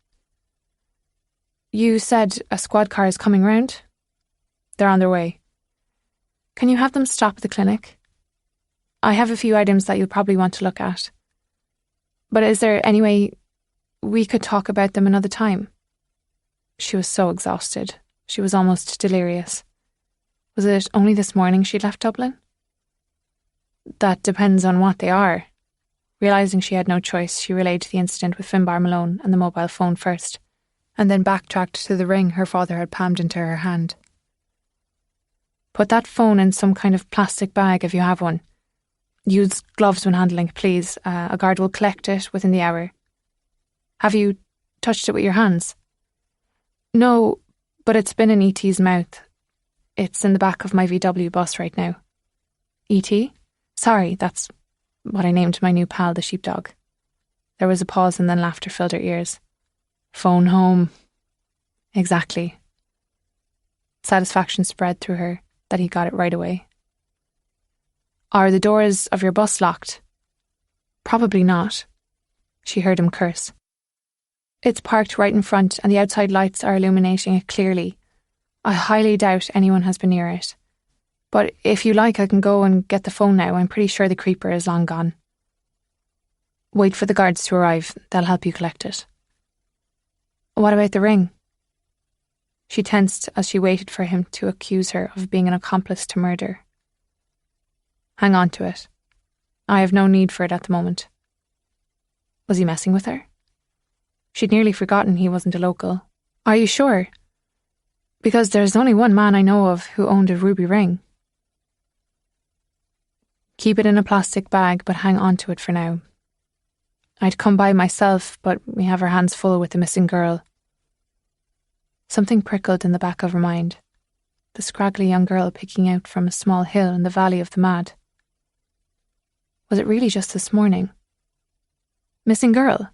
"You said a squad car is coming round?" "They're on their way." "Can you have them stop at the clinic? I have a few items that you'll probably want to look at. But is there any way we could talk about them another time? She was so exhausted. She was almost delirious. Was it only this morning she'd left Dublin? That depends on what they are. Realising she had no choice, she relayed the incident with Finbar Malone and the mobile phone first, and then backtracked to the ring her father had palmed into her hand. Put that phone in some kind of plastic bag if you have one. Use gloves when handling it, please. A guard will collect it within the hour. Have you touched it with your hands? No, but it's been in E.T.'s mouth. It's in the back of my VW bus right now. E.T.? Sorry, that's what I named my new pal, the sheepdog. There was a pause and then laughter filled her ears. Phone home. Exactly. Satisfaction spread through her that he got it right away. Are the doors of your bus locked? Probably not. She heard him curse. It's parked right in front and the outside lights are illuminating it clearly. I highly doubt anyone has been near it. But if you like, I can go and get the phone now. I'm pretty sure the creeper is long gone. Wait for the guards to arrive. They'll help you collect it. What about the ring? She tensed as she waited for him to accuse her of being an accomplice to murder. Hang on to it. I have no need for it at the moment. Was he messing with her? She'd nearly forgotten he wasn't a local. Are you sure? Because there's only one man I know of who owned a ruby ring. Keep it in a plastic bag, but hang on to it for now. I'd come by myself, but we have our hands full with the missing girl. Something prickled in the back of her mind. The scraggly young girl picking out from a small hill in the Valley of the Mad. Was it really just this morning? Missing girl?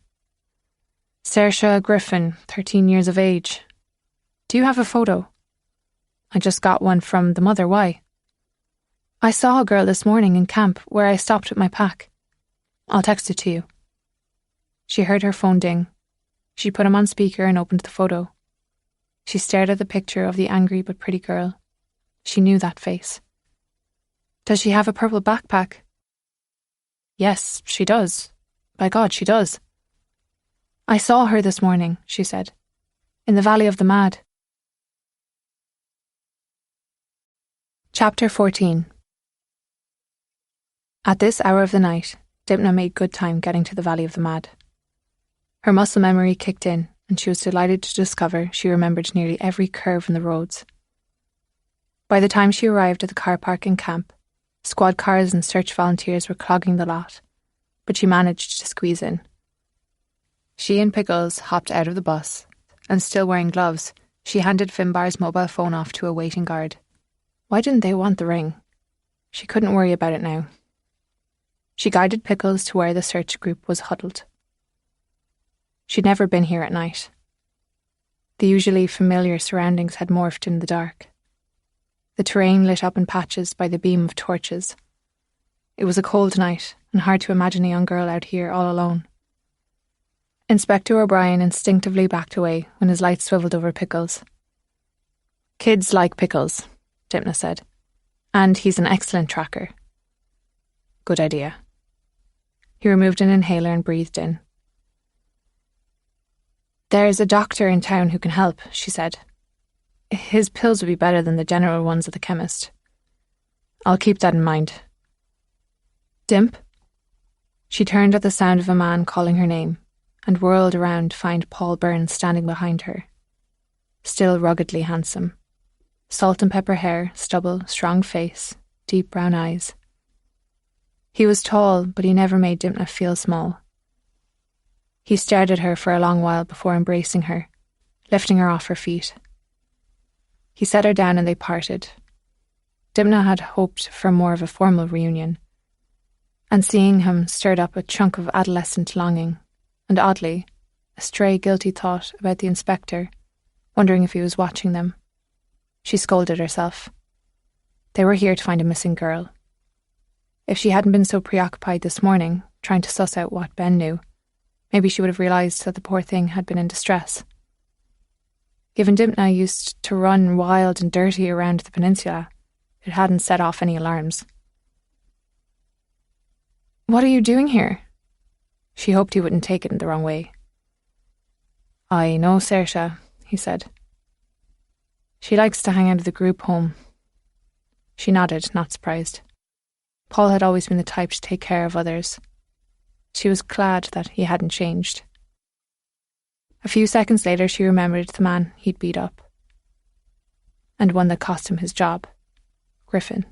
Saoirse Griffin, 13 years of age. Do you have a photo? I just got one from the mother. Why? I saw a girl this morning in camp where I stopped with my pack. I'll text it to you. She heard her phone ding. She put him on speaker and opened the photo. She stared at the picture of the angry but pretty girl. She knew that face. Does she have a purple backpack? Yes, she does. By God, she does. I saw her this morning, she said. In the Valley of the Mad. Chapter 14. At this hour of the night, Dipna made good time getting to the Valley of the Mad. Her muscle memory kicked in, and she was delighted to discover she remembered nearly every curve in the roads. By the time she arrived at the car park in camp, squad cars and search volunteers were clogging the lot, but she managed to squeeze in. She and Pickles hopped out of the bus, and still wearing gloves, she handed Finbar's mobile phone off to a waiting guard. Why didn't they want the ring? She couldn't worry about it now. She guided Pickles to where the search group was huddled. She'd never been here at night. The usually familiar surroundings had morphed in the dark. The terrain lit up in patches by the beam of torches. It was a cold night, and hard to imagine a young girl out here all alone. Inspector O'Brien instinctively backed away when his light swiveled over Pickles. Kids like Pickles, Dipna said, and he's an excellent tracker. Good idea. He removed an inhaler and breathed in. There's a doctor in town who can help, she said. His pills would be better than the general ones at the chemist. I'll keep that in mind. Dimp? She turned at the sound of a man calling her name and whirled around to find Paul Byrne standing behind her. Still ruggedly handsome. Salt and pepper hair, stubble, strong face, deep brown eyes. He was tall, but he never made Dipna feel small. He stared at her for a long while before embracing her, lifting her off her feet. He set her down and they parted. Dipna had hoped for more of a formal reunion, and seeing him stirred up a chunk of adolescent longing, and oddly, a stray guilty thought about the inspector, wondering if he was watching them. She scolded herself. They were here to find a missing girl. If she hadn't been so preoccupied this morning, trying to suss out what Ben knew, maybe she would have realised that the poor thing had been in distress. Given Dipna used to run wild and dirty around the peninsula, it hadn't set off any alarms. What are you doing here? She hoped he wouldn't take it in the wrong way. "I know Saoirse," he said. "She likes to hang out of the group home." She nodded, not surprised. Paul had always been the type to take care of others. She was glad that he hadn't changed. A few seconds later she remembered the man he'd beat up. And one that cost him his job. Griffin.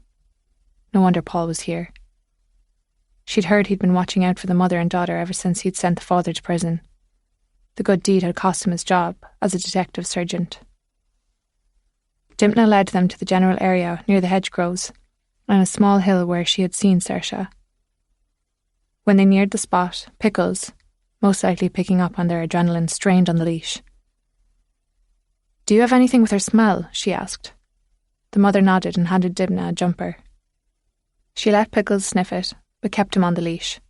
No wonder Paul was here. She'd heard he'd been watching out for the mother and daughter ever since he'd sent the father to prison. The good deed had cost him his job as a detective sergeant. Dimna led them to the general area near the hedgerows, on a small hill where she had seen Saoirse. When they neared the spot, Pickles, most likely picking up on their adrenaline, strained on the leash. "Do you have anything with her smell?" she asked. The mother nodded and handed Dimna a jumper. She let Pickles sniff it, but kept him on the leash.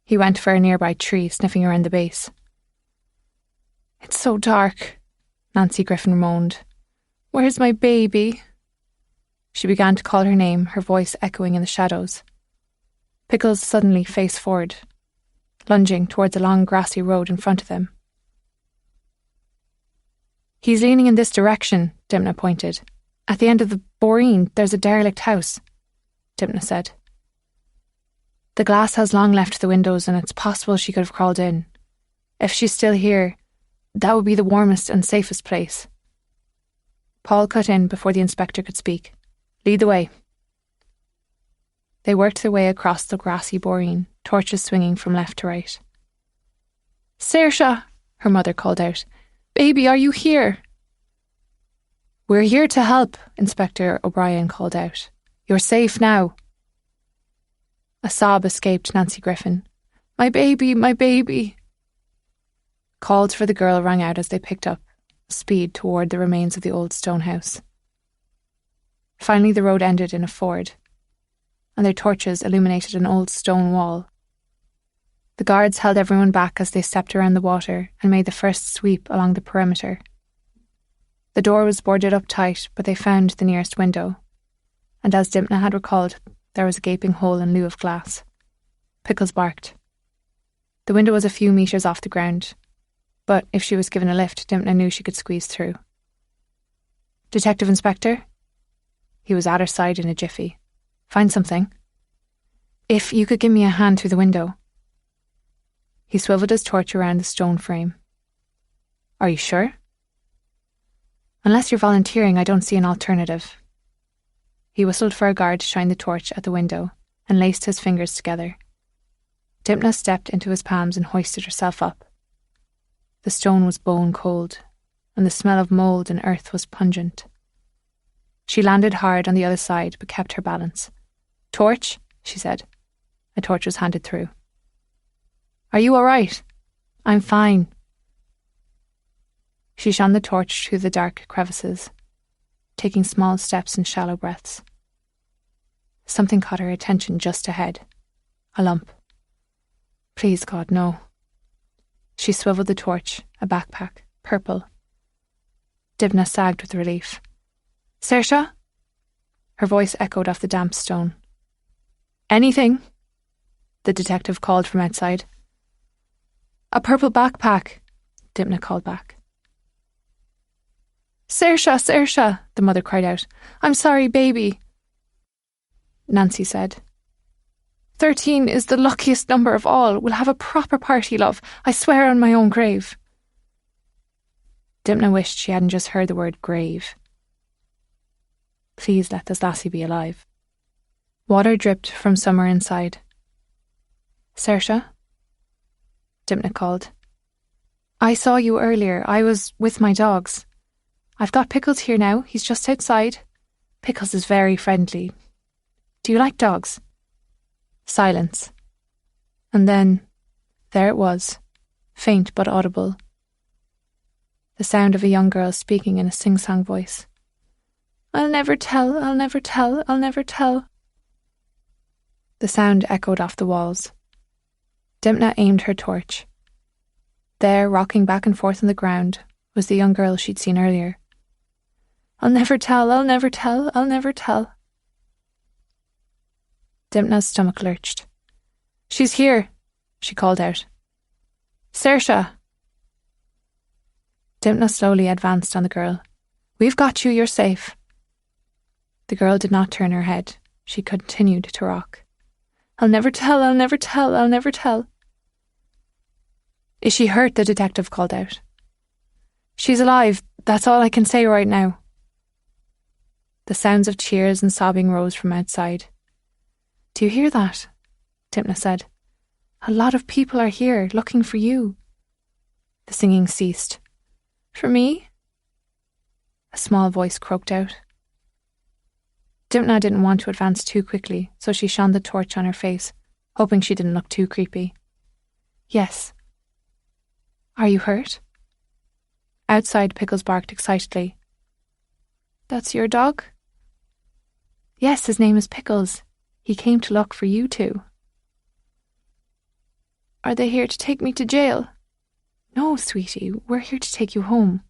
He went for a nearby tree, sniffing around the base. "It's so dark," Nancy Griffin moaned. "Where's my baby?" She began to call her name, her voice echoing in the shadows. Pickles suddenly faced forward, lunging towards a long grassy road in front of them. "He's leaning in this direction," Dimna pointed. "At the end of the boreen, there's a derelict house," Dimna said. "The glass has long left the windows and it's possible she could have crawled in. If she's still here, that would be the warmest and safest place." Paul cut in before the inspector could speak. "Lead the way." They worked their way across the grassy boreen, torches swinging from left to right. "Saoirse," her mother called out. "Baby, are you here?" "We're here to help," Inspector O'Brien called out. "You're safe now." A sob escaped Nancy Griffin. My baby." Calls for the girl rang out as they picked up speed toward the remains of the old stone house. Finally the road ended in a ford, and their torches illuminated an old stone wall. The guards held everyone back as they stepped around the water and made the first sweep along the perimeter. The door was boarded up tight, but they found the nearest window, and as Dimna had recalled, there was a gaping hole in lieu of glass. Pickles barked. The window was a few metres off the ground, but if she was given a lift, Dimna knew she could squeeze through. "Detective Inspector?" He was at her side in a jiffy. "Find something?" "If you could give me a hand through the window." He swiveled his torch around the stone frame. "Are you sure?" "Unless you're volunteering, I don't see an alternative." He whistled for a guard to shine the torch at the window and laced his fingers together. Dimna stepped into his palms and hoisted herself up. The stone was bone cold, and the smell of mould and earth was pungent. She landed hard on the other side, but kept her balance. "Torch?" she said. A torch was handed through. "Are you all right?" "I'm fine." She shone the torch through the dark crevices, taking small steps and shallow breaths. Something caught her attention just ahead. A lump. Please, God, no. She swiveled the torch, a backpack, purple. Dimna sagged with relief. "Saoirse?" Her voice echoed off the damp stone. "Anything?" the detective called from outside. "A purple backpack," Dimna called back. "Saoirse, Saoirse," the mother cried out. "I'm sorry, baby." Nancy said, 13 is the luckiest number of all. We'll have a proper party, love. I swear on my own grave." Dimna wished she hadn't just heard the word grave. Please let this lassie be alive. Water dripped from somewhere inside. "Saoirse?" Dimna called. "I saw you earlier. I was with my dogs. I've got Pickles here now. He's just outside. Pickles is very friendly. Do you like dogs?" Silence. And then, there it was, faint but audible. The sound of a young girl speaking in a sing-song voice. "I'll never tell, I'll never tell, I'll never tell." The sound echoed off the walls. Dimna aimed her torch. There, rocking back and forth on the ground, was the young girl she'd seen earlier. "I'll never tell, I'll never tell, I'll never tell." Dimna's stomach lurched. "She's here," she called out, Saoirse! Dimna slowly advanced on the girl. We've got you, you're safe. The girl did not turn her head. She continued to rock. I'll never tell, I'll never tell, I'll never tell. Is she hurt? The detective called out. She's alive, that's all I can say right now. The sounds of cheers and sobbing rose from outside. Do you hear that? Dimna said. A lot of people are here, looking for you. The singing ceased. For me? A small voice croaked out. Dimna didn't want to advance too quickly, so she shone the torch on her face, hoping she didn't look too creepy. Yes. Are you hurt? Outside, Pickles barked excitedly. That's your dog? Yes, his name is Pickles. He came to look for you two. Are they here to take me to jail? No, sweetie, we're here to take you home.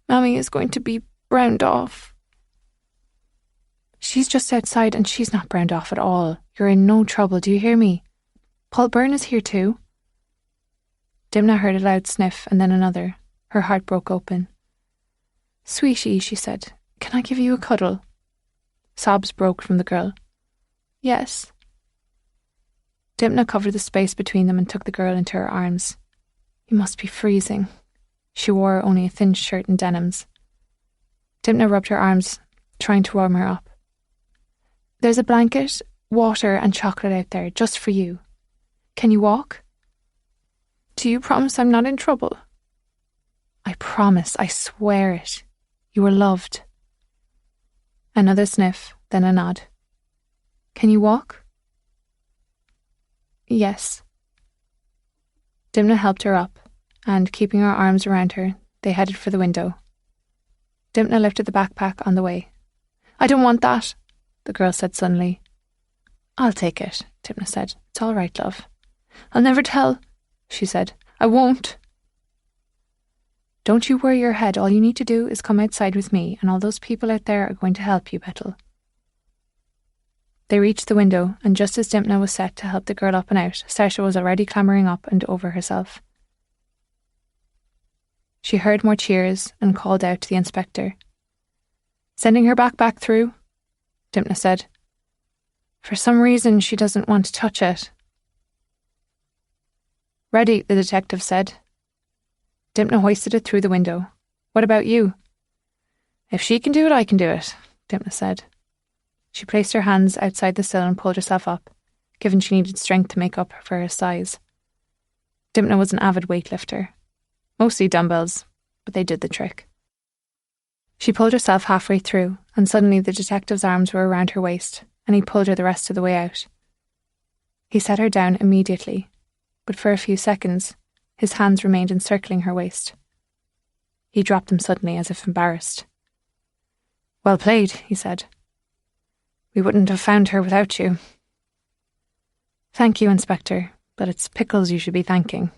Mammy is going to be browned off. She's just outside and she's not browned off at all. You're in no trouble, do you hear me? Paul Byrne is here too. Dimna heard a loud sniff and then another. Her heart broke open. Sweetie, she said, can I give you a cuddle? Sobs broke from the girl. Yes. Dimna covered the space between them and took the girl into her arms. You must be freezing. She wore only a thin shirt and denims. Dimna rubbed her arms, trying to warm her up. There's a blanket, water and chocolate out there, just for you. Can you walk? Do you promise I'm not in trouble? I promise, I swear it. You are loved. Another sniff, then a nod. Can you walk? Yes. Dimna helped her up, and keeping her arms around her, they headed for the window. Dimna lifted the backpack on the way. I don't want that, the girl said suddenly. I'll take it, Dimna said. It's all right, love. I'll never tell, she said. I won't. Don't you worry your head. All you need to do is come outside with me, and all those people out there are going to help you, Betel. They reached the window, and just as Dimna was set to help the girl up and out, Saoirse was already clambering up and over herself. She heard more cheers and called out to the inspector. Sending her back through, Dimna said. For some reason she doesn't want to touch it. Ready, the detective said. Dimna hoisted it through the window. What about you? If she can do it, I can do it, Dimna said. She placed her hands outside the sill and pulled herself up, given she needed strength to make up for her size. Dimna was an avid weightlifter. Mostly dumbbells, but they did the trick. She pulled herself halfway through, and suddenly the detective's arms were around her waist, and he pulled her the rest of the way out. He set her down immediately, but for a few seconds, his hands remained encircling her waist. He dropped them suddenly, as if embarrassed. Well played, he said. We wouldn't have found her without you. Thank you, Inspector, but it's Pickles you should be thanking.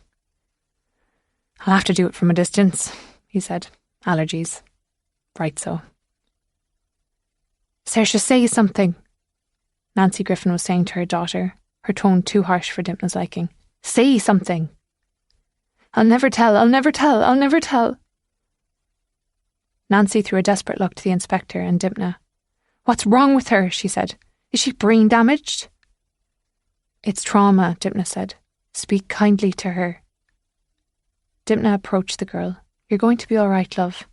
I'll have to do it from a distance, he said. Allergies. Right so. Saoirse, say something, Nancy Griffin was saying to her daughter, her tone too harsh for Dimna's liking. Say something. I'll never tell, I'll never tell, I'll never tell. Nancy threw a desperate look to the inspector and Dimna. What's wrong with her? She said. Is she brain damaged? It's trauma, Dimna said. Speak kindly to her. Dimna approached the girl. You're going to be all right, love.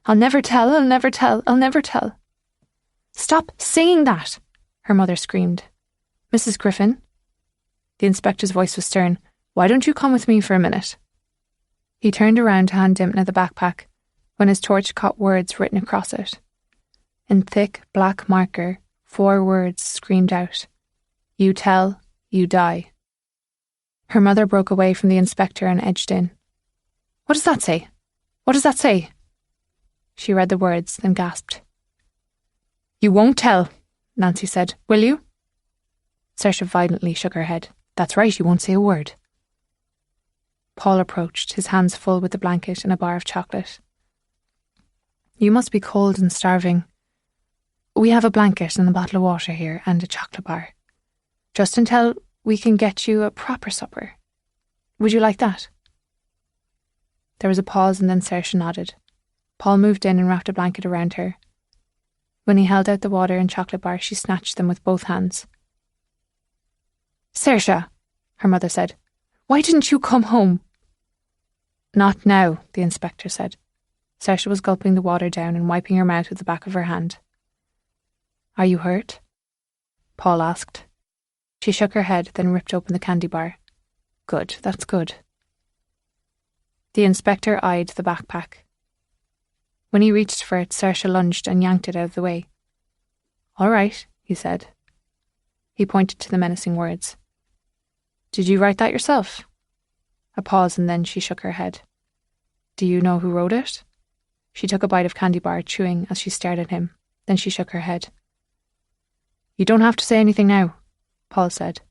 I'll never tell, I'll never tell, I'll never tell. Stop saying that, her mother screamed. Mrs. Griffin? The inspector's voice was stern. Why don't you come with me for a minute? He turned around to hand Dimna the backpack when his torch caught words written across it. In thick black marker, 4 words screamed out. You tell, you die. Her mother broke away from the inspector and edged in. What does that say? What does that say? She read the words, then gasped. You won't tell, Nancy said. Will you? Saoirse violently shook her head. That's right, you won't say a word. Paul approached, his hands full with the blanket and a bar of chocolate. You must be cold and starving. We have a blanket and a bottle of water here and a chocolate bar. Just until we can get you a proper supper. Would you like that? There was a pause and then Saoirse nodded. Paul moved in and wrapped a blanket around her. When he held out the water and chocolate bar, she snatched them with both hands. Saoirse, her mother said, why didn't you come home? Not now, the inspector said. Saoirse was gulping the water down and wiping her mouth with the back of her hand. Are you hurt? Paul asked. She shook her head, then ripped open the candy bar. Good, that's good. The inspector eyed the backpack. When he reached for it, Saoirse lunged and yanked it out of the way. All right, he said. He pointed to the menacing words. Did you write that yourself? A pause and then she shook her head. Do you know who wrote it? She took a bite of candy bar, chewing as she stared at him. Then she shook her head. You don't have to say anything now, Paul said.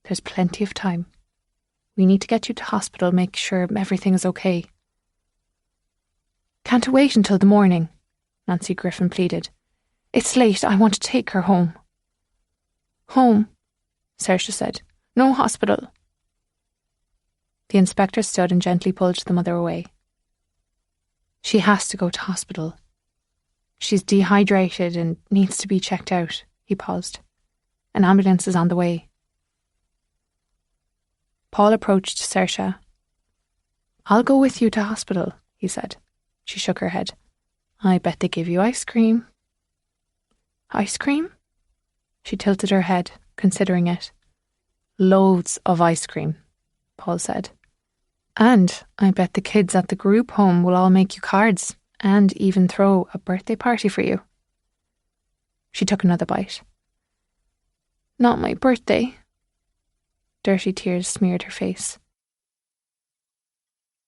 There's plenty of time. We need to get you to hospital, make sure everything is okay. Can't wait until the morning, Nancy Griffin pleaded. It's late, I want to take her home. Home, Saoirse said. No hospital. The inspector stood and gently pulled the mother away. She has to go to hospital. She's dehydrated and needs to be checked out, he paused. An ambulance is on the way. Paul approached Saoirse. I'll go with you to hospital, he said. She shook her head. I bet they give you ice cream. Ice cream? She tilted her head, considering it. Loads of ice cream, Paul said. And I bet the kids at the group home will all make you cards and even throw a birthday party for you. She took another bite. Not my birthday. Dirty tears smeared her face.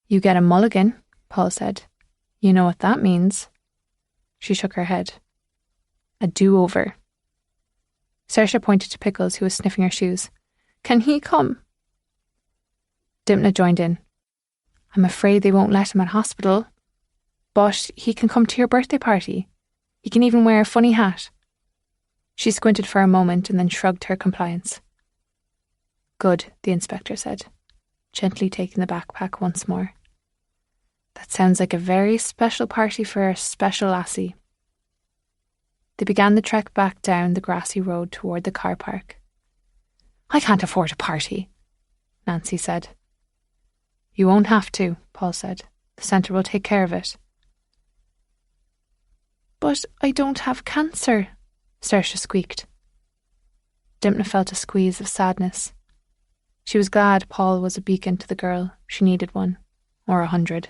You get a mulligan, Paul said. You know what that means. She shook her head. A do-over. Saoirse pointed to Pickles, who was sniffing her shoes. Can he come? Dimna joined in. I'm afraid they won't let him at hospital. But he can come to your birthday party. He can even wear a funny hat. She squinted for a moment and then shrugged her compliance. Good, the inspector said, gently taking the backpack once more. That sounds like a very special party for a special lassie. They began the trek back down the grassy road toward the car park. I can't afford a party, Nancy said. You won't have to, Paul said. The centre will take care of it. But I don't have cancer, Saoirse squeaked. Dimna felt a squeeze of sadness. She was glad Paul was a beacon to the girl. She needed one, or 100.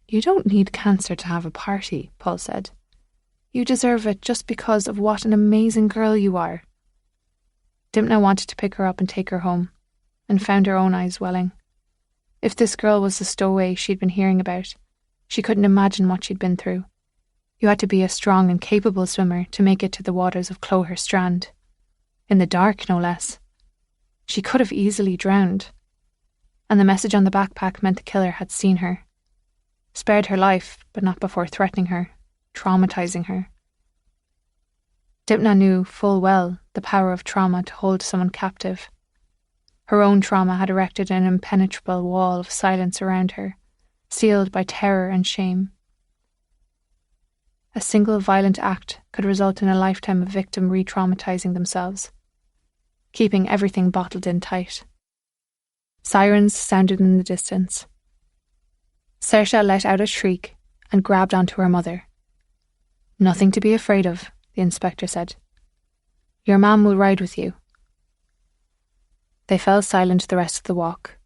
You don't need cancer to have a party, Paul said. You deserve it just because of what an amazing girl you are. Dimna wanted to pick her up and take her home, and found her own eyes welling. If this girl was the stowaway she'd been hearing about, she couldn't imagine what she'd been through. You had to be a strong and capable swimmer to make it to the waters of Clogher Strand. In the dark, no less. She could have easily drowned. And the message on the backpack meant the killer had seen her. Spared her life, but not before threatening her, traumatising her. Dimna knew full well the power of trauma to hold someone captive. Her own trauma had erected an impenetrable wall of silence around her, sealed by terror and shame. A single violent act could result in a lifetime of victim re-traumatising themselves, keeping everything bottled in tight. Sirens sounded in the distance. Saoirse let out a shriek and grabbed onto her mother. Nothing to be afraid of, the inspector said. Your mam will ride with you. They fell silent the rest of the walk.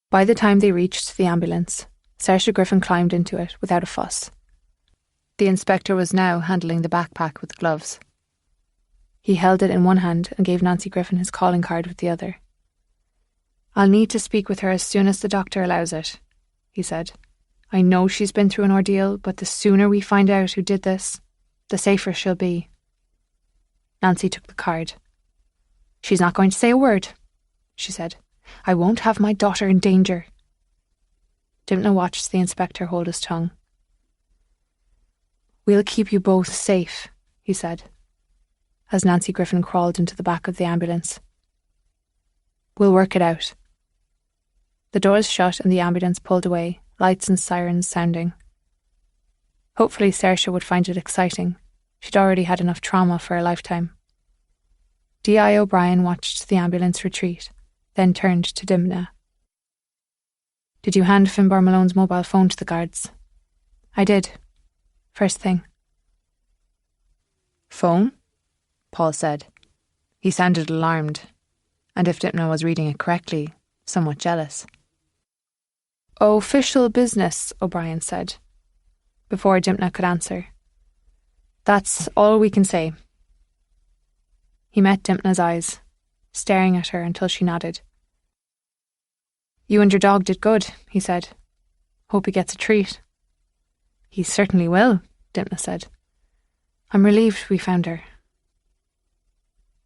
By the time they reached the ambulance, Saoirse Griffin climbed into it without a fuss. The inspector was now handling the backpack with gloves. He held it in one hand and gave Nancy Griffin his calling card with the other. I'll need to speak with her as soon as the doctor allows it, he said. I know she's been through an ordeal, but the sooner we find out who did this, the safer she'll be. Nancy took the card. She's not going to say a word, she said. I won't have my daughter in danger. Dimna watched the inspector hold his tongue. We'll keep you both safe, he said, as Nancy Griffin crawled into the back of the ambulance. We'll work it out. The doors shut and the ambulance pulled away, lights and sirens sounding. Hopefully Saoirse would find it exciting. She'd already had enough trauma for a lifetime. D.I. O'Brien watched the ambulance retreat, then turned to Dimna. "Did you hand Finbar Malone's mobile phone to the guards?" "I did. First thing." "Phone?" Paul said. He sounded alarmed, and if Dimna was reading it correctly, somewhat jealous. "Official business," O'Brien said, before Dimna could answer. "That's all we can say." He met Dimna's eyes, staring at her until she nodded. "You and your dog did good," he said. "Hope he gets a treat." "He certainly will," Dimna said. "I'm relieved we found her."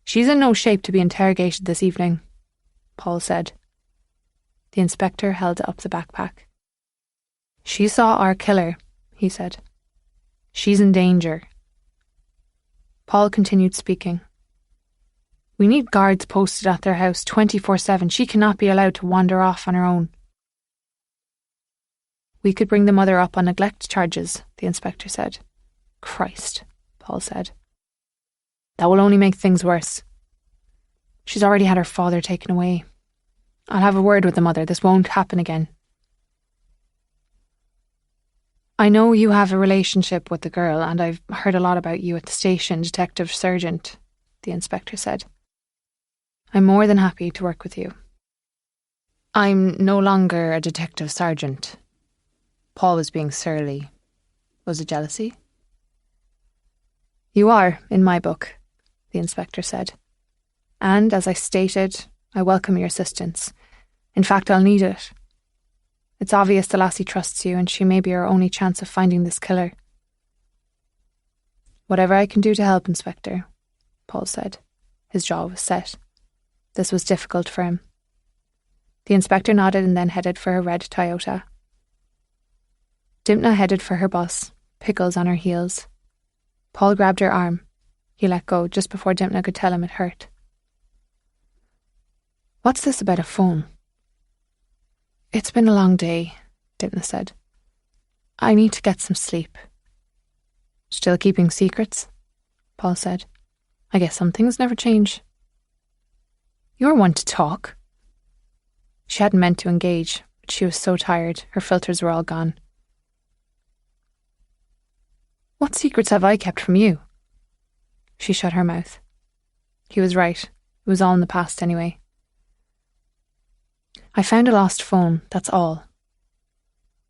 "She's in no shape to be interrogated this evening," Paul said. The inspector held up the backpack. "She saw our killer," he said. "She's in danger." Paul continued speaking. "We need guards posted at their house 24/7. She cannot be allowed to wander off on her own." "We could bring the mother up on neglect charges," the inspector said. "Christ," Paul said. "That will only make things worse. She's already had her father taken away. I'll have a word with the mother. This won't happen again." "I know you have a relationship with the girl, and I've heard a lot about you at the station, Detective Sergeant," the inspector said. "I'm more than happy to work with you." "I'm no longer a detective sergeant." Paul was being surly. Was it jealousy? "You are, in my book," the inspector said. "And, as I stated, I welcome your assistance. In fact, I'll need it. It's obvious the lassie trusts you, and she may be our only chance of finding this killer." "Whatever I can do to help, Inspector," Paul said. His jaw was set. This was difficult for him. The inspector nodded and then headed for her red Toyota. Dimna headed for her bus, Pickles on her heels. Paul grabbed her arm. He let go just before Dimna could tell him it hurt. "What's this about a phone?" "It's been a long day," Dimna said. "I need to get some sleep." "Still keeping secrets?" Paul said. "I guess some things never change." "You're one to talk." She hadn't meant to engage, but she was so tired, her filters were all gone. "What secrets have I kept from you?" She shut her mouth. He was right. It was all in the past anyway. "I found a lost phone, that's all."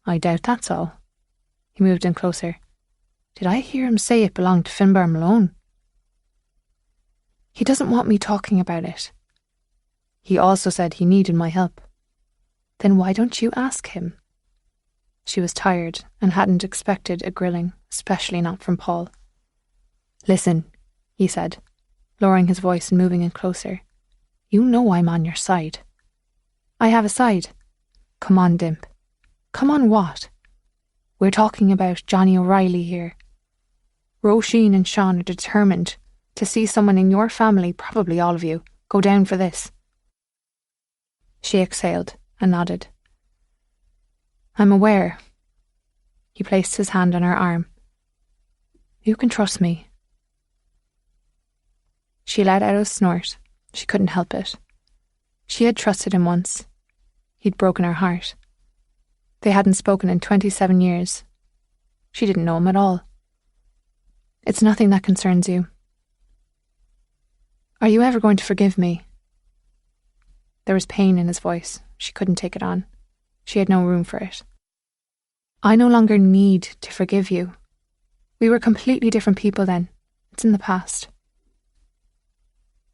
"I doubt that's all." He moved in closer. "Did I hear him say it belonged to Finbar Malone?" "He doesn't want me talking about it." "He also said he needed my help." "Then why don't you ask him?" She was tired and hadn't expected a grilling, especially not from Paul. "Listen," he said, lowering his voice and moving in closer. "You know I'm on your side." "I have a side." "Come on, Dimp." "Come on what?" "We're talking about Johnny O'Reilly here. Roisin and Sean are determined to see someone in your family, probably all of you, go down for this." She exhaled and nodded. "I'm aware." He placed his hand on her arm. "You can trust me." She let out a snort. She couldn't help it. She had trusted him once. He'd broken her heart. They hadn't spoken in 27 years. She didn't know him at all. "It's nothing that concerns you." "Are you ever going to forgive me?" There was pain in his voice. She couldn't take it on. She had no room for it. "I no longer need to forgive you. We were completely different people then. It's in the past."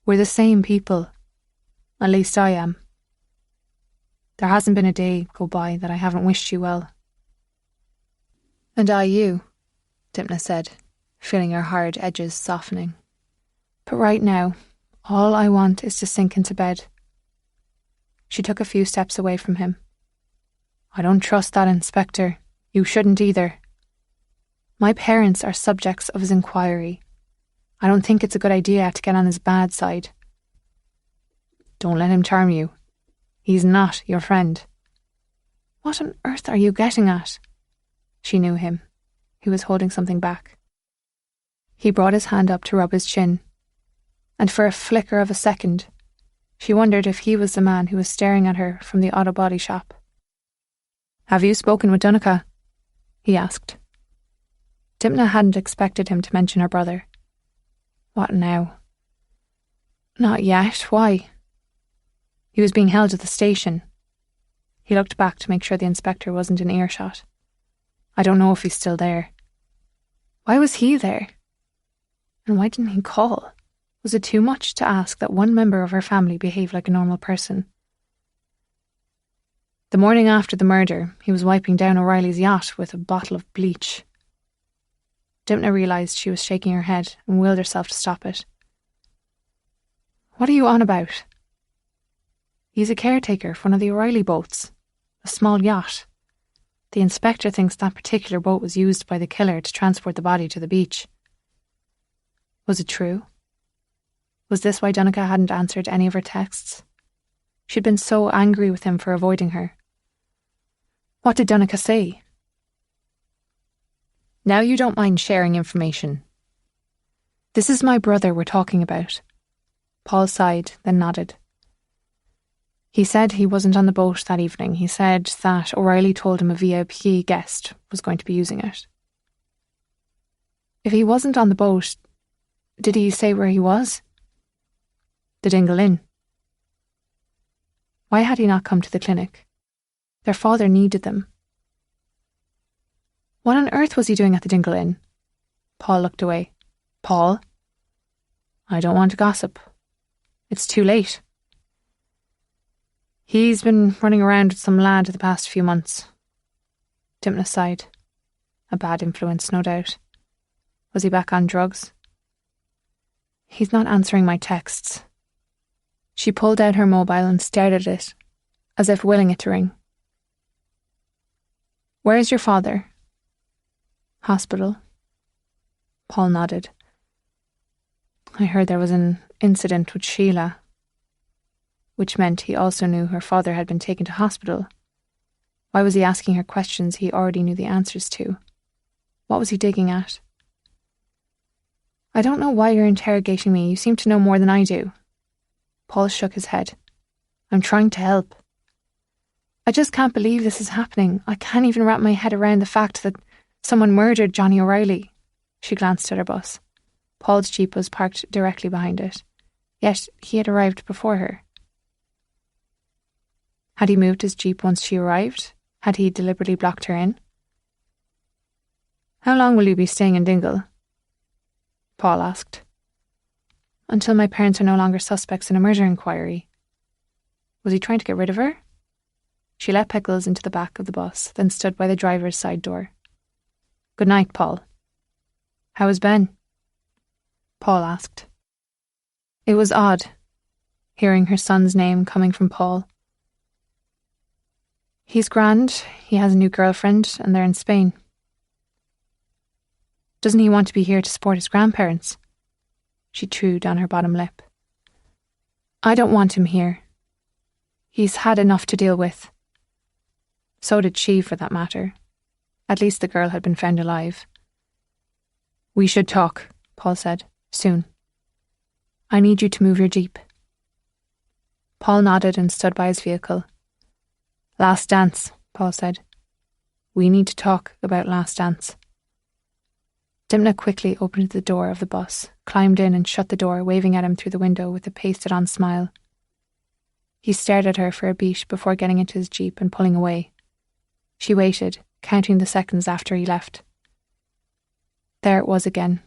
"We're the same people. At least I am. There hasn't been a day go by that I haven't wished you well." "And I you," Dimna said, feeling her hard edges softening. "But right now, all I want is to sink into bed." She took a few steps away from him. "I don't trust that inspector. You shouldn't either. My parents are subjects of his inquiry. I don't think it's a good idea to get on his bad side." "Don't let him charm you. He's not your friend." What on earth are you getting at? She knew him. He was holding something back. He brought his hand up to rub his chin, and for a flicker of a second, she wondered if he was the man who was staring at her from the auto body shop. "Have you spoken with Donncha?" he asked. Dymchna hadn't expected him to mention her brother. What now? Not yet. Why? He was being held at the station. He looked back to make sure the inspector wasn't in earshot. I don't know if he's still there. Why was he there? And why didn't he call? Was it too much to ask that one member of her family behave like a normal person? The morning after the murder, he was wiping down O'Reilly's yacht with a bottle of bleach. Dymchna realised she was shaking her head and willed herself to stop it. What are you on about? He's a caretaker for one of the O'Reilly boats, a small yacht. The inspector thinks that particular boat was used by the killer to transport the body to the beach. Was it true? Was this why Donncha hadn't answered any of her texts? She'd been so angry with him for avoiding her. What did Donncha say? Now you don't mind sharing information. This is my brother we're talking about. Paul sighed, then nodded. He said he wasn't on the boat that evening. He said that O'Reilly told him a VIP guest was going to be using it. If he wasn't on the boat, did he say where he was? The Dingle Inn. Why had he not come to the clinic? Their father needed them. What on earth was he doing at the Dingle Inn? Paul looked away. Paul? I don't want to gossip. It's too late. He's been running around with some lad the past few months. Dymchna sighed. A bad influence, no doubt. Was he back on drugs? He's not answering my texts. She pulled out her mobile and stared at it, as if willing it to ring. Where's your father? Hospital. Paul nodded. I heard there was an incident with Sheila, which meant he also knew her father had been taken to hospital. Why was he asking her questions he already knew the answers to? What was he digging at? I don't know why you're interrogating me. You seem to know more than I do. Paul shook his head. I'm trying to help. I just can't believe this is happening. I can't even wrap my head around the fact that someone murdered Johnny O'Reilly. She glanced at her bus. Paul's jeep was parked directly behind it. Yet he had arrived before her. Had he moved his jeep once she arrived? Had he deliberately blocked her in? How long will you be staying in Dingle? Paul asked. Until my parents are no longer suspects in a murder inquiry. Was he trying to get rid of her? She let Pickles into the back of the bus, then stood by the driver's side door. Good night, Paul. How is Ben? Paul asked. It was odd, hearing her son's name coming from Paul. He's grand, he has a new girlfriend, and they're in Spain. Doesn't he want to be here to support his grandparents? She chewed on her bottom lip. I don't want him here. He's had enough to deal with. So did she, for that matter. At least the girl had been found alive. We should talk, Paul said. Soon. I need you to move your jeep. Paul nodded and stood by his vehicle. Last dance, Paul said. We need to talk about last dance. Dymchna quickly opened the door of the bus, climbed in and shut the door, waving at him through the window with a pasted-on smile. He stared at her for a beat before getting into his jeep and pulling away. She waited, counting the seconds after he left. There it was again.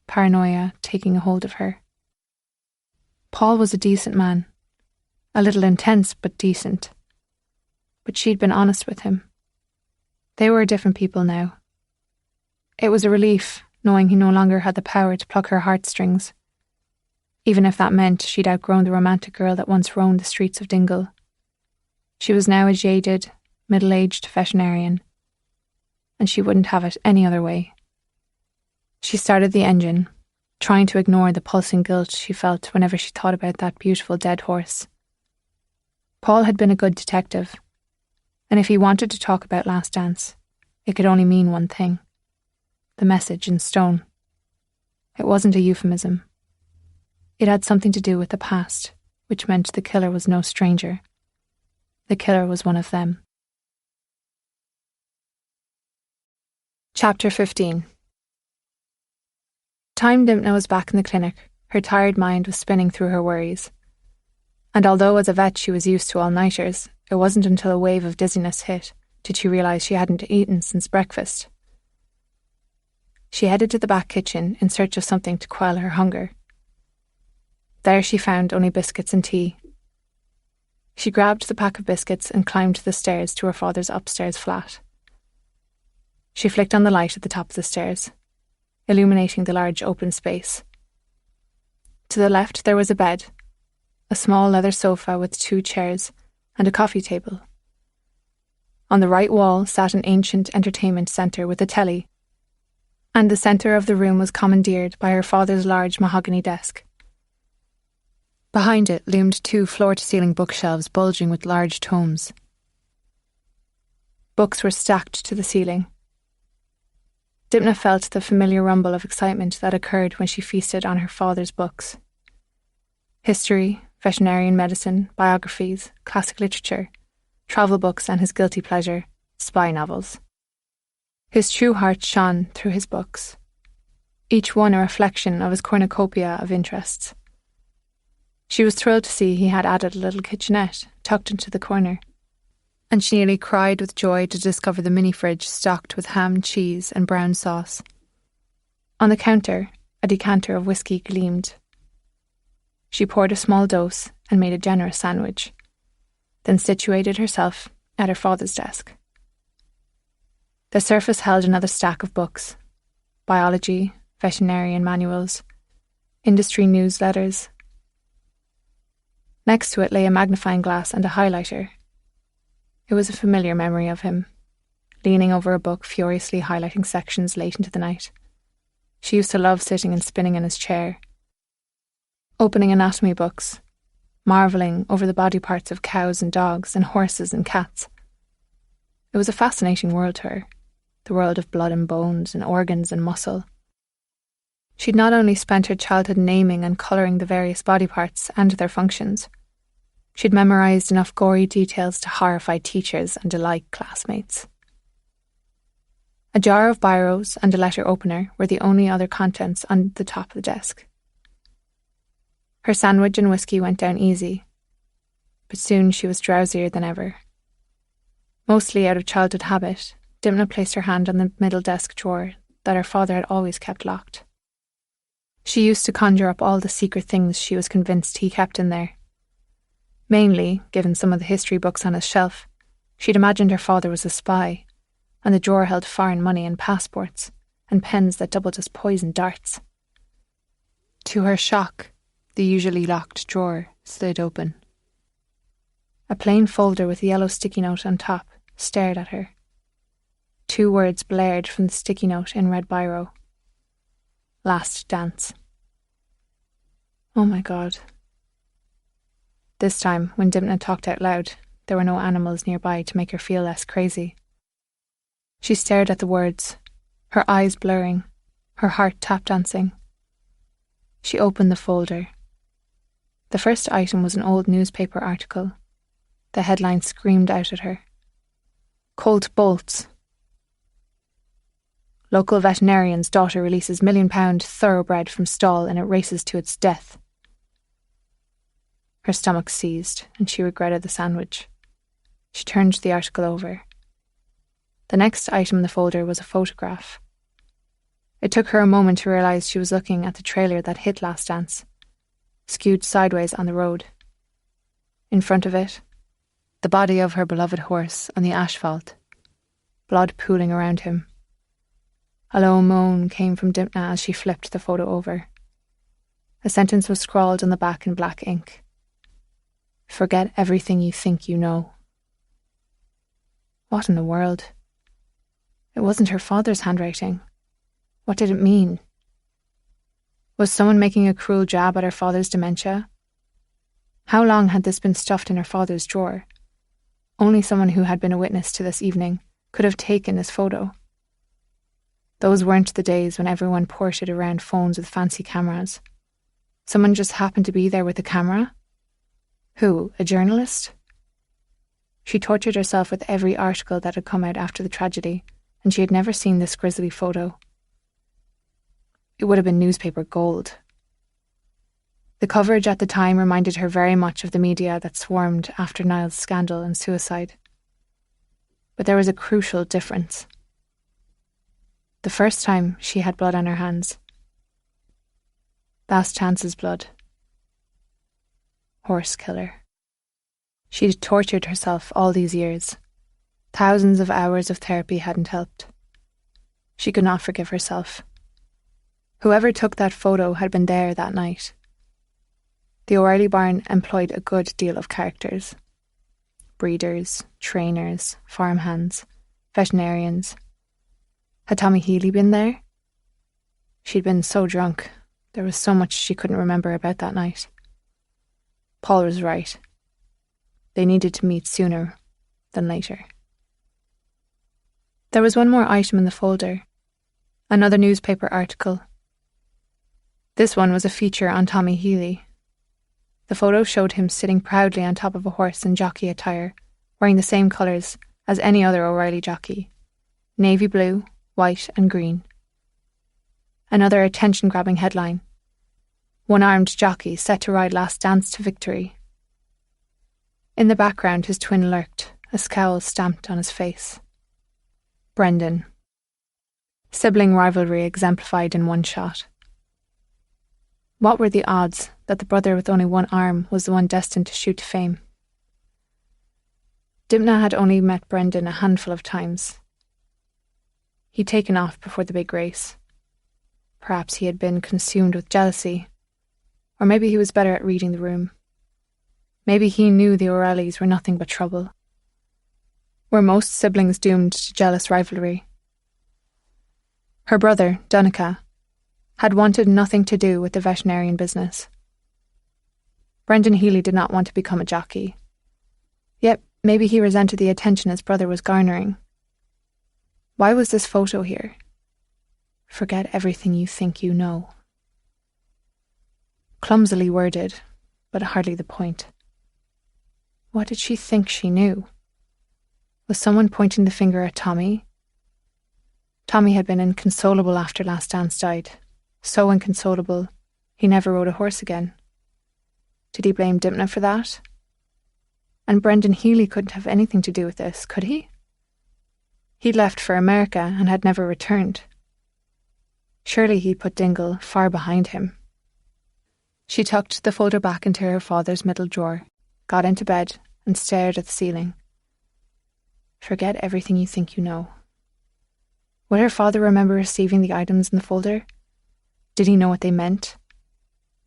Paranoia taking a hold of her. Paul was a decent man. A little intense, but decent. But she'd been honest with him. They were different people now. It was a relief, knowing he no longer had the power to pluck her heartstrings. Even if that meant she'd outgrown the romantic girl that once roamed the streets of Dingle. She was now a jaded, middle-aged veterinarian. And she wouldn't have it any other way. She started the engine, trying to ignore the pulsing guilt she felt whenever she thought about that beautiful dead horse. Paul had been a good detective. And if he wanted to talk about Last Dance, it could only mean one thing: the message in stone. It wasn't a euphemism. It had something to do with the past, which meant the killer was no stranger. The killer was one of them. Chapter 15. Time Dimna was back in the clinic, her tired mind was spinning through her worries. And although as a vet she was used to all-nighters, it wasn't until a wave of dizziness hit did she realise she hadn't eaten since breakfast. She headed to the back kitchen in search of something to quell her hunger. There she found only biscuits and tea. She grabbed the pack of biscuits and climbed the stairs to her father's upstairs flat. She flicked on the light at the top of the stairs, illuminating the large open space. To the left there was a bed, a small leather sofa with 2 chairs and a coffee table. On the right wall sat an ancient entertainment centre with a telly, and the centre of the room was commandeered by her father's large mahogany desk. Behind it loomed 2 floor-to-ceiling bookshelves bulging with large tomes. Books were stacked to the ceiling. Dimna felt the familiar rumble of excitement that occurred when she feasted on her father's books. History, veterinary medicine, biographies, classic literature, travel books and his guilty pleasure, spy novels. His true heart shone through his books, each one a reflection of his cornucopia of interests. She was thrilled to see he had added a little kitchenette tucked into the corner, and she nearly cried with joy to discover the mini-fridge stocked with ham, cheese and brown sauce. On the counter, a decanter of whiskey gleamed. She poured a small dose and made a generous sandwich, then situated herself at her father's desk. The surface held another stack of books: biology, veterinarian manuals, industry newsletters. Next to it lay a magnifying glass and a highlighter. It was a familiar memory of him, leaning over a book, furiously highlighting sections late into the night. She used to love sitting and spinning in his chair, opening anatomy books, marvelling over the body parts of cows and dogs and horses and cats. It was a fascinating world to her, the world of blood and bones and organs and muscle. She'd not only spent her childhood naming and colouring the various body parts and their functions, she'd memorised enough gory details to horrify teachers and delight classmates. A jar of biros and a letter opener were the only other contents on the top of the desk. Her sandwich and whiskey went down easy, but soon she was drowsier than ever. Mostly out of childhood habit, Dimna placed her hand on the middle desk drawer that her father had always kept locked. She used to conjure up all the secret things she was convinced he kept in there. Mainly, given some of the history books on his shelf, she'd imagined her father was a spy, and the drawer held foreign money and passports, and pens that doubled as poison darts. To her shock, the usually locked drawer slid open. A plain folder with a yellow sticky note on top stared at her. 2 words blared from the sticky note in red biro: Last Dance. Oh my God. This time, when Dimna talked out loud, there were no animals nearby to make her feel less crazy. She stared at the words, her eyes blurring, her heart tap-dancing. She opened the folder. The first item was an old newspaper article. The headline screamed out at her: Colt bolts. Local veterinarian's daughter releases £1 million thoroughbred from stall and it races to its death. Her stomach seized and she regretted the sandwich. She turned the article over. The next item in the folder was a photograph. It took her a moment to realise she was looking at the trailer that hit Last Dance, skewed sideways on the road. In front of it, the body of her beloved horse on the asphalt, blood pooling around him. A low moan came from Dimna as she flipped the photo over. A sentence was scrawled on the back in black ink: Forget everything you think you know. What in the world? It wasn't her father's handwriting. What did it mean? Was someone making a cruel jab at her father's dementia? How long had this been stuffed in her father's drawer? Only someone who had been a witness to this evening could have taken this photo. Those weren't the days when everyone ported around phones with fancy cameras. Someone just happened to be there with a camera? Who, a journalist? She tortured herself with every article that had come out after the tragedy, and she had never seen this grisly photo. It would have been newspaper gold. The coverage at the time reminded her very much of the media that swarmed after Niall's scandal and suicide. But there was a crucial difference. The first time she had blood on her hands. Last Chance's blood. Horse killer. She'd tortured herself all these years. Thousands of hours of therapy hadn't helped. She could not forgive herself. Whoever took that photo had been there that night. The O'Reilly barn employed a good deal of characters. Breeders, trainers, farmhands, veterinarians. Had Tommy Healy been there? She'd been so drunk. There was so much she couldn't remember about that night. Paul was right. They needed to meet sooner than later. There was one more item in the folder. Another newspaper article. This one was a feature on Tommy Healy. The photo showed him sitting proudly on top of a horse in jockey attire, wearing the same colours as any other O'Reilly jockey. Navy blue, white and green. Another attention-grabbing headline. One-armed jockey set to ride Last Dance to victory. In the background his twin lurked, a scowl stamped on his face. Brendan. Sibling rivalry exemplified in one shot. What were the odds that the brother with only one arm was the one destined to shoot to fame? Dimna had only met Brendan a handful of times. He'd taken off before the big race. Perhaps he had been consumed with jealousy, or maybe he was better at reading the room. Maybe he knew the O'Reillys were nothing but trouble. Were most siblings doomed to jealous rivalry? Her brother, Donica, had wanted nothing to do with the veterinarian business. Brendan Healy did not want to become a jockey. Yet maybe he resented the attention his brother was garnering. Why was this photo here? Forget everything you think you know. Clumsily worded, but hardly the point. What did she think she knew? Was someone pointing the finger at Tommy? Tommy had been inconsolable after Last Dance died. So inconsolable, he never rode a horse again. Did he blame Dimna for that? And Brendan Healy couldn't have anything to do with this, could he? He'd left for America and had never returned. Surely he'd put Dingle far behind him. She tucked the folder back into her father's middle drawer, got into bed and stared at the ceiling. Forget everything you think you know. Would her father remember receiving the items in the folder? Did he know what they meant?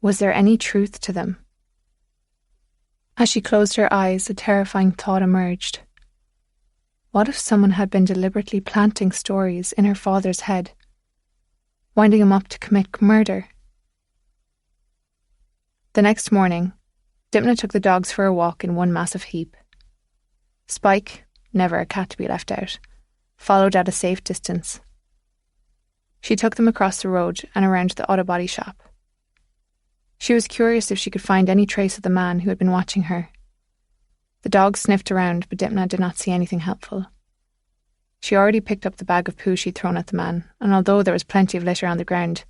Was there any truth to them? As she closed her eyes, a terrifying thought emerged. What if someone had been deliberately planting stories in her father's head, winding him up to commit murder? The next morning, Dimna took the dogs for a walk in one massive heap. Spike, never a cat to be left out, followed at a safe distance. She took them across the road and around the auto body shop. She was curious if she could find any trace of the man who had been watching her. The dogs sniffed around, but Dimna did not see anything helpful. She already picked up the bag of poo she'd thrown at the man, and although there was plenty of litter on the ground,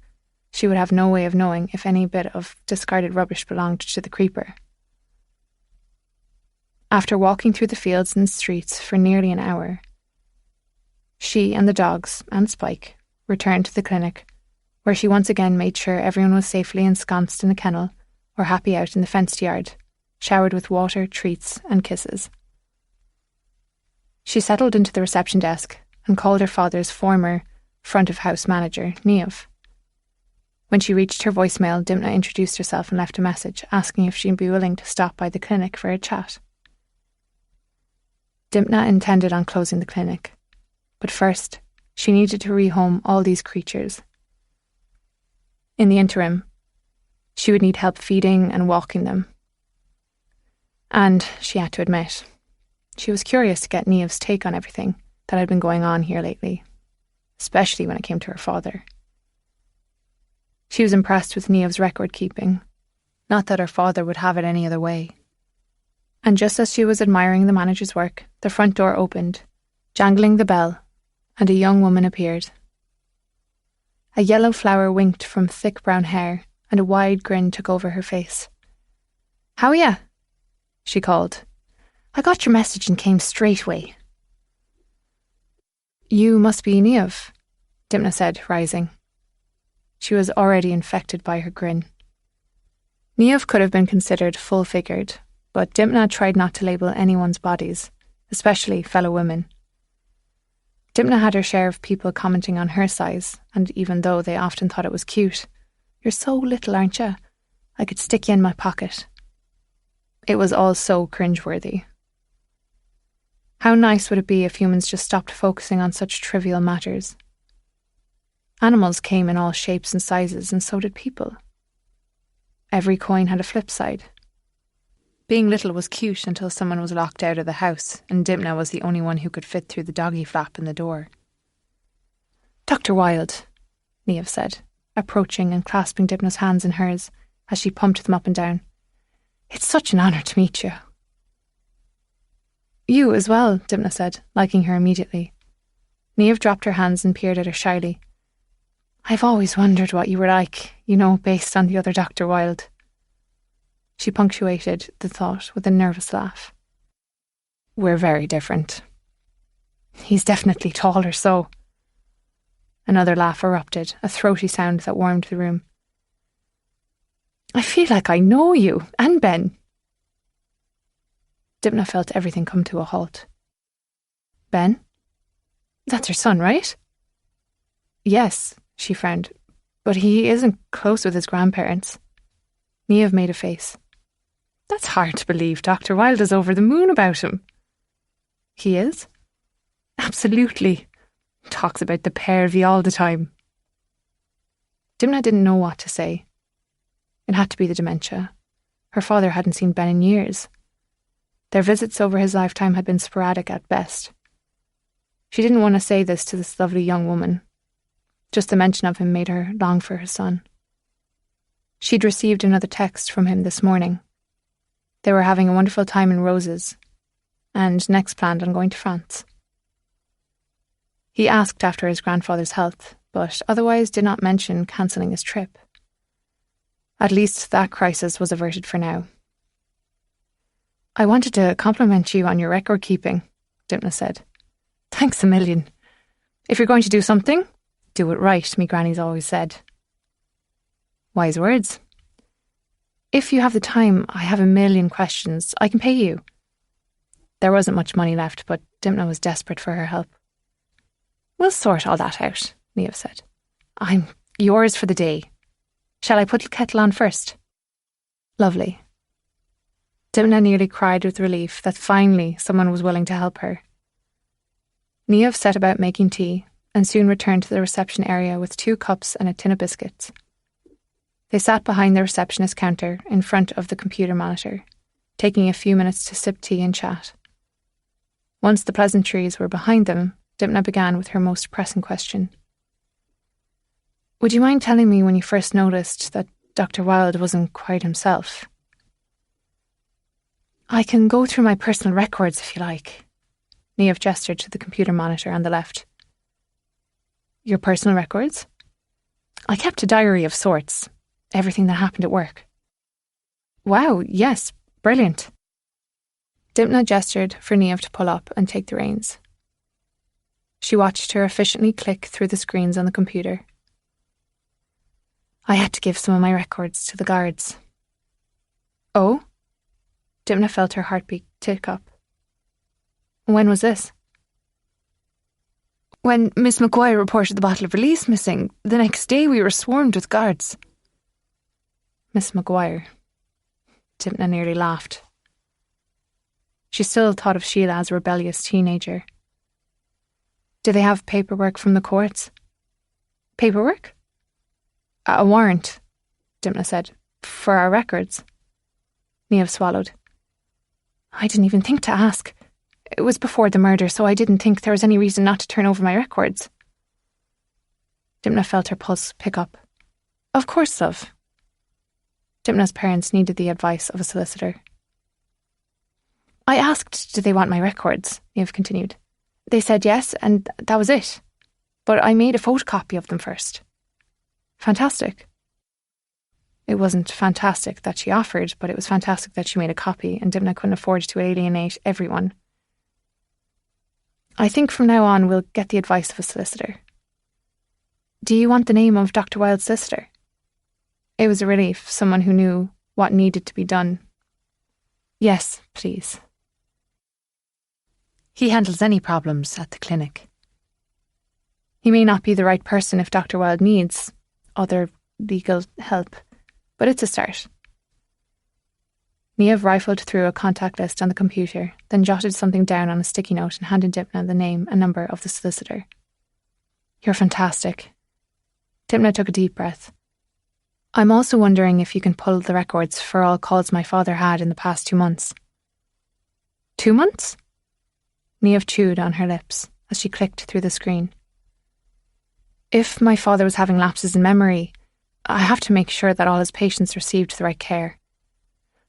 she would have no way of knowing if any bit of discarded rubbish belonged to the creeper. After walking through the fields and streets for nearly an hour, she and the dogs, and Spike, returned to the clinic, where she once again made sure everyone was safely ensconced in a kennel or happy out in the fenced yard, showered with water, treats and kisses. She settled into the reception desk and called her father's former front-of-house manager, Niamh. When she reached her voicemail, Dimna introduced herself and left a message asking if she'd be willing to stop by the clinic for a chat. Dimna intended on closing the clinic, but first she needed to rehome all these creatures. In the interim, she would need help feeding and walking them. And, she had to admit, She was curious to get Maeve's take on everything that had been going on here lately, especially when it came to her father. She was impressed with Maeve's record keeping, not that her father would have it any other way. And just as she was admiring the manager's work, the front door opened, jangling the bell, and a young woman appeared. A yellow flower winked from thick brown hair, and a wide grin took over her face. "How are ya?" she called. "I got your message and came straight away." "You must be Maeve," Dimna said, rising. She was already infected by her grin. Maeve could have been considered full-figured, but Dimna tried not to label anyone's bodies, especially fellow women. Dimna had her share of people commenting on her size, and even though they often thought it was cute, "You're so little, aren't you? I could stick you in my pocket." It was all so cringeworthy. How nice would it be if humans just stopped focusing on such trivial matters? Animals came in all shapes and sizes, and so did people. Every coin had a flip side. Being little was cute until someone was locked out of the house, and Dimna was the only one who could fit through the doggy flap in the door. "Dr. Wilde," Maeve said, approaching and clasping Dimna's hands in hers as she pumped them up and down. "It's such an honour to meet you." "You as well," Dimna said, liking her immediately. Maeve dropped her hands and peered at her shyly. "I've always wondered what you were like, based on the other Dr. Wilde." She punctuated the thought with a nervous laugh. "We're very different." "He's definitely taller, so." Another laugh erupted, a throaty sound that warmed the room. "I feel like I know you, and Ben." Dimna felt everything come to a halt. "Ben? That's her son, right?" "Yes," she frowned, "but he isn't close with his grandparents." Maeve made a face. "That's hard to believe. Dr. Wilde is over the moon about him." "He is?" "Absolutely. Talks about the pair of you all the time." Dimna didn't know what to say. It had to be the dementia. Her father hadn't seen Ben in years. Their visits over his lifetime had been sporadic at best. She didn't want to say this to this lovely young woman. Just the mention of him made her long for her son. She'd received another text from him this morning. They were having a wonderful time in Roses, and next planned on going to France. He asked after his grandfather's health, but otherwise did not mention cancelling his trip. At least that crisis was averted for now. "I wanted to compliment you on your record keeping," Dimna said. "Thanks a million. If you're going to do something, do it right, me granny's always said." Wise words. "If you have the time, I have a million questions. I can pay you." There wasn't much money left, but Dimna was desperate for her help. "We'll sort all that out," Maeve said. "I'm yours for the day. Shall I put the kettle on first?" "Lovely." Dimna nearly cried with relief that finally someone was willing to help her. Maeve set about making tea and soon returned to the reception area with 2 cups and a tin of biscuits. They sat behind the receptionist counter in front of the computer monitor, taking a few minutes to sip tea and chat. Once the pleasantries were behind them, Dimna began with her most pressing question. "Would you mind telling me when you first noticed that Dr. Wilde wasn't quite himself?" "I can go through my personal records if you like." Maeve gestured to the computer monitor on the left. "Your personal records?" "I kept a diary of sorts. Everything that happened at work." "Wow, yes, brilliant." Dimna gestured for Maeve to pull up and take the reins. She watched her efficiently click through the screens on the computer. "I had to give some of my records to the guards." "Oh?" Dimna felt her heartbeat tick up. "When was this?" "When Miss Maguire reported the bottle of release missing, the next day we were swarmed with guards." Miss Maguire. Dimna nearly laughed. She still thought of Sheila as a rebellious teenager. "Do they have paperwork from the courts?" "Paperwork?" "A warrant," Dimna said, "for our records." Maeve swallowed. "I didn't even think to ask." It was before the murder, so I didn't think there was any reason not to turn over my records. Dimna felt her pulse pick up. Of course, love. Dimna's parents needed the advice of a solicitor. I asked, did they want my records? Maeve continued. They said yes, and that was it. But I made a photocopy of them first. Fantastic. It wasn't fantastic that she offered, but it was fantastic that she made a copy, and Dimna couldn't afford to alienate everyone. I think from now on we'll get the advice of a solicitor. Do you want the name of Dr. Wilde's solicitor? It was a relief, someone who knew what needed to be done. Yes, please. He handles any problems at the clinic. He may not be the right person if Dr. Wilde needs other legal help, but it's a start. Maeve rifled through a contact list on the computer, then jotted something down on a sticky note and handed Dimna the name and number of the solicitor. You're fantastic. Dimna took a deep breath. I'm also wondering if you can pull the records for all calls my father had in the past 2 months. 2 months? Maeve chewed on her lips as she clicked through the screen. If my father was having lapses in memory, I have to make sure that all his patients received the right care.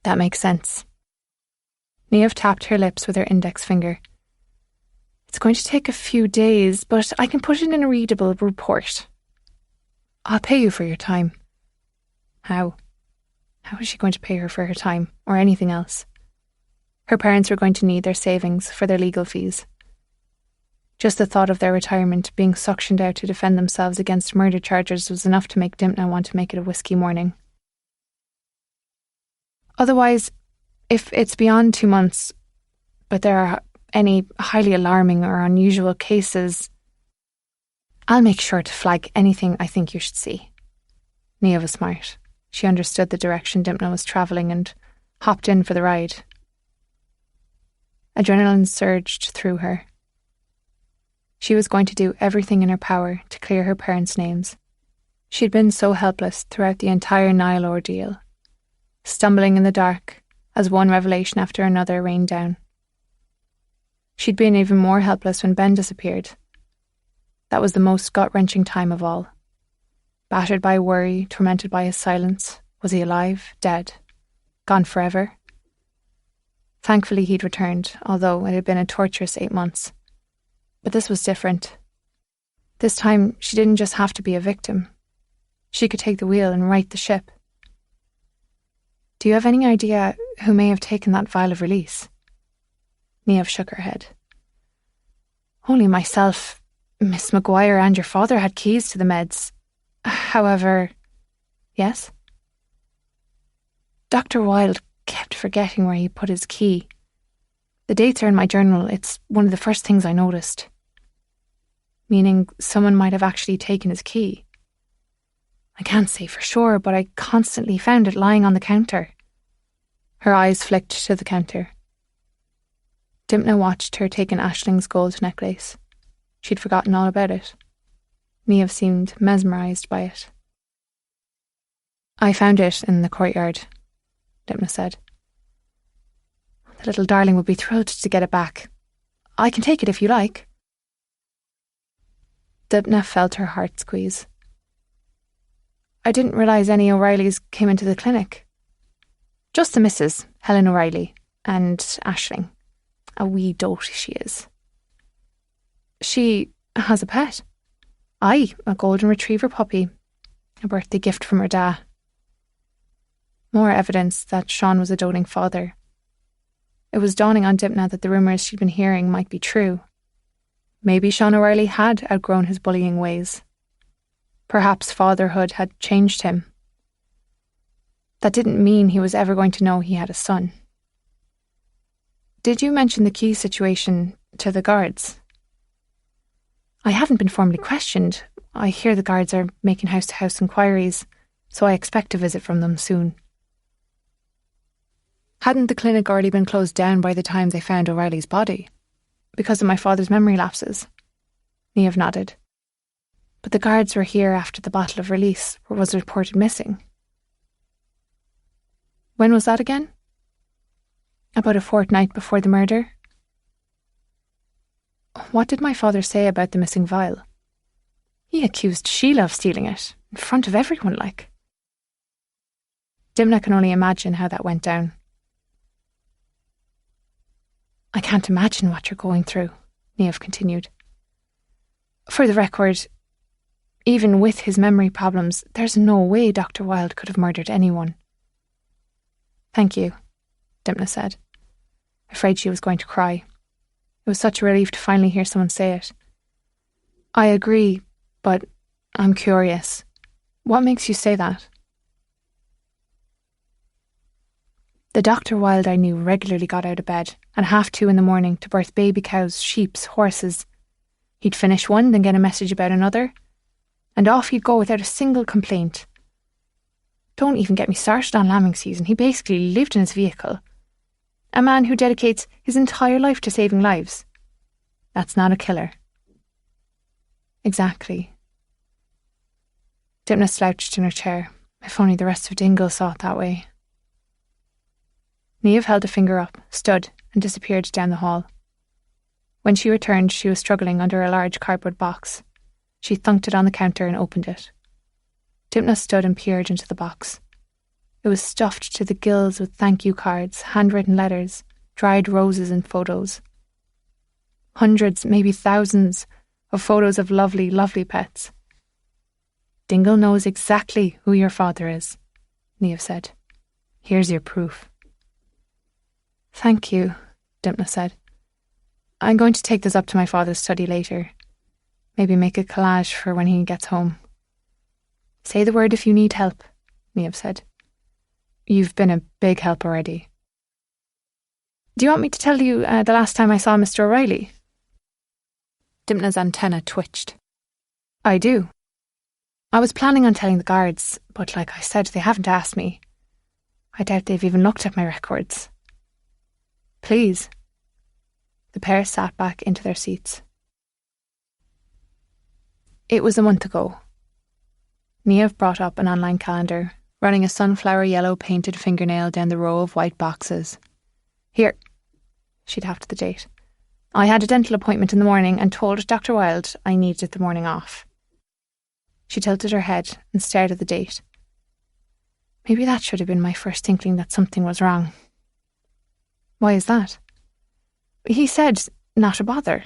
That makes sense. Maeve tapped her lips with her index finger. It's going to take a few days, but I can put it in a readable report. I'll pay you for your time. How? How is she going to pay her for her time, or anything else? Her parents were going to need their savings for their legal fees. Just the thought of their retirement being suctioned out to defend themselves against murder charges was enough to make Dimna want to make it a whiskey morning. Otherwise, if it's beyond 2 months, but there are any highly alarming or unusual cases, I'll make sure to flag anything I think you should see. Maeve was smart. She understood the direction Dimna was travelling and hopped in for the ride. Adrenaline surged through her. She was going to do everything in her power to clear her parents' names. She'd been so helpless throughout the entire Nile ordeal, stumbling in the dark as one revelation after another rained down. She'd been even more helpless when Ben disappeared. That was the most gut-wrenching time of all. Battered by worry, tormented by his silence. Was he alive? Dead? Gone forever? Thankfully he'd returned, although it had been a torturous 8 months. But this was different. This time she didn't just have to be a victim. She could take the wheel and right the ship. Do you have any idea who may have taken that vial of release? Maeve shook her head. Only myself, Miss Maguire and your father had keys to the meds. However... Yes? Dr. Wilde kept forgetting where he put his key. The dates are in my journal. It's one of the first things I noticed. Meaning someone might have actually taken his key. I can't say for sure, but I constantly found it lying on the counter. Her eyes flicked to the counter. Dimna watched her take an Ashling's gold necklace. She'd forgotten all about it. Maeve seemed mesmerised by it. I found it in the courtyard, Dimna said. The little darling would be thrilled to get it back. I can take it if you like. Dimna felt her heart squeeze. I didn't realise any O'Reillys came into the clinic. Just the Mrs. Helen O'Reilly and Aisling. A wee dote she is. She has a pet. Aye, a golden retriever puppy. A birthday gift from her da. More evidence that Sean was a doting father. It was dawning on Dimna that the rumours she'd been hearing might be true. Maybe Sean O'Reilly had outgrown his bullying ways. Perhaps fatherhood had changed him. That didn't mean he was ever going to know he had a son. Did you mention the key situation to the guards? I haven't been formally questioned. I hear the guards are making house-to-house inquiries, so I expect a visit from them soon. Hadn't the clinic already been closed down by the time they found O'Reilly's body? Because of my father's memory lapses? Maeve nodded. But the guards were here after the bottle of release was reported missing. When was that again? About a fortnight before the murder. What did my father say about the missing vial? He accused Sheila of stealing it, in front of everyone like. Dimna can only imagine how that went down. I can't imagine what you're going through, Maeve continued. For the record, even with his memory problems, there's no way Dr. Wilde could have murdered anyone. Thank you, Dimna said, afraid she was going to cry. It was such a relief to finally hear someone say it. I agree, but I'm curious. What makes you say that? The Dr. Wilde I knew regularly got out of bed at 2:30 in the morning to birth baby cows, sheep, horses. He'd finish one, then get a message about another, and off he'd go without a single complaint. Don't even get me started on lambing season. He basically lived in his vehicle. A man who dedicates his entire life to saving lives. That's not a killer. Exactly. Dimna slouched in her chair. If only the rest of Dingle saw it that way. Maeve held a finger up, stood, and disappeared down the hall. When she returned, she was struggling under a large cardboard box. She thunked it on the counter and opened it. Dimna stood and peered into the box. It was stuffed to the gills with thank you cards, handwritten letters, dried roses and photos. Hundreds, maybe thousands, of photos of lovely, lovely pets. Dingle knows exactly who your father is, Maeve said. Here's your proof. Thank you, Dimna said. I'm going to take this up to my father's study later. Maybe make a collage for when he gets home. Say the word if you need help, Maeve said. You've been a big help already. Do you want me to tell you the last time I saw Mr. O'Reilly? Dimna's antenna twitched. I do. I was planning on telling the guards, but like I said, they haven't asked me. I doubt they've even looked at my records. Please. The pair sat back into their seats. It was a month ago. Maeve brought up an online calendar, running a sunflower yellow painted fingernail down the row of white boxes. Here. She tapped the date. I had a dental appointment in the morning and told Dr. Wilde I needed the morning off. She tilted her head and stared at the date. Maybe that should have been my first inkling that something was wrong. Why is that? He said not a bother.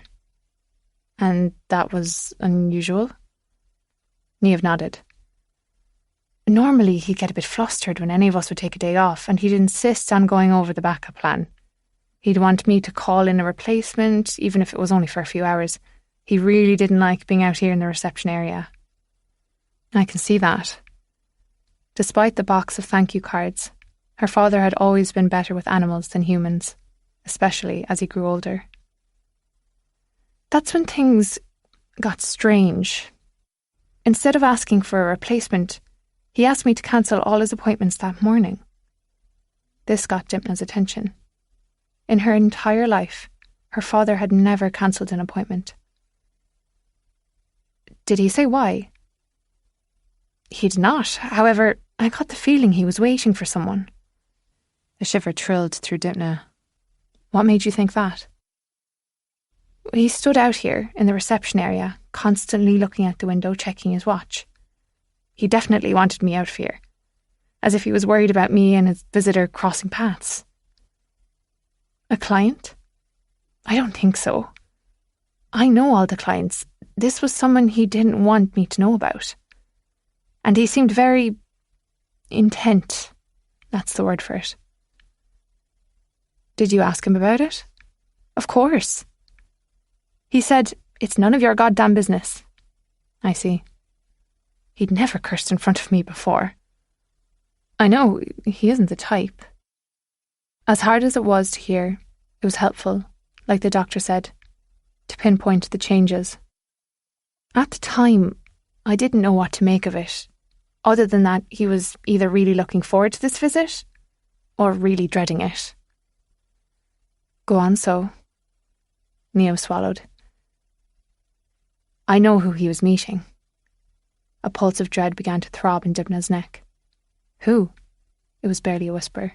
And that was unusual? Maeve nodded. Normally he'd get a bit flustered when any of us would take a day off, and he'd insist on going over the backup plan. He'd want me to call in a replacement, even if it was only for a few hours. He really didn't like being out here in the reception area. I can see that. Despite the box of thank you cards, her father had always been better with animals than humans, especially as he grew older. That's when things got strange. Instead of asking for a replacement, he asked me to cancel all his appointments that morning. This got Dimna's attention. In her entire life, her father had never cancelled an appointment. Did he say why? He did not. However, I got the feeling he was waiting for someone. A shiver thrilled through Dimna. What made you think that? He stood out here in the reception area, constantly looking out the window, checking his watch. He definitely wanted me out of here, as if he was worried about me and his visitor crossing paths. A client? I don't think so. I know all the clients. This was someone he didn't want me to know about. And he seemed very intent. That's the word for it. Did you ask him about it? Of course. He said, it's none of your goddamn business. I see. He'd never cursed in front of me before. I know, he isn't the type. As hard as it was to hear, it was helpful, like the doctor said, to pinpoint the changes. At the time, I didn't know what to make of it, other than that he was either really looking forward to this visit or really dreading it. Go on, so. Maeve swallowed. I know who he was meeting. A pulse of dread began to throb in Dimna's neck. Who? It was barely a whisper.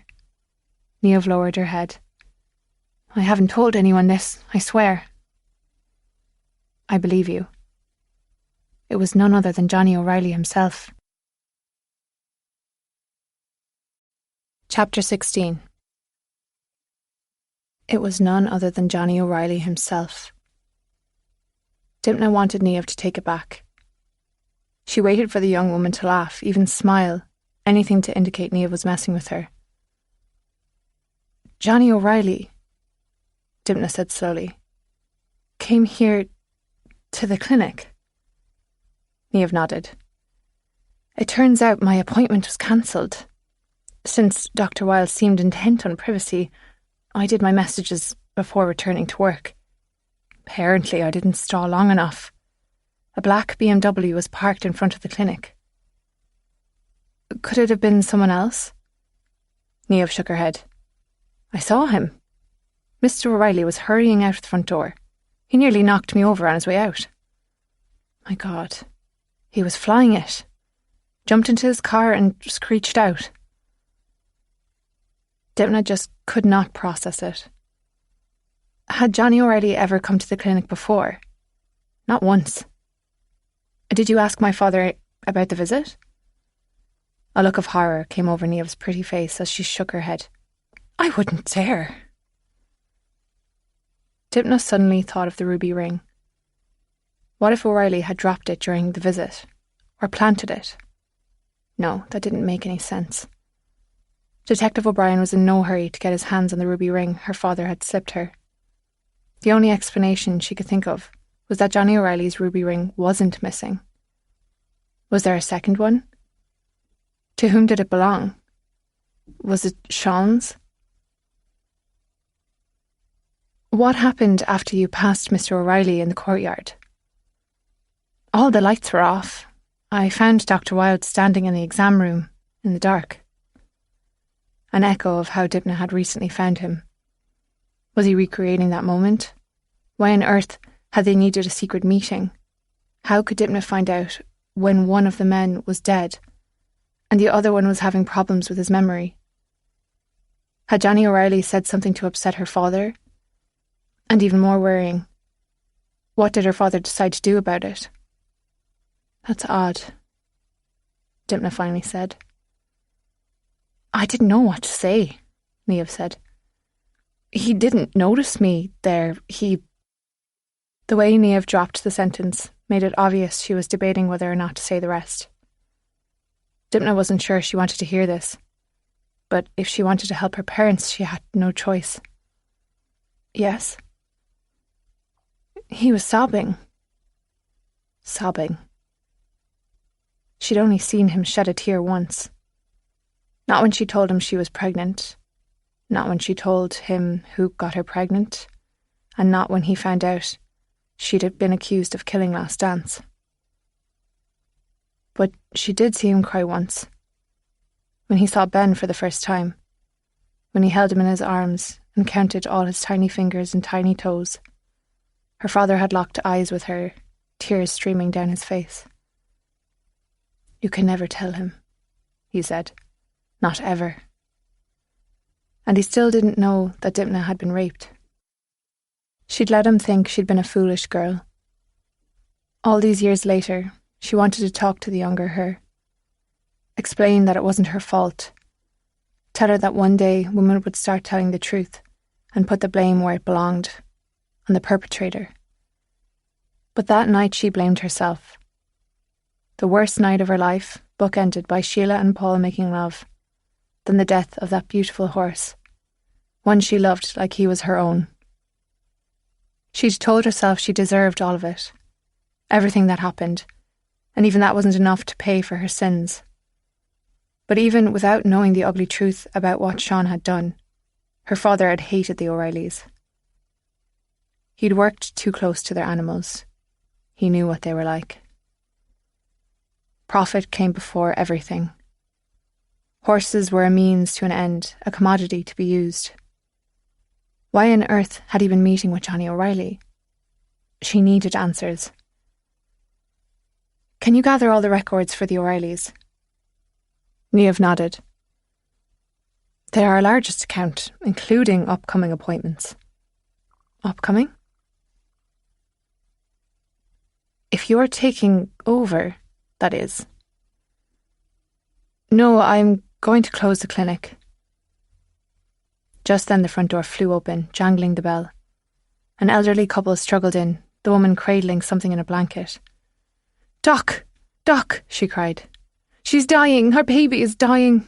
Maeve lowered her head. I haven't told anyone this, I swear. I believe you. It was none other than Johnny O'Reilly himself. Chapter 16. It was none other than Johnny O'Reilly himself. Dipna wanted Niamh to take it back. She waited for the young woman to laugh, even smile, anything to indicate Niamh was messing with her. Johnny O'Reilly, Dipna said slowly, came here to the clinic. Niamh nodded. It turns out my appointment was cancelled. Since Dr. Wilde seemed intent on privacy, I did my messages before returning to work. Apparently I didn't stall long enough. A black BMW was parked in front of the clinic. Could it have been someone else? Niamh shook her head. I saw him. Mr. O'Reilly was hurrying out the front door. He nearly knocked me over on his way out. My God, he was flying it. Jumped into his car and screeched out. Dipna just could not process it. Had Johnny O'Reilly ever come to the clinic before? Not once. Did you ask my father about the visit? A look of horror came over Niamh's pretty face as she shook her head. I wouldn't dare. Dipna suddenly thought of the ruby ring. What if O'Reilly had dropped it during the visit? Or planted it? No, that didn't make any sense. Detective O'Brien was in no hurry to get his hands on the ruby ring her father had slipped her. The only explanation she could think of was that Johnny O'Reilly's ruby ring wasn't missing. Was there a second one? To whom did it belong? Was it Sean's? What happened after you passed Mr. O'Reilly in the courtyard? All the lights were off. I found Dr. Wilde standing in the exam room, in the dark. An echo of how Dipna had recently found him. Was he recreating that moment? Why on earth had they needed a secret meeting? How could Dipna find out when one of the men was dead and the other one was having problems with his memory? Had Johnny O'Reilly said something to upset her father? And even more worrying, what did her father decide to do about it? That's odd, Dipna finally said. I didn't know what to say, Niamh said. He didn't notice me there. The way Niamh dropped the sentence made it obvious she was debating whether or not to say the rest. Dipna wasn't sure she wanted to hear this, but if she wanted to help her parents, she had no choice. Yes? He was sobbing. Sobbing. She'd only seen him shed a tear once. Not when she told him she was pregnant, not when she told him who got her pregnant, and not when he found out she'd been accused of killing Last Dance. But she did see him cry once, when he saw Ben for the first time, when he held him in his arms and counted all his tiny fingers and tiny toes. Her father had locked eyes with her, tears streaming down his face. You can never tell him, he said. Not ever. And he still didn't know that Dipna had been raped. She'd let him think she'd been a foolish girl. All these years later, she wanted to talk to the younger her. Explain that it wasn't her fault. Tell her that one day women would start telling the truth and put the blame where it belonged, on the perpetrator. But that night she blamed herself. The worst night of her life, bookended by Sheila and Paul making love, then the death of that beautiful horse, one she loved like he was her own. She'd told herself she deserved all of it, everything that happened, and even that wasn't enough to pay for her sins. But even without knowing the ugly truth about what Sean had done, her father had hated the O'Reillys. He'd worked too close to their animals. He knew what they were like. Profit came before everything. Horses were a means to an end, a commodity to be used. Why on earth had he been meeting with Johnny O'Reilly? She needed answers. Can you gather all the records for the O'Reillys? Niamh nodded. They are our largest account, including upcoming appointments. Upcoming? If you're taking over, that is. No, I'm going to close the clinic. Just then the front door flew open, jangling the bell. An elderly couple struggled in, the woman cradling something in a blanket. "Doc! Doc!" she cried. "She's dying! Her baby is dying!"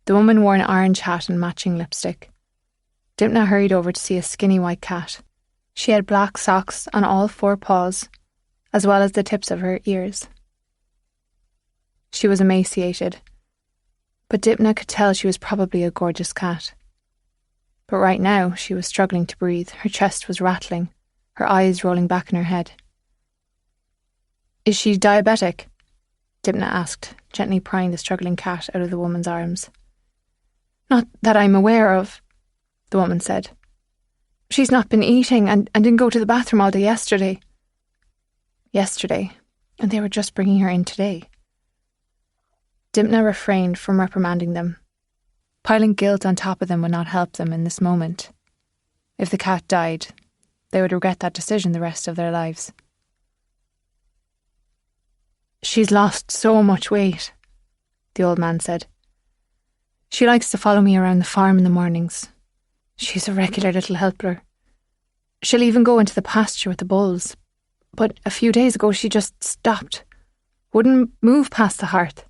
The woman wore an orange hat and matching lipstick. Dipna hurried over to see a skinny white cat. She had black socks on all 4 paws, as well as the tips of her ears. She was emaciated, but Dipna could tell she was probably a gorgeous cat. But right now she was struggling to breathe. Her chest was rattling, her eyes rolling back in her head. "Is she diabetic?" Dipna asked, gently prying the struggling cat out of the woman's arms. "Not that I'm aware of," the woman said. "She's not been eating and didn't go to the bathroom all day yesterday." Yesterday, and they were just bringing her in today. Dipna refrained from reprimanding them. Piling guilt on top of them would not help them in this moment. If the cat died, they would regret that decision the rest of their lives. "She's lost so much weight," the old man said. "She likes to follow me around the farm in the mornings. She's a regular little helper. She'll even go into the pasture with the bulls. But a few days ago she just stopped. Wouldn't move past the hearth.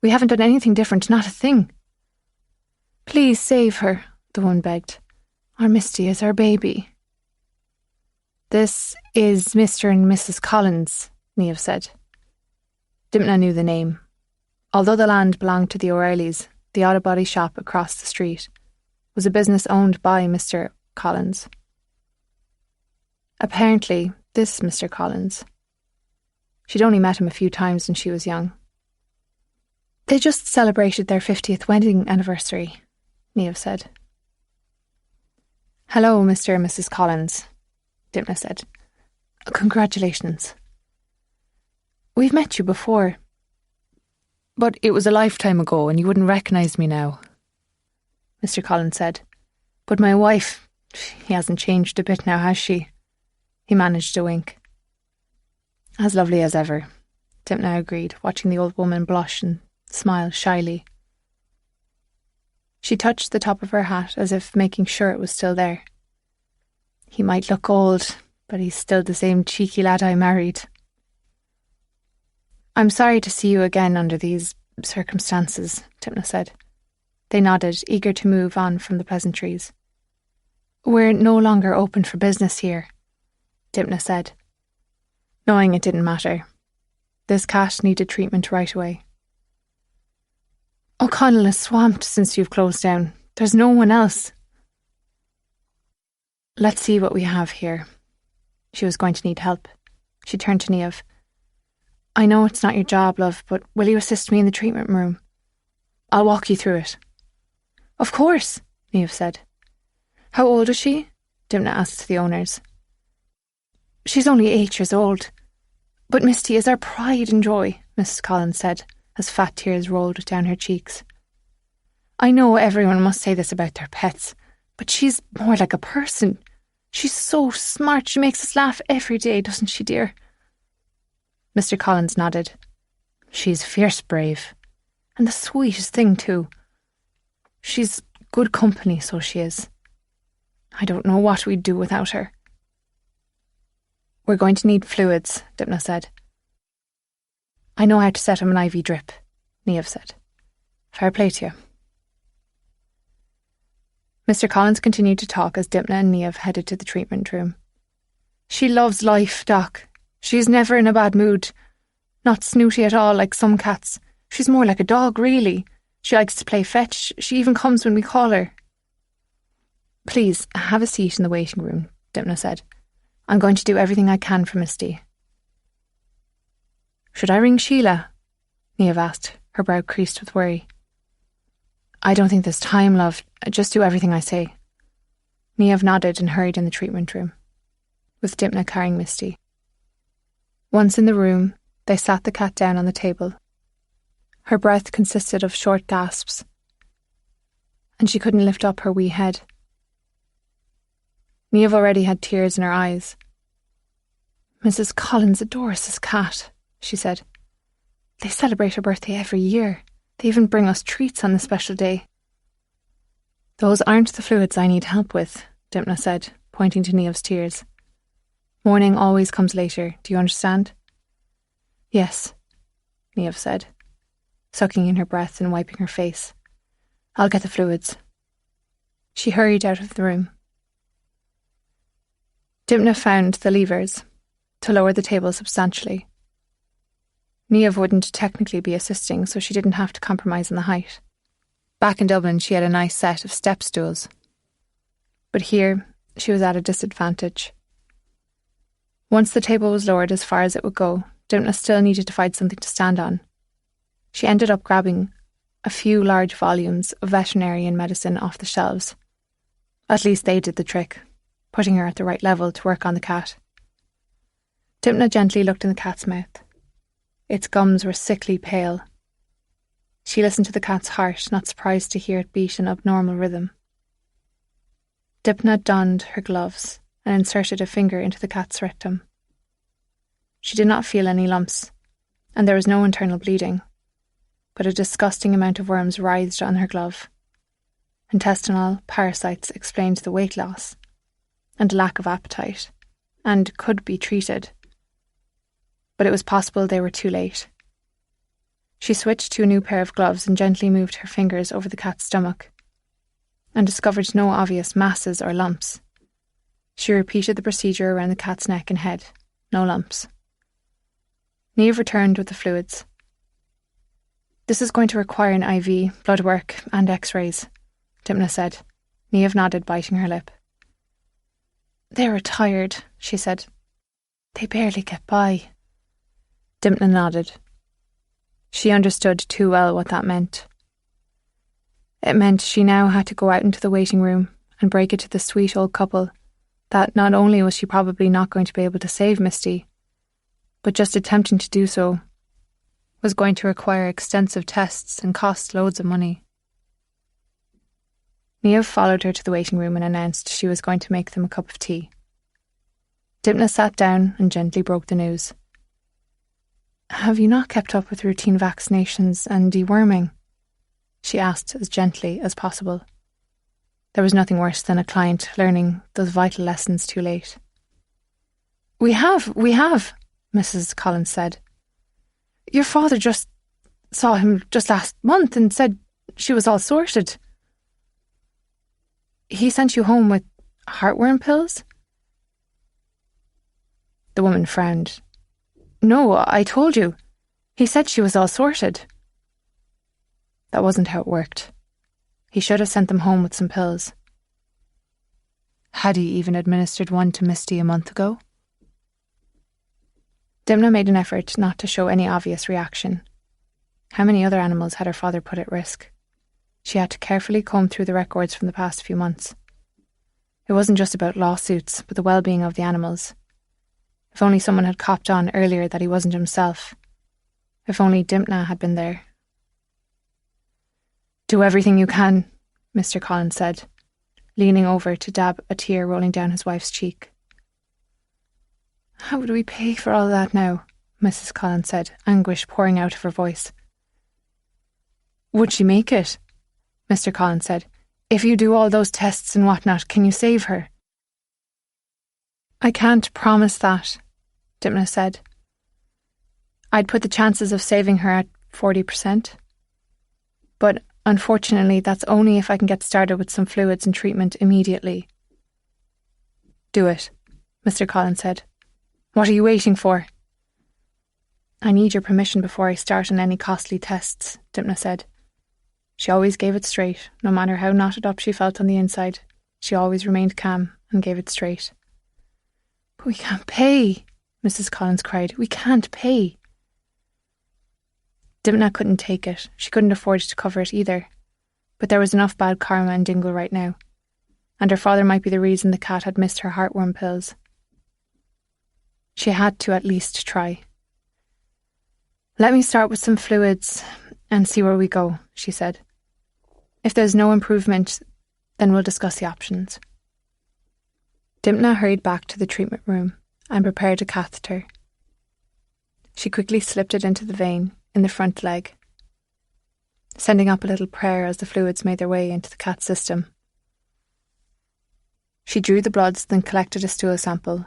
We haven't done anything different, not a thing." "Please save her," the woman begged. "Our Misty is our baby." "This is Mr. and Mrs. Collins," Maeve said. Dipna knew the name. Although the land belonged to the O'Reillys, the auto body shop across the street was a business owned by Mr. Collins. Apparently, this Mr. Collins. She'd only met him a few times when she was young. "They just celebrated their 50th wedding anniversary," Maeve said. "Hello, Mr. and Mrs. Collins," Dipna said. "Congratulations. We've met you before, but it was a lifetime ago and you wouldn't recognise me now," Mr. Collins said. "But my wife, she hasn't changed a bit now, has she?" He managed a wink. "As lovely as ever," Dipna agreed, watching the old woman blush and smile shyly. She touched the top of her hat as if making sure it was still there. "He might look old, but he's still the same cheeky lad I married." "I'm sorry to see you again under these circumstances," Dipna said. They nodded, eager to move on from the pleasantries. "We're no longer open for business here," Dipna said, knowing it didn't matter. This cat needed treatment right away. "O'Connell is swamped since you've closed down. There's no one else." "Let's see what we have here." She was going to need help. She turned to Maeve. "I know it's not your job, love, but will you assist me in the treatment room? I'll walk you through it." "Of course," Maeve said. "How old is she?" Dipna asked the owners. "She's only 8 years old. But Misty is our pride and joy," Mrs. Collins said, as fat tears rolled down her cheeks. "I know everyone must say this about their pets, but she's more like a person. She's so smart, she makes us laugh every day, doesn't she, dear?" Mr. Collins nodded. "She's fierce brave. And the sweetest thing, too. She's good company, so she is. I don't know what we'd do without her." "We're going to need fluids," Dipna said. "I know how to set him an IV drip," Maeve said. "Fair play to you." Mr. Collins continued to talk as Dipna and Maeve headed to the treatment room. "She loves life, Doc. She's never in a bad mood. Not snooty at all like some cats. She's more like a dog, really. She likes to play fetch. She even comes when we call her." "Please, have a seat in the waiting room," Dipna said. "I'm going to do everything I can for Misty." "Should I ring Sheila?" Maeve asked, her brow creased with worry. "I don't think there's time, love. Just do everything I say." Maeve nodded and hurried in the treatment room, with Dipna carrying Misty. Once in the room, they sat the cat down on the table. Her breath consisted of short gasps, and she couldn't lift up her wee head. Maeve already had tears in her eyes. Mrs. Collins adores this cat, she said. They celebrate her birthday every year. They even bring us treats on the special day. Those aren't the fluids I need help with, Dymna said, pointing to Niamh's tears. Morning always comes later, do you understand? Yes, Niamh said, sucking in her breath and wiping her face. I'll get the fluids. She hurried out of the room. Dymna found the levers to lower the table substantially. Niamh wouldn't technically be assisting, so she didn't have to compromise on the height. Back in Dublin, she had a nice set of step stools. But here, she was at a disadvantage. Once the table was lowered as far as it would go, Dymna still needed to find something to stand on. She ended up grabbing a few large volumes of veterinarian medicine off the shelves. At least they did the trick, putting her at the right level to work on the cat. Dymna gently looked in the cat's mouth. Its gums were sickly pale. She listened to the cat's heart, not surprised to hear it beat an abnormal rhythm. Dymna donned her gloves and inserted a finger into the cat's rectum. She did not feel any lumps, and there was no internal bleeding, but a disgusting amount of worms writhed on her glove. Intestinal parasites explained the weight loss and lack of appetite, and could be treated. But it was possible they were too late. She switched to a new pair of gloves and gently moved her fingers over the cat's stomach, and discovered no obvious masses or lumps. She repeated the procedure around the cat's neck and head. No lumps. Niamh returned with the fluids. This is going to require an IV, blood work and x-rays, Dymna said. Niamh nodded, biting her lip. They're retired, she said. They barely get by. Dymna nodded. She understood too well what that meant. It meant she now had to go out into the waiting room and break it to the sweet old couple that not only was she probably not going to be able to save Misty, but just attempting to do so was going to require extensive tests and cost loads of money. Niamh followed her to the waiting room and announced she was going to make them a cup of tea. Dymna sat down and gently broke the news. Have you not kept up with routine vaccinations and deworming? She asked as gently as possible. There was nothing worse than a client learning those vital lessons too late. We have, Mrs. Collins said. Your father just saw him just last month and said she was all sorted. He sent you home with heartworm pills? The woman frowned. No, I told you. He said she was all sorted. That wasn't how it worked. He should have sent them home with some pills. Had he even administered one to Misty a month ago? Dymna made an effort not to show any obvious reaction. How many other animals had her father put at risk? She had to carefully comb through the records from the past few months. It wasn't just about lawsuits, but the well-being of the animals. If only someone had copped on earlier that he wasn't himself. If only Dymna had been there. Do everything you can, Mr. Collins said, leaning over to dab a tear rolling down his wife's cheek. How would we pay for all that now? Mrs. Collins said, anguish pouring out of her voice. Would she make it? Mr. Collins said. If you do all those tests and whatnot, can you save her? I can't promise that, Dymna said. I'd put the chances of saving her at 40%. But unfortunately, that's only if I can get started with some fluids and treatment immediately. Do it, Mr. Collins said. What are you waiting for? I need your permission before I start on any costly tests, Dymna said. She always gave it straight, no matter how knotted up she felt on the inside. She always remained calm and gave it straight. But we can't pay, Mrs. Collins cried. We can't pay. Dymna couldn't take it. She couldn't afford to cover it either. But there was enough bad karma in Dingle right now. And her father might be the reason the cat had missed her heartworm pills. She had to at least try. Let me start with some fluids and see where we go, she said. If there's no improvement, then we'll discuss the options. Dymna hurried back to the treatment room and prepared a catheter. She quickly slipped it into the vein in the front leg, sending up a little prayer as the fluids made their way into the cat's system. She drew the bloods, then collected a stool sample.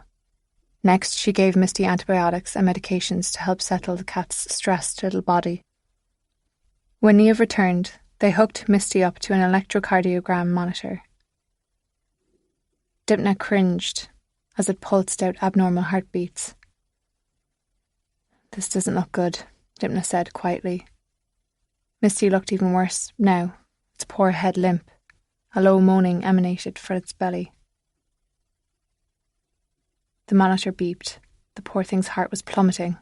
Next, she gave Misty antibiotics and medications to help settle the cat's stressed little body. When Niamh returned, they hooked Misty up to an electrocardiogram monitor. Dipna cringed as it pulsed out abnormal heartbeats. "This doesn't look good," Dipna said quietly. Misty looked even worse now, its poor head limp. A low moaning emanated from its belly. The monitor beeped. The poor thing's heart was plummeting.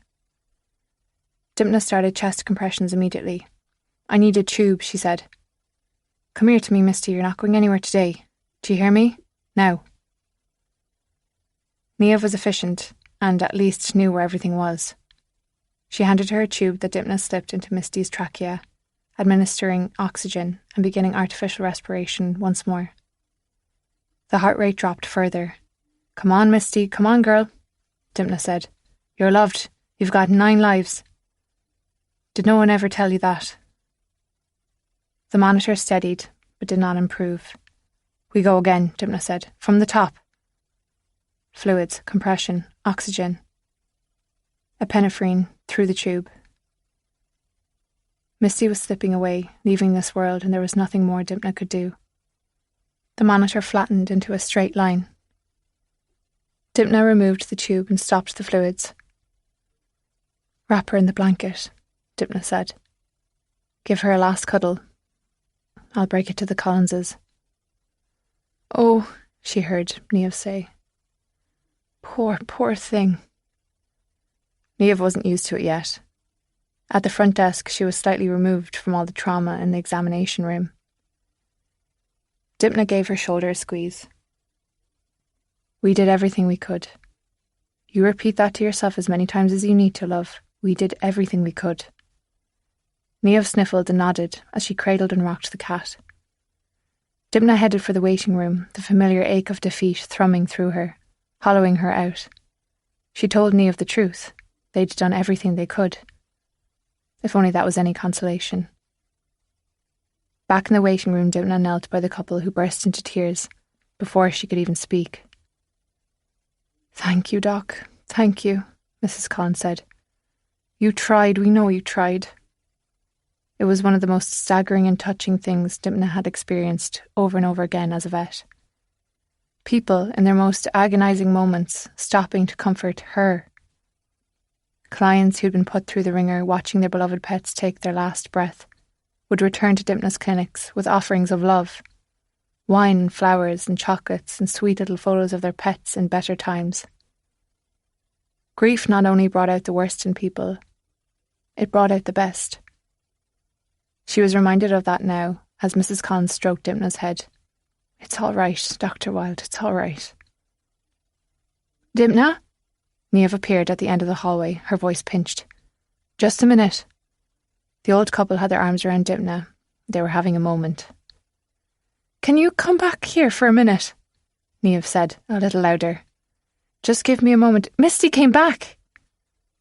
Dipna started chest compressions immediately. "I need a tube," she said. "Come here to me, Misty, you're not going anywhere today. Do you hear me? Now." Niamh was efficient, and at least knew where everything was. She handed her a tube that Dipna slipped into Misty's trachea, administering oxygen and beginning artificial respiration once more. The heart rate dropped further. "Come on, Misty, come on, girl," Dipna said. "You're loved. You've got 9 lives. Did no one ever tell you that?" The monitor steadied, but did not improve. "We go again," Dipna said. "From the top." Fluids, compression, oxygen. Epinephrine through the tube. Misty was slipping away, leaving this world, and there was nothing more Dipna could do. The monitor flattened into a straight line. Dipna removed the tube and stopped the fluids. "Wrap her in the blanket," Dipna said. "Give her a last cuddle. I'll break it to the Collinses." "Oh," she heard Niamh say. "Poor, poor thing." Niamh wasn't used to it yet. At the front desk, she was slightly removed from all the trauma in the examination room. Dipna gave her shoulder a squeeze. "We did everything we could. You repeat that to yourself as many times as you need to, love. We did everything we could." Niamh sniffled and nodded as she cradled and rocked the cat. Dipna headed for the waiting room, the familiar ache of defeat thrumming through her, hollowing her out. She told Niamh the truth. They'd done everything they could. If only that was any consolation. Back in the waiting room, Dipna knelt by the couple, who burst into tears before she could even speak. "Thank you, Doc. Thank you," Mrs. Collins said. "You tried, we know you tried." It was one of the most staggering and touching things Dipna had experienced over and over again as a vet. People, in their most agonising moments, stopping to comfort her. Clients who'd been put through the ringer watching their beloved pets take their last breath would return to Dipna's clinics with offerings of love. Wine and flowers and chocolates and sweet little photos of their pets in better times. Grief not only brought out the worst in people, it brought out the best. She was reminded of that now as Mrs. Collins stroked Dipna's head. "It's all right, Dr. Wilde, it's all right." "Dipna?" Niamh appeared at the end of the hallway, her voice pinched. "Just a minute." The old couple had their arms around Dipna. They were having a moment. "Can you come back here for a minute?" Niamh said, a little louder. "Just give me a moment. Misty came back."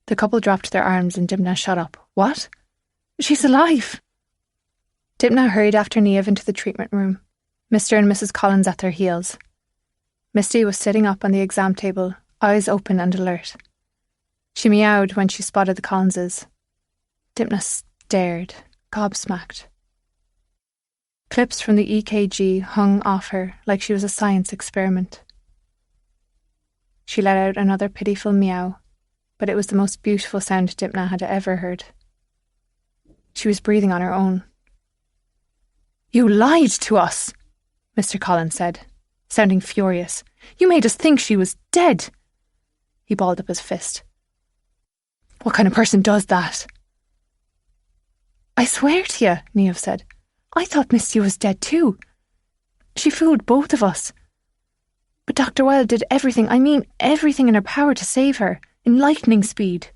The couple dropped their arms and Dipna shot up. "What? She's alive!" Dipna hurried after Niamh into the treatment room, Mr. and Mrs. Collins at their heels. Misty was sitting up on the exam table, eyes open and alert. She meowed when she spotted the Collinses. Dipna stared, gobsmacked. Clips from the EKG hung off her like she was a science experiment. She let out another pitiful meow, but it was the most beautiful sound Dipna had ever heard. She was breathing on her own. "You lied to us," Mr. Collins said, sounding furious. "You made us think she was dead." He balled up his fist. "What kind of person does that?" "I swear to you," Niamh said, "I thought Misty was dead too. She fooled both of us. But Dr. Wilde did everything, I mean everything in her power to save her, in lightning speed.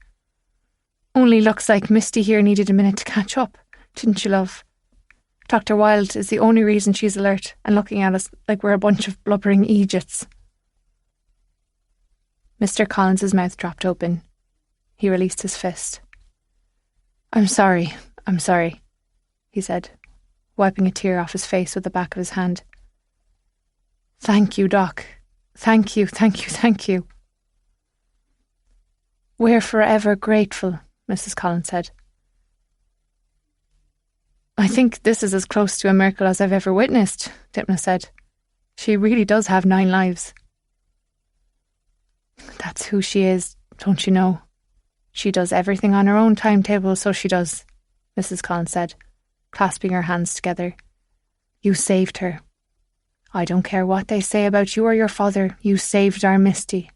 Only looks like Misty here needed a minute to catch up, didn't you, love? Dr. Wilde is the only reason she's alert and looking at us like we're a bunch of blubbering idiots." Mr. Collins's mouth dropped open. He released his fist. I'm sorry, he said, wiping a tear off his face with the back of his hand. Thank you, Doc. Thank you. We're forever grateful, Mrs. Collins said. I think this is as close to a miracle as I've ever witnessed, Dipna said. She really does have 9 lives. That's who she is, don't you know? She does everything on her own timetable, so she does, Mrs. Collins said, clasping her hands together. You saved her. I don't care what they say about you or your father, you saved our Misty.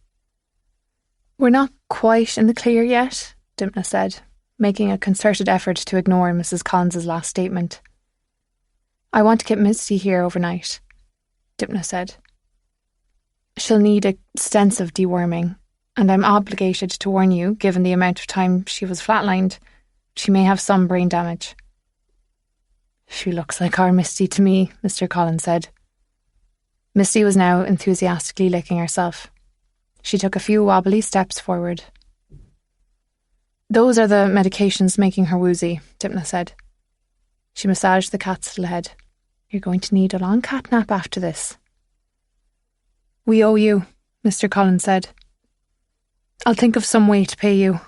We're not quite in the clear yet, Dipna said, making a concerted effort to ignore Mrs. Collins's last statement. I want to get Misty here overnight, Dipna said. She'll need extensive deworming, and I'm obligated to warn you, given the amount of time she was flatlined, she may have some brain damage. She looks like our Misty to me, Mr. Collins said. Misty was now enthusiastically licking herself. She took a few wobbly steps forward. Those are the medications making her woozy, Dipna said. She massaged the cat's little head. You're going to need a long cat nap after this. We owe you, Mr. Collins said. I'll think of some way to pay you.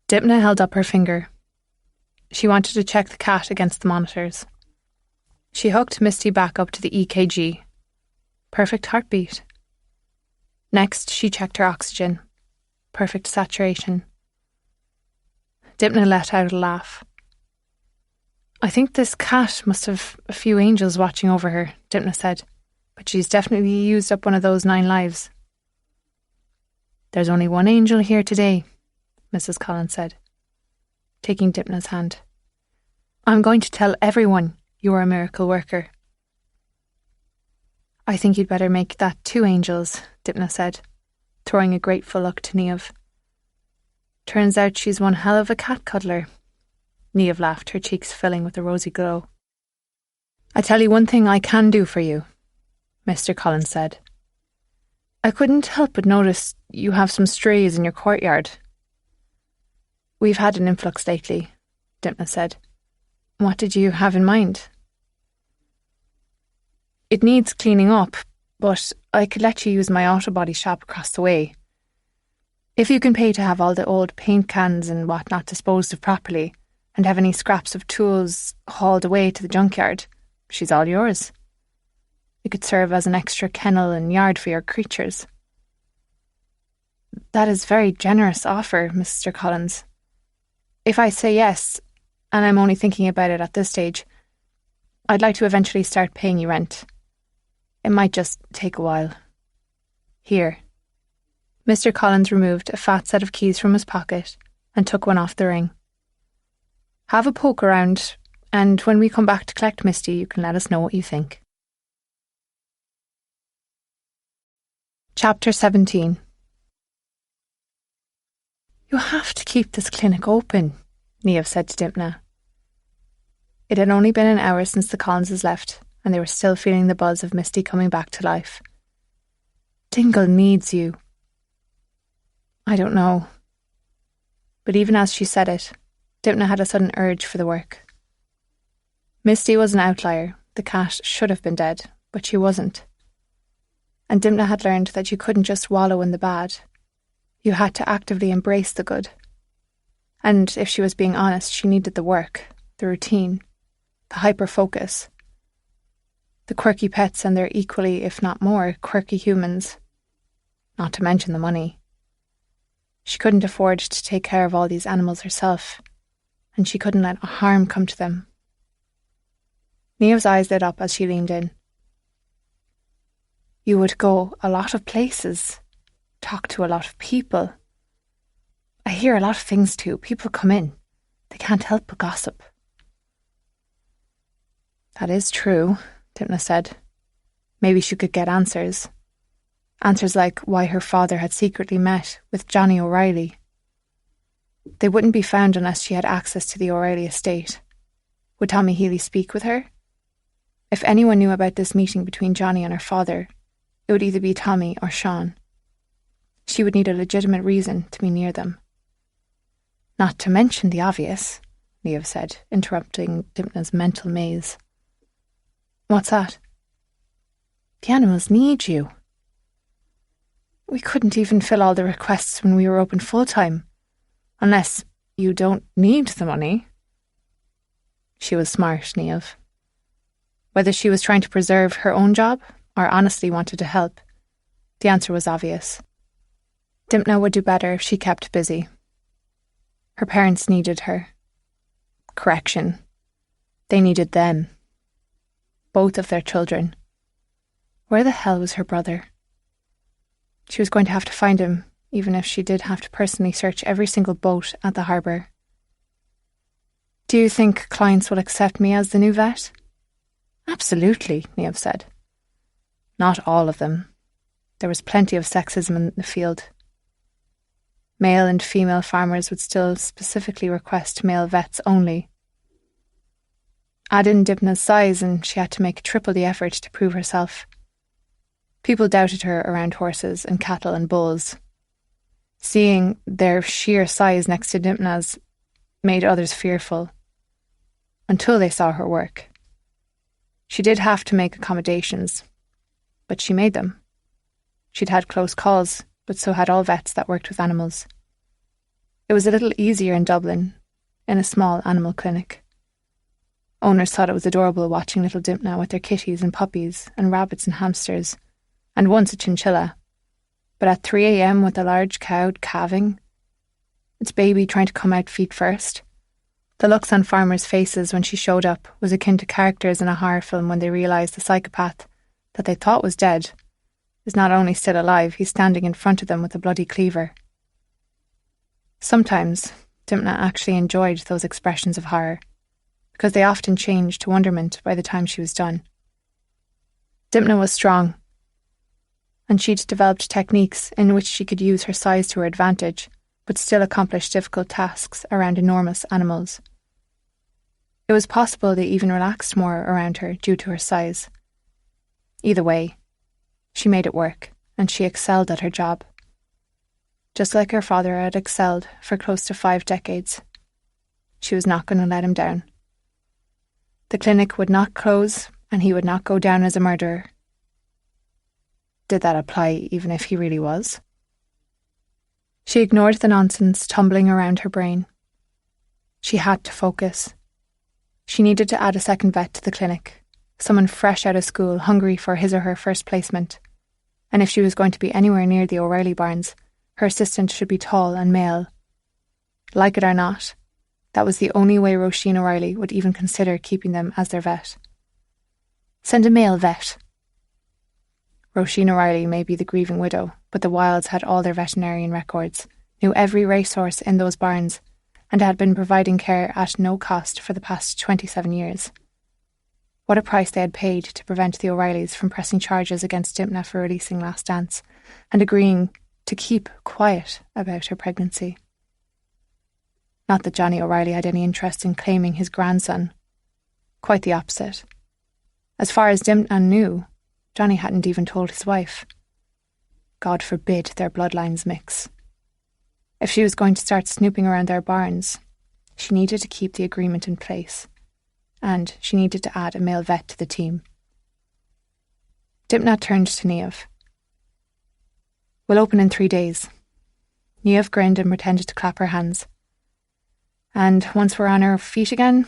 Dipna held up her finger. She wanted to check the cat against the monitors. She hooked Misty back up to the EKG. Perfect heartbeat. Next, she checked her oxygen. Perfect saturation. Dipna let out a laugh. I think this cat must have a few angels watching over her, Dipna said, but she's definitely used up one of those 9 lives. There's only one angel here today, Mrs. Collins said, taking Dipna's hand. I'm going to tell everyone you're a miracle worker. I think you'd better make that 2 angels, Dipna said, throwing a grateful look to Niamh. Turns out she's one hell of a cat cuddler. Niamh laughed, her cheeks filling with a rosy glow. I tell you one thing I can do for you, Mr. Collins said. I couldn't help but notice you have some strays in your courtyard. We've had an influx lately, Dipna said. What did you have in mind? It needs cleaning up, but I could let you use my auto body shop across the way. If you can pay to have all the old paint cans and whatnot disposed of properly, and have any scraps of tools hauled away to the junkyard, she's all yours. It could serve as an extra kennel and yard for your creatures. That is a very generous offer, Mr. Collins. If I say yes, and I'm only thinking about it at this stage, I'd like to eventually start paying you rent. It might just take a while. Here. Mr. Collins removed a fat set of keys from his pocket and took one off the ring. Have a poke around, and when we come back to collect Misty, you can let us know what you think. Chapter 17. You have to keep this clinic open, Niamh said to Dipna. It had only been an hour since the Collinses left, and they were still feeling the buzz of Misty coming back to life. Dingle needs you. I don't know. But even as she said it, Dipna had a sudden urge for the work. Misty was an outlier. The cat should have been dead, but she wasn't. And Dipna had learned that you couldn't just wallow in the bad. You had to actively embrace the good. And if she was being honest, she needed the work, the routine, the hyper-focus. The quirky pets and their equally, if not more, quirky humans. Not to mention the money. She couldn't afford to take care of all these animals herself, and she couldn't let harm come to them. Niamh's eyes lit up as she leaned in. You would go a lot of places, talk to a lot of people. I hear a lot of things too. People come in. They can't help but gossip. That is true, Dipna said. Maybe she could get answers. Answers like why her father had secretly met with Johnny O'Reilly. They wouldn't be found unless she had access to the O'Reilly estate. Would Tommy Healy speak with her? If anyone knew about this meeting between Johnny and her father, it would either be Tommy or Sean. She would need a legitimate reason to be near them. Not to mention the obvious, Maeve said, interrupting Dimna's mental maze. What's that? The animals need you. We couldn't even fill all the requests when we were open full-time, unless you don't need the money. She was smart, Maeve. Whether she was trying to preserve her own job or honestly wanted to help, the answer was obvious. Dimna would do better if she kept busy. Her parents needed her. Correction. They needed them. Both of their children. Where the hell was her brother? She was going to have to find him, even if she did have to personally search every single boat at the harbour. Do you think clients will accept me as the new vet? Absolutely, Maeve said. Not all of them. There was plenty of sexism in the field. Male and female farmers would still specifically request male vets only. Add in Dimna's size and she had to make triple the effort to prove herself. People doubted her around horses and cattle and bulls. Seeing their sheer size next to Dimna's made others fearful, until they saw her work. She did have to make accommodations, but she made them. She'd had close calls, but so had all vets that worked with animals. It was a little easier in Dublin, in a small animal clinic. Owners thought it was adorable watching little Dimna with their kitties and puppies and rabbits and hamsters, and once a chinchilla. But at 3 a.m. with a large cow calving, its baby trying to come out feet first, the looks on farmers' faces when she showed up was akin to characters in a horror film when they realised the psychopath that they thought was dead is not only still alive, he's standing in front of them with a bloody cleaver. Sometimes Dimna actually enjoyed those expressions of horror, because they often changed to wonderment by the time she was done. Dimna was strong, and she'd developed techniques in which she could use her size to her advantage, but still accomplish difficult tasks around enormous animals. It was possible they even relaxed more around her due to her size. Either way, she made it work, and she excelled at her job. Just like her father had excelled for close to 5 decades. She was not going to let him down. The clinic would not close, and he would not go down as a murderer. Did that apply even if he really was? She ignored the nonsense tumbling around her brain. She had to focus. She needed to add a second vet to the clinic, someone fresh out of school, hungry for his or her first placement. And if she was going to be anywhere near the O'Reilly barns, her assistant should be tall and male. Like it or not, that was the only way Roisin O'Reilly would even consider keeping them as their vet. Send a male vet. Roisin O'Reilly may be the grieving widow, but the Wilds had all their veterinarian records, knew every racehorse in those barns, and had been providing care at no cost for the past 27 years. What a price they had paid to prevent the O'Reillys from pressing charges against Dimna for releasing Last Dance and agreeing to keep quiet about her pregnancy. Not that Johnny O'Reilly had any interest in claiming his grandson. Quite the opposite. As far as Dimna knew, Johnny hadn't even told his wife. God forbid their bloodlines mix. If she was going to start snooping around their barns, she needed to keep the agreement in place, and she needed to add a male vet to the team. Dimna turned to Niamh. We'll open in 3 days. Niamh grinned and pretended to clap her hands. And once we're on our feet again,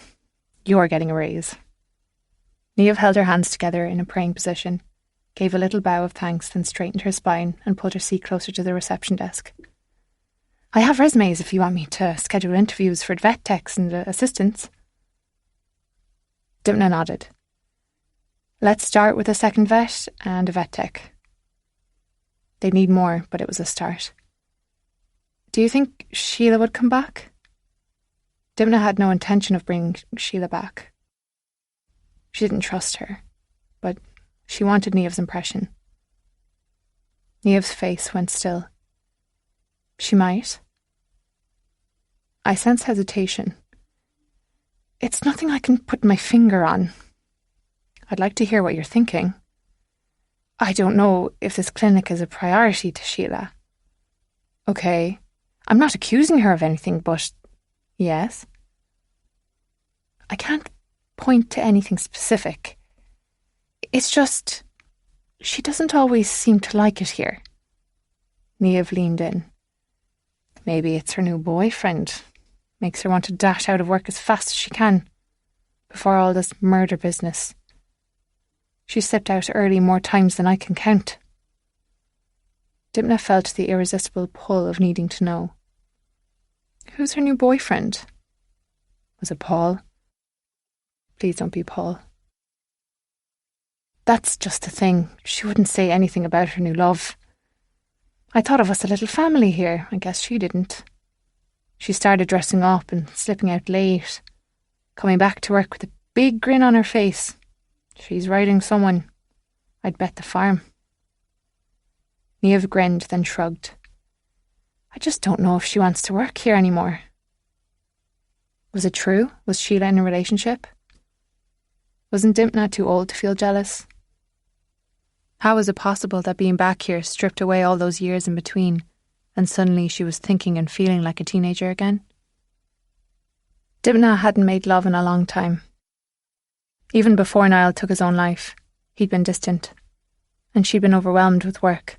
you're getting a raise. Niamh held her hands together in a praying position, gave a little bow of thanks, then straightened her spine and pulled her seat closer to the reception desk. I have resumes if you want me to schedule interviews for vet techs and assistants. Dimna nodded. Let's start with a second vet and a vet tech. They'd need more, but it was a start. Do you think Sheila would come back? Dimna had no intention of bringing Sheila back. She didn't trust her, but she wanted Niamh's impression. Niamh's face went still. She might. I sense hesitation. It's nothing I can put my finger on. I'd like to hear what you're thinking. I don't know if this clinic is a priority to Sheila. Okay, I'm not accusing her of anything, but... Yes? I can't point to anything specific. It's just... she doesn't always seem to like it here. Maeve leaned in. Maybe it's her new boyfriend. Makes her want to dash out of work as fast as she can, before all this murder business. She slipped out early more times than I can count. Dipna felt the irresistible pull of needing to know. Who's her new boyfriend? Was it Paul? Please don't be Paul. That's just the thing. She wouldn't say anything about her new love. I thought of us a little family here. I guess she didn't. She started dressing up and slipping out late, coming back to work with a big grin on her face. She's riding someone. I'd bet the farm. Maeve grinned, then shrugged. I just don't know if she wants to work here anymore. Was it true? Was Sheila in a relationship? Wasn't Dipna too old to feel jealous? How was it possible that being back here stripped away all those years in between, and suddenly she was thinking and feeling like a teenager again? Dipna hadn't made love in a long time. Even before Niall took his own life, he'd been distant, and she'd been overwhelmed with work.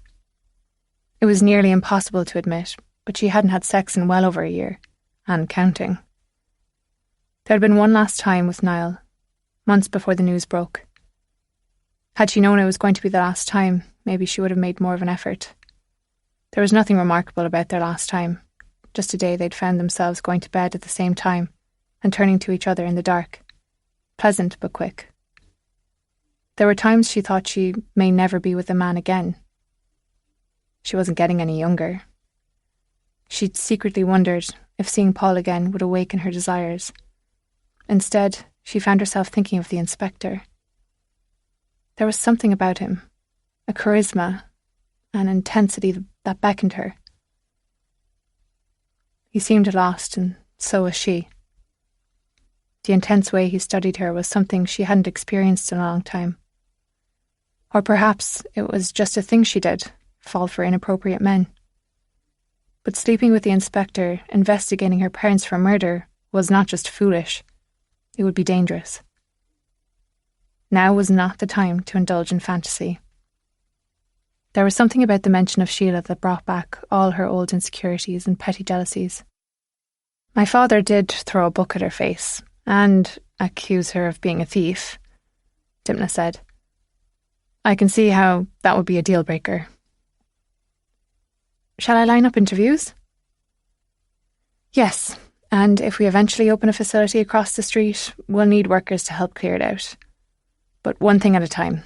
It was nearly impossible to admit, but she hadn't had sex in well over a year, and counting. There had been one last time with Niall, months before the news broke. Had she known it was going to be the last time, maybe she would have made more of an effort. There was nothing remarkable about their last time, just a day they'd found themselves going to bed at the same time and turning to each other in the dark. Pleasant but quick. There were times she thought she may never be with a man again. She wasn't getting any younger. She'd secretly wondered if seeing Paul again would awaken her desires. Instead, she found herself thinking of the inspector. There was something about him, a charisma, an intensity that beckoned her. He seemed lost, and so was she. The intense way he studied her was something she hadn't experienced in a long time. Or perhaps it was just a thing she did, fall for inappropriate men. But sleeping with the inspector, investigating her parents for murder, was not just foolish. It would be dangerous. Now was not the time to indulge in fantasy. There was something about the mention of Sheila that brought back all her old insecurities and petty jealousies. My father did throw a book at her face, and accuse her of being a thief, Dipna said. I can see how that would be a deal-breaker. Shall I line up interviews? Yes, and if we eventually open a facility across the street, we'll need workers to help clear it out. But one thing at a time.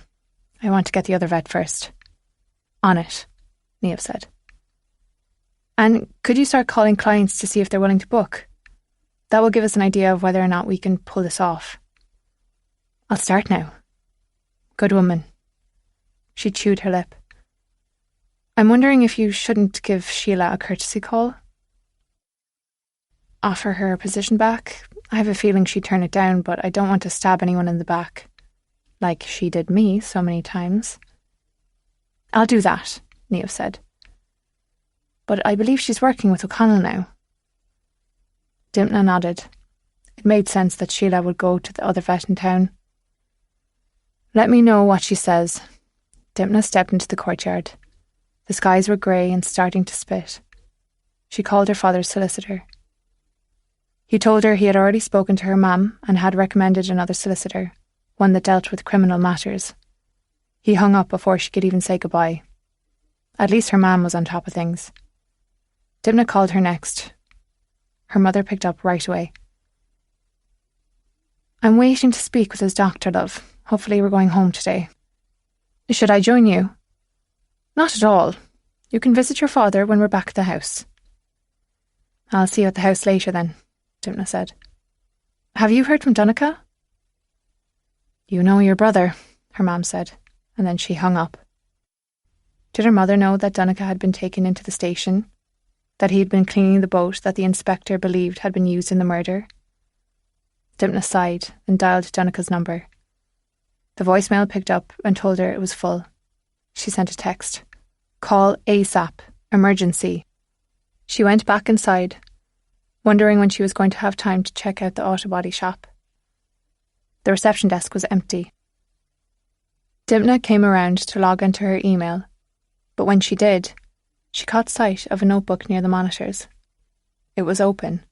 I want to get the other vet first. On it, Maeve said. And could you start calling clients to see if they're willing to book? That will give us an idea of whether or not we can pull this off. I'll start now. Good woman. She chewed her lip. I'm wondering if you shouldn't give Sheila a courtesy call. Offer her a position back? I have a feeling she'd turn it down, but I don't want to stab anyone in the back. Like she did me so many times. I'll do that, Maeve said. But I believe she's working with O'Connell now. Dipna nodded. It made sense that Sheila would go to the other vet in town. Let me know what she says. Dipna stepped into the courtyard. The skies were grey and starting to spit. She called her father's solicitor. He told her he had already spoken to her mum and had recommended another solicitor, one that dealt with criminal matters. He hung up before she could even say goodbye. At least her mum was on top of things. Dipna called her next. Her mother picked up right away. I'm waiting to speak with his doctor, love. Hopefully we're going home today. Should I join you? Not at all. You can visit your father when we're back at the house. I'll see you at the house later then, Dipna said. Have you heard from Donncha? You know your brother, her mum said, and then she hung up. Did her mother know that Donncha had been taken into the station? That he had been cleaning the boat that the inspector believed had been used in the murder? Dipna sighed and dialed Donncha's number. The voicemail picked up and told her it was full. She sent a text. Call ASAP. Emergency. She went back inside, wondering when she was going to have time to check out the auto body shop. The reception desk was empty. Dimna came around to log into her email, but when she did, she caught sight of a notebook near the monitors. It was open,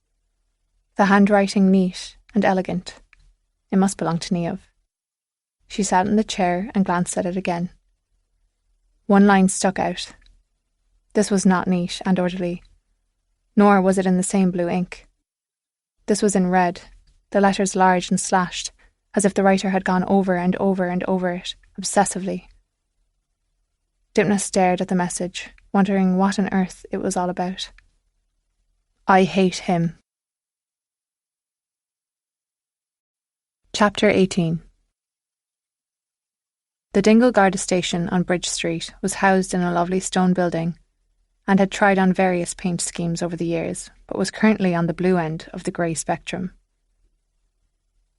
the handwriting neat and elegant. It must belong to Niamh. She sat in the chair and glanced at it again. One line stuck out. This was not neat and orderly, nor was it in the same blue ink. This was in red, the letters large and slashed, as if the writer had gone over and over and over it, obsessively. Dimna stared at the message, wondering what on earth it was all about. I hate him. Chapter 18. The Dingle Garda station on Bridge Street was housed in a lovely stone building and had tried on various paint schemes over the years, but was currently on the blue end of the grey spectrum.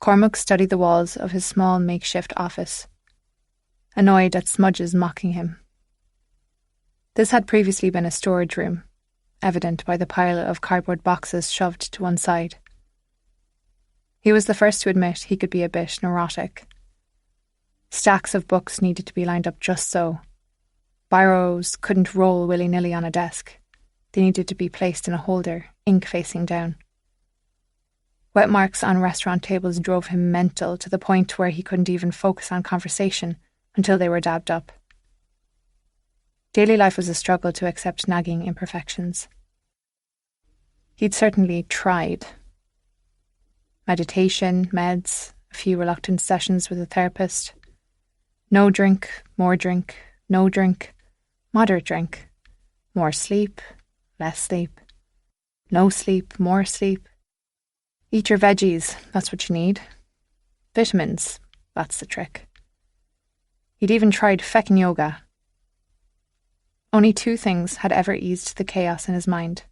Cormac studied the walls of his small makeshift office, annoyed at smudges mocking him. This had previously been a storage room, evident by the pile of cardboard boxes shoved to one side. He was the first to admit he could be a bit neurotic. Stacks of books needed to be lined up just so. Biros couldn't roll willy-nilly on a desk. They needed to be placed in a holder, ink facing down. Wet marks on restaurant tables drove him mental to the point where he couldn't even focus on conversation until they were dabbed up. Daily life was a struggle to accept nagging imperfections. He'd certainly tried. Meditation, meds, a few reluctant sessions with a therapist. No drink, more drink, no drink, moderate drink, more sleep, less sleep, no sleep, more sleep. Eat your veggies, that's what you need. Vitamins, that's the trick. He'd even tried feckin' yoga. Only two things had ever eased the chaos in his mind: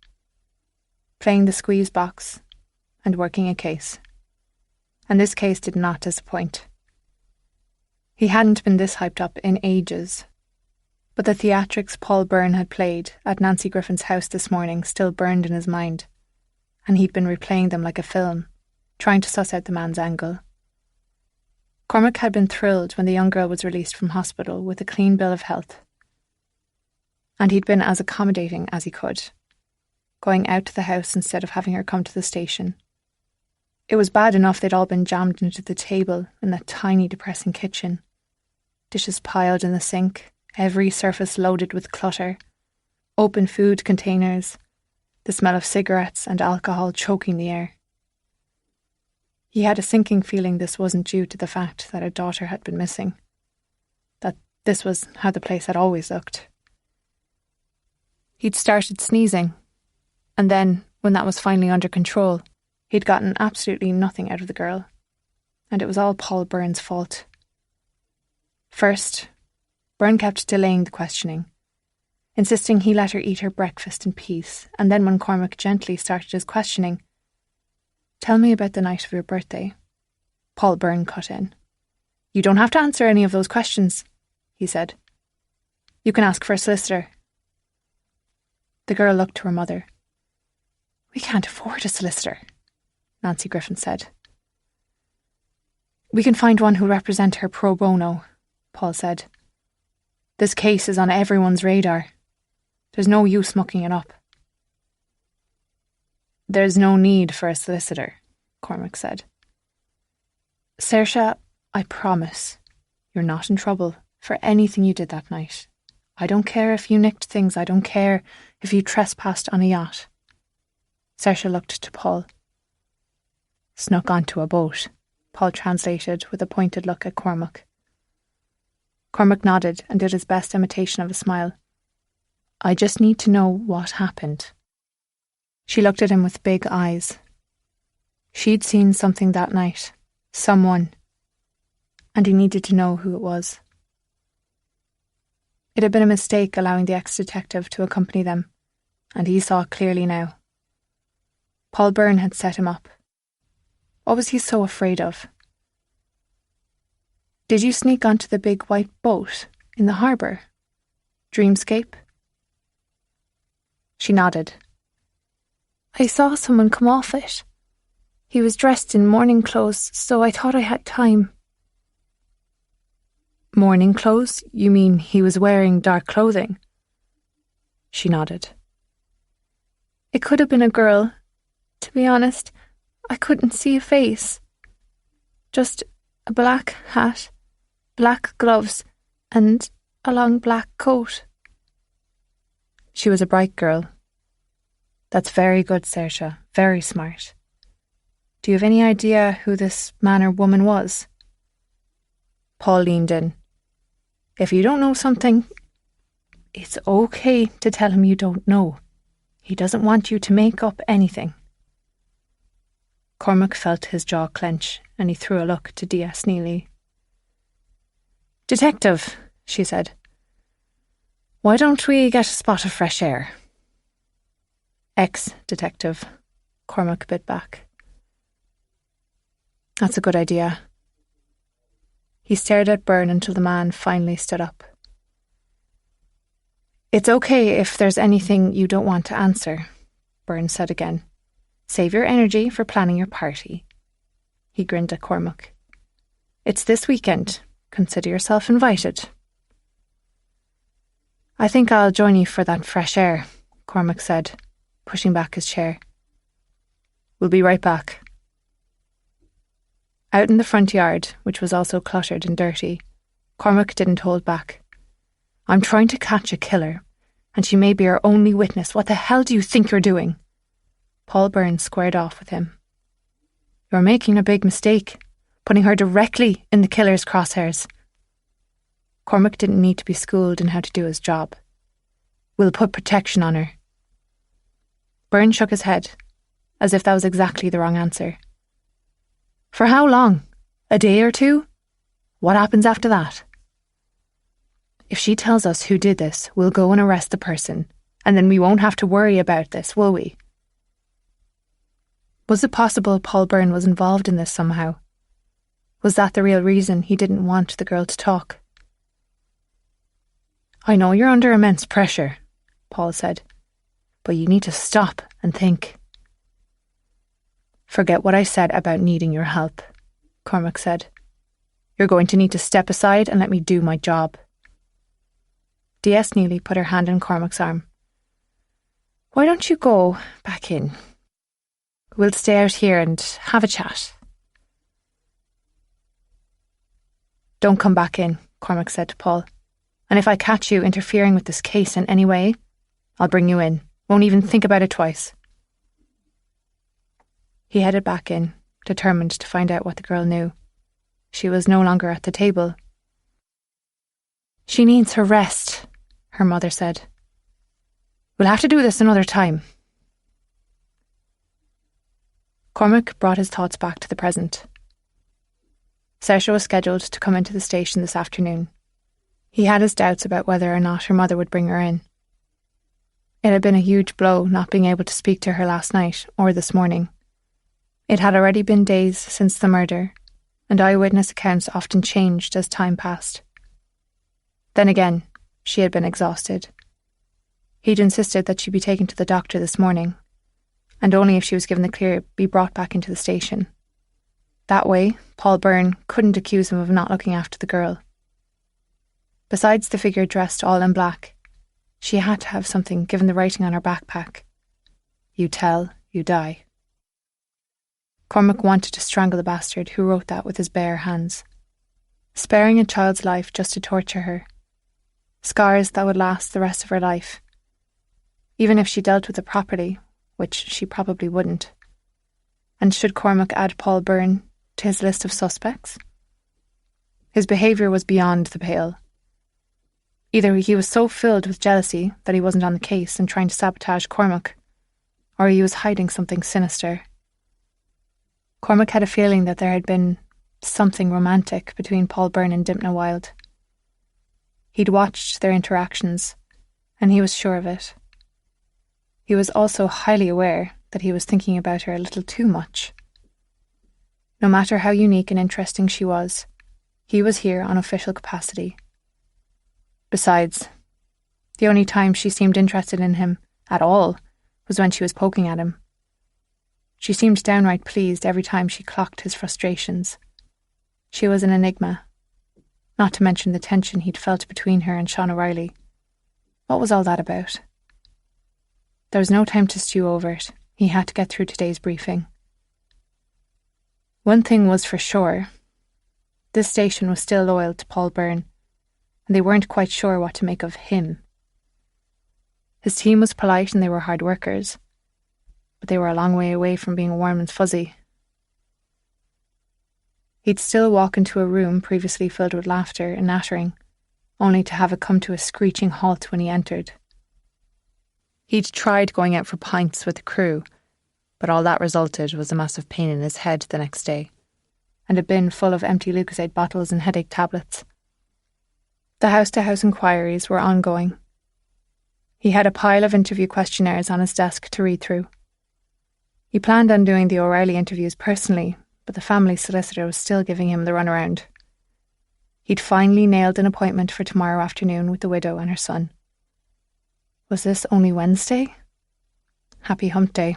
playing the squeeze box and working a case. And this case did not disappoint. He hadn't been this hyped up in ages, but the theatrics Paul Byrne had played at Nancy Griffin's house this morning still burned in his mind, and he'd been replaying them like a film, trying to suss out the man's angle. Cormac had been thrilled when the young girl was released from hospital with a clean bill of health, and he'd been as accommodating as he could, going out to the house instead of having her come to the station. It was bad enough they'd all been jammed into the table in that tiny, depressing kitchen. Dishes piled in the sink, every surface loaded with clutter, open food containers, the smell of cigarettes and alcohol choking the air. He had a sinking feeling this wasn't due to the fact that a daughter had been missing, that this was how the place had always looked. He'd started sneezing, and then, when that was finally under control, he'd gotten absolutely nothing out of the girl, and it was all Paul Byrne's fault. First, Byrne kept delaying the questioning, insisting he let her eat her breakfast in peace, and then when Cormac gently started his questioning, "Tell me about the night of your birthday," Paul Byrne cut in. "You don't have to answer any of those questions," he said. "You can ask for a solicitor." The girl looked to her mother. "We can't afford a solicitor," Nancy Griffin said. "We can find one who'll represent her pro bono," Paul said. "This case is on everyone's radar. There's no use mucking it up." "There's no need for a solicitor," Cormac said. "Saoirse, I promise, you're not in trouble for anything you did that night. I don't care if you nicked things, I don't care if you trespassed on a yacht." Saoirse looked to Paul. "Snuck onto a boat," Paul translated with a pointed look at Cormac. Cormac nodded and did his best imitation of a smile. "I just need to know what happened." She looked at him with big eyes. She'd seen something that night. Someone. And he needed to know who it was. It had been a mistake allowing the ex-detective to accompany them, and he saw clearly now. Paul Byrne had set him up. What was he so afraid of? "Did you sneak onto the big white boat in the harbour? Dreamscape?" She nodded, I saw someone come off it. He was dressed in morning clothes, so I thought I had time. Morning clothes? You mean he was wearing dark clothing? She nodded. It could have been a girl. To be honest, I couldn't see a face. Just a black hat, black gloves, and a long black coat. She was a bright girl. That's very good, Saoirse. Very smart. Do you have any idea who this man or woman was? Paul leaned in. If you don't know something, it's okay to tell him you don't know. He doesn't want you to make up anything. Cormac felt his jaw clench, and he threw a look to D.S. Neely. Detective, she said, why don't we get a spot of fresh air? Ex-detective, Cormac bit back. That's a good idea. He stared at Byrne until the man finally stood up. It's okay if there's anything you don't want to answer, Byrne said again. Save your energy for planning your party. He grinned at Cormac. It's this weekend. Consider yourself invited. I think I'll join you for that fresh air, Cormac said, pushing back his chair. We'll be right back. Out in the front yard, which was also cluttered and dirty, Cormac didn't hold back. I'm trying to catch a killer, and she may be our only witness. What the hell do you think you're doing? Paul Byrne squared off with him. You're making a big mistake, putting her directly in the killer's crosshairs. Cormac didn't need to be schooled in how to do his job. We'll put protection on her. Byrne shook his head, as if that was exactly the wrong answer. For how long? A day or two? What happens after that? If she tells us who did this, we'll go and arrest the person, and then we won't have to worry about this, will we? Was it possible Paul Byrne was involved in this somehow? Was that the real reason he didn't want the girl to talk? I know you're under immense pressure, Paul said, but you need to stop and think. Forget what I said about needing your help, Cormac said. You're going to need to step aside and let me do my job. D.S. Neely put her hand on Cormac's arm. Why don't you go back in? We'll stay out here and have a chat. Don't come back in, Cormac said to Paul. And if I catch you interfering with this case in any way, I'll bring you in. Won't even think about it twice. He headed back in, determined to find out what the girl knew. She was no longer at the table. She needs her rest, her mother said. We'll have to do this another time. Cormac brought his thoughts back to the present. Saoirse was scheduled to come into the station this afternoon. He had his doubts about whether or not her mother would bring her in. It had been a huge blow not being able to speak to her last night or this morning. It had already been days since the murder, and eyewitness accounts often changed as time passed. Then again, she had been exhausted. He'd insisted that she be taken to the doctor this morning, and only if she was given the clear be brought back into the station. That way, Paul Byrne couldn't accuse him of not looking after the girl. Besides the figure dressed all in black, she had to have something given the writing on her backpack. You tell, you die. Cormac wanted to strangle the bastard who wrote that with his bare hands. Sparing a child's life just to torture her. Scars that would last the rest of her life. Even if she dealt with it properly, which she probably wouldn't. And should Cormac add Paul Byrne to his list of suspects? His behaviour was beyond the pale. Either he was so filled with jealousy that he wasn't on the case and trying to sabotage Cormac, or he was hiding something sinister. Cormac had a feeling that there had been something romantic between Paul Byrne and Dimna Wilde. He'd watched their interactions, and he was sure of it. He was also highly aware that he was thinking about her a little too much. No matter how unique and interesting she was, he was here on official capacity. Besides, the only time she seemed interested in him at all was when she was poking at him, She seemed downright pleased every time she clocked his frustrations. She was an enigma, not to mention the tension he'd felt between her and Sean O'Reilly. What was all that about? There was no time to stew over it. He had to get through today's briefing. One thing was for sure. This station was still loyal to Paul Byrne, and they weren't quite sure what to make of him. His team was polite and they were hard workers, but they were a long way away from being warm and fuzzy. He'd still walk into a room previously filled with laughter and nattering, only to have it come to a screeching halt when he entered. He'd tried going out for pints with the crew, but all that resulted was a massive pain in his head the next day, and a bin full of empty Lucozade bottles and headache tablets. The house-to-house inquiries were ongoing. He had a pile of interview questionnaires on his desk to read through. He planned on doing the O'Reilly interviews personally, but the family solicitor was still giving him the runaround. He'd finally nailed an appointment for tomorrow afternoon with the widow and her son. Was this only Wednesday? Happy hump day.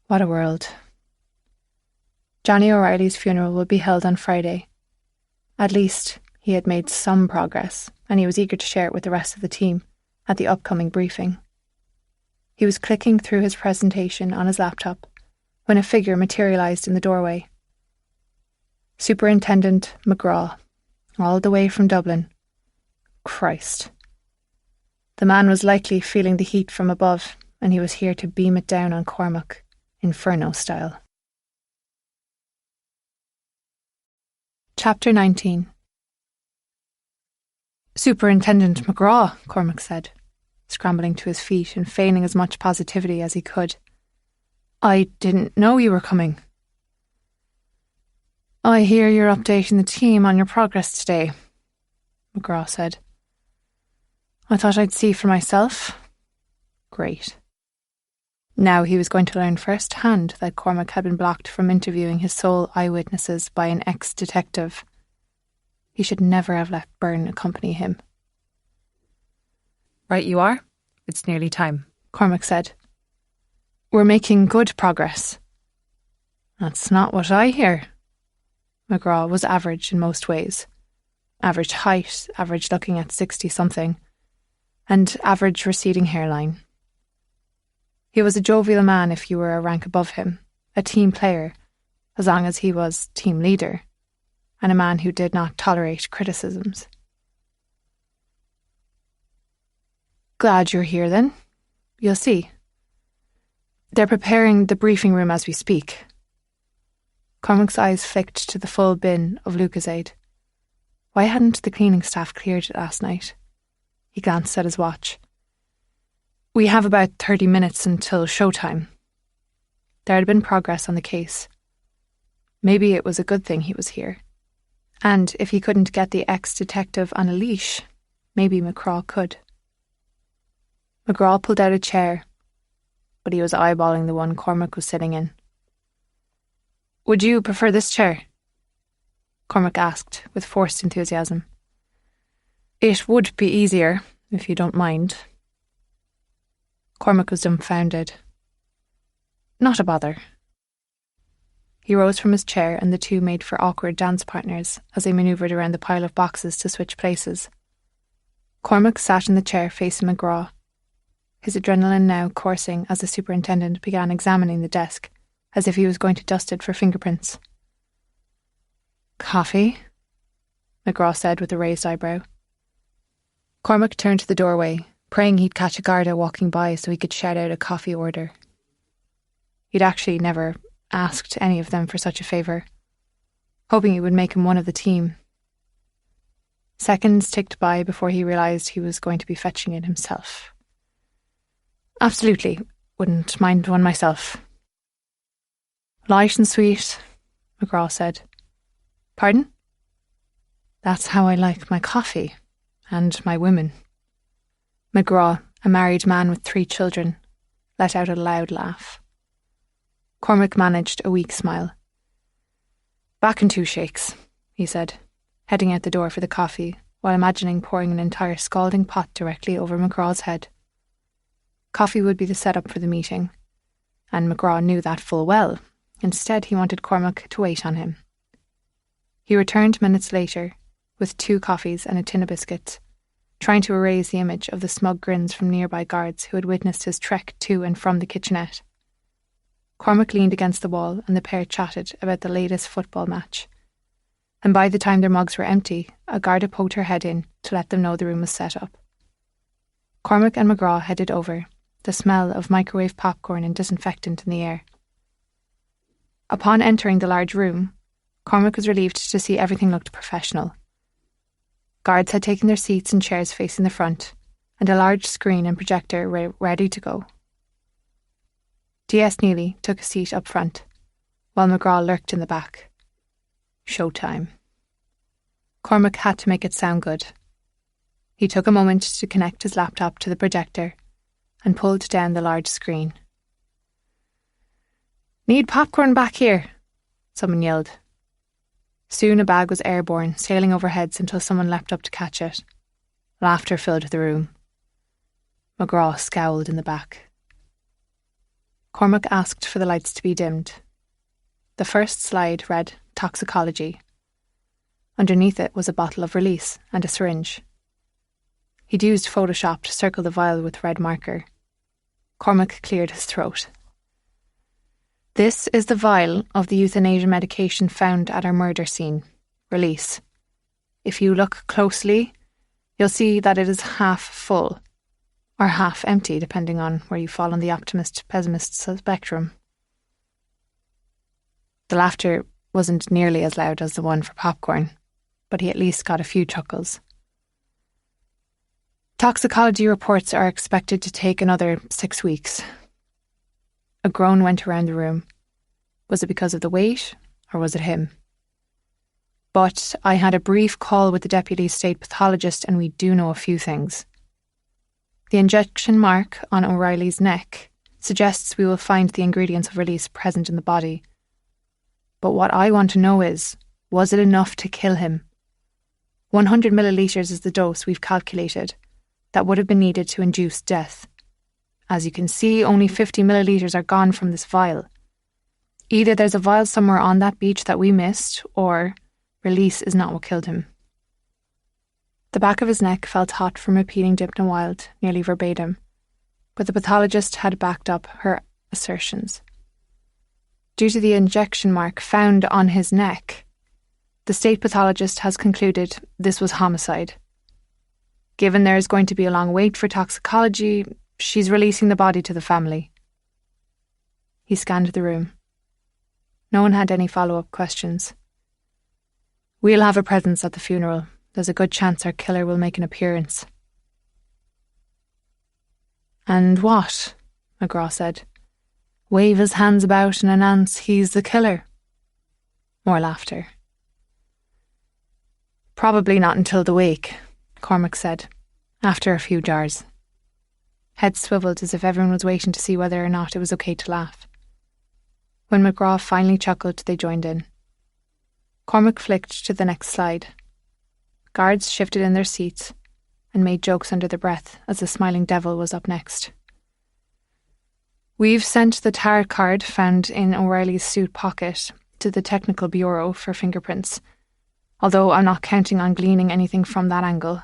What a world. Johnny O'Reilly's funeral would be held on Friday. At least he had made some progress, and he was eager to share it with the rest of the team at the upcoming briefing. He was clicking through his presentation on his laptop when a figure materialised in the doorway. Superintendent McGraw, all the way from Dublin. Christ. The man was likely feeling the heat from above, and he was here to beam it down on Cormac, Inferno style. Chapter 19. Superintendent McGraw, Cormac said, scrambling to his feet and feigning as much positivity as he could. I didn't know you were coming. I hear you're updating the team on your progress today, McGraw said. I thought I'd see for myself. Great. Now he was going to learn firsthand that Cormac had been blocked from interviewing his sole eyewitnesses by an ex-detective. He should never have let Byrne accompany him. Right you are. It's nearly time, Cormac said. We're making good progress. That's not what I hear. McGraw was average in most ways. Average height, average looking at 60-something, and average receding hairline. He was a jovial man if you were a rank above him, a team player, as long as he was team leader, and a man who did not tolerate criticisms. Glad you're here then. You'll see. They're preparing the briefing room as we speak. Cormac's eyes flicked to the full bin of Lucozade. Why hadn't the cleaning staff cleared it last night? He glanced at his watch. We have about 30 minutes until showtime. There had been progress on the case. Maybe it was a good thing he was here. And if he couldn't get the ex-detective on a leash, maybe McGraw could. McGraw pulled out a chair, but he was eyeballing the one Cormac was sitting in. Would you prefer this chair? Cormac asked, with forced enthusiasm. It would be easier, if you don't mind. Cormac was dumbfounded. Not a bother. He rose from his chair and the two made for awkward dance partners as they manoeuvred around the pile of boxes to switch places. Cormac sat in the chair facing McGraw, his adrenaline now coursing as the superintendent began examining the desk, as if he was going to dust it for fingerprints. Coffee? McGraw said with a raised eyebrow. Cormac turned to the doorway, praying he'd catch a Garda walking by so he could shout out a coffee order. He'd actually never asked any of them for such a favour, hoping it would make him one of the team. Seconds ticked by before he realised he was going to be fetching it himself. Absolutely, wouldn't mind one myself. Light and sweet, McGraw said. Pardon? That's how I like my coffee, and my women. McGraw, a married man with 3 children, let out a loud laugh. Cormac managed a weak smile. Back in 2 shakes, he said, heading out the door for the coffee, while imagining pouring an entire scalding pot directly over McGraw's head. Coffee would be the setup for the meeting, and McGraw knew that full well. Instead, he wanted Cormac to wait on him. He returned minutes later with 2 coffees and a tin of biscuits, trying to erase the image of the smug grins from nearby guards who had witnessed his trek to and from the kitchenette. Cormac leaned against the wall and the pair chatted about the latest football match. And by the time their mugs were empty, a guard had poked her head in to let them know the room was set up. Cormac and McGraw headed over, the smell of microwave popcorn and disinfectant in the air. Upon entering the large room, Cormac was relieved to see everything looked professional. Guards had taken their seats in chairs facing the front, and a large screen and projector were ready to go. D.S. Neely took a seat up front, while McGraw lurked in the back. Showtime. Cormac had to make it sound good. He took a moment to connect his laptop to the projector and pulled down the large screen. "Need popcorn back here," someone yelled. Soon a bag was airborne, sailing over heads until someone leapt up to catch it. Laughter filled the room. McGraw scowled in the back. Cormac asked for the lights to be dimmed. The first slide read toxicology. Underneath it was a bottle of release and a syringe. He'd used Photoshop to circle the vial with red marker. Cormac cleared his throat. "This is the vial of the euthanasia medication found at our murder scene. Release. If you look closely, you'll see that it is half full, or half empty, depending on where you fall on the optimist-pessimist spectrum." The laughter wasn't nearly as loud as the one for popcorn, but he at least got a few chuckles. "Toxicology reports are expected to take another 6 weeks." A groan went around the room. Was it because of the wait, or was it him? "But I had a brief call with the deputy state pathologist and we do know a few things. The injection mark on O'Reilly's neck suggests we will find the ingredients of release present in the body. But what I want to know is, was it enough to kill him? 100 millilitres is the dose we've calculated that would have been needed to induce death. As you can see, only 50 millilitres are gone from this vial. Either there's a vial somewhere on that beach that we missed, or release is not what killed him." The back of his neck felt hot from repeating Dipna Wild, nearly verbatim, but the pathologist had backed up her assertions. Due to the injection mark found on his neck, the state pathologist has concluded this was homicide. Given there is going to be a long wait for toxicology, she's releasing the body to the family. He scanned the room. No one had any follow-up questions. "We'll have a presence at the funeral. There's a good chance our killer will make an appearance." "And what?" McGraw said. "Wave his hands about and announce he's the killer?" More laughter. "Probably not until the wake," Cormac said, after a few jars. Heads swiveled as if everyone was waiting to see whether or not it was okay to laugh. When McGraw finally chuckled, they joined in. Cormac flicked to the next slide. Guards shifted in their seats and made jokes under their breath as the smiling devil was up next. "We've sent the tarot card found in O'Reilly's suit pocket to the Technical Bureau for fingerprints, although I'm not counting on gleaning anything from that angle."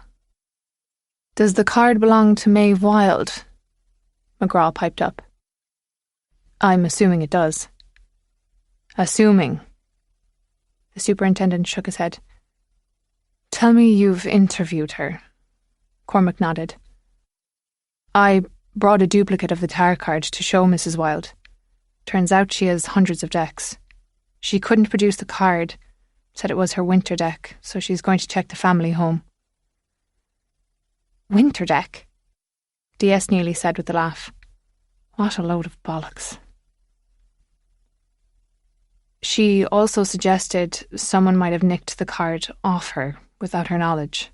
"Does the card belong to Maeve Wild?" McGraw piped up. "I'm assuming it does." "Assuming." The superintendent shook his head. "Tell me you've interviewed her." Cormac nodded. "I brought a duplicate of the tarot card to show Mrs. Wild. Turns out she has hundreds of decks. She couldn't produce the card, said it was her winter deck, so she's going to check the family home." "Winter deck?" D.S. Neely said with a laugh. "What a load of bollocks." She also suggested someone might have nicked the card off her without her knowledge.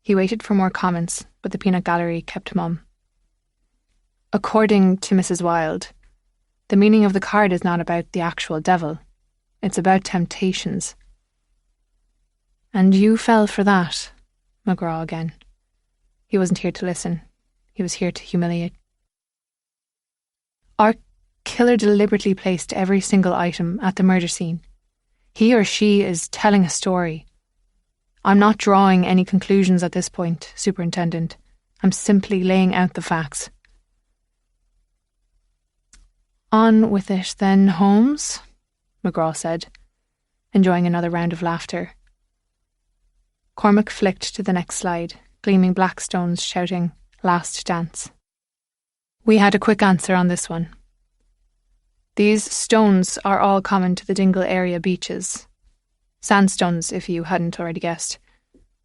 He waited for more comments, but the peanut gallery kept mum. "According to Mrs. Wild, the meaning of the card is not about the actual devil. It's about temptations." "And you fell for that?" McGraw again. He wasn't here to listen. He was here to humiliate. "Our killer deliberately placed every single item at the murder scene. He or she is telling a story. I'm not drawing any conclusions at this point, Superintendent. I'm simply laying out the facts. On with it then, Holmes, McGraw said, enjoying another round of laughter. Cormac flicked to the next slide, gleaming black stones shouting, "Last dance." We had a quick answer on this one. These stones are all common to the Dingle area beaches. Sandstones, if you hadn't already guessed.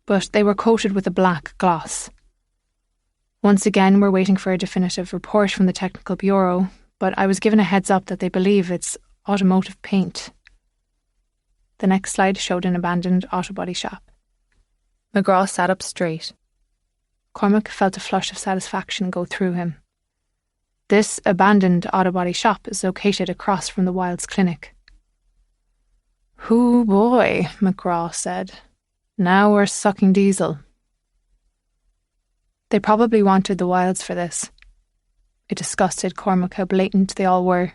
But they were coated with a black gloss. Once again, we're waiting for a definitive report from the Technical Bureau, but I was given a heads up that they believe it's automotive paint. The next slide showed an abandoned auto body shop. McGraw sat up straight. Cormac felt a flush of satisfaction go through him. This abandoned auto body shop is located across from the Wilds Clinic. "Hoo boy," McGraw said. "Now we're sucking diesel." They probably wanted the Wilds for this. It disgusted Cormac how blatant they all were.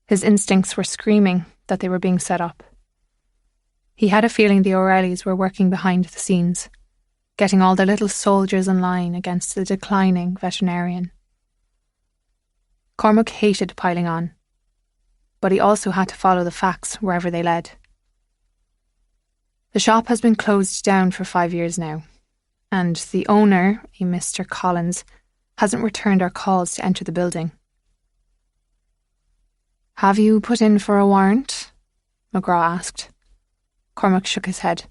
His instincts were screaming that they were being set up. He had a feeling the O'Reillys were working behind the scenes, getting all their little soldiers in line against the declining veterinarian. Cormac hated piling on, but he also had to follow the facts wherever they led. The shop has been closed down for 5 years now, and the owner, a Mr. Collins, hasn't returned our calls to enter the building. "Have you put in for a warrant?" McGraw asked. Cormac shook his head.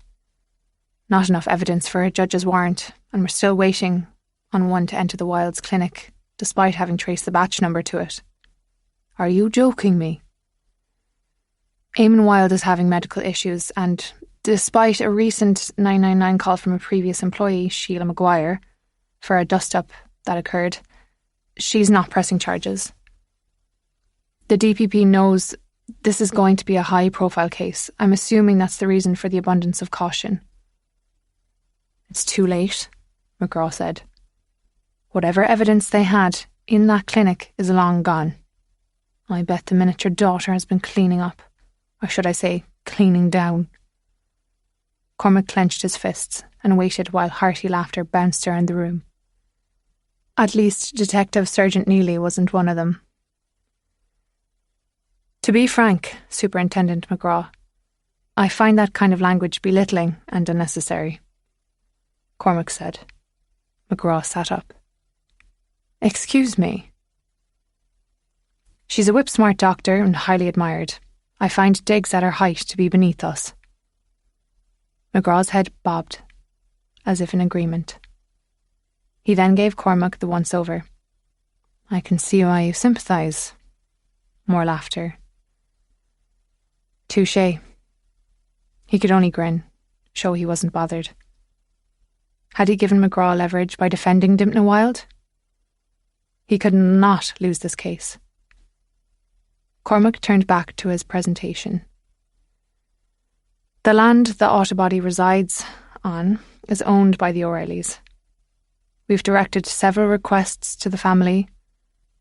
"Not enough evidence for a judge's warrant, and we're still waiting on one to enter the Wilds Clinic, despite having traced the batch number to it." "Are you joking me?" Eamon Wilde is having medical issues, and despite a recent 999 call from a previous employee, Sheila Maguire, for a dust-up that occurred, she's not pressing charges. The DPP knows this is going to be a high-profile case. I'm assuming that's the reason for the abundance of caution. "It's too late," McGraw said. "Whatever evidence they had in that clinic is long gone. I bet the minute your daughter has been cleaning up, or should I say, cleaning down." Cormac clenched his fists and waited while hearty laughter bounced around the room. At least Detective Sergeant Neely wasn't one of them. "To be frank, Superintendent McGraw, I find that kind of language belittling and unnecessary," Cormac said. McGraw sat up. "Excuse me." "She's a whip-smart doctor and highly admired. I find digs at her height to be beneath us." McGraw's head bobbed, as if in agreement. He then gave Cormac the once-over. "I can see why you sympathise." More laughter. "Touché." He could only grin, show he wasn't bothered. Had he given McGraw leverage by defending Dimpna Wilde? He could not lose this case. Cormac turned back to his presentation. The land the Autobody resides on is owned by the O'Reillys. We've directed several requests to the family,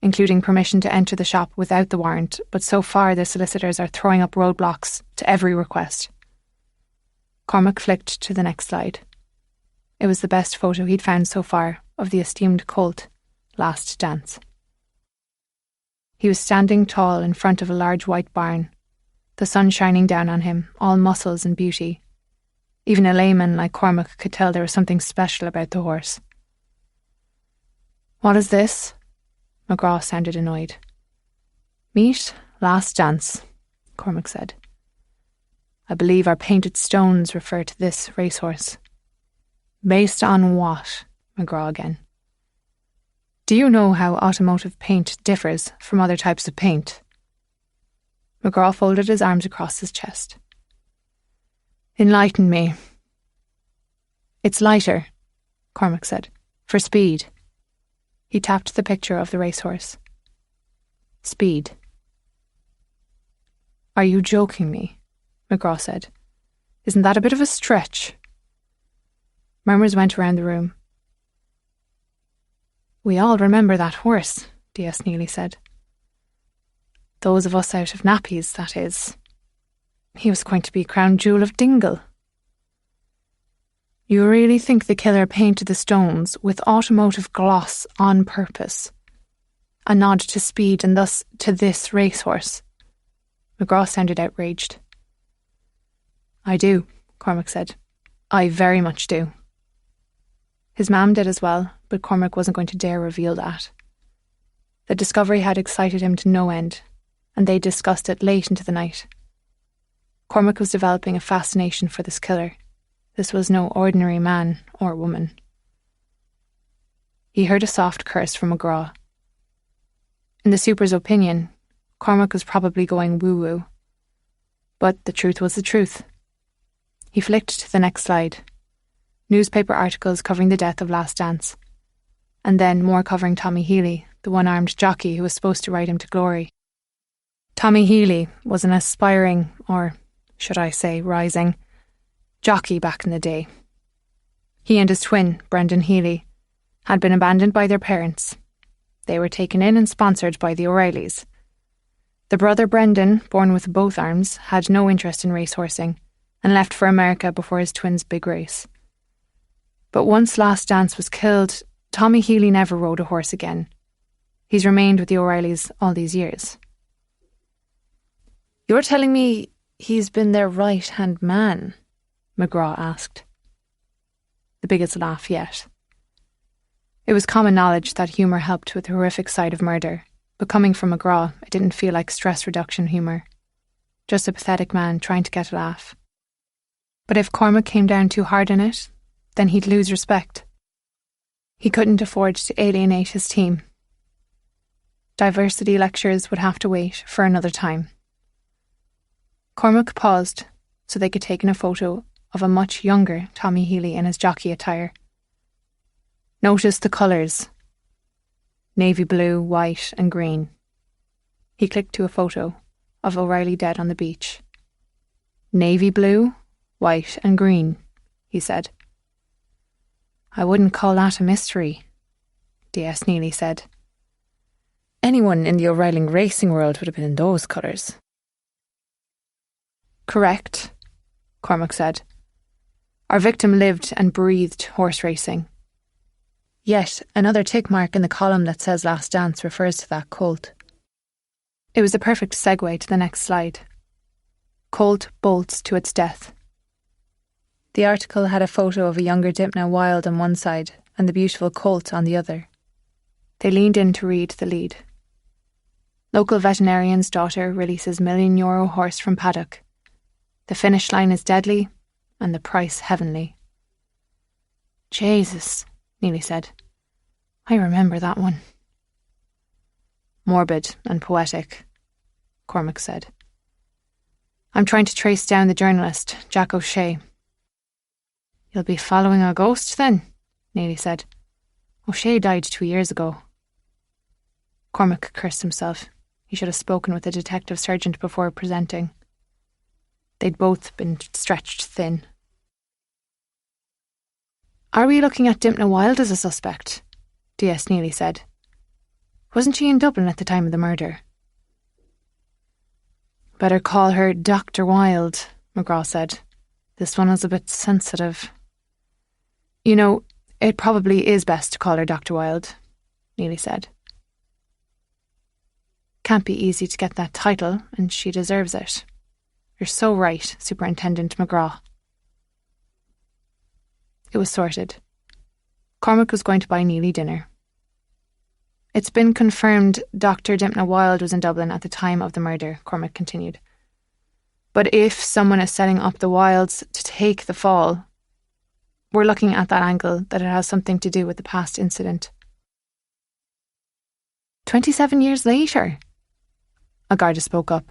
including permission to enter the shop without the warrant, but so far the solicitors are throwing up roadblocks to every request. Cormac flicked to the next slide. It was the best photo he'd found so far of the esteemed cult, Last Dance. He was standing tall in front of a large white barn, the sun shining down on him, all muscles and beauty. Even a layman like Cormac could tell there was something special about the horse. "What is this?" McGraw sounded annoyed. "Meet Last Dance," Cormac said. "I believe our painted stones refer to this racehorse." "Based on what?" McGraw again. "Do you know how automotive paint differs from other types of paint?" McGraw folded his arms across his chest. "Enlighten me." "It's lighter," Cormac said, "for speed." He tapped the picture of the racehorse. "Speed." "Are you joking me?" McGraw said. "Isn't that a bit of a stretch?" Murmurs went around the room. "We all remember that horse," D.S. Neely said. Those of us out of nappies, that is. He was going to be crown jewel of Dingle. You really think the killer painted the stones with automotive gloss on purpose? A nod to speed and thus to this racehorse? McGraw sounded outraged. I do, Cormac said. I very much do. His mam did as well, but Cormac wasn't going to dare reveal that. The discovery had excited him to no end, and they discussed it late into the night. Cormac was developing a fascination for this killer. This was no ordinary man or woman. He heard a soft curse from McGraw. In the super's opinion, Cormac was probably going woo-woo. But the truth was the truth. He flicked to the next slide. Newspaper articles covering the death of Last Dance. And then more covering Tommy Healy, the one-armed jockey who was supposed to ride him to glory. Tommy Healy was an aspiring, or should I say rising, jockey back in the day. He and his twin, Brendan Healy, had been abandoned by their parents. They were taken in and sponsored by the O'Reillys. The brother Brendan, born with both arms, had no interest in racehorsing and left for America before his twin's big race. But once Last Dance was killed, Tommy Healy never rode a horse again. He's remained with the O'Reillys all these years. You're telling me he's been their right-hand man? McGraw asked. The biggest laugh yet. It was common knowledge that humour helped with the horrific side of murder, but coming from McGraw, it didn't feel like stress reduction humour. Just a pathetic man trying to get a laugh. But if Cormac came down too hard on it, then he'd lose respect. He couldn't afford to alienate his team. Diversity lectures would have to wait for another time. Cormac paused so they could take in a photo of a much younger Tommy Healy in his jockey attire. Notice the colours. Navy blue, white and green. He clicked to a photo of O'Reilly dead on the beach. Navy blue, white and green, he said. I wouldn't call that a mystery, D.S. Neely said. Anyone in the O'Reilly racing world would have been in those colours. Correct, Cormac said. Our victim lived and breathed horse racing. Yet another tick mark in the column that says Last Dance refers to that colt. It was a perfect segue to the next slide. Colt bolts to its death. The article had a photo of a younger Dipna Wild on one side and the beautiful colt on the other. They leaned in to read the lead. Local veterinarian's daughter releases €1 million horse from paddock. The finish line is deadly and the price heavenly. Jesus, Neely said. I remember that one. Morbid and poetic, Cormac said. I'm trying to trace down the journalist, Jack O'Shea. You'll be following a ghost then, Neely said. O'Shea died 2 years ago. Cormac cursed himself. He should have spoken with the detective sergeant before presenting. They'd both been stretched thin. Are we looking at Dipna Wild as a suspect? D.S. Neely said. Wasn't she in Dublin at the time of the murder? Better call her Dr. Wild, McGraw said. This one was a bit sensitive. You know, it probably is best to call her Dr. Wild, Neely said. Can't be easy to get that title, and she deserves it. You're so right, Superintendent McGraw. It was sorted. Cormac was going to buy Neely dinner. It's been confirmed Dr. Dipna Wild was in Dublin at the time of the murder, Cormac continued. But if someone is setting up the Wilds to take the fall, we're looking at that angle that it has something to do with the past incident. 27 years later, a Garda spoke up.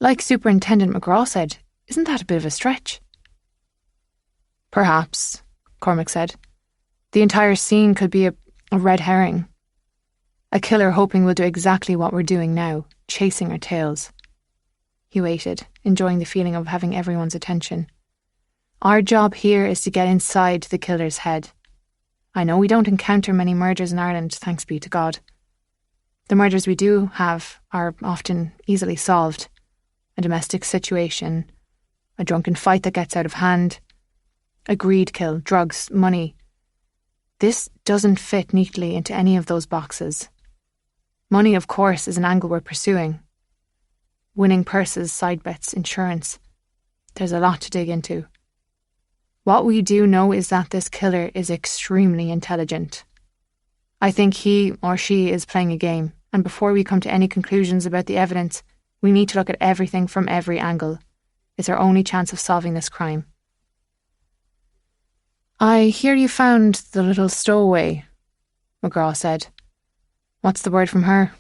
Like Superintendent McGraw said, isn't that a bit of a stretch? Perhaps, Cormac said. The entire scene could be a red herring. A killer hoping we'll do exactly what we're doing now, chasing our tails. He waited, enjoying the feeling of having everyone's attention. Our job here is to get inside the killer's head. I know we don't encounter many murders in Ireland, thanks be to God. The murders we do have are often easily solved. A domestic situation, a drunken fight that gets out of hand, a greed kill, drugs, money. This doesn't fit neatly into any of those boxes. Money, of course, is an angle we're pursuing. Winning purses, side bets, insurance. There's a lot to dig into. What we do know is that this killer is extremely intelligent. I think he or she is playing a game, and before we come to any conclusions about the evidence, we need to look at everything from every angle. It's our only chance of solving this crime. I hear you found the little stowaway, McGraw said. What's the word from her?